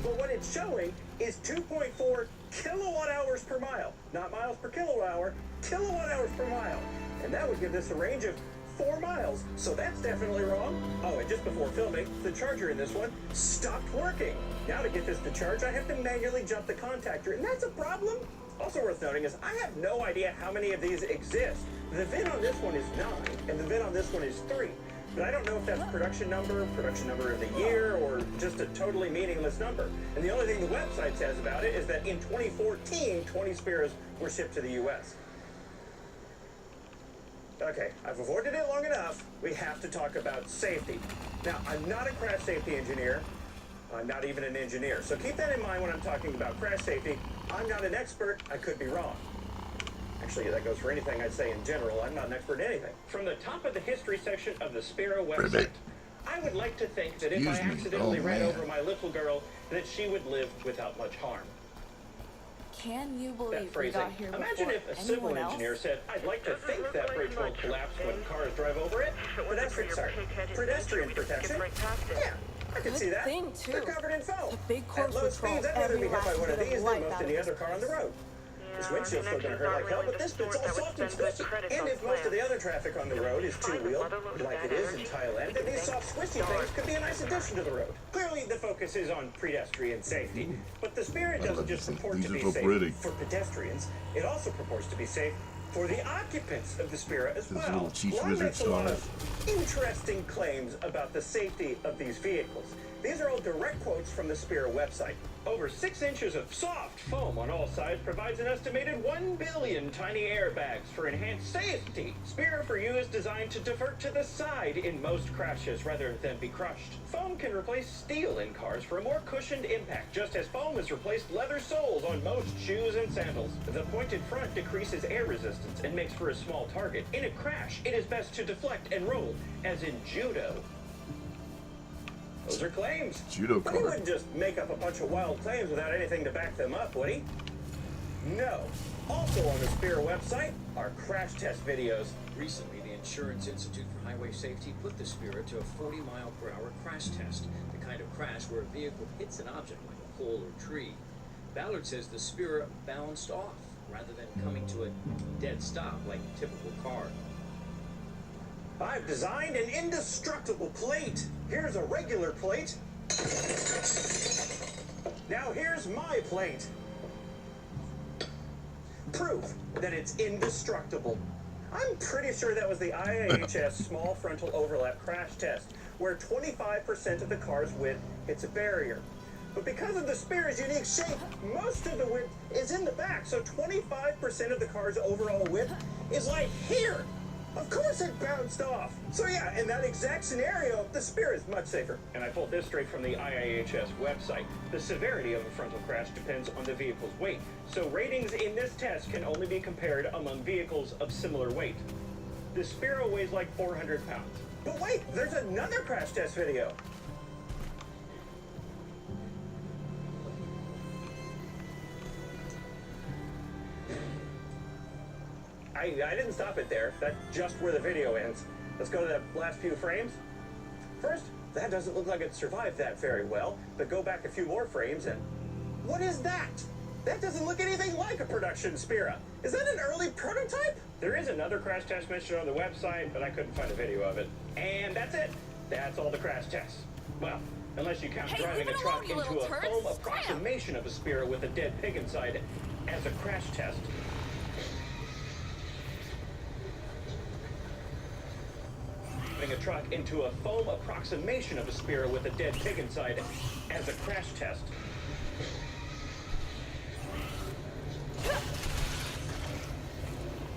but what it's showing is 2.4 kilowatt hours per mile. Not miles per kilowatt hour, kilowatt hours per mile. And that would give this a range of 4 miles, so that's definitely wrong. Oh, and just before filming, the charger in this one stopped working. Now to get this to charge, I have to manually jump the contactor, and that's a problem. Also worth noting is I have no idea how many of these exist. The VIN on this one is 9, and the VIN on this one is 3. But I don't know if that's production number of the year, or just a totally meaningless number. And the only thing the website says about it is that in 2014, 20 Spiras were shipped to the U.S. Okay, I've avoided it long enough. We have to talk about safety. Now, I'm not a crash safety engineer. I'm not even an engineer. So keep that in mind when I'm talking about crash safety. I'm not an expert. I could be wrong. Actually, that goes for anything I'd say in general. I'm not an expert in anything. From the top of the history section of the Spira website, I would like to think that if I accidentally ran over my little girl, that she would live without much harm. Can you believe That we phrasing. got here Imagine before if a civil anyone else? engineer said, I'd like to think that bridge won't collapse when cars drive over it. Pedestrian protection? Yeah. I can see that. Thing, too. They're covered in foam. The big At course low would speeds, draw I'd rather every be hit by last one of bit of these than life most out of of the this other car on the place. road. This windshield's still going to hurt like hell, but this bit's all soft and squishy. And if most of the other traffic on the road is 2-wheel, like it is in Thailand, then these soft squishy things could be a nice addition to the road. Clearly, the focus is on pedestrian safety. But the Spirit doesn't just purport to be safe for pedestrians, it also purports to be safe for the occupants of the Spira as well. Little cheese Lon wizard makes a lot style. of interesting claims about the safety of these vehicles. These are all direct quotes from the Spira website. Over 6 inches of soft foam on all sides provides an estimated 1 billion tiny airbags for enhanced safety. Spira for You is designed to divert to the side in most crashes rather than be crushed. Foam can replace steel in cars for a more cushioned impact, just as foam has replaced leather soles on most shoes and sandals. The pointed front decreases air resistance and makes for a small target. In a crash, it is best to deflect and roll, as in judo. Those are claims. Judo But he wouldn't just make up a bunch of wild claims without anything to back them up, would he? No. Also on the Spira website are crash test videos. Recently, the Insurance Institute for Highway Safety put the Spira to a 40-mile-per-hour crash test, the kind of crash where a vehicle hits an object like a pole or tree. Ballard says the Spira bounced off rather than coming to a dead stop like a typical car. I've designed an indestructible plate. Here's a regular plate. Now here's my plate. Proof that it's indestructible. I'm pretty sure that was the IIHS small frontal overlap crash test, where 25% of the car's width hits a barrier. But because of the Spira's unique shape, most of the width is in the back, so 25% of the car's overall width is like here. Of course it bounced off. So yeah, in that exact scenario, the Spira is much safer. And I pulled this straight from the IIHS website. The severity of a frontal crash depends on the vehicle's weight. So ratings in this test can only be compared among vehicles of similar weight. The Spira weighs like 400 pounds. But wait, there's another crash test video. I didn't stop it there. That's just where the video ends. Let's go to the last few frames. First, that doesn't look like it survived that very well, but go back a few more frames and... What is that? That doesn't look anything like a production Spira. Is that an early prototype? There is another crash test mentioned on the website, but I couldn't find a video of it. And that's it. That's all the crash tests. Well, unless you count driving a truck into a foam approximation of a Spira with a dead pig inside as a crash test. A truck into a foam approximation of a Spira with a dead pig inside as a crash test.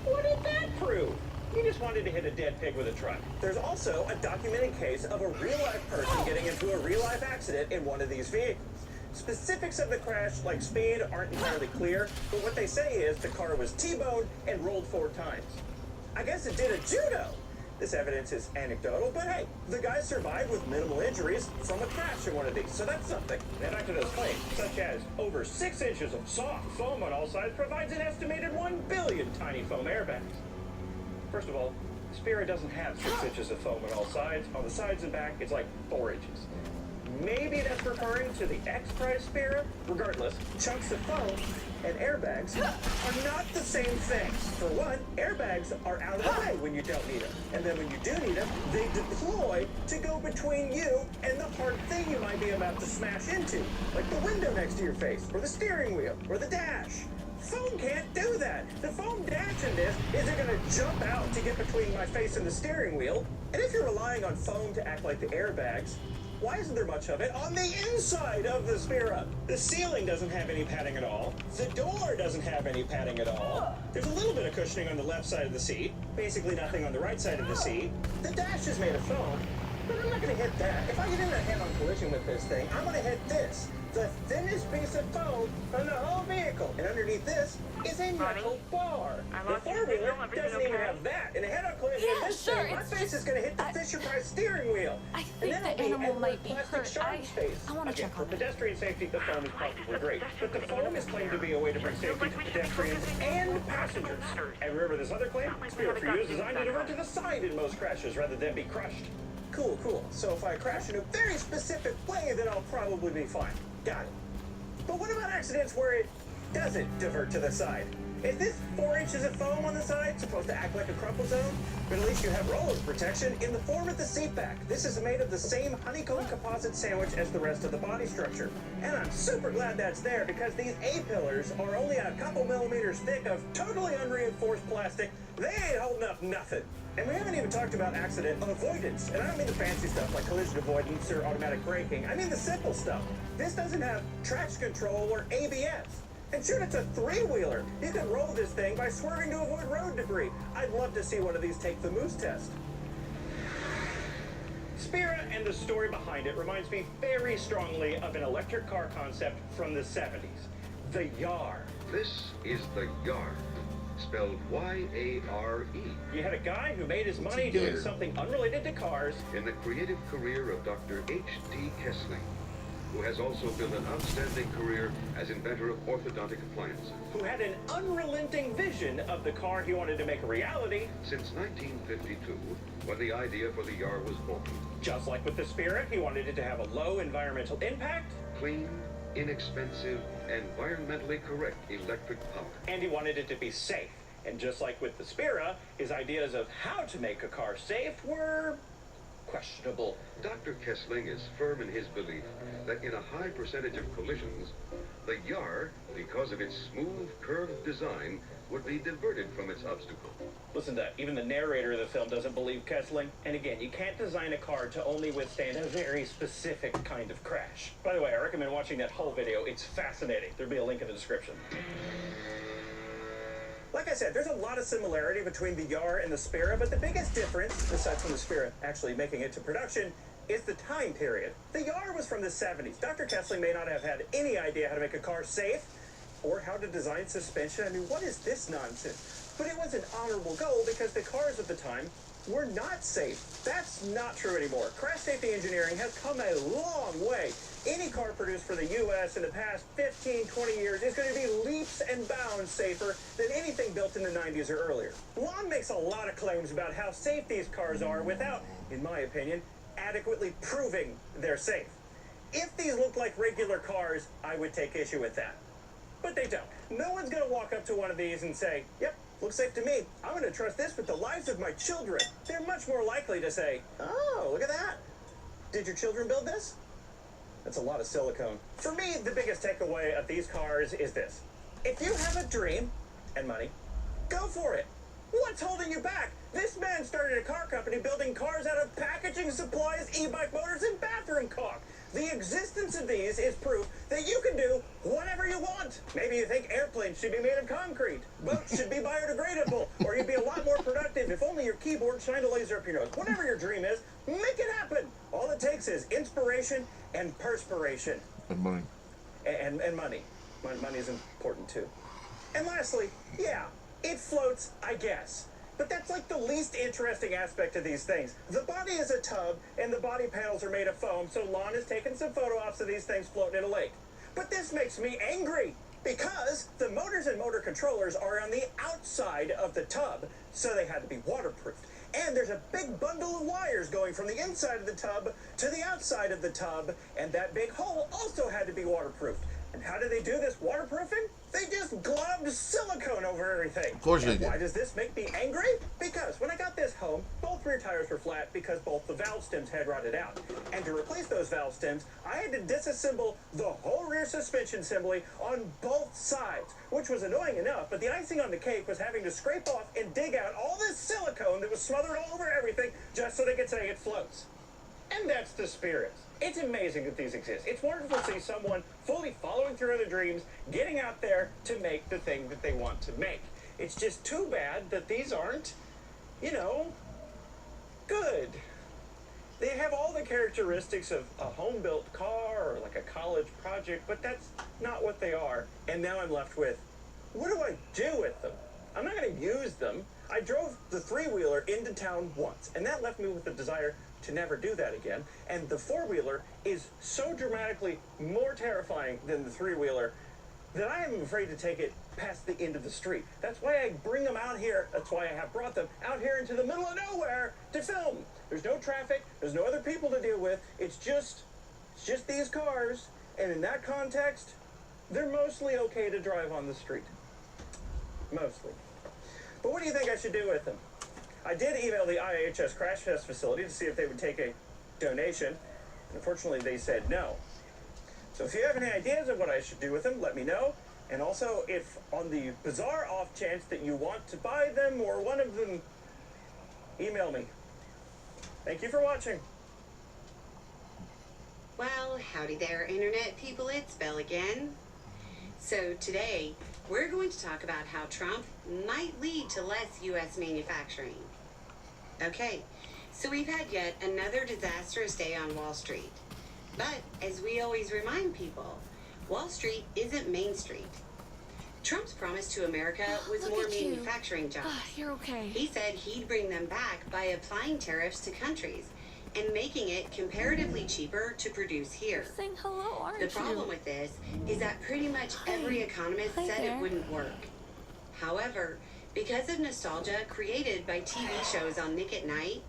What did that prove? He just wanted to hit a dead pig with a truck. There's also a documented case of a real-life person getting into a real-life accident in one of these vehicles. Specifics of the crash, like speed, aren't entirely clear, but what they say is the car was T-boned and rolled 4 times. I guess it did a judo. This evidence is anecdotal, but hey, the guy survived with minimal injuries from a crash in one of these, so that's something. And back to those claims, such as over 6 inches of soft foam on all sides provides an estimated 1 billion tiny foam airbags. First of all, Spira doesn't have 6 inches of foam on all sides. On the sides and back, it's like 4 inches. Maybe that's referring to the X-Prize Spira. Regardless, chunks of foam and airbags are not the same thing. For one, airbags are out of the way when you don't need them. And then when you do need them, they deploy to go between you and the hard thing you might be about to smash into, like the window next to your face, or the steering wheel, or the dash. Foam can't do that. The foam dash in this isn't going to jump out to get between my face and the steering wheel. And if you're relying on foam to act like the airbags, why isn't there much of it on the inside of the Spira? The ceiling doesn't have any padding at all. The door doesn't have any padding at all. There's a little bit of cushioning on the left side of the seat. Basically nothing on the right side of the seat. The dash is made of foam, but I'm not going to hit that. If I get in a head-on collision with this thing, I'm going to hit this. The thinnest piece of foam on the whole vehicle. And underneath this is a metal bar. The four-wheeler doesn't even have that. In a head-on collision with this thing, my face is going to hit the Fisher-Price steering wheel. I think the animal might be hurt. I want to check on it. For pedestrian safety, the foam is probably great. But the foam is claimed to be a way to bring safety to pedestrians and passengers. And remember this other claim? Spira for You is designed to divert to the side in most crashes rather than be crushed. Cool, cool. So if I crash in a very specific way, then I'll probably be fine. Got it. But what about accidents where it doesn't divert to the side? Is this 4 inches of foam on the side supposed to act like a crumple zone? But at least you have roller protection in the form of the seat back. This is made of the same honeycomb composite sandwich as the rest of the body structure. And I'm super glad that's there because these A-pillars are only a couple millimeters thick of totally unreinforced plastic. They ain't holding up nothing. And we haven't even talked about accident avoidance. And I don't mean the fancy stuff like collision avoidance or automatic braking. I mean the simple stuff. This doesn't have traction control or ABS. And shoot, it's a three-wheeler. You can roll this thing by swerving to avoid road debris. I'd love to see one of these take the moose test. Spira and the story behind it reminds me very strongly of an electric car concept from the 70s. The Yar. This is the Yar, spelled Y-A-R-E. You had a guy who made his money doing something unrelated to cars. In the creative career of Dr. H.D. Kessling, who has also built an outstanding career as inventor of orthodontic appliances. Who had an unrelenting vision of the car he wanted to make a reality. Since 1952, when the idea for the Yar was born. Just like with the Spirit, he wanted it to have a low environmental impact. Clean, inexpensive, environmentally correct electric power. And he wanted it to be safe. And just like with the Spira, his ideas of how to make a car safe were questionable. Dr. Kessling is firm in his belief that in a high percentage of collisions, the Yar, because of its smooth, curved design, would be diverted from its obstacle. Listen to that. Even the narrator of the film doesn't believe Kessling. And again, you can't design a car to only withstand a very specific kind of crash. By the way, I recommend watching that whole video. It's fascinating. There'll be a link in the description. Like I said, there's a lot of similarity between the Yar and the Spira, but the biggest difference, aside from the Spira actually making it to production, is the time period. The Yar was from the 70s. Dr. Kessling may not have had any idea how to make a car safe or how to design suspension. I mean, what is this nonsense? But it was an honorable goal because the cars at the time were not safe. That's not true anymore. Crash safety engineering has come a long way. Any car produced for the U.S. in the past 15, 20 years is going to be leaps and bounds safer than anything built in the 90s or earlier. Lon makes a lot of claims about how safe these cars are without, in my opinion, adequately proving they're safe. If these look like regular cars, I would take issue with that. But they don't. No one's going to walk up to one of these and say, yep, looks safe to me. I'm going to trust this with the lives of my children. They're much more likely to say, oh, look at that. Did your children build this? That's a lot of silicone. For me, the biggest takeaway of these cars is this. If you have a dream and money, go for it. What's holding you back? This man started a car company building cars out of packaging supplies, e-bike motors, and bathroom caulk. The existence of these is proof that you can do whatever you want. Maybe you think airplanes should be made of concrete, boats should be biodegradable, or you'd be a lot more productive if only your keyboard shined a laser up your nose. Whatever your dream is, make it happen. All it takes is inspiration and perspiration. And money. And money. Money is important too. And lastly, yeah, it floats, I guess. But that's like the least interesting aspect of these things. The body is a tub, and the body panels are made of foam, so Lon has taken some photo ops of these things floating in a lake. But this makes me angry, because the motors and motor controllers are on the outside of the tub, so they had to be waterproofed. And there's a big bundle of wires going from the inside of the tub to the outside of the tub, and that big hole also had to be waterproofed. And how do they do this waterproofing? They just gloved silicone over everything. Of course they did. Why does this make me angry? Because when I got this home, both rear tires were flat because both the valve stems had rotted out. And to replace those valve stems, I had to disassemble the whole rear suspension assembly on both sides, which was annoying enough, but the icing on the cake was having to scrape off and dig out all this silicone that was smothered all over everything just so they could say it floats. And that's the Spirit. It's amazing that these exist. It's wonderful to see someone fully following through on their dreams, getting out there to make the thing that they want to make. It's just too bad that these aren't, you know, good. They have all the characteristics of a home-built car or like a college project, but that's not what they are. And now I'm left with, what do I do with them? I'm not going to use them. I drove the three-wheeler into town once, and that left me with the desire to never do that again. And the four-wheeler is so dramatically more terrifying than the three-wheeler that I am afraid to take it past the end of the street. That's why I bring them out here. That's why I have brought them out here into the middle of nowhere to film. There's no traffic. There's no other people to deal with. It's just these cars. And in that context, they're mostly okay to drive on the street. Mostly. But what do you think I should do with them? I did email the IHS crash test facility to see if they would take a donation. And unfortunately, they said no. So if you have any ideas of what I should do with them, let me know. And also, if on the bizarre off chance that you want to buy them or one of them email me. Thank you for watching. Well, howdy there, Internet people, it's Belle again. So today, we're going to talk about how Trump might lead to less U.S. manufacturing. Okay, so we've had yet another disastrous day on Wall Street. But, as we always remind people, Wall Street isn't Main Street. Trump's promise to America was more manufacturing jobs. You're okay. He said he'd bring them back by applying tariffs to countries and making it comparatively cheaper to produce here. Saying hello, aren't you? The problem with this is that pretty much every economist said it wouldn't work. However, because of nostalgia created by TV shows on Nick at Night,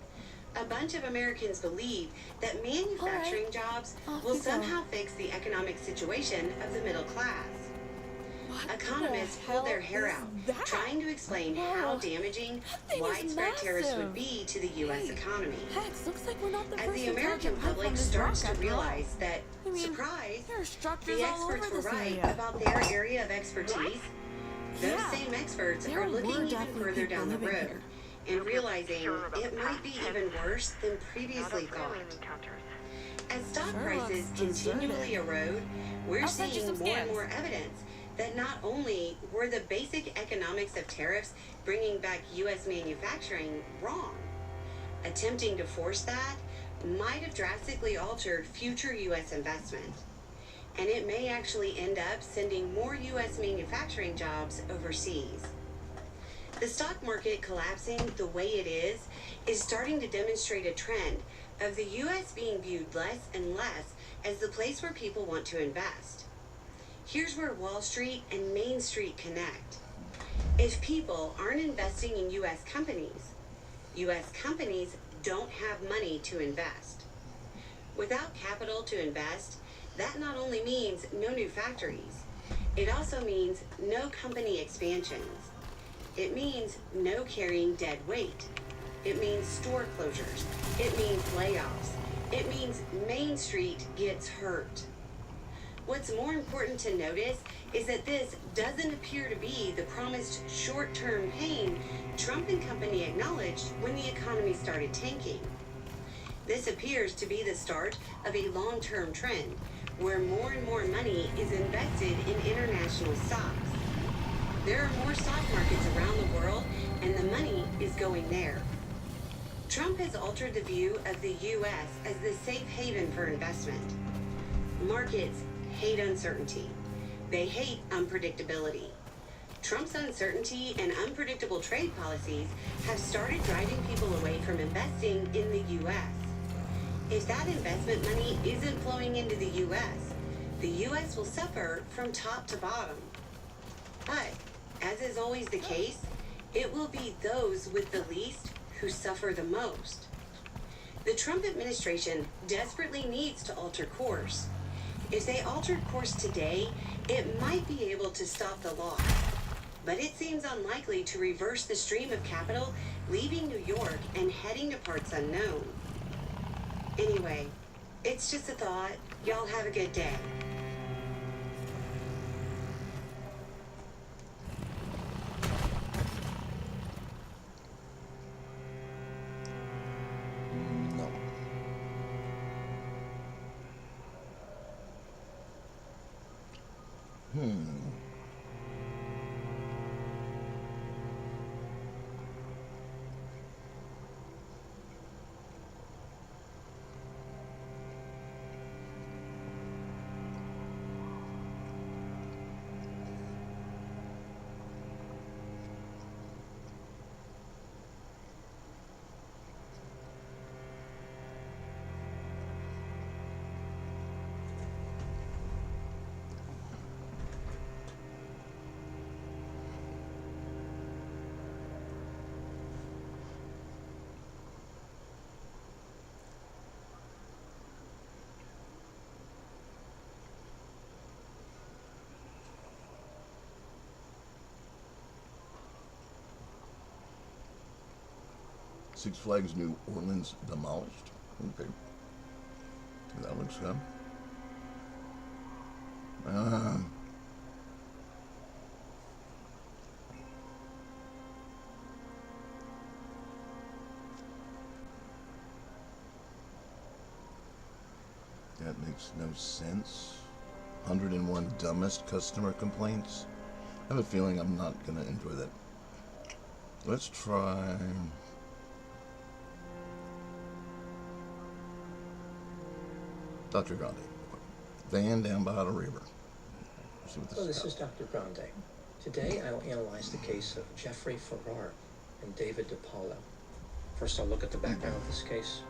a bunch of Americans believe that manufacturing jobs will somehow fix the economic situation of the middle class. Economists pulled their hair out, trying to explain how damaging widespread tariffs would be to the U.S. economy. Looks like we're not the As first the to American talk public from this starts rock to after all. realize that, I mean, surprise, there are structures the all over experts were this right area. about their area of expertise, those same experts there are looking were even definitely further people down the living road here. and realizing it might be even worse than previously thought. As stock prices continually erode, we're seeing more and more evidence that not only were the basic economics of tariffs bringing back U.S. manufacturing wrong, attempting to force that might have drastically altered future U.S. investment. And it may actually end up sending more U.S. manufacturing jobs overseas. The stock market collapsing the way it is starting to demonstrate a trend of the U.S. being viewed less and less as the place where people want to invest. Here's where Wall Street and Main Street connect. If people aren't investing in U.S. companies don't have money to invest. Without capital to invest, that not only means no new factories, it also means no company expansions. It means no carrying dead weight. It means store closures. It means layoffs. It means Main Street gets hurt. What's more important to notice is that this doesn't appear to be the promised short-term pain Trump and company acknowledged when the economy started tanking. This appears to be the start of a long-term trend where more and more money is invested in international stocks. There are more stock markets around the world, and the money is going there. Trump has altered the view of the U.S. as the safe haven for investment. Markets hate uncertainty. They hate unpredictability. Trump's uncertainty and unpredictable trade policies have started driving people away from investing in the U.S. If that investment money isn't flowing into the U.S. will suffer from top to bottom. But, as is always the case, it will be those with the least who suffer the most. The Trump administration desperately needs to alter course. If they altered course today, it might be able to stop the loss. But it seems unlikely to reverse the stream of capital leaving New York and heading to parts unknown. Anyway, it's just a thought. Y'all have a good day. No. Six Flags New Orleans demolished. Okay. That looks good. That makes no sense. 101 dumbest customer complaints. I have a feeling I'm not going to enjoy that. Let's try... Dr. Grande. Van down by the river. See what This is Dr. Grande. Today I'll analyze the case of Jeffrey Farrar and David DePaulo. First I'll look at the background of this case,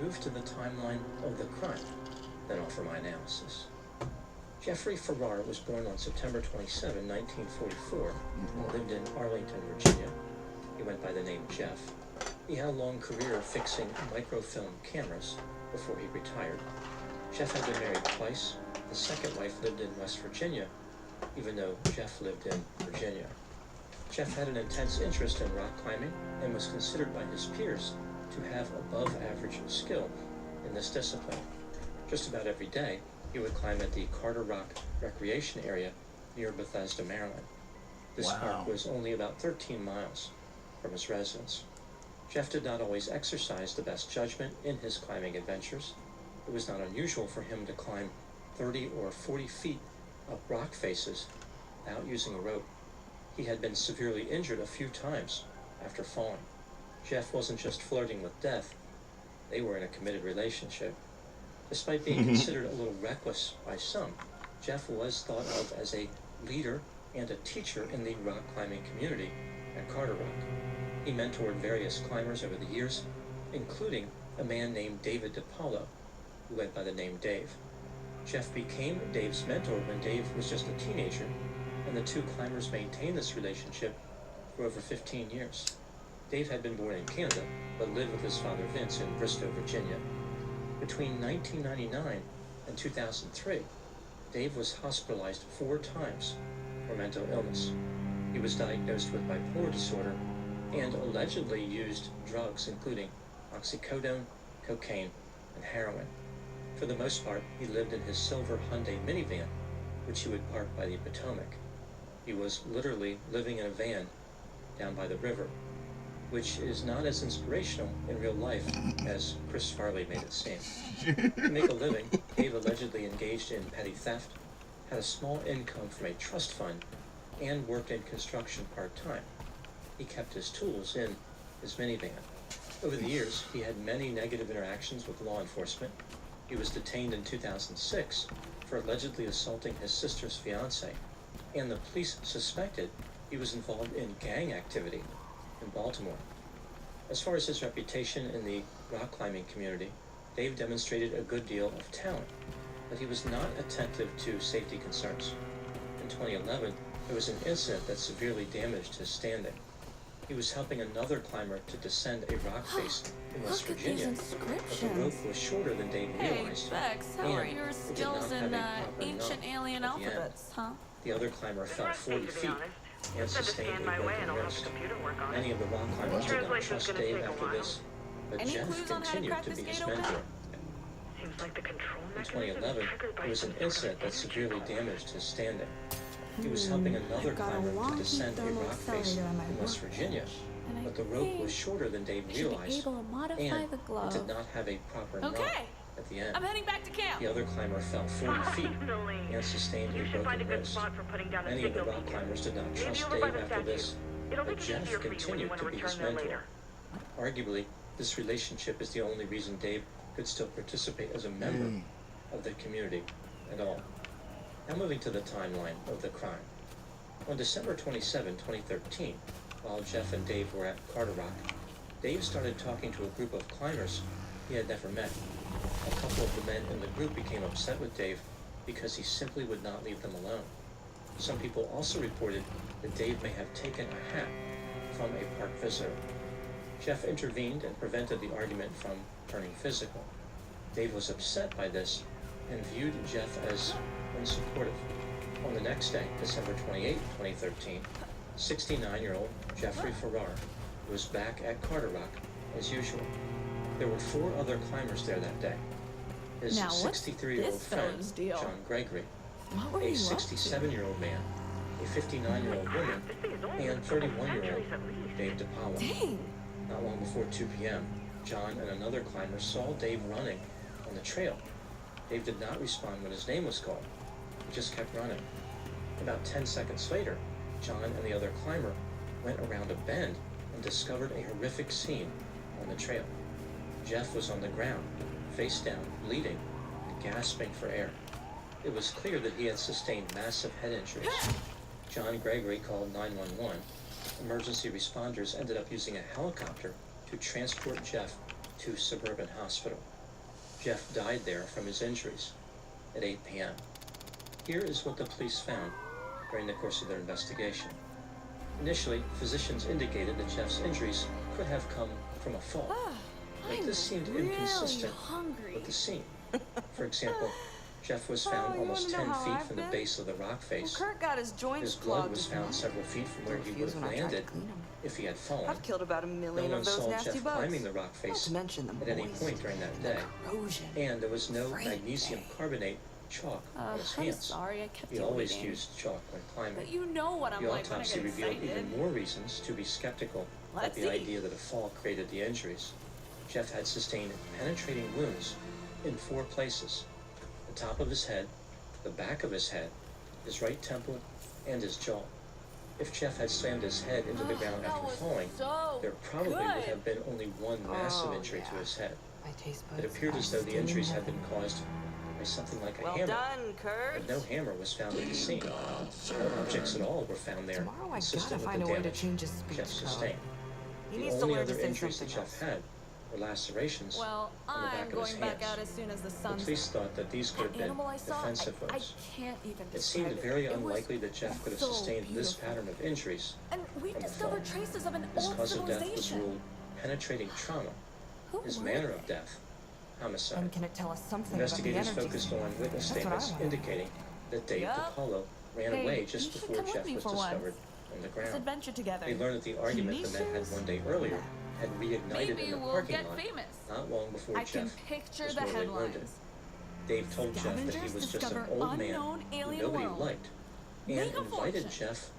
move to the timeline of the crime, then offer my analysis. Jeffrey Farrar was born on September 27, 1944, and lived in Arlington, Virginia. He went by the name Jeff. He had a long career fixing microfilm cameras before he retired. Jeff had been married twice. The second wife lived in West Virginia, even though Jeff lived in Virginia. Jeff had an intense interest in rock climbing and was considered by his peers to have above average skill in this discipline. Just about every day, he would climb at the Carter Rock Recreation Area near Bethesda, Maryland. This park was only about 13 miles from his residence. Jeff did not always exercise the best judgment in his climbing adventures. It was not unusual for him to climb 30 or 40 feet up rock faces without using a rope. He had been severely injured a few times after falling. Jeff wasn't just flirting with death, they were in a committed relationship. Despite being considered a little reckless by some, Jeff was thought of as a leader and a teacher in the rock climbing community at Carter Rock. He mentored various climbers over the years, including a man named David DePaulo, who went by the name Dave. Jeff became Dave's mentor when Dave was just a teenager, and the two climbers maintained this relationship for over 15 years. Dave had been born in Canada, but lived with his father Vince in Bristow, Virginia. Between 1999 and 2003, Dave was hospitalized 4 times for mental illness. He was diagnosed with bipolar disorder and allegedly used drugs including oxycodone, cocaine, and heroin. For the most part, he lived in his silver Hyundai minivan, which he would park by the Potomac. He was literally living in a van down by the river, which is not as inspirational in real life as Chris Farley made it seem. To make a living, Dave allegedly engaged in petty theft, had a small income from a trust fund, and worked in construction part-time. He kept his tools in his minivan. Over the years, he had many negative interactions with law enforcement. He was detained in 2006 for allegedly assaulting his sister's fiancé, and the police suspected he was involved in gang activity in Baltimore. As far as his reputation in the rock climbing community, Dave demonstrated a good deal of talent, but he was not attentive to safety concerns. In 2011, there was an incident that severely damaged his standing. He was helping another climber to descend a rock face in West Virginia, but the rope was shorter than Dave realized, Bex, how are your skills in ancient alien alphabets, huh? The other climber fell 40 feet and sustained a broken wrist. Many of the rock climbers did not trust Dave after this, but Jeff continued to be his mentor. In 2011, there was an incident that severely damaged his standing. He was helping another climber to descend a rock face in West Virginia, but the rope was shorter than Dave realized, and it did not have a proper knot at the end. I'm heading back to camp. The other climber fell 40 feet and sustained a broken wrist. Many of the rock climbers did not trust Dave after this, but Jeff continued to be his mentor. Arguably, this relationship is the only reason Dave could still participate as a member of the community at all. Now moving to the timeline of the crime. On December 27, 2013, while Jeff and Dave were at Carter Rock, Dave started talking to a group of climbers he had never met. A couple of the men in the group became upset with Dave because he simply would not leave them alone. Some people also reported that Dave may have taken a hat from a park visitor. Jeff intervened and prevented the argument from turning physical. Dave was upset by this and viewed Jeff as unsupportive. On the next day, December 28, 2013, 69-year-old Jeffrey Farrar was back at Carter Rock as usual. There were 4 other climbers there that day. His 63-year-old friend, John Gregory, a 67-year-old man, a 59-year-old woman, and 31-year-old Dave DePaulo. Not long before 2 p.m., John and another climber saw Dave running on the trail. Dave did not respond when his name was called. He just kept running. About 10 seconds later, John and the other climber went around a bend and discovered a horrific scene on the trail. Jeff was on the ground, face down, bleeding, and gasping for air. It was clear that he had sustained massive head injuries. John Gregory called 911. Emergency responders ended up using a helicopter to transport Jeff to Suburban Hospital. Jeff died there from his injuries at 8 p.m. Here is what the police found during the course of their investigation. Initially, physicians indicated that Jeff's injuries could have come from a fall, but this seemed inconsistent with the scene. For example, Jeff was found almost 10 feet from the base of the rock face. Kurt got his joints His blood clogged was this found morning. several feet from where he would have landed if he had fallen. I've killed about 1 million No one of those saw nasty Jeff bugs. climbing the rock face Not to mention the at any moist, point during that day. corrosion, And there was no magnesium carbonate chalk on his I'm hands. sorry I kept He you always waiting. used chalk when climbing. But you know what I'm The like when I autopsy get revealed excited. even more reasons to be skeptical about Let's the see. idea that a fall created the injuries. Jeff had sustained penetrating wounds in 4 places: the top of his head, the back of his head, his right temple, and his jaw. If Jeff had slammed his head into the ground after falling, there probably would have been only one massive injury to his head. My taste It buds appeared are as though the still in injuries had heaven. been caused by something like a Well hammer. done, Kurt. But no hammer was found at the scene. No objects at all were found there Tomorrow I consistent gotta with find the a way to damage change his speech Jeff code. sustained. He The needs to only learn to other say injuries that something Jeff else. had were lacerations Well, on the I'm back of his going back hands. out as soon as the The sun's police thought that these could have That been animal I saw, defensive I wounds. can't even It seemed describe very It was unlikely that Jeff could have so sustained this beautiful. pattern of injuries And we from the discovered fall. traces of an His old cause of death was civilization. ruled penetrating trauma. His were manner of death, homicide. And can it tell us something about the Investigators energy? focused on witness That's what I statements wanna know. indicating that Dave Yup. DiPaolo ran Hey, away you just should before come with Jeff me was for once. discovered on the Let's ground. adventure together. They learned that the argument the men had one day earlier had reignited Maybe in the we'll parking get lot famous. not long before I can Jeff picture was the mortally wounded. headlines. Dave told Jeff that he Scavengers was just an discover old man unknown who alien nobody world. liked and Make a invited fortune. Jeff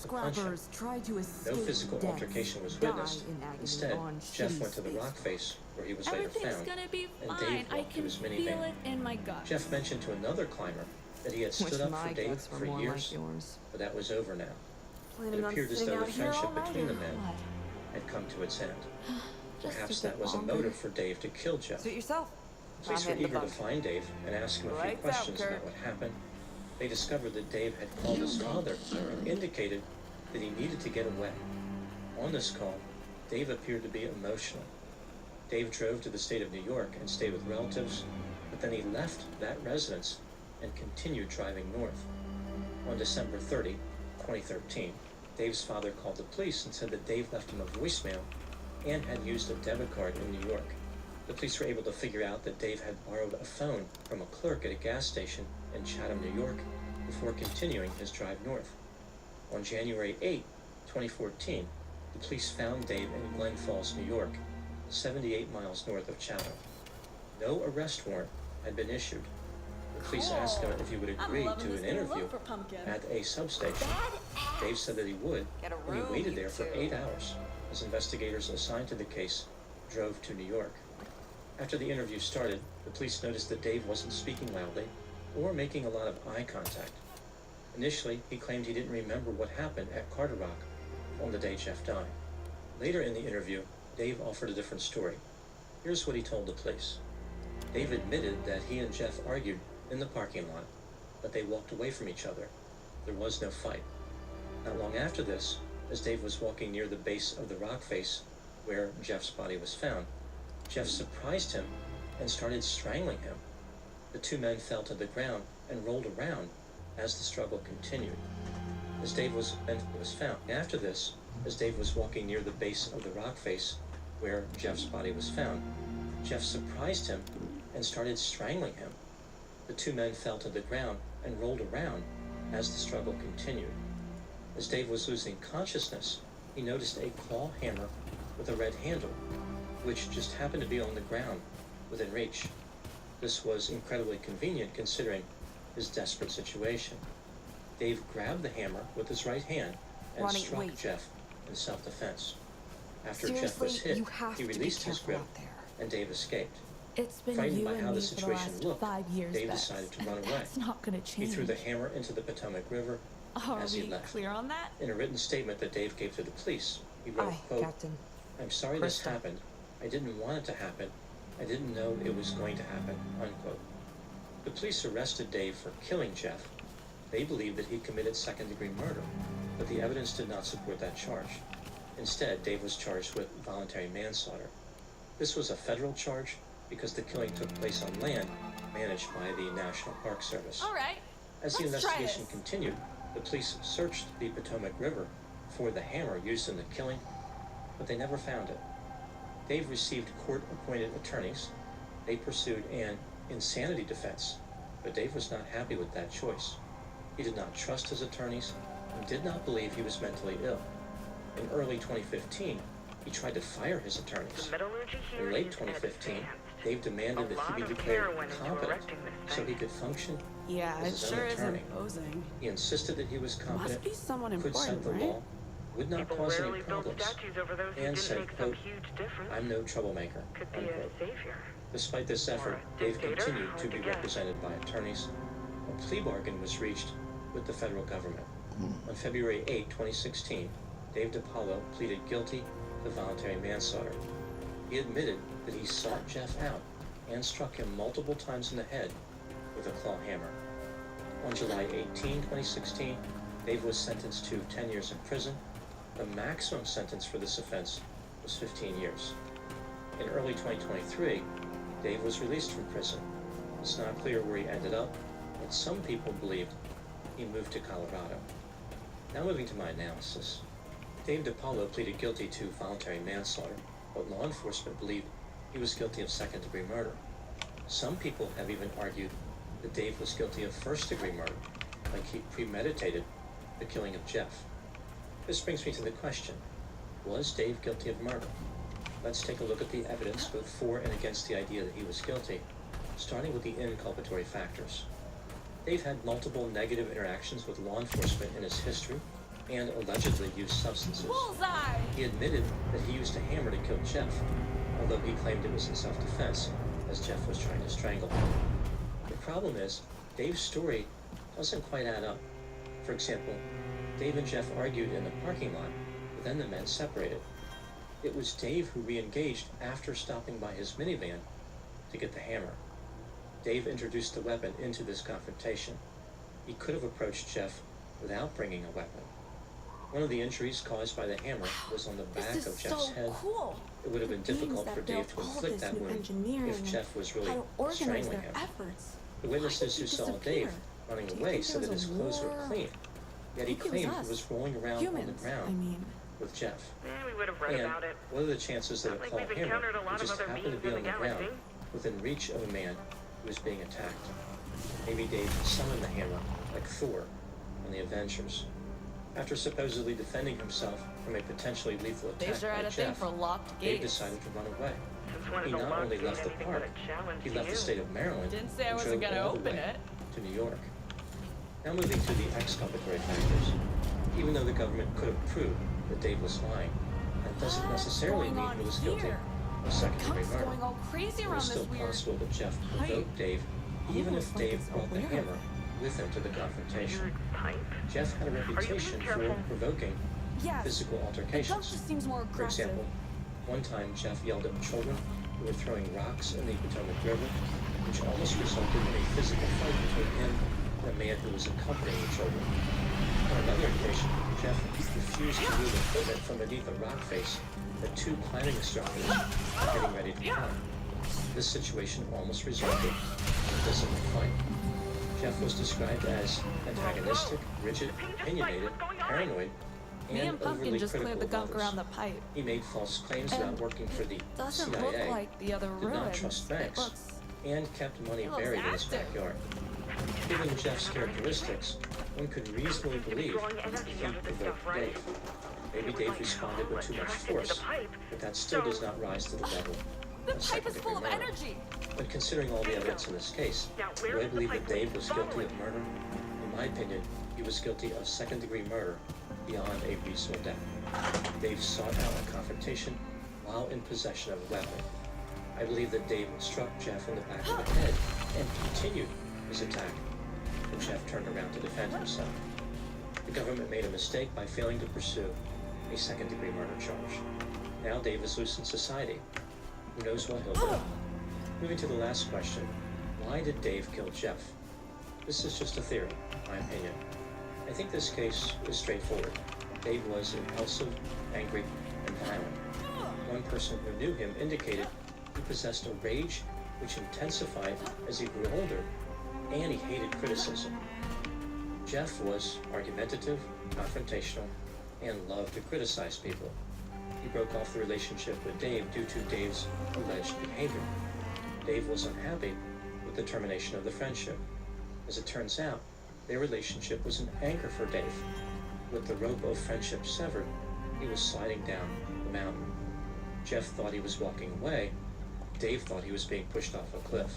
to punch him. Scrappers try to escape No physical death, altercation was die witnessed. in agony Instead, on Jeff shitty went to the space rock face where he was later Everything's found, gonna be and fine. Dave I walked to can his feel minivan. it in my gut. Jeff mentioned to another climber that he had stood Wish up my for Dave guts were for more years, like yours. but that was over now. Planning It on appeared as sitting though the out here all friendship night between or the men what? had come to its end. Just Perhaps a that bit was a longer. motive for Dave to kill Jeff. Suit yourself. Police were I'm hitting the eager to bunker. find Dave and ask him a few Lights out, questions Kurt. about what happened. They discovered that Dave had called his father and indicated that he needed to get away. On this call, Dave appeared to be emotional. Dave drove to the state of New York and stayed with relatives, but then he left that residence and continued driving north. On December 30, 2013, Dave's father called the police and said that Dave left him a voicemail and had used a debit card in New York. The police were able to figure out that Dave had borrowed a phone from a clerk at a gas station in Chatham, New York, before continuing his drive north. On January 8, 2014, the police found Dave in Glen Falls, New York, 78 miles north of Chatham. No arrest warrant had been issued. The police asked him if he would I'm agree loving to this an new interview look for Pumpkin. at a substation. Dave said that he would, Get a and he room, waited you there for two. 8 hours as investigators assigned to the case drove to New York. After the interview started, the police noticed that Dave wasn't speaking loudly or making a lot of eye contact. Initially, he claimed he didn't remember what happened at Carter Rock on the day Jeff died. Later in the interview, Dave offered a different story. Here's what he told the police. Dave admitted that he and Jeff argued in the parking lot, but they walked away from each other. There was no fight. Not long after this, as Dave was walking near the base of the rock face where Jeff's body was found, Jeff surprised him and started strangling him. The two men fell to the ground and rolled around as the struggle continued. As Dave was found. After this, as Dave was walking near the base of the rock face where Jeff's body was found, Jeff surprised him and started strangling him. The two men fell to the ground and rolled around as the struggle continued. As Dave was losing consciousness, he noticed a claw hammer with a red handle, which just happened to be on the ground within reach. This was incredibly convenient considering his desperate situation. Dave grabbed the hammer with his right hand and Ronnie, struck wait. Jeff in self-defense. After Seriously, Jeff was hit, you have he to be released his careful grip out there. and Dave escaped. It's been Frightened you by and how me the for the situation last looked, 5 years, Dave Bess. decided to run away. That's not gonna He change. threw the hammer into the Potomac River Are as he we left. clear on that? In a written statement that Dave gave to the police, he wrote, Aye, quote, Captain. "I'm sorry this happened. I didn't want it to happen. I didn't know it was going to happen," unquote. The police arrested Dave for killing Jeff. They believed that he committed second-degree murder, but the evidence did not support that charge. Instead, Dave was charged with voluntary manslaughter. This was a federal charge because the killing took place on land managed by the National Park Service. All right. As the Let's try investigation this. continued, the police searched the Potomac River for the hammer used in the killing, but they never found it. Dave received court-appointed attorneys. They pursued an insanity defense, but Dave was not happy with that choice. He did not trust his attorneys and did not believe he was mentally ill. In early 2015, he tried to fire his attorneys. In late 2015, Dave demanded that he be declared competent so he could function Yeah, it as his sure own is attorney. imposing. He insisted that he was Must competent, be someone could set important, the right? law, would not People cause any rarely build problems, statues over those who and didn't said, make some quote, huge difference. "I'm no troublemaker," Could be a unquote. savior. Despite this effort, a Dave dictator? continued to Hard be to guess. represented by attorneys. A plea bargain was reached with the federal government. On February 8, 2016, Dave DiPaolo pleaded guilty to voluntary manslaughter. He admitted that he sought Jeff out and struck him multiple times in the head with a claw hammer. On July 18, 2016, Dave was sentenced to 10 years in prison. The maximum sentence for this offense was 15 years. In early 2023, Dave was released from prison. It's not clear where he ended up, but some people believed he moved to Colorado. Now moving to my analysis. Dave DiPaolo pleaded guilty to voluntary manslaughter, but law enforcement believed he was guilty of second-degree murder. Some people have even argued that Dave was guilty of first-degree murder, like he premeditated the killing of Jeff. This brings me to the question, was Dave guilty of murder? Let's take a look at the evidence both for and against the idea that he was guilty, starting with the inculpatory factors. Dave had multiple negative interactions with law enforcement in his history and allegedly used substances. Bullseye! He admitted that he used a hammer to kill Jeff, although he claimed it was in self-defense, as Jeff was trying to strangle him. The problem is, Dave's story doesn't quite add up. For example, Dave and Jeff argued in the parking lot, but then the men separated. It was Dave who re-engaged after stopping by his minivan to get the hammer. Dave introduced the weapon into this confrontation. He could have approached Jeff without bringing a weapon. One of the injuries caused by the hammer was on the back of Jeff's head. Cool. It would have been difficult for Dave to inflict that wound if Jeff was really strangling him. The witnesses who saw Dave running away said that his clothes were clean, yet he claimed he was rolling around on the ground with Jeff. We would have read And about it. what are the chances that a claw we've hammer encountered a lot would of just other happen to beings be in on the the ground galaxy. within reach of a man who was being attacked? Maybe Dave summoned the hammer like Thor on the Avengers. After supposedly defending himself from a potentially lethal They attack sure had by a thing Jeff, for locked Dave gates. decided to run away. one He of the not only locked left the anything park, but a challenge he to left the you. state of Maryland Didn't say I and wasn't drove gonna all the open way it. to New York. Now moving to the exculpatory factors. Even though the government could have proved that Dave was lying, that doesn't necessarily going mean on he was guilty here? of second-degree Gunk's murder. going all crazy It around was this still weird possible that Jeff provoked Dave, even if Dave brought the hammer with him to the confrontation. Jeff had a reputation for provoking physical The gunk altercations. just seems more For aggressive. example, one time Jeff yelled at children who were throwing rocks in the Potomac River, which almost resulted in a physical fight between him and a man who was accompanying the children. On another occasion, Jeff refused to move equipment from beneath a rock face that two climbing instructors were getting ready to climb. This situation almost resulted in a physical fight. Jeff was described as antagonistic, rigid, opinionated, paranoid, Me and Pumpkin overly just critical cleared the of gunk others. around the pipe. He made false claims And about working for the Doesn't CIA, look like the other did not ruins. trust It banks, looks and kept money He looks buried in his active. backyard. Given Jeff's characteristics, one could reasonably believe that he provoked Dave. Maybe Dave responded with too much force, but that still does not rise to the level The of pipe is full of second-degree murder. energy. But considering all the evidence in this case, do I believe that Dave was guilty of murder? In my opinion, he was guilty of second-degree murder beyond a reasonable doubt. Dave sought out a confrontation while in possession of a weapon. I believe that Dave struck Jeff in the back of the head and continued his attack when Jeff turned around to defend himself. The government made a mistake by failing to pursue a second-degree murder charge. Now Dave is loose in society. Who knows what he'll do? Moving to the last question, why did Dave kill Jeff? This is just a theory, my opinion. I think this case is straightforward. Dave was impulsive, angry, and violent. One person who knew him indicated he possessed a rage which intensified as he grew older, and he hated criticism. Jeff was argumentative, confrontational, and loved to criticize people. He broke off the relationship with Dave due to Dave's alleged behavior. Dave was unhappy with the termination of the friendship. As it turns out, their relationship was an anchor for Dave. With the rope of friendship severed, he was sliding down the mountain. Jeff thought he was walking away. Dave thought he was being pushed off a cliff.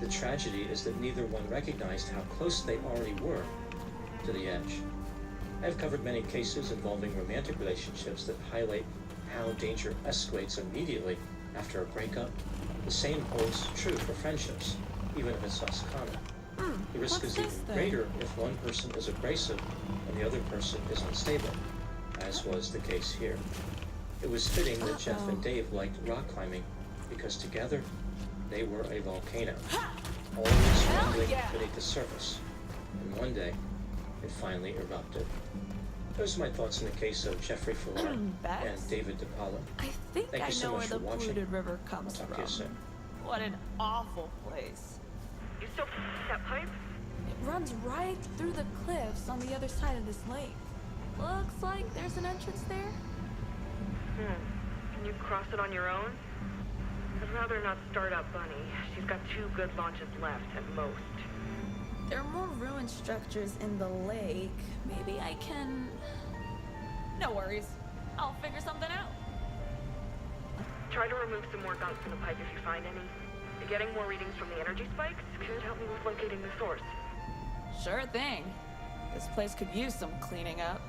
The tragedy is that neither one recognized how close they already were to the edge. I've covered many cases involving romantic relationships that highlight how danger escalates immediately after a breakup. The same holds true for friendships, even if it's less common. The risk is even greater if one person is abrasive and the other person is unstable, as was the case here. It was fitting that Jeff and Dave liked rock climbing because together they were a volcano, always rumbling beneath the surface. And one day, it finally erupted. Those are my thoughts in the case of Jeffrey Farrar and David DePaulo. I think Thank I you so know much where for the watching. polluted river comes Talk from. to you soon. What an awful place. You still that pipe? It runs right through the cliffs on the other side of this lake. Looks like there's an entrance there. Can you cross it on your own? I'd rather not start up Bunny. She's got 2 good launches left at most. There are more ruined structures in the lake. Maybe I can... No worries. I'll figure something out. Try to remove some more gunk from the pipe if you find any. Getting more readings from the energy spikes could help me with locating the source. Sure thing. This place could use some cleaning up.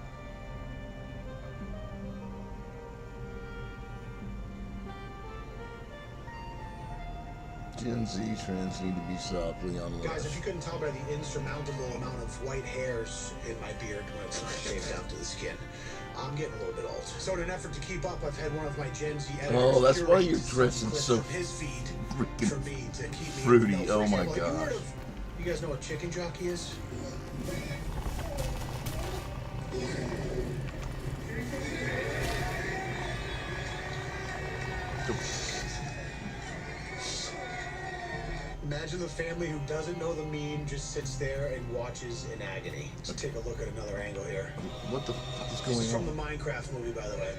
Gen Z trends need to be softly on the Guys, if you couldn't tell by the insurmountable amount of white hairs in my beard when it's not shaved down to the skin, I'm getting a little bit old. So in an effort to keep up, I've had one of my Gen Z editors that's why you're curate dressing clips so of his feed for me to keep me fruity. in the know. Oh my For example, gosh. you guys know what chicken jockey is? Imagine the family who doesn't know the meme just sits there and watches in agony. Let's take a look at another angle here. What the fuck is This going is from on? the Minecraft movie, by the way.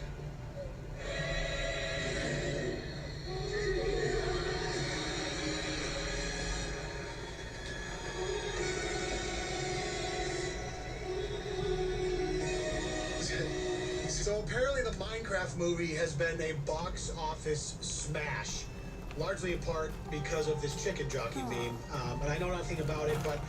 So apparently the Minecraft movie has been a box office smash, largely in part because of this chicken jockey meme. And I know nothing about it, but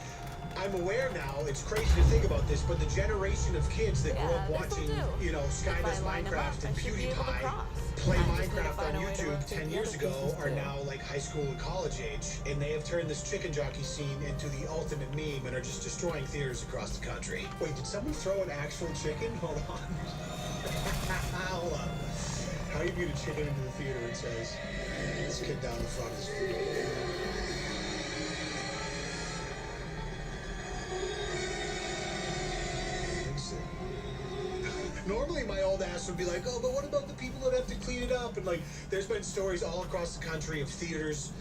I'm aware now, it's crazy to think about this, but the generation of kids that grew up watching, you know, Skynet Minecraft and PewDiePie play Minecraft on YouTube 10 years ago are now like high school and college age, and they have turned this chicken jockey scene into the ultimate meme and are just destroying theaters across the country. Wait, did someone throw an actual chicken? Hold on. Hold on. How do you get a chicken into the theater? It says this kid down the front is normally my old ass would be like, oh, but what about the people that have to clean it up? And like, there's been stories all across the country of theaters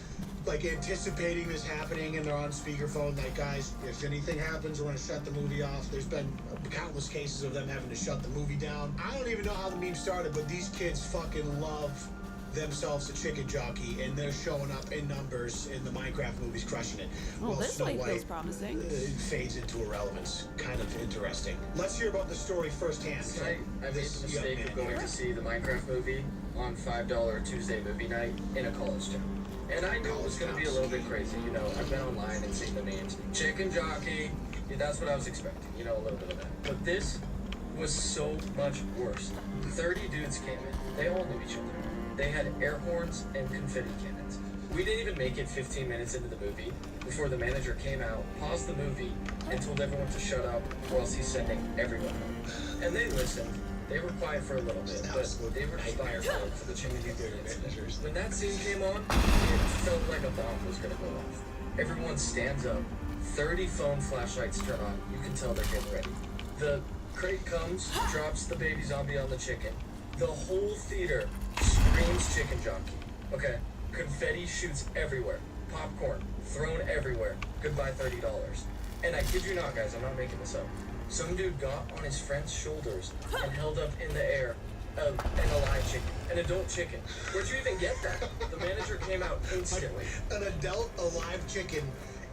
like anticipating this happening, and they're on speakerphone like, guys, if anything happens, we're gonna shut the movie off. There's been countless cases of them having to shut the movie down. I don't even know how the meme started, but these kids fucking love themselves a chicken jockey, and they're showing up in numbers in the Minecraft movies, crushing it. Well, this Snow way White feels promising. It fades into irrelevance. Kind of interesting. Let's hear about the story firsthand. I made the mistake of going to see the Minecraft movie on $5 Tuesday movie night in a college town. And I knew it was going to be a little bit crazy. You know, I've been online and seen the memes. Chicken jockey, that's what I was expecting. You know, a little bit of that. But this was so much worse. 30 dudes came in. They all knew each other. They had air horns and confetti cannons. We didn't even make it 15 minutes into the movie before the manager came out, paused the movie, and told everyone to shut up or else he's sending everyone home. And they listened. They were quiet for a little bit, but they were just firefighting for the chimney experience. When that scene came on, it felt like a bomb was gonna go off. Everyone stands up, 30 phone flashlights turn on, you can tell they're getting ready. The crate comes, drops the baby zombie on the chicken. The whole theater screams chicken jockey. Okay, confetti shoots everywhere. Popcorn thrown everywhere. Goodbye $30. And I kid you not, guys, I'm not making this up. Some dude got on his friend's shoulders and held up in the air an alive chicken, an adult chicken. Where'd you even get that? The manager came out instantly. An adult alive chicken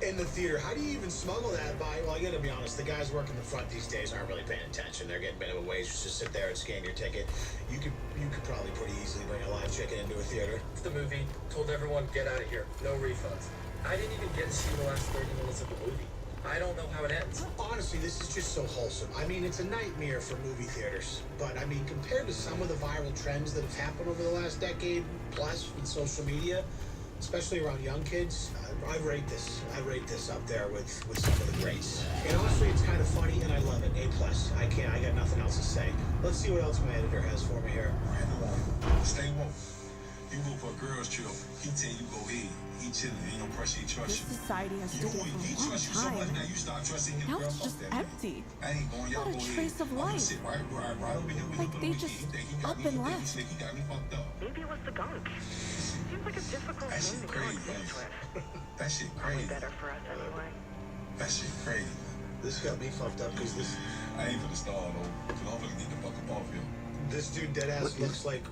in the theater. How do you even smuggle that by? Well, I gotta be honest, the guys working the front these days aren't really paying attention. They're getting minimum wage just to sit there and scan your ticket. You could probably pretty easily bring a live chicken into a theater. The movie told everyone, get out of here, no refunds. I didn't even get to see the last 30 minutes of the movie. I don't know how it ends. Honestly, this is just so wholesome. I mean, it's a nightmare for movie theaters. But, I mean, compared to some of the viral trends that have happened over the last decade plus with social media, especially around young kids, I rate this up there with some of the greats. And honestly, it's kind of funny, and I love it. A+. I got nothing else to say. Let's see what else my editor has for me here. Stay woke. You go for a girl's trip, he tell you go ahead. He chilling, ain't no pressure, he trust you. This society has stood He for a long trust you so much time. now you start trusting him. Now it's just empty. I ain't going, y'all Not go a ahead. trace of I'm gonna life. sit right over here with Like him. they just up and left. He got me fucked up. Maybe it was the gunk. Seems like a difficult That thing shit to crazy, coexist man. with. That shit Probably crazy. better for us anyway. That shit crazy. This got me fucked up because this... I ain't finna stall though. So I'm finna get the fuck up off here. This dude deadass looks like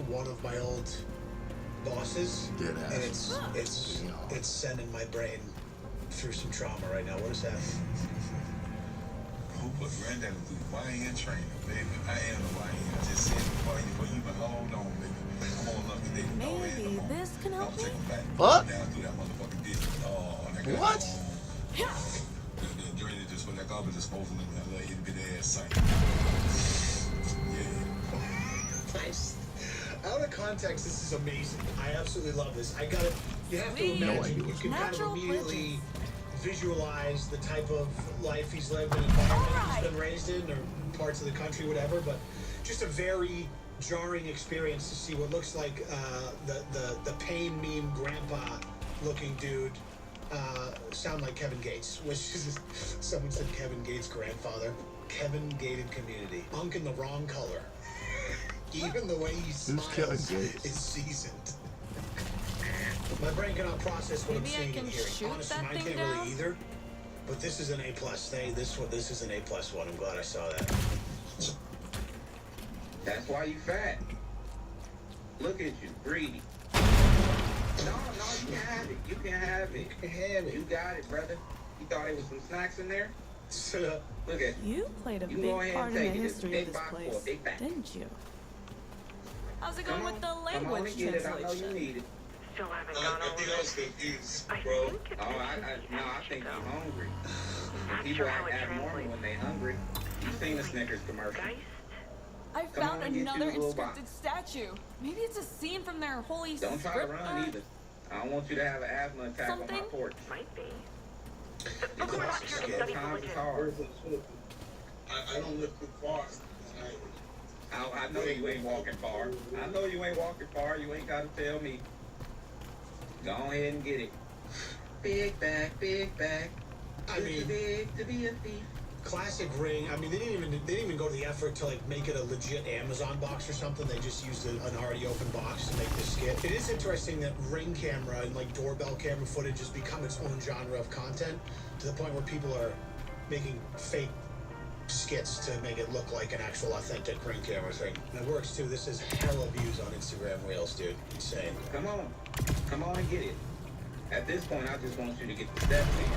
one of my old bosses. Deadass. And it's sending my brain through some trauma right now. What is that? Who put granddaddy through the YN training, baby? I am the YN. I just said it before you even hold on, baby. I'm on lucky day. Maybe this can help me. What? Down through that motherfucking ditch. Oh, and I got What? The drainage just for that garbage disposal in that little itty bitty ass site. Yeah. Nice. Out of context, this is amazing. I absolutely love this. You have to imagine, you can kind of immediately visualize the type of life he's lived and environment he's been raised in, or parts of the country, whatever, but just a very jarring experience to see what looks like the pain meme grandpa looking dude sound like Kevin Gates, which is, someone said Kevin Gates' grandfather. Kevin Gated community. Unk in the wrong color. Even the way he smiles is seasoned. My brain cannot process what I'm seeing and hearing. Honestly, mine can't really either. But this is an A+. This is an A+ one. I'm glad I saw that. That's why you fat. Look at you, greedy. No, you can have it. You can have it. You can have it. You got it, brother. You thought there was some snacks in there? Look at You played a you big go ahead part and in the take it. It's a history of big this box for a place, big bag. didn't you? How's it going Come with the on and language get it. I know you translation? need it. Still haven't gone over confused, I bro. think it's I think you're hungry. When people act abnormal when they hungry. You seen the Snickers commercial. I Come found on and get another you a little box. inscripted statue. Maybe it's a scene from their holy Don't try to script. run either. I don't want you to have an asthma attack on my Something? porch. Might be. You're classic shit. Times is hard. I don't live too far. I know you ain't walking far. I know you ain't walking far. You ain't got to tell me. Go ahead and get it. Big bag, big bag. I mean, big to be a thief. Classic Ring. I mean, they didn't even go to the effort to like make it a legit Amazon box or something. They just used an already open box to make this skit. It is interesting that Ring camera and like doorbell camera footage has become its own genre of content to the point where people are making fake skits to make it look like an actual authentic Ring camera thing. And it works too. This is hella views on Instagram Reels, dude. Insane. Come on and get it. At this point, I just want you to get the steps in.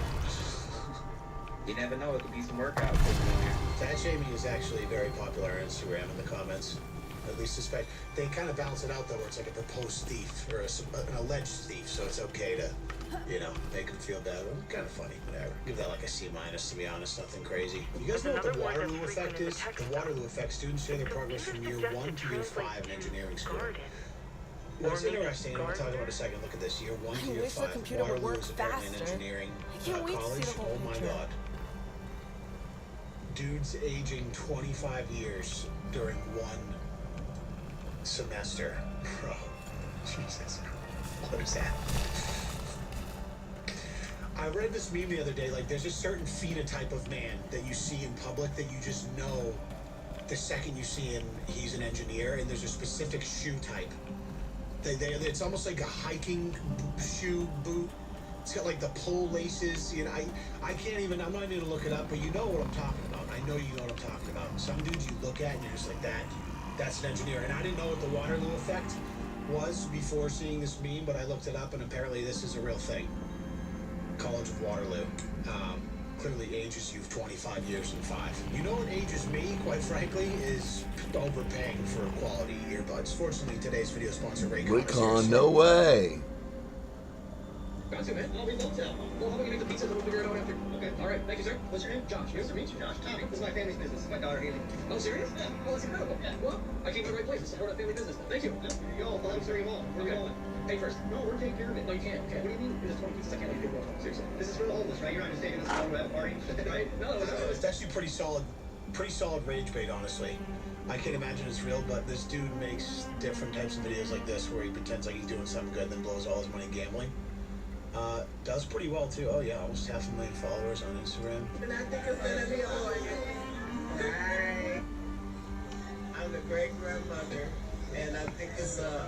You never know, it could be some workouts in there. Fat Jamie is actually very popular on Instagram in the comments. At least suspect. They kind of balance it out though, where it's like a proposed thief or an alleged thief, so it's okay to, make him feel bad. Well, kind of funny, whatever. Give that like a C-, to be honest, nothing crazy. You guys know what the Waterloo effect is? The Waterloo effect, students share their progress from year 1 to year 5 in engineering school. What's interesting, and I'll talk about in a second, look at this, year 1 to I year wish the 5. computer would Waterloo work is apparently an faster. engineering I can't wait to see college. the whole Oh my picture. god. Dude's aging 25 years during one semester. Bro, Jesus, what is that? I read this meme the other day, like there's a certain phenotype of man that you see in public that you just know the second you see him, he's an engineer, and there's a specific shoe type. It's almost like a hiking shoe boot. It's got like the pull laces. You know, I can't even, I'm not even gonna look it up, but you know what I'm talking about. I know you know what I'm talking about. Some dudes you look at and you're just like, that's an engineer. And I didn't know what the Waterloo effect was before seeing this meme, but I looked it up and apparently this is a real thing. College of Waterloo. Clearly ages you 25 years and 5. You know what ages me, quite frankly, is overpaying for quality earbuds. Fortunately, today's video sponsor, Raycon. Raycon, no way. Got to, man. I'll read those out. Well, how about you make the pizza and we'll figure it out after? Okay. All right. Thank you, sir. What's your name? Josh. Nice to meet you, Josh. Tommy. This is my family's business. This is my daughter, Haley. Oh, serious? Yeah. Oh, that's incredible. Yeah. Well, I came to the right place to support a family business. Thank you. Yo, thanks very much. Where are you going? Pay first. No, we're taking care of it. No, you can't. Okay. What do you mean? There's 20 pizzas. I can't let you do one. Seriously. This is for the homeless, right? You're not just taking us to a party, right? No. It's actually pretty solid rage bait, honestly. I can't imagine it's real, but this dude makes different types of videos like this where he pretends like he's doing something good and then blows all his money gambling. Does pretty well too. Oh yeah, almost 500,000 followers on Instagram. And I think it's gonna be a boy. Hi. I'm the great grandmother, and I think it's a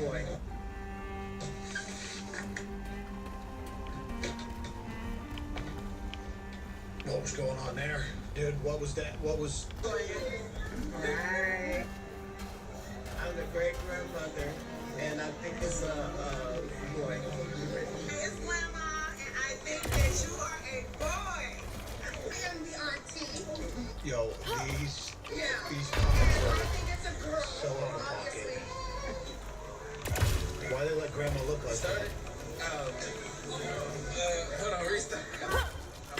boy. What was going on there? Dude, what was that? What was... Hi. I'm the great grandmother, and I think it's a boy. It's Grandma, and I think that you are a boy. I am the auntie. Yo, these I comments think it's a girl. are so out of pocket. Why they let grandma look like that? Hold on, restart. I'm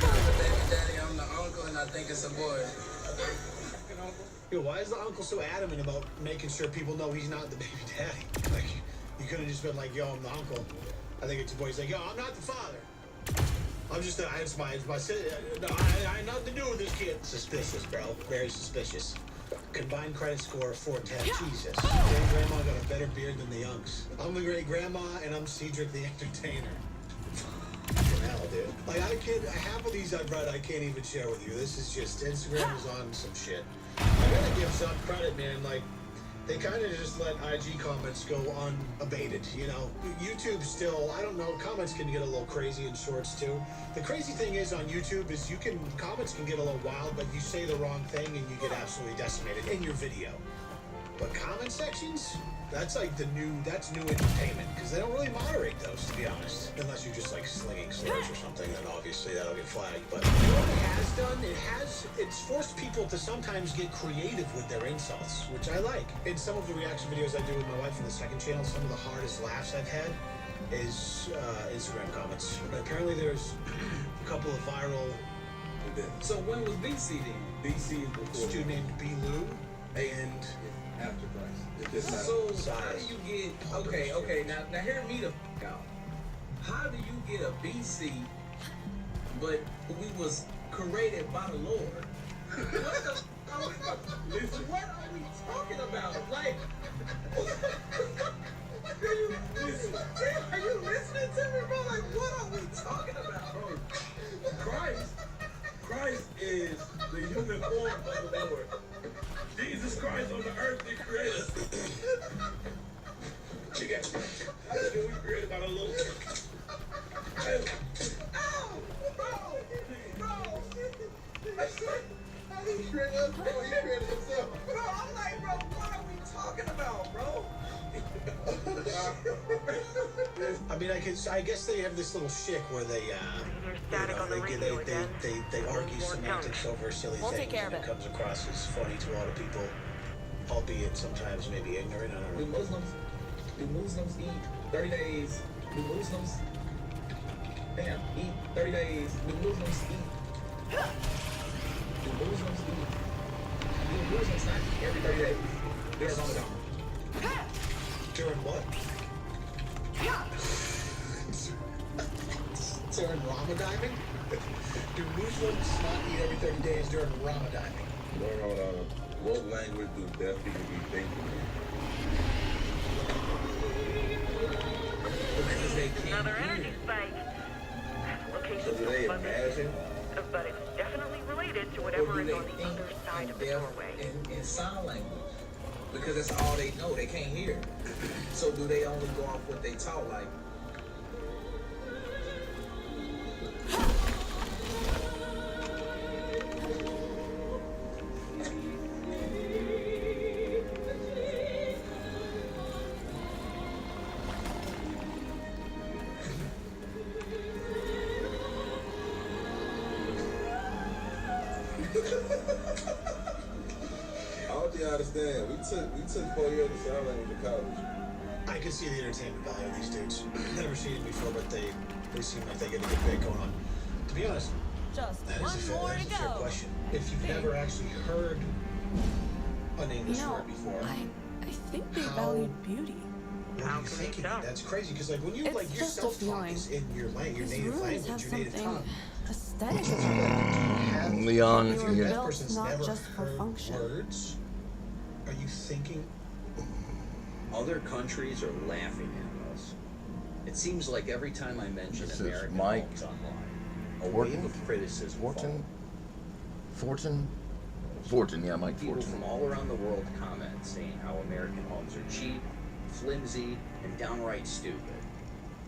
the baby daddy, I'm the uncle, and I think it's a boy. Yo, why is the uncle so adamant about making sure people know he's not the baby daddy? Like, you could have just been like, yo, I'm the uncle. I think it's a boy. He's like, yo, I'm not the father. I'm just, it's my no, I had nothing to do with this kid. Suspicious, bro. Very suspicious. Combined credit score of 410. Jesus. Great grandma got a better beard than the Unks. I'm the great grandma, and I'm Cedric the Entertainer. Fucking hell, dude. Like, half of these I've read, I can't even share with you. This is just, Instagram is on some shit. I gotta give some credit, man. Like, they kind of just let IG comments go unabated, you know? YouTube still, I don't know, comments can get a little crazy in shorts too. The crazy thing is on YouTube is comments can get a little wild, but you say the wrong thing and you get absolutely decimated in your video. But comment sections, that's like that's new entertainment, because they don't really moderate those, to be honest. Unless you're just like slinging slurs or something, then obviously that'll get flagged. But you know what it has done? It's forced people to sometimes get creative with their insults, which I like. In some of the reaction videos I do with my wife on the second channel, some of the hardest laughs I've had is Instagram comments. But apparently there's a couple of viral... So when was BC then? BC is before. A student named B. Lou and... After Christ. So how do you get, okay, now hear me the f*** out. How do you get a BC, but we was created by the Lord? What are we talking about? Like, are you listening to me, bro? Like, what are we talking about, bro? Christ is the human form of the Lord. Jesus Christ on the earth, the creator. You got how did we created by the Lord? Ow! Bro! How did he create us, bro? He created himself. Bro, I'm like, bro, what are we talking about, bro? I mean, I guess they have this little shtick where they argue semantics over silly things, and it comes across as funny to a lot of people, albeit sometimes maybe ignorant. I don't know. Do Muslims eat 30 days? Do Muslims eat 30 days? Do Muslims eat? Do Muslims not eat every 30 days? There's Ramadan. During what? During Ramadan? Do Muslims not eat every 30 days during Ramadan? What language do deaf people be thinking? Because they can't Another hear. energy spike. Location So do they abundant, imagine? but it's definitely related to Or whatever do is they on the think other side of the deaf doorway. in sign language? Because that's all they know. They can't hear. So do they only go off what they talk like? I hope you understand. We took 4 years of sign language in college. I can see the entertainment value of these dudes. Never seen it before, but they seem like they get a good bit going on. To be honest, Just that one is a more fair to go. question. If you've never actually heard an English word before, I think they How- valued beauty. what are you thinking? That's crazy because like when you It's like your just a self-talk feeling. is in your These native ruins language, have your native something tongue. aesthetic. Leon, They if were you built person's not never just for heard function. words. Are you thinking? Other countries are laughing at us. It seems like every time I mention This is American Mike homes online, a Fortin? wave of criticism Fortin, yeah, Mike People Fortin. from all around the world comment saying how American homes are cheap, flimsy, and downright stupid.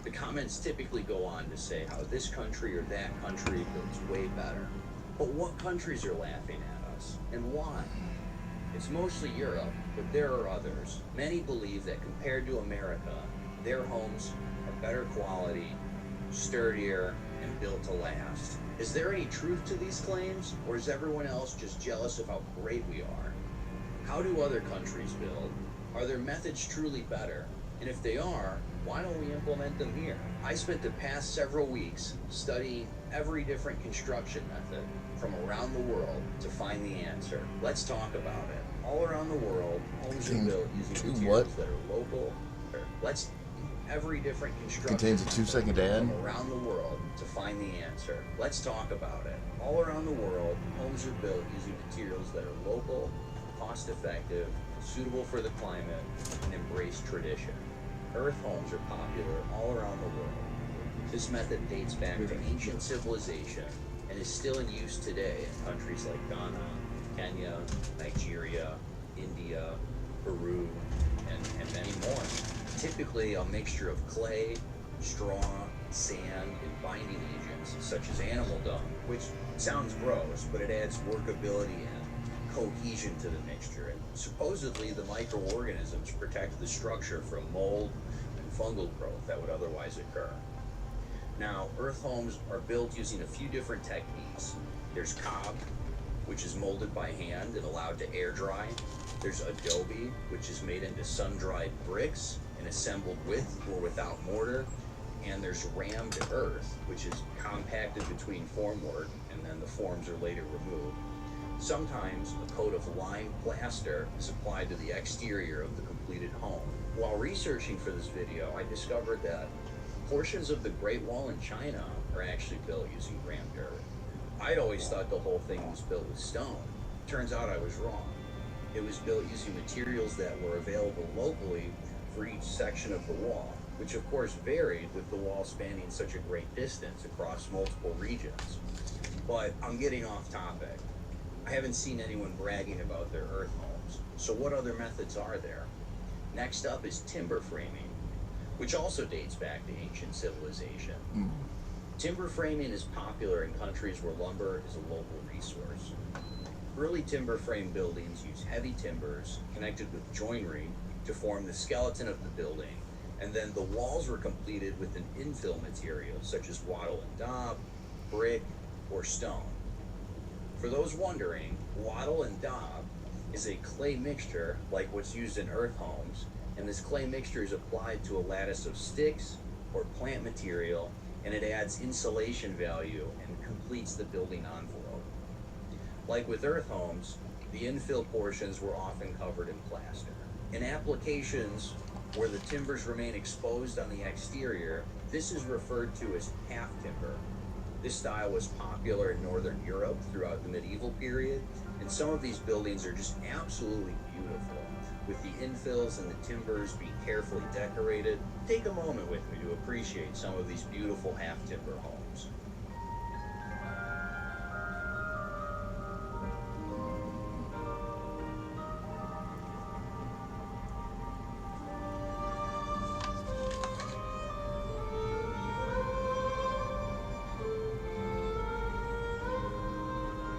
The comments typically go on to say how this country or that country builds way better. But what countries are laughing at us, and why? It's mostly Europe, but there are others. Many believe that compared to America, their homes are better quality, sturdier, and built to last. Is there any truth to these claims, or is everyone else just jealous of how great we are? How do other countries build? Are their methods truly better? And if they are, why don't we implement them here? I spent the past several weeks studying every different construction method from around the world to find the answer. Let's talk about it. All around the world, homes are built using materials that are local. Let's every different construction Contains a 2-second ad. from around the world to find the answer. Let's talk about it. All around the world, homes are built using materials that are local, cost-effective, suitable for the climate, and embrace tradition. Earth homes are popular all around the world. This method dates back to ancient civilization and is still in use today in countries like Ghana, Kenya, Nigeria, India, Peru, and many more. Typically a mixture of clay, straw, sand, and binding agents such as animal dung, which sounds gross, but it adds workability and cohesion to the mixture. And supposedly the microorganisms protect the structure from mold and fungal growth that would otherwise occur. Now, earth homes are built using a few different techniques. There's cob, which is molded by hand and allowed to air dry. There's adobe, which is made into sun-dried bricks and assembled with or without mortar. And there's rammed earth, which is compacted between formwork, and then the forms are later removed. Sometimes a coat of lime plaster is applied to the exterior of the completed home. While researching for this video, I discovered that portions of the Great Wall in China are actually built using rammed earth. I'd always thought the whole thing was built with stone. Turns out I was wrong. It was built using materials that were available locally for each section of the wall, which of course varied with the wall spanning such a great distance across multiple regions. But I'm getting off topic. I haven't seen anyone bragging about their earth homes. So what other methods are there? Next up is timber framing, which also dates back to ancient civilization. Timber framing is popular in countries where lumber is a local resource. Early timber frame buildings use heavy timbers connected with joinery to form the skeleton of the building, and then the walls were completed with an infill material such as wattle and daub, brick, or stone. For those wondering, wattle and daub is a clay mixture like what's used in earth homes, and this clay mixture is applied to a lattice of sticks or plant material, and it adds insulation value and completes the building envelope. Like with earth homes, the infill portions were often covered in plaster. In applications Where the timbers remain exposed on the exterior, this is referred to as half timber. This style was popular in Northern Europe throughout the medieval period, and some of these buildings are just absolutely beautiful, with the infills and the timbers being carefully decorated. Take a moment with me to appreciate some of these beautiful half timber homes.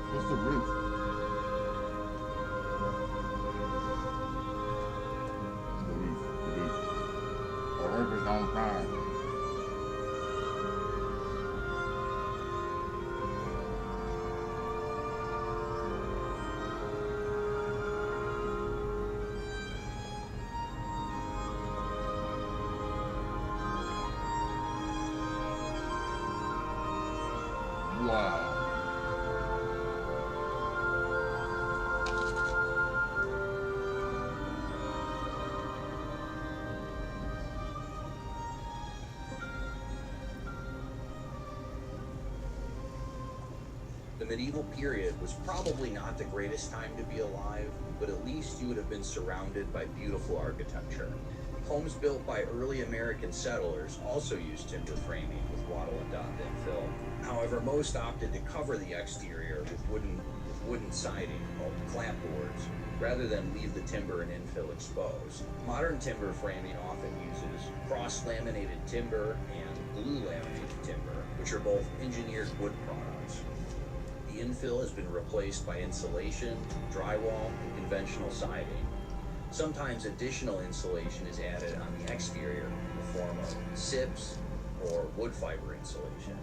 What's the roof? The roof. I hope it's on fire. Wow. The medieval period was probably not the greatest time to be alive, but at least you would have been surrounded by beautiful architecture. Homes built by early American settlers also used timber framing with wattle and daub infill. However, most opted to cover the exterior with wooden siding called clapboards, rather than leave the timber and infill exposed. Modern timber framing often uses cross-laminated timber and glue-laminated timber, which are both engineered wood products. The infill has been replaced by insulation, drywall, and conventional siding. Sometimes additional insulation is added on the exterior in the form of SIPs or wood fiber insulation.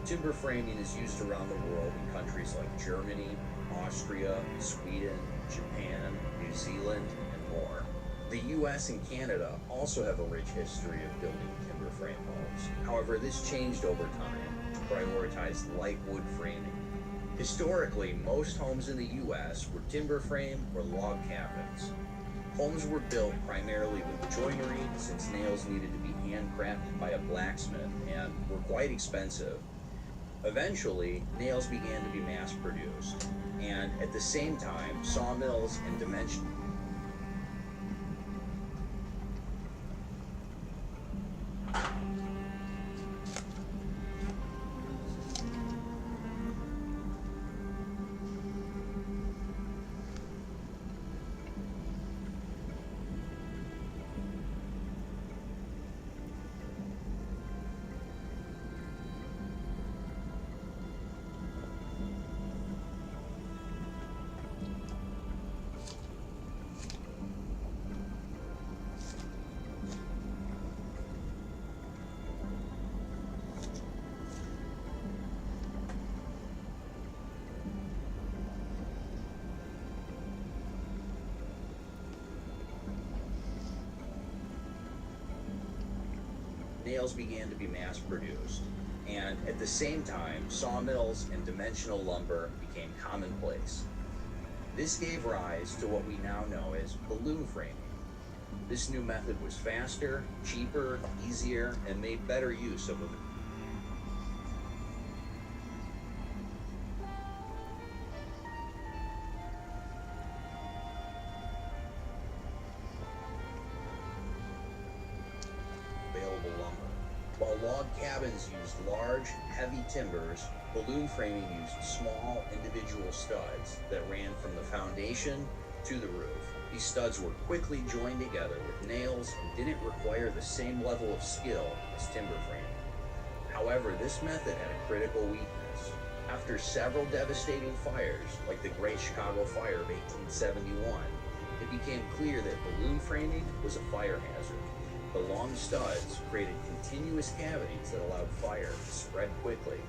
Timber framing is used around the world in countries like Germany, Austria, Sweden, Japan, New Zealand, and more. The US and Canada also have a rich history of building timber frame homes. However, this changed over time to prioritize light wood framing. Historically, most homes in the US were timber frame or log cabins. Homes were built primarily with joinery, since nails needed to be handcrafted by a blacksmith and were quite expensive. Eventually, nails began to be mass-produced, and at the same time, sawmills and dimension. Nails began to be mass-produced, and at the same time, sawmills and dimensional lumber became commonplace. This gave rise to what we now know as balloon framing. This new method was faster, cheaper, easier, and made better use of available lumber. While log cabins used large, heavy timbers, balloon framing used small, individual studs that ran from the foundation to the roof. These studs were quickly joined together with nails and didn't require the same level of skill as timber framing. However, this method had a critical weakness. After several devastating fires, like the Great Chicago Fire of 1871, it became clear that balloon framing was a fire hazard. The long studs created continuous cavities that allowed fire to spread quickly.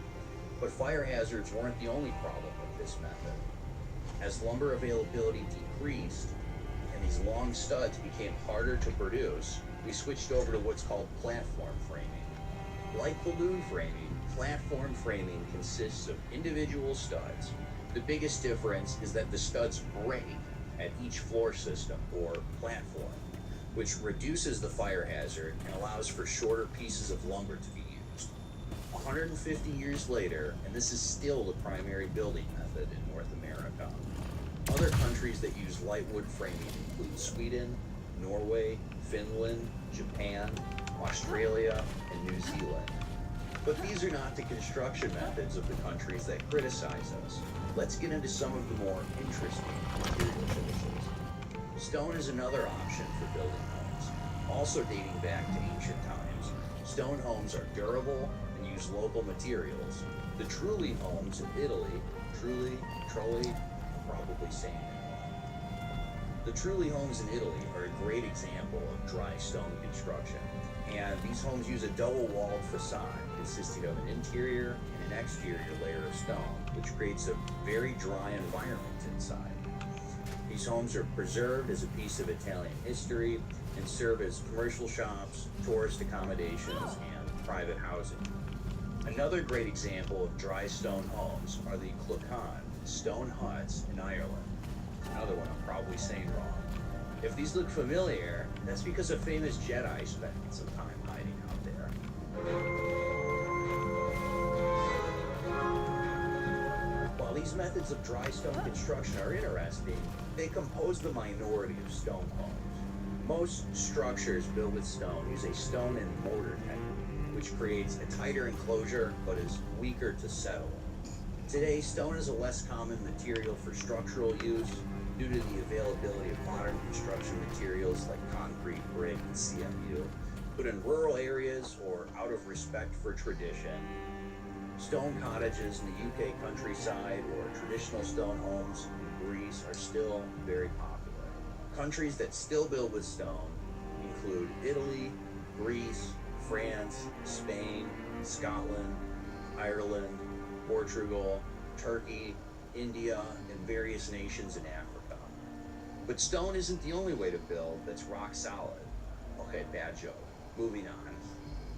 But fire hazards weren't the only problem with this method. As lumber availability decreased and these long studs became harder to produce, we switched over to what's called platform framing. Like balloon framing, platform framing consists of individual studs. The biggest difference is that the studs break at each floor system or platform. which reduces the fire hazard and allows for shorter pieces of lumber to be used. 150 years later, and this is still the primary building method in North America. Other countries that use light wood framing include Sweden, Norway, Finland, Japan, Australia, and New Zealand. But these are not the construction methods of the countries that criticize us. Let's get into some of the more interesting material choices. Stone is another option for building homes, also dating back to ancient times. Stone homes are durable and use local materials. The Trulli homes in Italy, Trulli, probably saying that wrong. The Trulli homes in Italy are a great example of dry stone construction. And these homes use a double-walled facade consisting of an interior and an exterior layer of stone, which creates a very dry environment inside. These homes are preserved as a piece of Italian history and serve as commercial shops, tourist accommodations, and private housing. Another great example of dry stone homes are the Clocan stone huts in Ireland. Another one I'm probably saying wrong. If these look familiar, that's because a famous Jedi spent some time hiding out there. While these methods of dry stone construction are interesting, they compose the minority of stone homes. Most structures built with stone use a stone and mortar technique, which creates a tighter enclosure but is weaker to settle. Today, stone is a less common material for structural use due to the availability of modern construction materials like concrete, brick, and CMU. But in rural areas or out of respect for tradition, stone cottages in the UK countryside or traditional stone homes in Greece are still very popular. Countries that still build with stone include Italy, Greece, France, Spain, Scotland, Ireland, Portugal, Turkey, India, and various nations in Africa. But stone isn't the only way to build that's rock solid. Okay, bad joke. Moving on.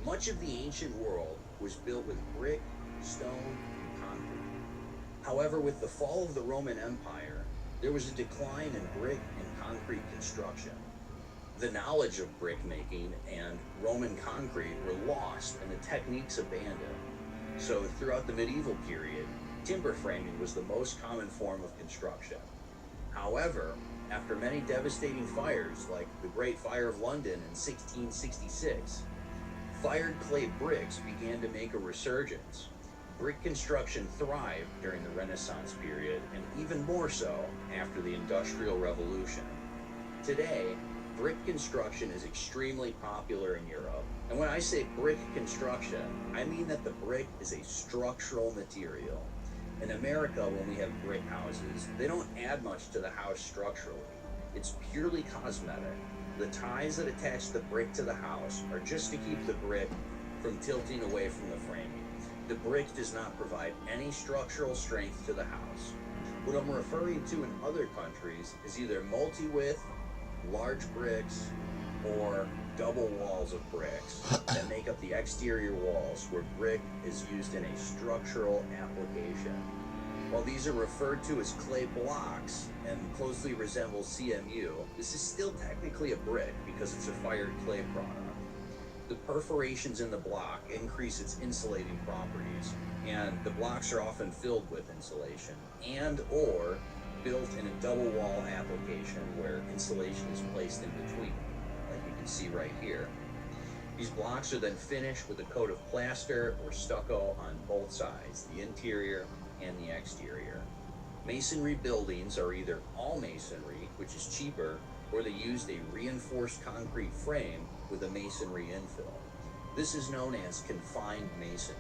Much of the ancient world was built with brick, stone, and concrete. However, with the fall of the Roman Empire, there was a decline in brick and concrete construction. The knowledge of brick making and Roman concrete were lost and the techniques abandoned. So throughout the medieval period, timber framing was the most common form of construction. However, after many devastating fires like the Great Fire of London in 1666, fired clay bricks began to make a resurgence. Brick construction thrived during the Renaissance period and even more so after the Industrial Revolution. Today, brick construction is extremely popular in Europe. And when I say brick construction, I mean that the brick is a structural material. In America, when we have brick houses, they don't add much to the house structurally. It's purely cosmetic. The ties that attach the brick to the house are just to keep the brick from tilting away from the framing. The brick does not provide any structural strength to the house. What I'm referring to in other countries is either multi-width, large bricks, or double walls of bricks that make up the exterior walls where brick is used in a structural application. While these are referred to as clay blocks and closely resemble CMU, this is still technically a brick because it's a fired clay product. The perforations in the block increase its insulating properties, and the blocks are often filled with insulation and or built in a double wall application where insulation is placed in between, like you can see right here. These blocks are then finished with a coat of plaster or stucco on both sides, the interior and the exterior. Masonry buildings are either all masonry, which is cheaper, or they used a reinforced concrete frame with a masonry infill. This is known as confined masonry.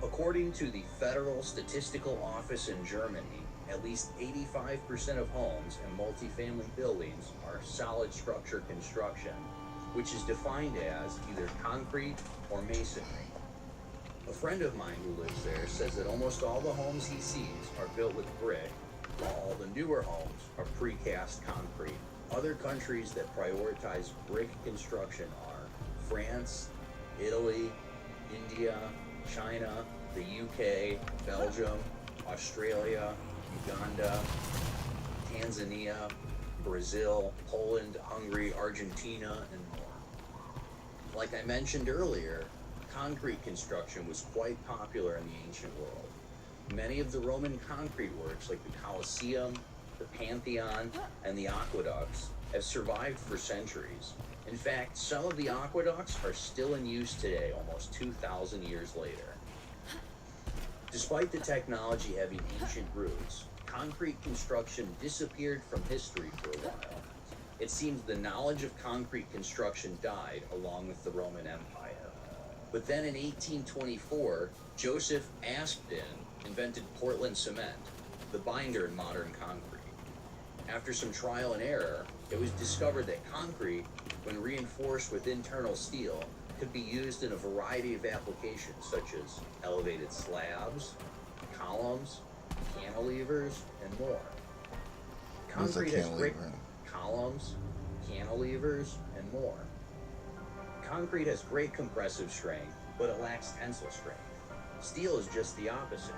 According to the Federal Statistical Office in Germany, at least 85% of homes and multifamily buildings are solid structure construction, which is defined as either concrete or masonry. A friend of mine who lives there says that almost all the homes he sees are built with brick, while all the newer homes are precast concrete. Other countries that prioritize brick construction are France, Italy, India, China, the UK, Belgium, Australia, Uganda, Tanzania, Brazil, Poland, Hungary, Argentina, and more. Like I mentioned earlier, concrete construction was quite popular in the ancient world. Many of the Roman concrete works, like the Colosseum, the Pantheon, and the aqueducts, have survived for centuries. In fact, some of the aqueducts are still in use today, almost 2,000 years later. Despite the technology having ancient roots, concrete construction disappeared from history for a while. It seems the knowledge of concrete construction died along with the Roman Empire. But then in 1824, Joseph Aspdin invented Portland cement, the binder in modern concrete. After some trial and error, it was discovered that concrete, when reinforced with internal steel, could be used in a variety of applications such as elevated slabs, columns, cantilevers, and more. Concrete has great columns, cantilevers, and more. Concrete has great compressive strength, but it lacks tensile strength. Steel is just the opposite.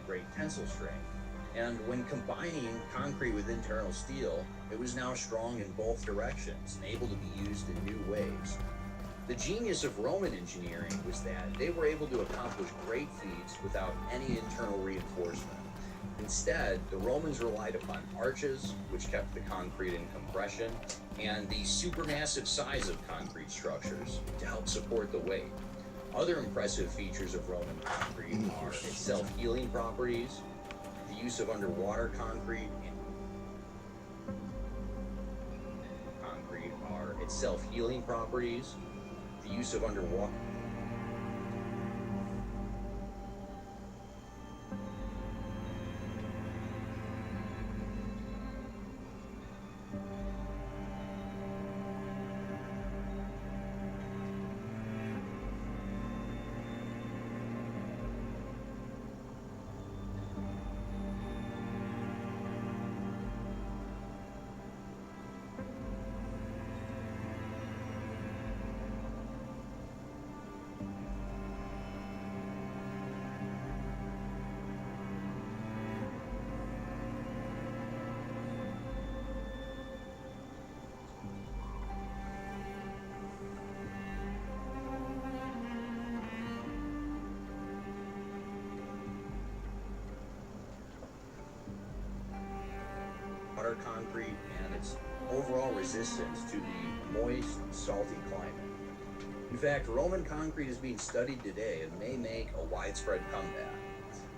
Great tensile strength. And when combining concrete with internal steel, it was now strong in both directions and able to be used in new ways. The genius of Roman engineering was that they were able to accomplish great feats without any internal reinforcement. Instead, the Romans relied upon arches, which kept the concrete in compression, and the supermassive size of concrete structures to help support the weight. Other impressive features of Roman concrete are its self-healing properties, the use of underwater concrete are its self-healing properties, the use of underwater concrete and its overall resistance to the moist, salty climate. In fact, Roman concrete is being studied today and may make a widespread comeback.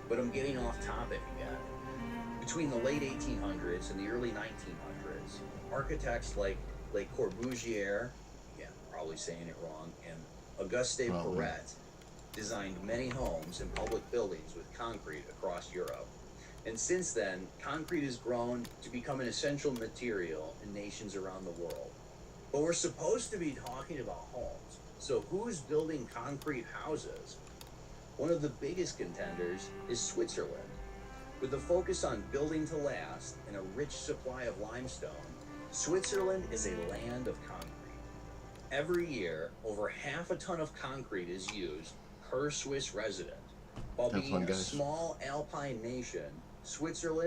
But I'm getting off topic again. Between the late 1800s and the early 1900s, architects like Le Corbusier, again, probably saying it wrong, and Auguste Perret designed many homes and public buildings with concrete across Europe. And since then, concrete has grown to become an essential material in nations around the world. But we're supposed to be talking about homes. So who's building concrete houses? One of the biggest contenders is Switzerland. With a focus on building to last and a rich supply of limestone, Switzerland is a land of concrete. Every year, over 1/2 ton of concrete is used per Swiss resident. While being a small alpine nation, Switzerland